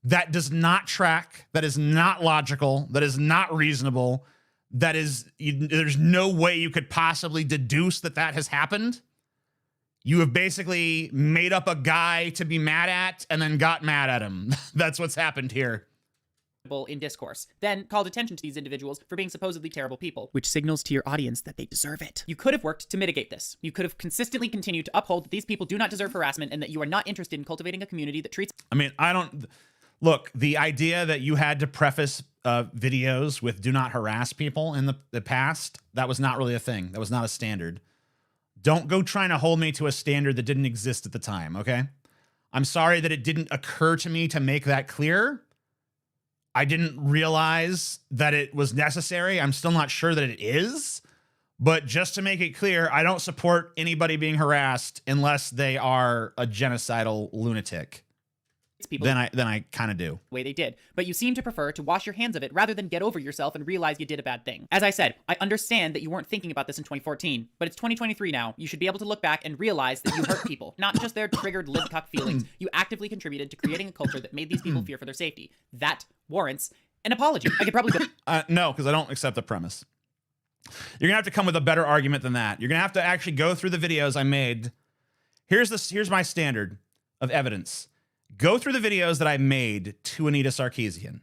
That does not track. That is not logical. That is not reasonable. There's no way you could possibly deduce that has happened. You have basically made up a guy to be mad at and then got mad at him. That's what's happened here. In discourse, then called attention to these individuals for being supposedly terrible people, which signals to your audience that they deserve it. You could have worked to mitigate this. You could have consistently continued to uphold that these people do not deserve harassment and that you are not interested in cultivating a community that treats— I mean, I don't... Look, the idea that you had to preface videos with do not harass people in the past, that was not really a thing. That was not a standard. Don't go trying to hold me to a standard that didn't exist at the time, okay? I'm sorry that it didn't occur to me to make that clear. I didn't realize that it was necessary. I'm still not sure that it is. But just to make it clear, I don't support anybody being harassed unless they are a genocidal lunatic. people Then I kind of do. the way they did, but you seem to prefer to wash your hands of it rather than get over yourself and realize you did a bad thing. As I said, I understand that you weren't thinking about this in 2014, but it's 2023 now. You should be able to look back and realize that you hurt people, not just their triggered libcuck feelings. You actively contributed to creating a culture that made these people fear for their safety. That warrants an apology. I could probably go— no, because I don't accept the premise. You're gonna have to come with a better argument than that. You're gonna have to actually go through the videos I made. Here's my standard of evidence. Go through the videos that I made to Anita Sarkeesian.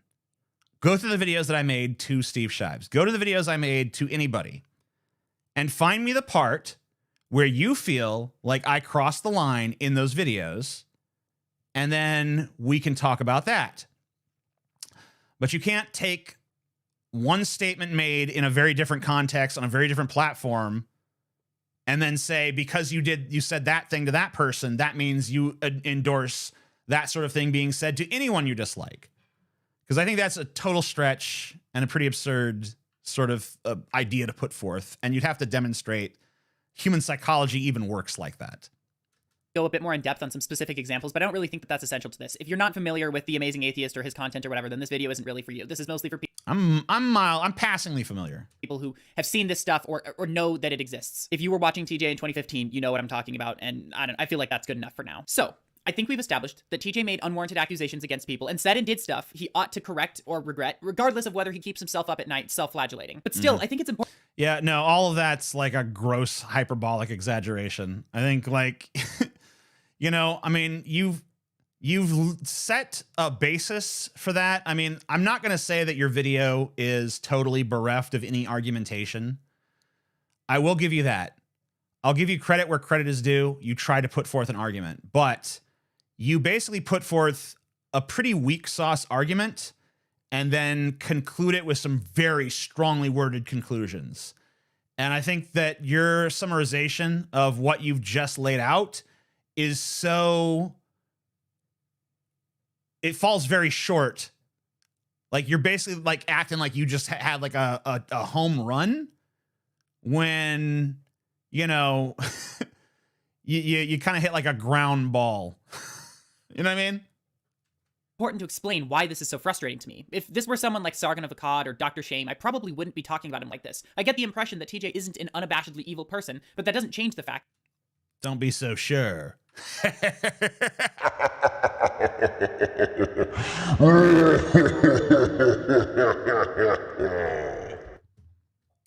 Go through the videos that I made to Steve Shives. Go to the videos I made to anybody. And find me the part where you feel like I crossed the line in those videos. And then we can talk about that. But you can't take one statement made in a very different context on a very different platform and then say, because you said that thing to that person, that means you endorse that sort of thing being said to anyone you dislike. Because I think that's a total stretch and a pretty absurd sort of idea to put forth. And you'd have to demonstrate human psychology even works like that. Go a bit more in depth on some specific examples, but I don't really think that that's essential to this. If you're not familiar with The Amazing Atheist or his content or whatever, then this video isn't really for you. This is mostly for people— I'm passingly familiar. People who have seen this stuff or know that it exists. If you were watching TJ in 2015, you know what I'm talking about, and I feel like that's good enough for now. So, I think we've established that TJ made unwarranted accusations against people and said and did stuff he ought to correct or regret, regardless of whether he keeps himself up at night self-flagellating. But still, I think it's important— Yeah, no, all of that's like a gross hyperbolic exaggeration. I think, like, you know, I mean, you've set a basis for that. I mean, I'm not going to say that your video is totally bereft of any argumentation. I will give you that. I'll give you credit where credit is due. You try to put forth an argument, but you basically put forth a pretty weak sauce argument and then conclude it with some very strongly worded conclusions. And I think that your summarization of what you've just laid out is so... it falls very short. Like, you're basically like acting like you just had like a home run when, you know, you kind of hit like a ground ball. You know what I mean? Important to explain why this is so frustrating to me. If this were someone like Sargon of Akkad or Dr. Shame, I probably wouldn't be talking about him like this. I get the impression that TJ isn't an unabashedly evil person, but that doesn't change the fact— Don't be so sure.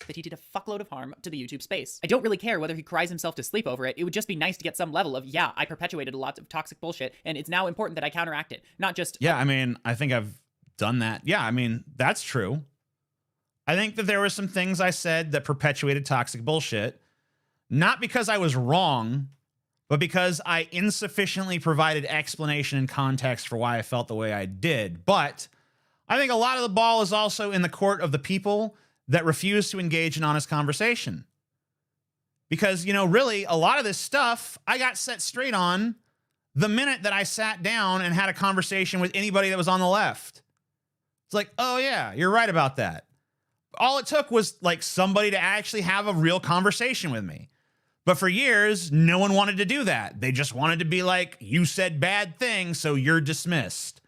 that he did a fuckload of harm to the YouTube space. I don't really care whether he cries himself to sleep over it. It would just be nice to get some level of, yeah, I perpetuated a lot of toxic bullshit, and it's now important that I counteract it. Not just— Yeah, I mean, I think I've done that. Yeah, I mean, that's true. I think that there were some things I said that perpetuated toxic bullshit, not because I was wrong, but because I insufficiently provided explanation and context for why I felt the way I did. But I think a lot of the ball is also in the court of the people that refuse to engage in honest conversation. Because, you know, really, a lot of this stuff I got set straight on the minute that I sat down and had a conversation with anybody that was on the left. It's like, oh yeah, you're right about that. All it took was like somebody to actually have a real conversation with me. But for years, no one wanted to do that. They just wanted to be like, you said bad things, so you're dismissed.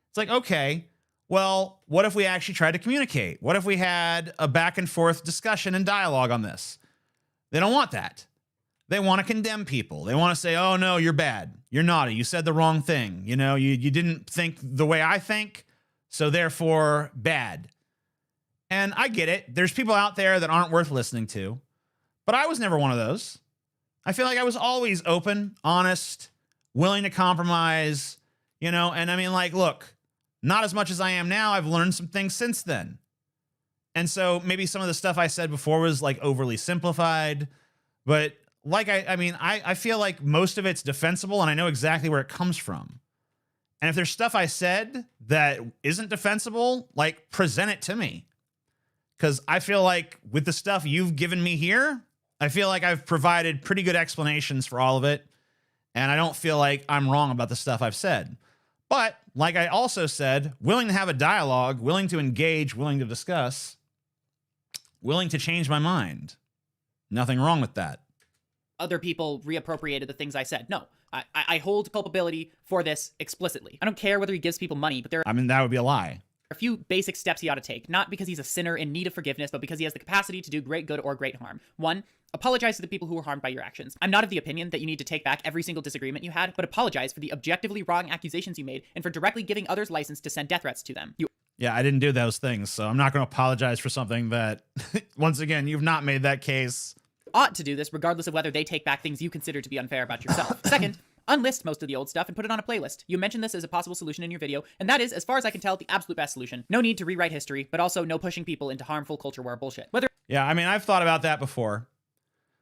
It's like, okay, well, what if we actually tried to communicate? What if we had a back and forth discussion and dialogue on this? They don't want that. They want to condemn people. They want to say, oh no, you're bad. You're naughty. You said the wrong thing. You know, you didn't think the way I think, so therefore bad. And I get it. There's people out there that aren't worth listening to, but I was never one of those. I feel like I was always open, honest, willing to compromise, you know, and I mean, like, look, not as much as I am now. I've learned some things since then. And so maybe some of the stuff I said before was like overly simplified, but like, I feel like most of it's defensible and I know exactly where it comes from. And if there's stuff I said that isn't defensible, like present it to me. Because I feel like with the stuff you've given me here, I feel like I've provided pretty good explanations for all of it. And I don't feel like I'm wrong about the stuff I've said. But like I also said, willing to have a dialogue, willing to engage, willing to discuss, willing to change my mind. Nothing wrong with that. Other people reappropriated the things I said. No, I hold culpability for this explicitly. I don't care whether he gives people money, but I mean, that would be a lie. a few basic steps he ought to take, not because he's a sinner in need of forgiveness, but because he has the capacity to do great good or great harm. 1. Apologize to the people who were harmed by your actions. I'm not of the opinion that you need to take back every single disagreement you had, but apologize for the objectively wrong accusations you made and for directly giving others license to send death threats to them. Yeah, I didn't do those things, so I'm not going to apologize for something that, once again, you've not made that case. Ought to do this regardless of whether they take back things you consider to be unfair about yourself. 2nd, unlist most of the old stuff and put it on a playlist. You mentioned this as a possible solution in your video, and that is, as far as I can tell, the absolute best solution. No need to rewrite history, but also no pushing people into harmful culture war bullshit. Yeah, I mean, I've thought about that before.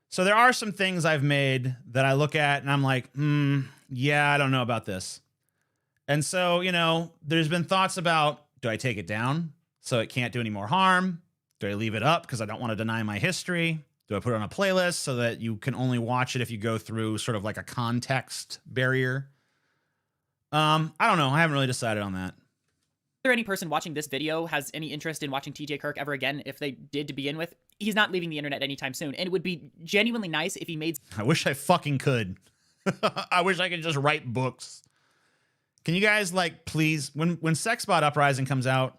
So there are some things I've made that I look at and I'm like, yeah, I don't know about this. And so, you know, there's been thoughts about, do I take it down so it can't do any more harm? Do I leave it up because I don't want to deny my history? Do I put it on a playlist so that you can only watch it if you go through sort of like a context barrier? I don't know. I haven't really decided on that. Whether any person watching this video has any interest in watching TJ Kirk ever again, if they did to begin with, he's not leaving the internet anytime soon. And it would be genuinely nice if he made... I wish I fucking could. I wish I could just write books. Can you guys, like, please, when Sexbot Uprising comes out,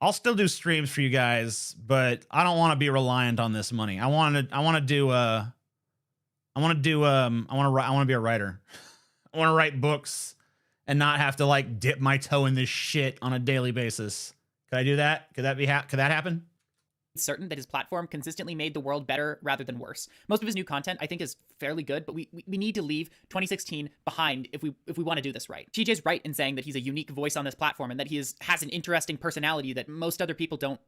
I'll still do streams for you guys, but I don't want to be reliant on this money. I want to be a writer. I want to write books and not have to like dip my toe in this shit on a daily basis. Could I do that? Could that happen? certain that his platform consistently made the world better rather than worse. Most of his new content, I think, is fairly good, but we need to leave 2016 behind if we want to do this right. TJ's right in saying that he's a unique voice on this platform and that he has an interesting personality that most other people don't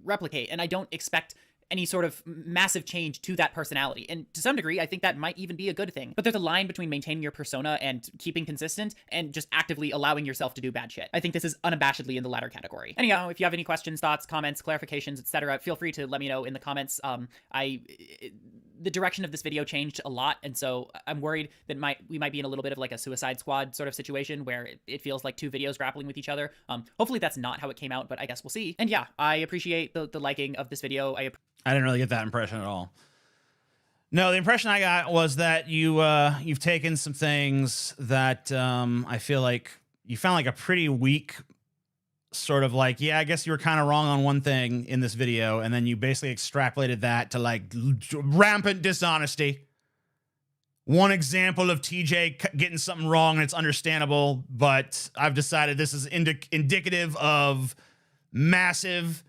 replicate, and I don't expect any sort of massive change to that personality. And to some degree, I think that might even be a good thing. But there's a line between maintaining your persona and keeping consistent and just actively allowing yourself to do bad shit. I think this is unabashedly in the latter category. Anyhow, if you have any questions, thoughts, comments, clarifications, etc., feel free to let me know in the comments. The direction of this video changed a lot, and so I'm worried that we might be in a little bit of like a Suicide Squad sort of situation where it feels like two videos grappling with each other. Hopefully that's not how it came out, but I guess we'll see. And yeah, I appreciate the liking of this video. I didn't really get that impression at all. No, the impression I got was that you've taken some things that I feel like you found like a pretty weak sort of like, yeah, I guess you were kind of wrong on one thing in this video, and then you basically extrapolated that to like rampant dishonesty. One example of TJ getting something wrong, and it's understandable, but I've decided this is indicative of massive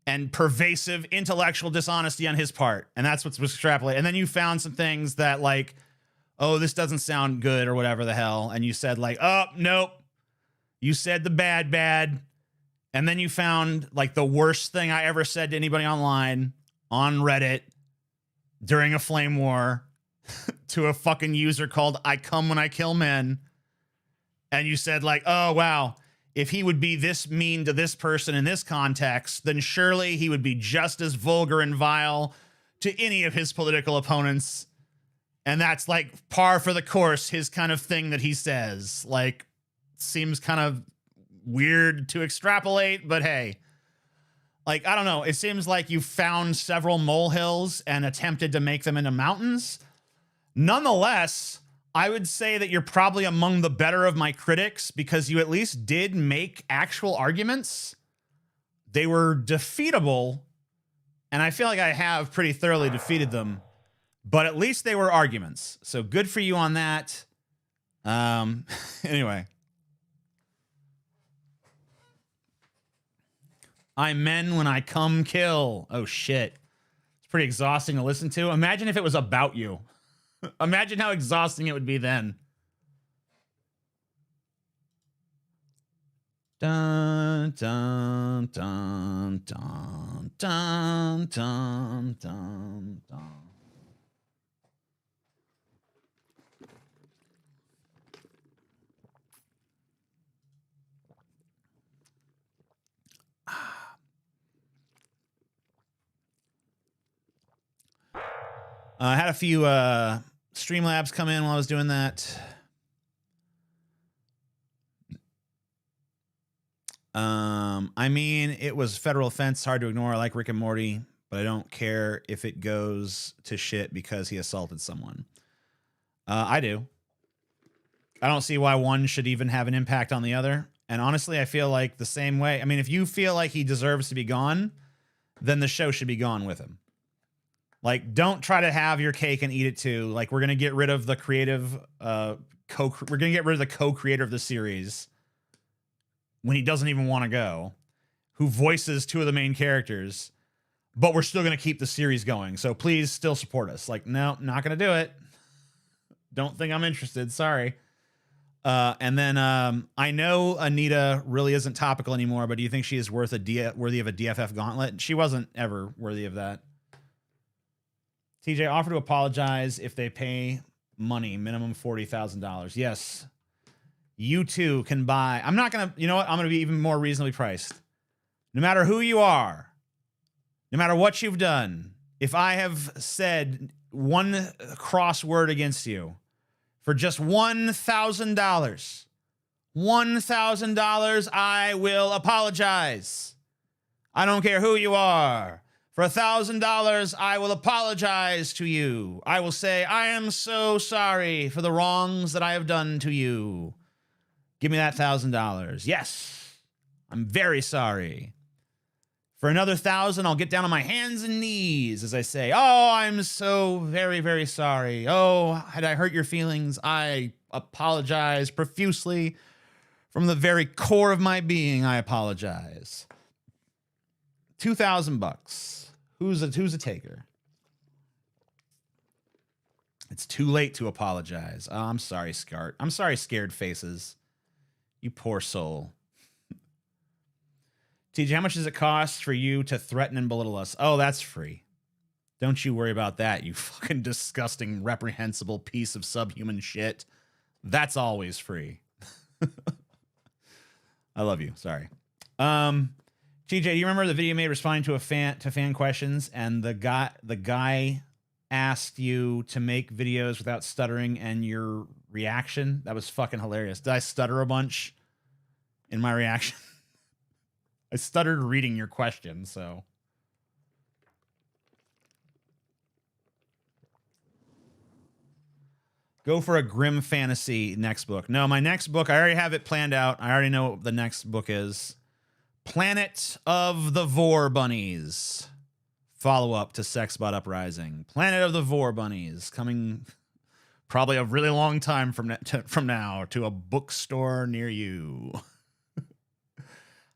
and pervasive intellectual dishonesty on his part. And that's what's extrapolated. And then you found some things that like, oh, this doesn't sound good or whatever the hell. And you said like, oh, nope. You said the bad. And then you found like the worst thing I ever said to anybody online on Reddit during a flame war to a fucking user called I Come When I Kill Men. And you said like, oh, wow. If he would be this mean to this person in this context, then surely he would be just as vulgar and vile to any of his political opponents. And that's like par for the course, his kind of thing that he says. Like, seems kind of weird to extrapolate, but hey. Like, I don't know. It seems like you found several molehills and attempted to make them into mountains. Nonetheless, I would say that you're probably among the better of my critics because you at least did make actual arguments. They were defeatable, and I feel like I have pretty thoroughly defeated them, but at least they were arguments. So good for you on that. Anyway. I men when I come kill. Oh, shit. It's pretty exhausting to listen to. Imagine if it was about you. Imagine how exhausting it would be then. Dun dun dun dun dun dun dun dun. I had a few Streamlabs come in while I was doing that. I mean, it was federal offense, hard to ignore. I like Rick and Morty, but I don't care if it goes to shit because he assaulted someone. I do. I don't see why one should even have an impact on the other. And honestly, I feel like the same way. I mean, if you feel like he deserves to be gone, then the show should be gone with him. Like, don't try to have your cake and eat it too. Like, we're going to get rid of the creative, we're going to get rid of the co-creator of the series when he doesn't even want to go, who voices two of the main characters, but we're still going to keep the series going. So please still support us. Like, no, not going to do it. Don't think I'm interested. Sorry. And then I know Anita really isn't topical anymore, but do you think she is worthy of a DFF gauntlet? She wasn't ever worthy of that. TJ, offer to apologize if they pay money, minimum $40,000. Yes. You too can buy. I'm not going to, you know what? I'm going to be even more reasonably priced. No matter who you are, no matter what you've done, if I have said one cross word against you for just $1,000, $1,000, I will apologize. I don't care who you are. For $1,000, I will apologize to you. I will say, I am so sorry for the wrongs that I have done to you. Give me that $1,000. Yes, I'm very sorry. For another $1,000, I'll get down on my hands and knees as I say, oh, I'm so very, very sorry. Oh, had I hurt your feelings, I apologize profusely. From the very core of my being, I apologize. $2,000. Who's a taker? It's too late to apologize. Oh, I'm sorry, Scart. I'm sorry, scared faces. You poor soul. TJ, how much does it cost for you to threaten and belittle us? Oh, that's free. Don't you worry about that, you fucking disgusting, reprehensible piece of subhuman shit. That's always free. I love you. Sorry. TJ, do you remember the video you made responding to fan questions, and the guy asked you to make videos without stuttering and your reaction? That was fucking hilarious. Did I stutter a bunch in my reaction? I stuttered reading your question, so. Go for a grim fantasy next book. No, my next book, I already have it planned out. I already know what the next book is. Planet of the Vor Bunnies. Follow-up to Sexbot Uprising. Planet of the Vor Bunnies. Coming probably a really long time from now to a bookstore near you.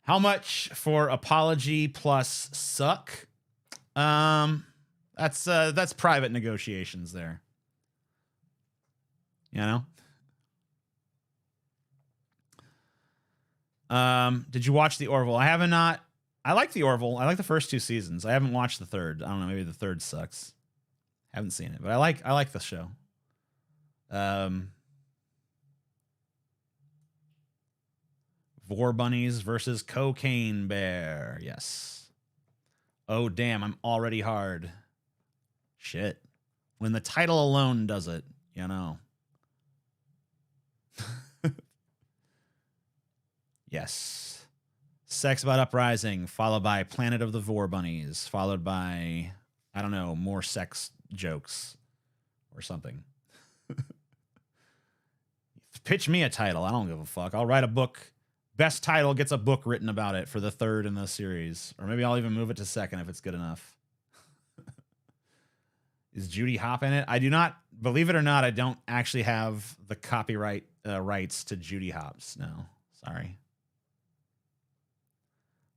How much for Apology plus Suck? That's private negotiations there. You know? Did you watch the Orville? I have not. I like the Orville. I like the first 2 seasons. I haven't watched the third. I don't know. Maybe the third sucks. Haven't seen it, but I like the show. Vor Bunnies versus Cocaine Bear. Yes. Oh, damn. I'm already hard. Shit. When the title alone does it, you know. Yes. Sexbot Uprising, followed by Planet of the Vor Bunnies, followed by, I don't know, more sex jokes or something. Pitch me a title. I don't give a fuck. I'll write a book. Best title gets a book written about it for the third in the series. Or maybe I'll even move it to second if it's good enough. Is Judy Hop in it? I do not, believe it or not, I don't actually have the copyright rights to Judy Hopps. No, sorry.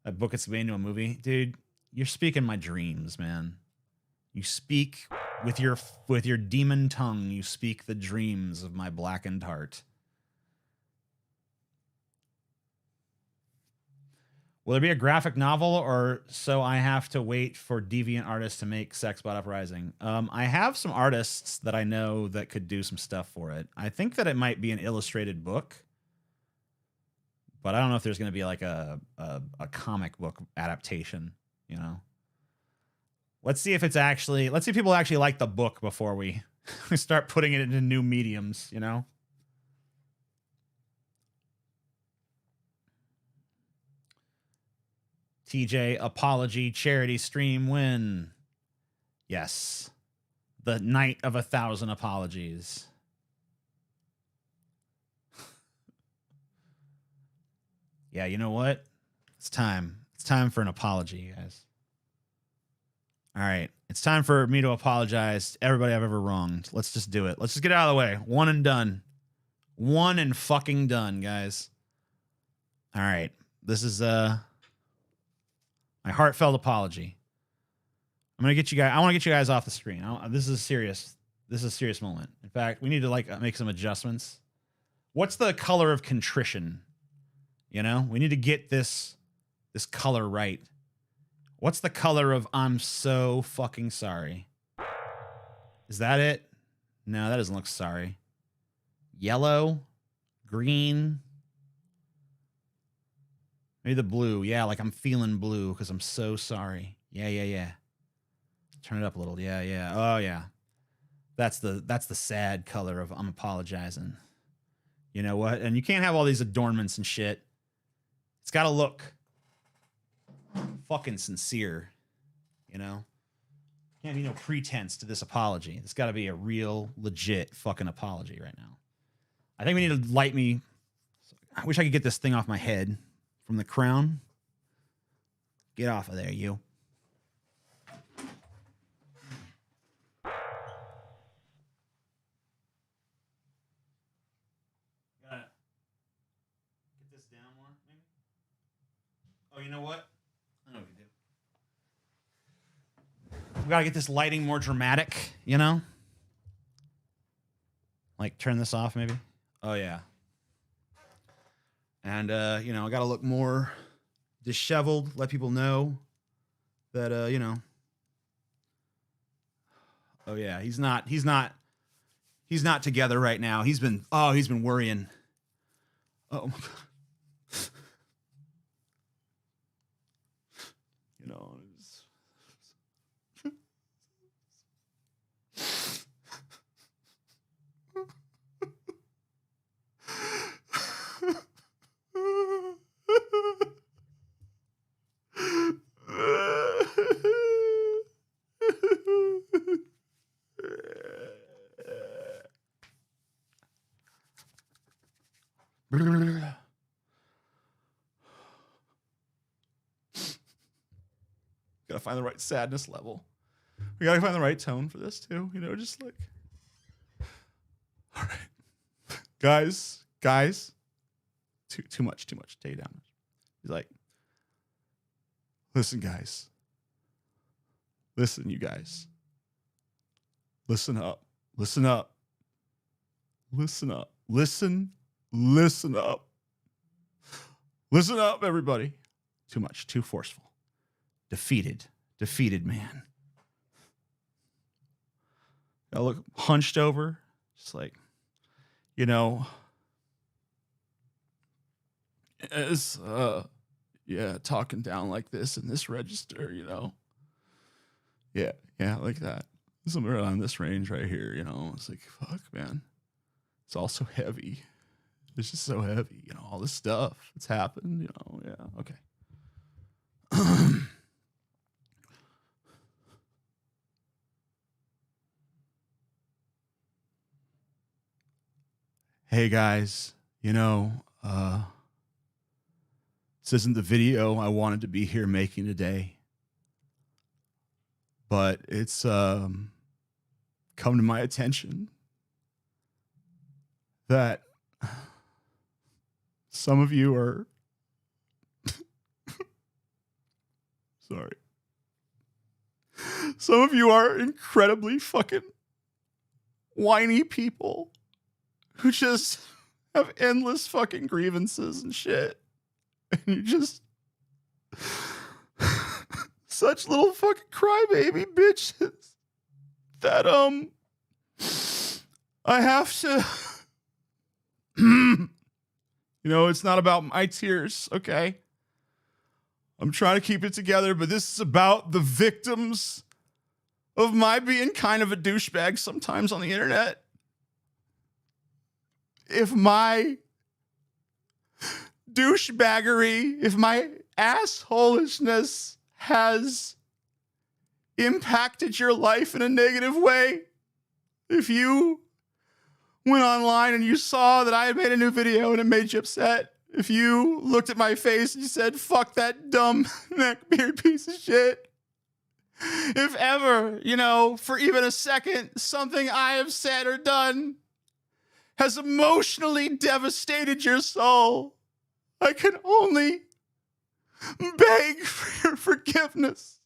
That book gets made into a movie. Dude, you're speaking my dreams, man. You speak With your demon tongue, you speak the dreams of my blackened heart. Will there be a graphic novel, or so I have to wait for deviant artists to make Sexbot Uprising? I have some artists that I know that could do some stuff for it. I think that it might be an illustrated book, but I don't know if there's going to be like a comic book adaptation, you know? Let's see if people actually like the book before we start putting it into new mediums, you know? TJ, apology, charity stream win. Yes. The night of 1,000 apologies. Yeah, you know what? It's time. It's time for an apology, guys. All right. It's time for me to apologize to everybody I've ever wronged. Let's just do it. Let's just get it out of the way. One and done. One and fucking done, guys. All right. This is my heartfelt apology. I want to get you guys off the screen. This is a serious moment. In fact, we need to like make some adjustments. What's the color of contrition? You know, we need to get this color right. What's the color of I'm so fucking sorry? Is that it? No, that doesn't look sorry. Yellow, green. Maybe the blue. Yeah, like I'm feeling blue because I'm so sorry. Yeah. Turn it up a little. Yeah. Oh, yeah. That's the sad color of I'm apologizing. You know what? And you can't have all these adornments and shit. It's got to look fucking sincere, you know? Can't be no pretense to this apology. It's got to be a real, legit fucking apology right now. I think we need to light me. I wish I could get this thing off my head. From the crown. Get off of there, you. Gotta get this down more, maybe? Oh, you know what? I know what we can do. We gotta get this lighting more dramatic, you know? Like, turn this off, maybe? Oh, yeah. And, you know, I got to look more disheveled, let people know that, you know, oh yeah, he's not together right now. He's been worrying. Oh my God. You know, gotta find the right sadness level. We gotta find the right tone for this too. You know, just like, all right, guys, too much. Take it down. He's like, listen, guys. Listen, you guys. Listen up. Listen up. Listen up. Listen up. Listen up, everybody. Too much, too forceful. Defeated man. I look hunched over, just like, you know, as, talking down like this in this register, you know. Yeah, like that. Somewhere on this range right here, you know. It's like, fuck, man. It's all so heavy. It's just so heavy, you know, all this stuff that's happened, you know. Yeah, okay. Hey guys, you know, this isn't the video I wanted to be here making today, but it's come to my attention that some of you are sorry. Some of you are incredibly fucking whiny people who just have endless fucking grievances and shit. And you just such little fucking crybaby bitches that I have to it's not about my tears, okay? I'm trying to keep it together, but this is about the victims of my being kind of a douchebag sometimes on the internet. If my douchebaggery, if my assholishness has impacted your life in a negative way, if you went online and you saw that I had made a new video and it made you upset, if you looked at my face and you said, fuck that dumb neckbeard piece of shit, if ever, for even a second, something I have said or done has emotionally devastated your soul, I can only beg for your forgiveness.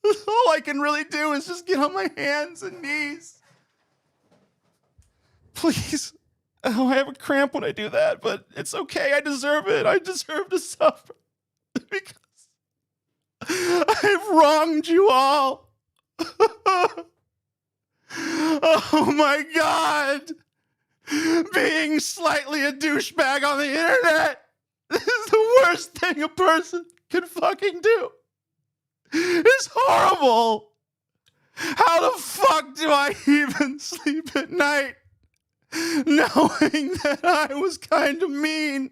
All I can really do is just get on my hands and knees. Please. Oh, I have a cramp when I do that, but it's okay. I deserve it. I deserve to suffer because I've wronged you all. Oh my God. Being slightly a douchebag on the internet is the worst thing a person can fucking do. It's horrible. How the fuck do I even sleep at night knowing that I was kind of mean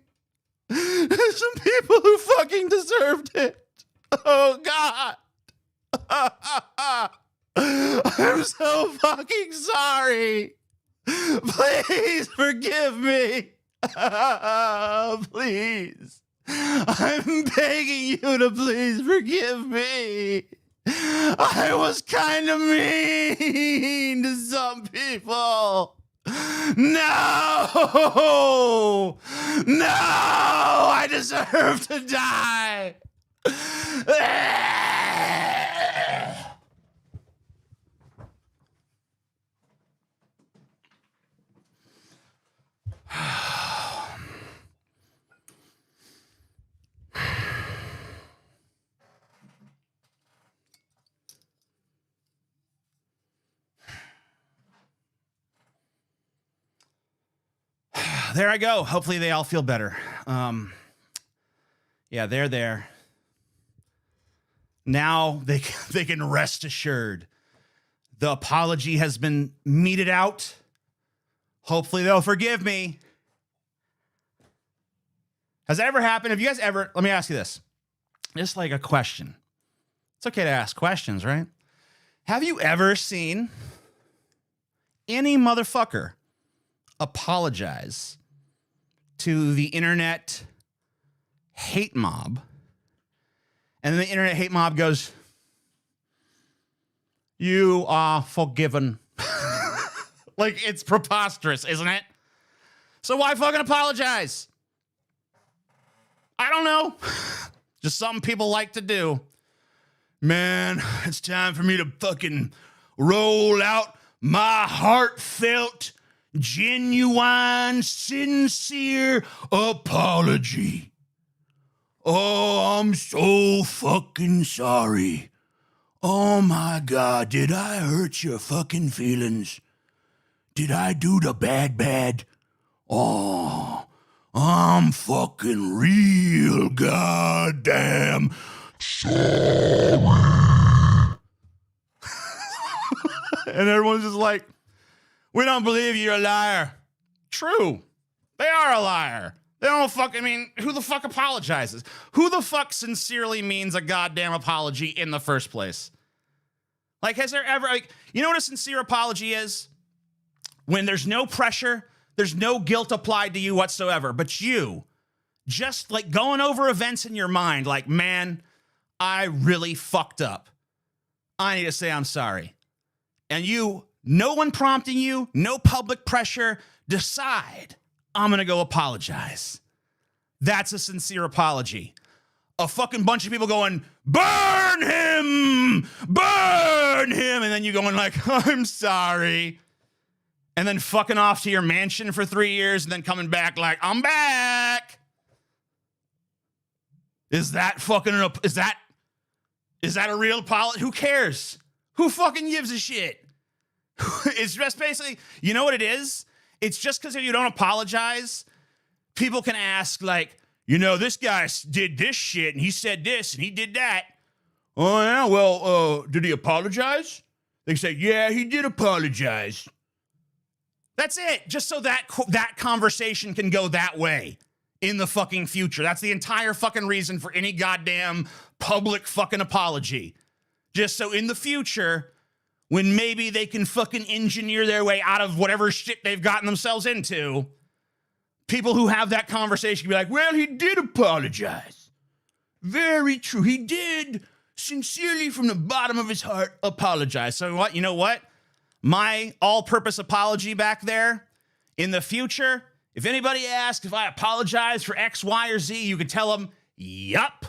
to some people who fucking deserved it? Oh God. I'm so fucking sorry. Please forgive me. Please. I'm begging you to please forgive me. I was kind of mean to some people. No! No! I deserve to die. There I go. Hopefully they all feel better. Yeah, they're there. Now they can rest assured. The apology has been meted out. Hopefully they'll forgive me. Has that ever happened? Have you guys ever, let me ask you this. Just like a question. It's okay to ask questions, right? Have you ever seen any motherfucker apologize to the internet hate mob, and then the internet hate mob goes, "You are forgiven"? Like, it's preposterous, isn't it? So why fucking apologize? I don't know. Just something people like to do. Man, it's time for me to fucking roll out my heartfelt, genuine, sincere apology. Oh, I'm so fucking sorry. Oh my God, did I hurt your fucking feelings? Did I do the bad? Oh, I'm fucking real goddamn sorry. And everyone's just like, we don't believe you're a liar. True. They are a liar. They don't who the fuck apologizes? Who the fuck sincerely means a goddamn apology in the first place? Like, has there ever, you know what a sincere apology is? When there's no pressure, there's no guilt applied to you whatsoever, but you just like going over events in your mind, like, man, I really fucked up. I need to say I'm sorry. And you, no one prompting you, no public pressure, decide, I'm going to go apologize. That's a sincere apology. a fucking bunch of people going, burn him, burn him. And then you going like, I'm sorry. And then fucking off to your mansion for 3 years and then coming back like, I'm back. Is that a real apology? Who cares? Who fucking gives a shit? It's just basically, you know what it is? It's just because if you don't apologize, people can ask like, you know, this guy did this shit and he said this and he did that. Oh yeah, well, did he apologize? They say, yeah, he did apologize. That's it. Just so that conversation can go that way in the fucking future. That's the entire fucking reason for any goddamn public fucking apology. Just so in the future, when maybe they can fucking engineer their way out of whatever shit they've gotten themselves into, people who have that conversation can be like, well, he did apologize. Very true. He did sincerely from the bottom of his heart apologize. So what? You know what? My all-purpose apology back there, in the future, if anybody asks if I apologize for X, Y, or Z, you can tell them, yup.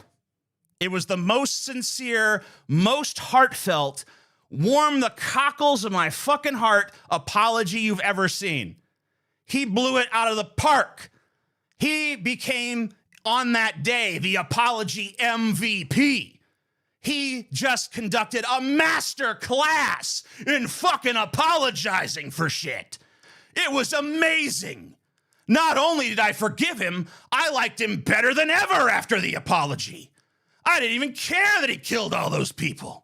It was the most sincere, most heartfelt, warm the cockles of my fucking heart apology you've ever seen. He blew it out of the park. He became, on that day, the apology MVP. He just conducted a master class in fucking apologizing for shit. It was amazing. Not only did I forgive him, I liked him better than ever after the apology. I didn't even care that he killed all those people.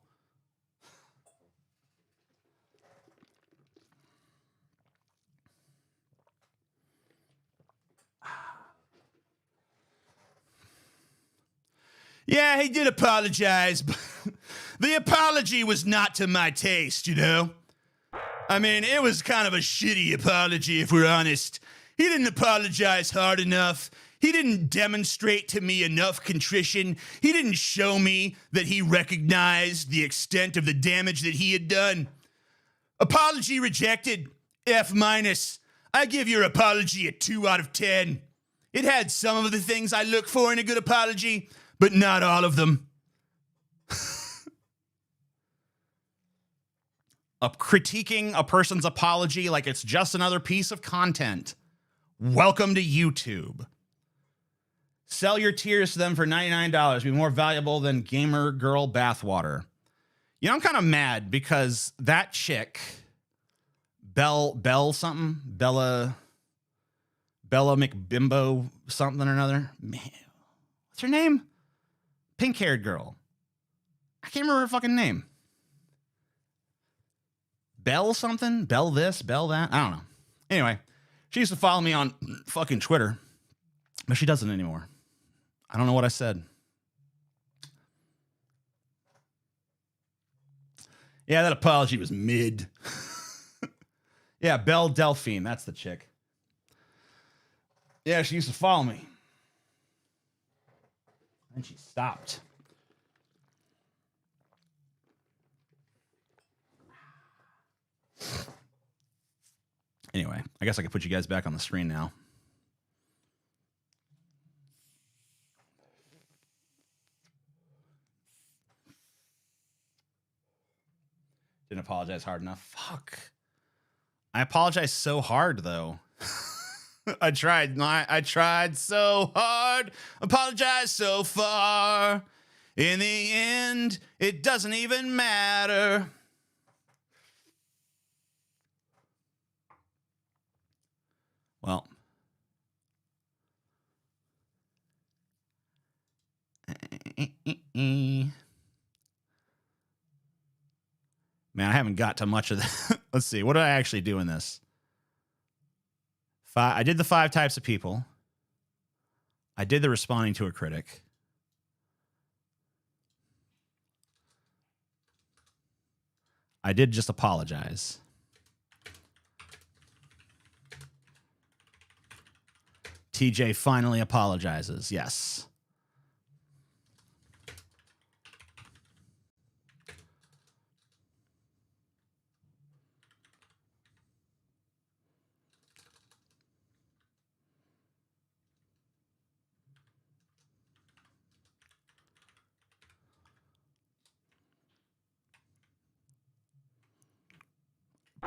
Yeah, he did apologize, but the apology was not to my taste, you know? I mean, it was kind of a shitty apology, if we're honest. He didn't apologize hard enough. He didn't demonstrate to me enough contrition. He didn't show me that he recognized the extent of the damage that he had done. Apology rejected. F-. I give your apology a 2 out of 10. It had some of the things I look for in a good apology, but not all of them. Critiquing a person's apology like it's just another piece of content. Welcome to YouTube. Sell your tears to them for $99. Be more valuable than gamer girl bathwater. You know, I'm kind of mad because that chick, Bella McBimbo something or another. Man, what's her name? Pink-haired girl. I can't remember her fucking name. Bell something? Bell this? Bell that? I don't know. Anyway, she used to follow me on fucking Twitter, but she doesn't anymore. I don't know what I said. Yeah, that apology was mid. Yeah, Belle Delphine. That's the chick. Yeah, she used to follow me. And she stopped. Anyway, I guess I could put you guys back on the screen now. Didn't apologize hard enough. Fuck. I apologize so hard, though. I tried so hard. Apologize so far. In the end, it doesn't even matter. Well. Man, I haven't got to much of that. Let's see. What did I actually do in this? I did the 5 types of people. I did the responding to a critic. I did just apologize. TJ finally apologizes. Yes.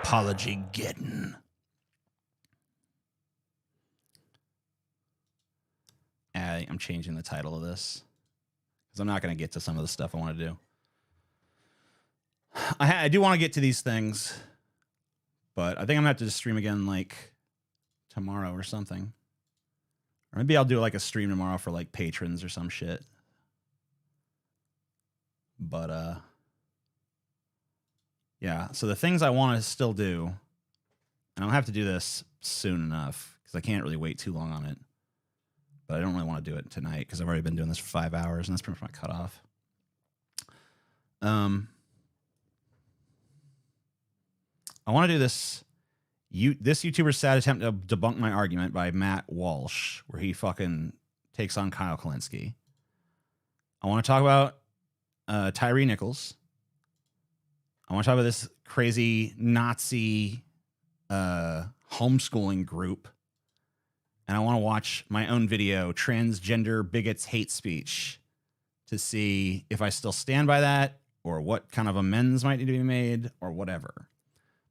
Apologygeddon. I'm changing the title of this because I'm not going to get to some of the stuff I want to do. I do want to get to these things, but I think I'm going to have to just stream again like tomorrow or something. Or maybe I'll do like a stream tomorrow for like patrons or some shit. But yeah, so the things I want to still do, and I'll have to do this soon enough because I can't really wait too long on it. But I don't really want to do it tonight because I've already been doing this for 5 hours, and that's pretty much my cutoff. I want to do this. This YouTuber's sad attempt to debunk my argument by Matt Walsh, where he fucking takes on Kyle Kalinske. I want to talk about Tyree Nichols. I want to talk about this crazy Nazi homeschooling group. And I want to watch my own video, Transgender Bigots Hate Speech, to see if I still stand by that or what kind of amends might need to be made or whatever.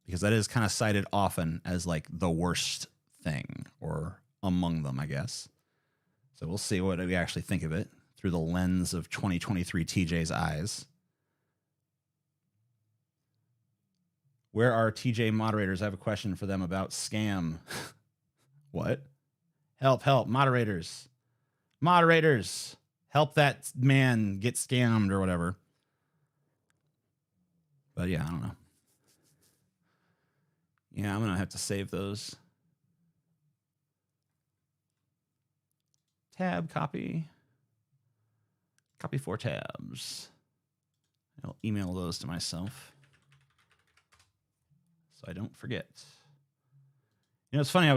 Because that is kind of cited often as like the worst thing or among them, I guess. So we'll see what we actually think of it through the lens of 2023 TJ's eyes. Where are TJ moderators? I have a question for them about scam. What? Help, moderators. Moderators, help that man get scammed or whatever. But yeah, I don't know. Yeah, I'm going to have to save those. Tab copy. Copy 4 tabs. I'll email those to myself so I don't forget. You know, it's funny.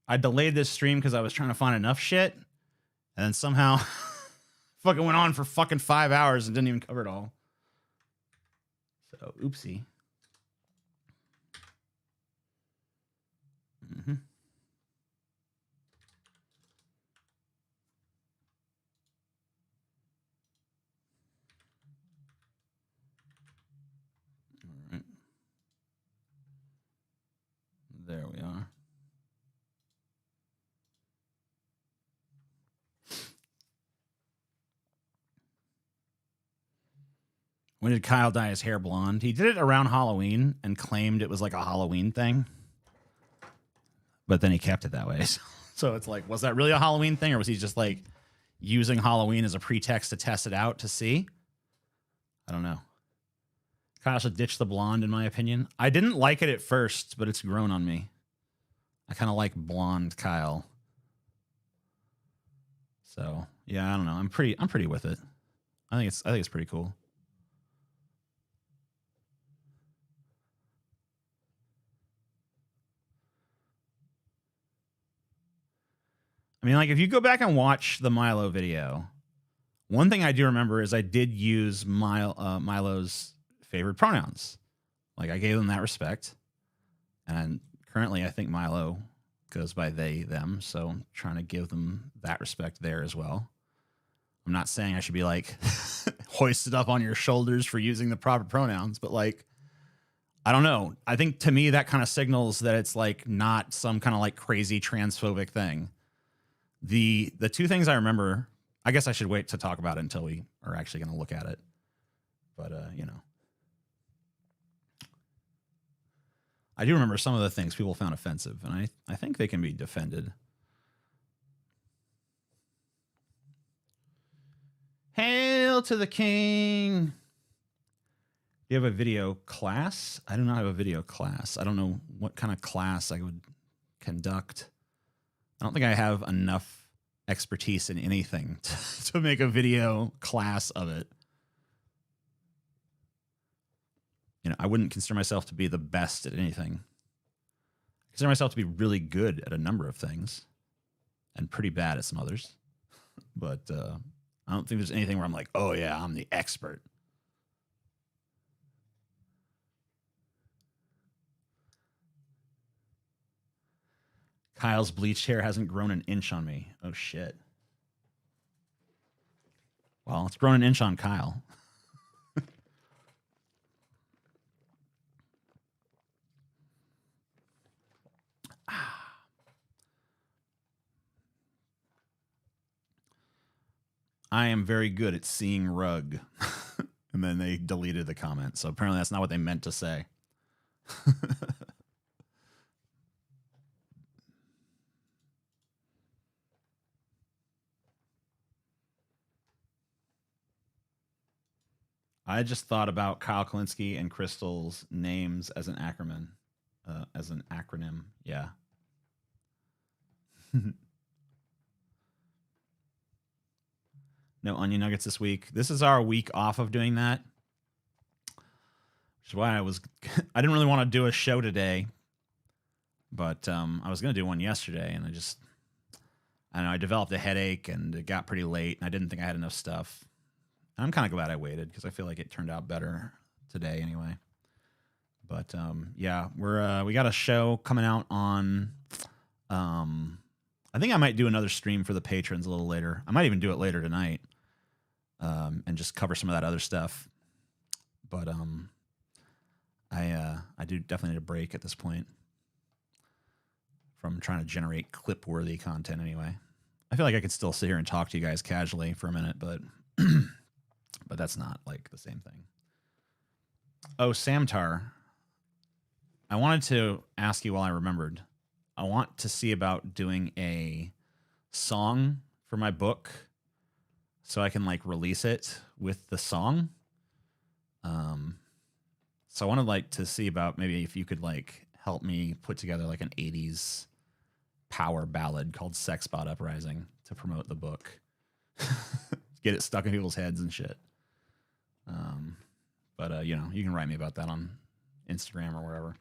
I delayed this stream because I was trying to find enough shit, and then somehow fucking went on for fucking 5 hours and didn't even cover it all. So, oopsie. Mm-hmm. All right. There we are. When did Kyle dye his hair blonde? He did it around Halloween and claimed it was like a Halloween thing. But then he kept it that way. So it's like, was that really a Halloween thing? Or was he just like using Halloween as a pretext to test it out to see? I don't know. Kyle should ditch the blonde, in my opinion. I didn't like it at first, but it's grown on me. I kind of like blonde Kyle. So yeah, I don't know. I'm pretty with it. I think it's pretty cool. I mean, like, if you go back and watch the Milo video, one thing I do remember is I did use Milo's favorite pronouns. Like, I gave them that respect. And currently, I think Milo goes by they, them. So I'm trying to give them that respect there as well. I'm not saying I should be, like, hoisted up on your shoulders for using the proper pronouns. But, like, I don't know. I think, to me, that kind of signals that it's, like, not some kind of, like, crazy transphobic thing. The two things I remember, I guess I should wait to talk about it until we are actually going to look at it. But, you know. I do remember some of the things people found offensive, and I think they can be defended. Hail to the king! Do you have a video class? I do not have a video class. I don't know what kind of class I would conduct. I don't think I have enough expertise in anything to make a video class of it. You know, I wouldn't consider myself to be the best at anything. I consider myself to be really good at a number of things and pretty bad at some others. But I don't think there's anything where I'm like, oh yeah, I'm the expert. Kyle's bleached hair hasn't grown an inch on me. Oh, shit. Well, it's grown an inch on Kyle. I am very good at seeing rug. And then they deleted the comment. So apparently that's not what they meant to say. I just thought about Kyle Kalinske and Crystal's names as an acronym. Yeah. No onion nuggets this week. This is our week off of doing that. Which is why I didn't really want to do a show today. But I was going to do one yesterday, and I don't know, I developed a headache, and it got pretty late, and I didn't think I had enough stuff. I'm kind of glad I waited, because I feel like it turned out better today anyway. But yeah, we got a show coming out on I think I might do another stream for the patrons a little later. I might even do it later tonight. And just cover some of that other stuff. But I do definitely need a break at this point from trying to generate clip-worthy content anyway. I feel like I could still sit here and talk to you guys casually for a minute, but but that's not like the same thing. Oh, Samtar. I wanted to ask you while I remembered. I want to see about doing a song for my book so I can like release it with the song. So I wanted like to see about maybe if you could like help me put together like an 80s power ballad called Sex Bot Uprising to promote the book. Get it stuck in people's heads and shit. But you know, you can write me about that on Instagram or wherever.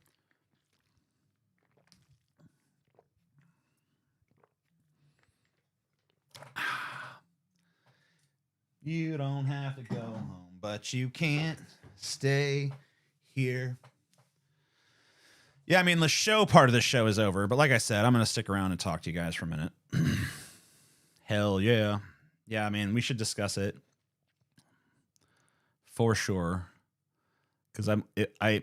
You don't have to go home, but you can't stay here. Yeah, I mean, the show part of the show is over, but like I said, I'm going to stick around and talk to you guys for a minute. Hell yeah. Yeah, I mean, we should discuss it for sure. Because I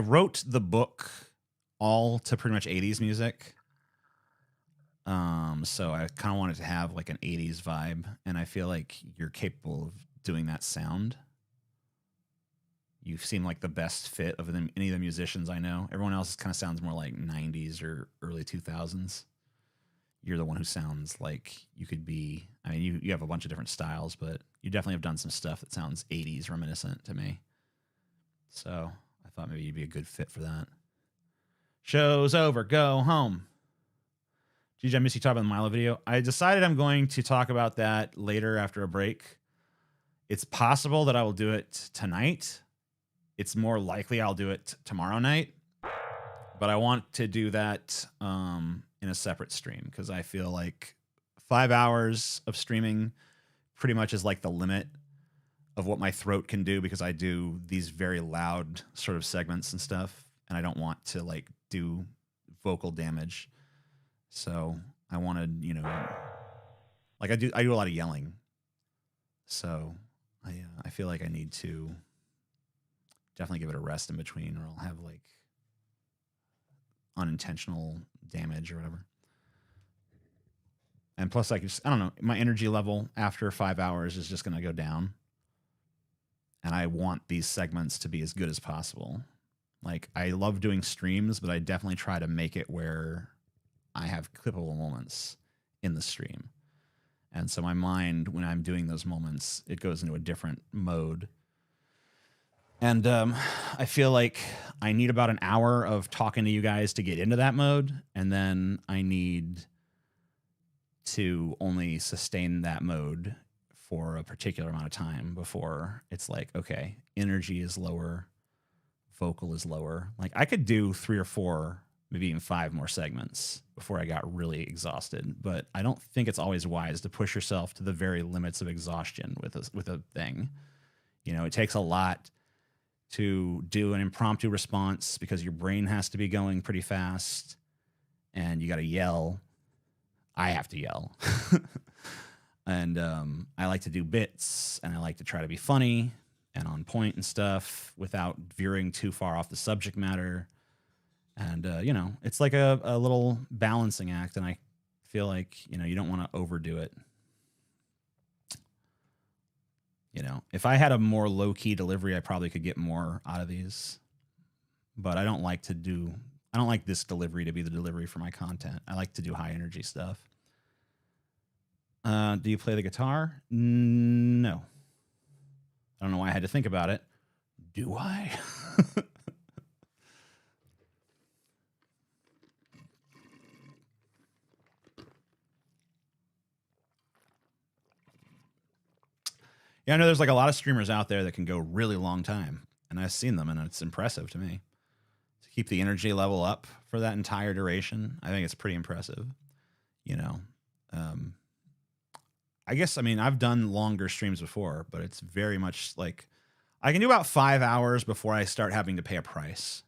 wrote the book all to pretty much 80s music. So I kind of wanted to have like an 80s vibe, and I feel like you're capable of doing that sound. You seem like the best fit of any of the musicians I know. Everyone else kind of sounds more like 90s or early 2000s. You're the one who sounds like you could be, I mean, you have a bunch of different styles, but you definitely have done some stuff that sounds 80s reminiscent to me. So I thought maybe you'd be a good fit for that. Show's over. Go home. GG, I miss you talking about the Milo video. I decided I'm going to talk about that later after a break. It's possible that I will do it tonight. It's more likely I'll do it tomorrow night. But I want to do that in a separate stream because I feel like 5 hours of streaming pretty much is like the limit of what my throat can do because I do these very loud sort of segments and stuff. And I don't want to like do vocal damage. So I wanted, you know, like I do a lot of yelling. So I feel like I need to definitely give it a rest in between, or I'll have like unintentional damage or whatever. And plus, like, I don't know, my energy level after 5 hours is just going to go down. And I want these segments to be as good as possible. Like, I love doing streams, but I definitely try to make it where I have clippable moments in the stream. And so my mind, when I'm doing those moments, it goes into a different mode. And I feel like I need about an hour of talking to you guys to get into that mode. And then I need to only sustain that mode for a particular amount of time before it's like, okay, energy is lower, vocal is lower. Like I could do 3 or 4, maybe even 5 more segments before I got really exhausted. But I don't think it's always wise to push yourself to the very limits of exhaustion with a thing. You know, it takes a lot to do an impromptu response because your brain has to be going pretty fast and you got to yell. I have to yell. And I like to do bits and I like to try to be funny and on point and stuff without veering too far off the subject matter. And, you know, it's like a little balancing act. And I feel like, you know, you don't want to overdo it. You know, if I had a more low-key delivery, I probably could get more out of these. But I don't like this delivery to be the delivery for my content. I like to do high energy stuff. Do you play the guitar? No. I don't know why I had to think about it. Do I? Yeah, I know there's like a lot of streamers out there that can go really long time, and I've seen them, and it's impressive to me. To keep the energy level up for that entire duration, I think it's pretty impressive. You know, I guess, I mean, I've done longer streams before, but it's very much like I can do about 5 hours before I start having to pay a price.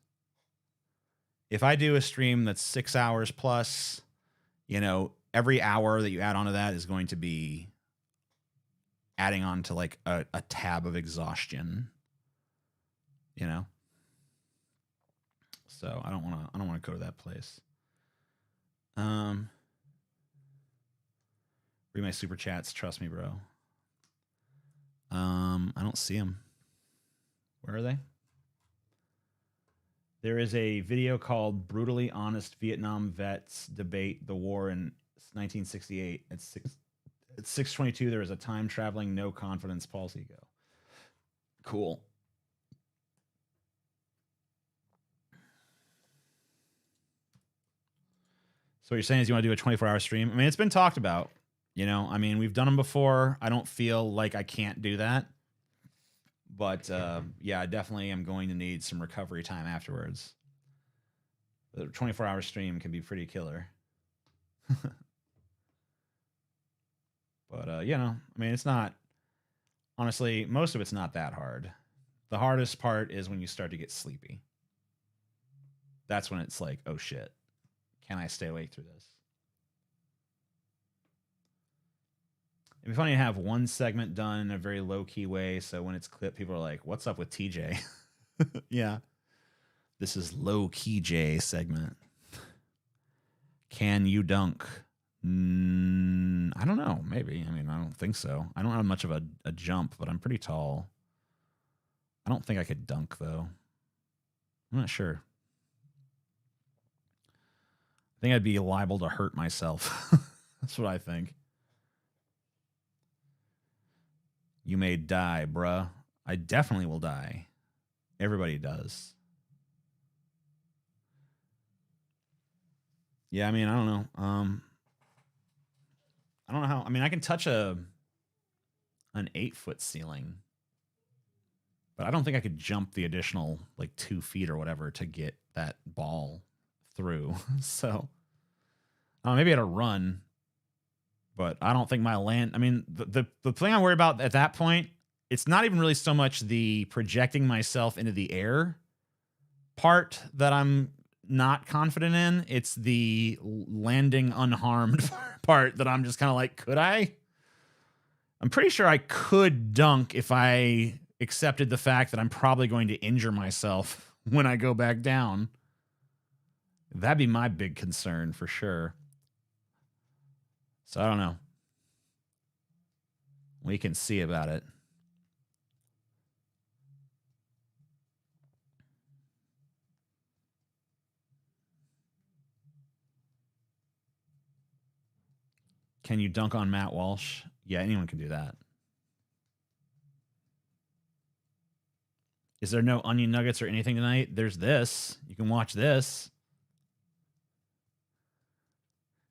If I do a stream that's 6 hours plus, you know, every hour that you add onto that is going to be adding on to like a tab of exhaustion, you know? So I don't want to go to that place. Read my super chats. Trust me, bro. I don't see them. Where are they? There is a video called Brutally Honest Vietnam Vets Debate the War in 1968 at 6:22. There is a time traveling no confidence policy go. Cool. So what you're saying is you want to do a 24-hour stream? I mean, it's been talked about. You know, I mean, we've done them before. I don't feel like I can't do that. But, yeah, I definitely am going to need some recovery time afterwards. The 24-hour stream can be pretty killer. But, you know, I mean, it's not... Honestly, most of it's not that hard. The hardest part is when you start to get sleepy. That's when it's like, oh, shit. Can I stay awake through this? It'd be funny to have one segment done in a very low-key way, so when it's clipped, people are like, what's up with TJ? Yeah. This is low-key J segment. Can you dunk? I don't know. Maybe. I mean, I don't think so. I don't have much of a jump, but I'm pretty tall. I don't think I could dunk, though. I'm not sure. I think I'd be liable to hurt myself. That's what I think. You may die, bruh. I definitely will die. Everybody does. Yeah, I mean, I don't know. I don't know how. I mean, I can touch an 8-foot ceiling, but I don't think I could jump the additional like 2 feet or whatever to get that ball through. So, maybe I'd run. But I don't think my land... I mean, the thing I worry about at that point, it's not even really so much the projecting myself into the air part that I'm not confident in. It's the landing unharmed part that I'm just kind of like, could I? I'm pretty sure I could dunk if I accepted the fact that I'm probably going to injure myself when I go back down. That'd be my big concern for sure. So I don't know. We can see about it. Can you dunk on Matt Walsh? Yeah, anyone can do that. Is there no onion nuggets or anything tonight? There's this. You can watch this.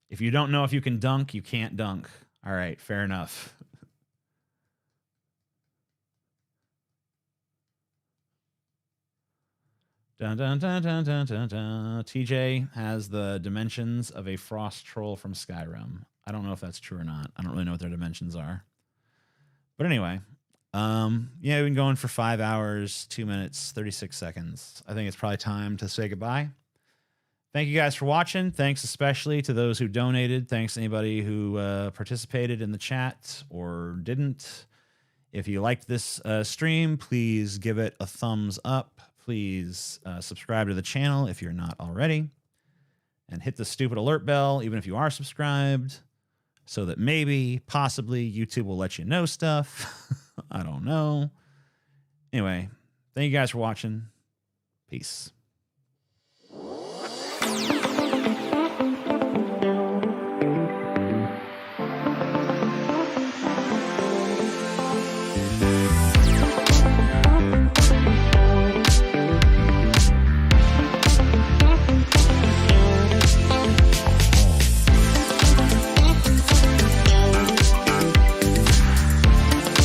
If you don't know if you can dunk, you can't dunk. All right, fair enough. Dun, dun, dun, dun, dun, dun, dun. TJ has the dimensions of a frost troll from Skyrim. I don't know if that's true or not. I don't really know what their dimensions are. But anyway, yeah, we've been going for 5 hours, 2 minutes, 36 seconds. I think it's probably time to say goodbye. Thank you guys for watching. Thanks especially to those who donated. Thanks to anybody who participated in the chat or didn't. If you liked this stream, please give it a thumbs up. Please subscribe to the channel if you're not already. And hit the stupid alert bell, even if you are subscribed, so that maybe, possibly, YouTube will let you know stuff. I don't know. Anyway, thank you guys for watching. Peace.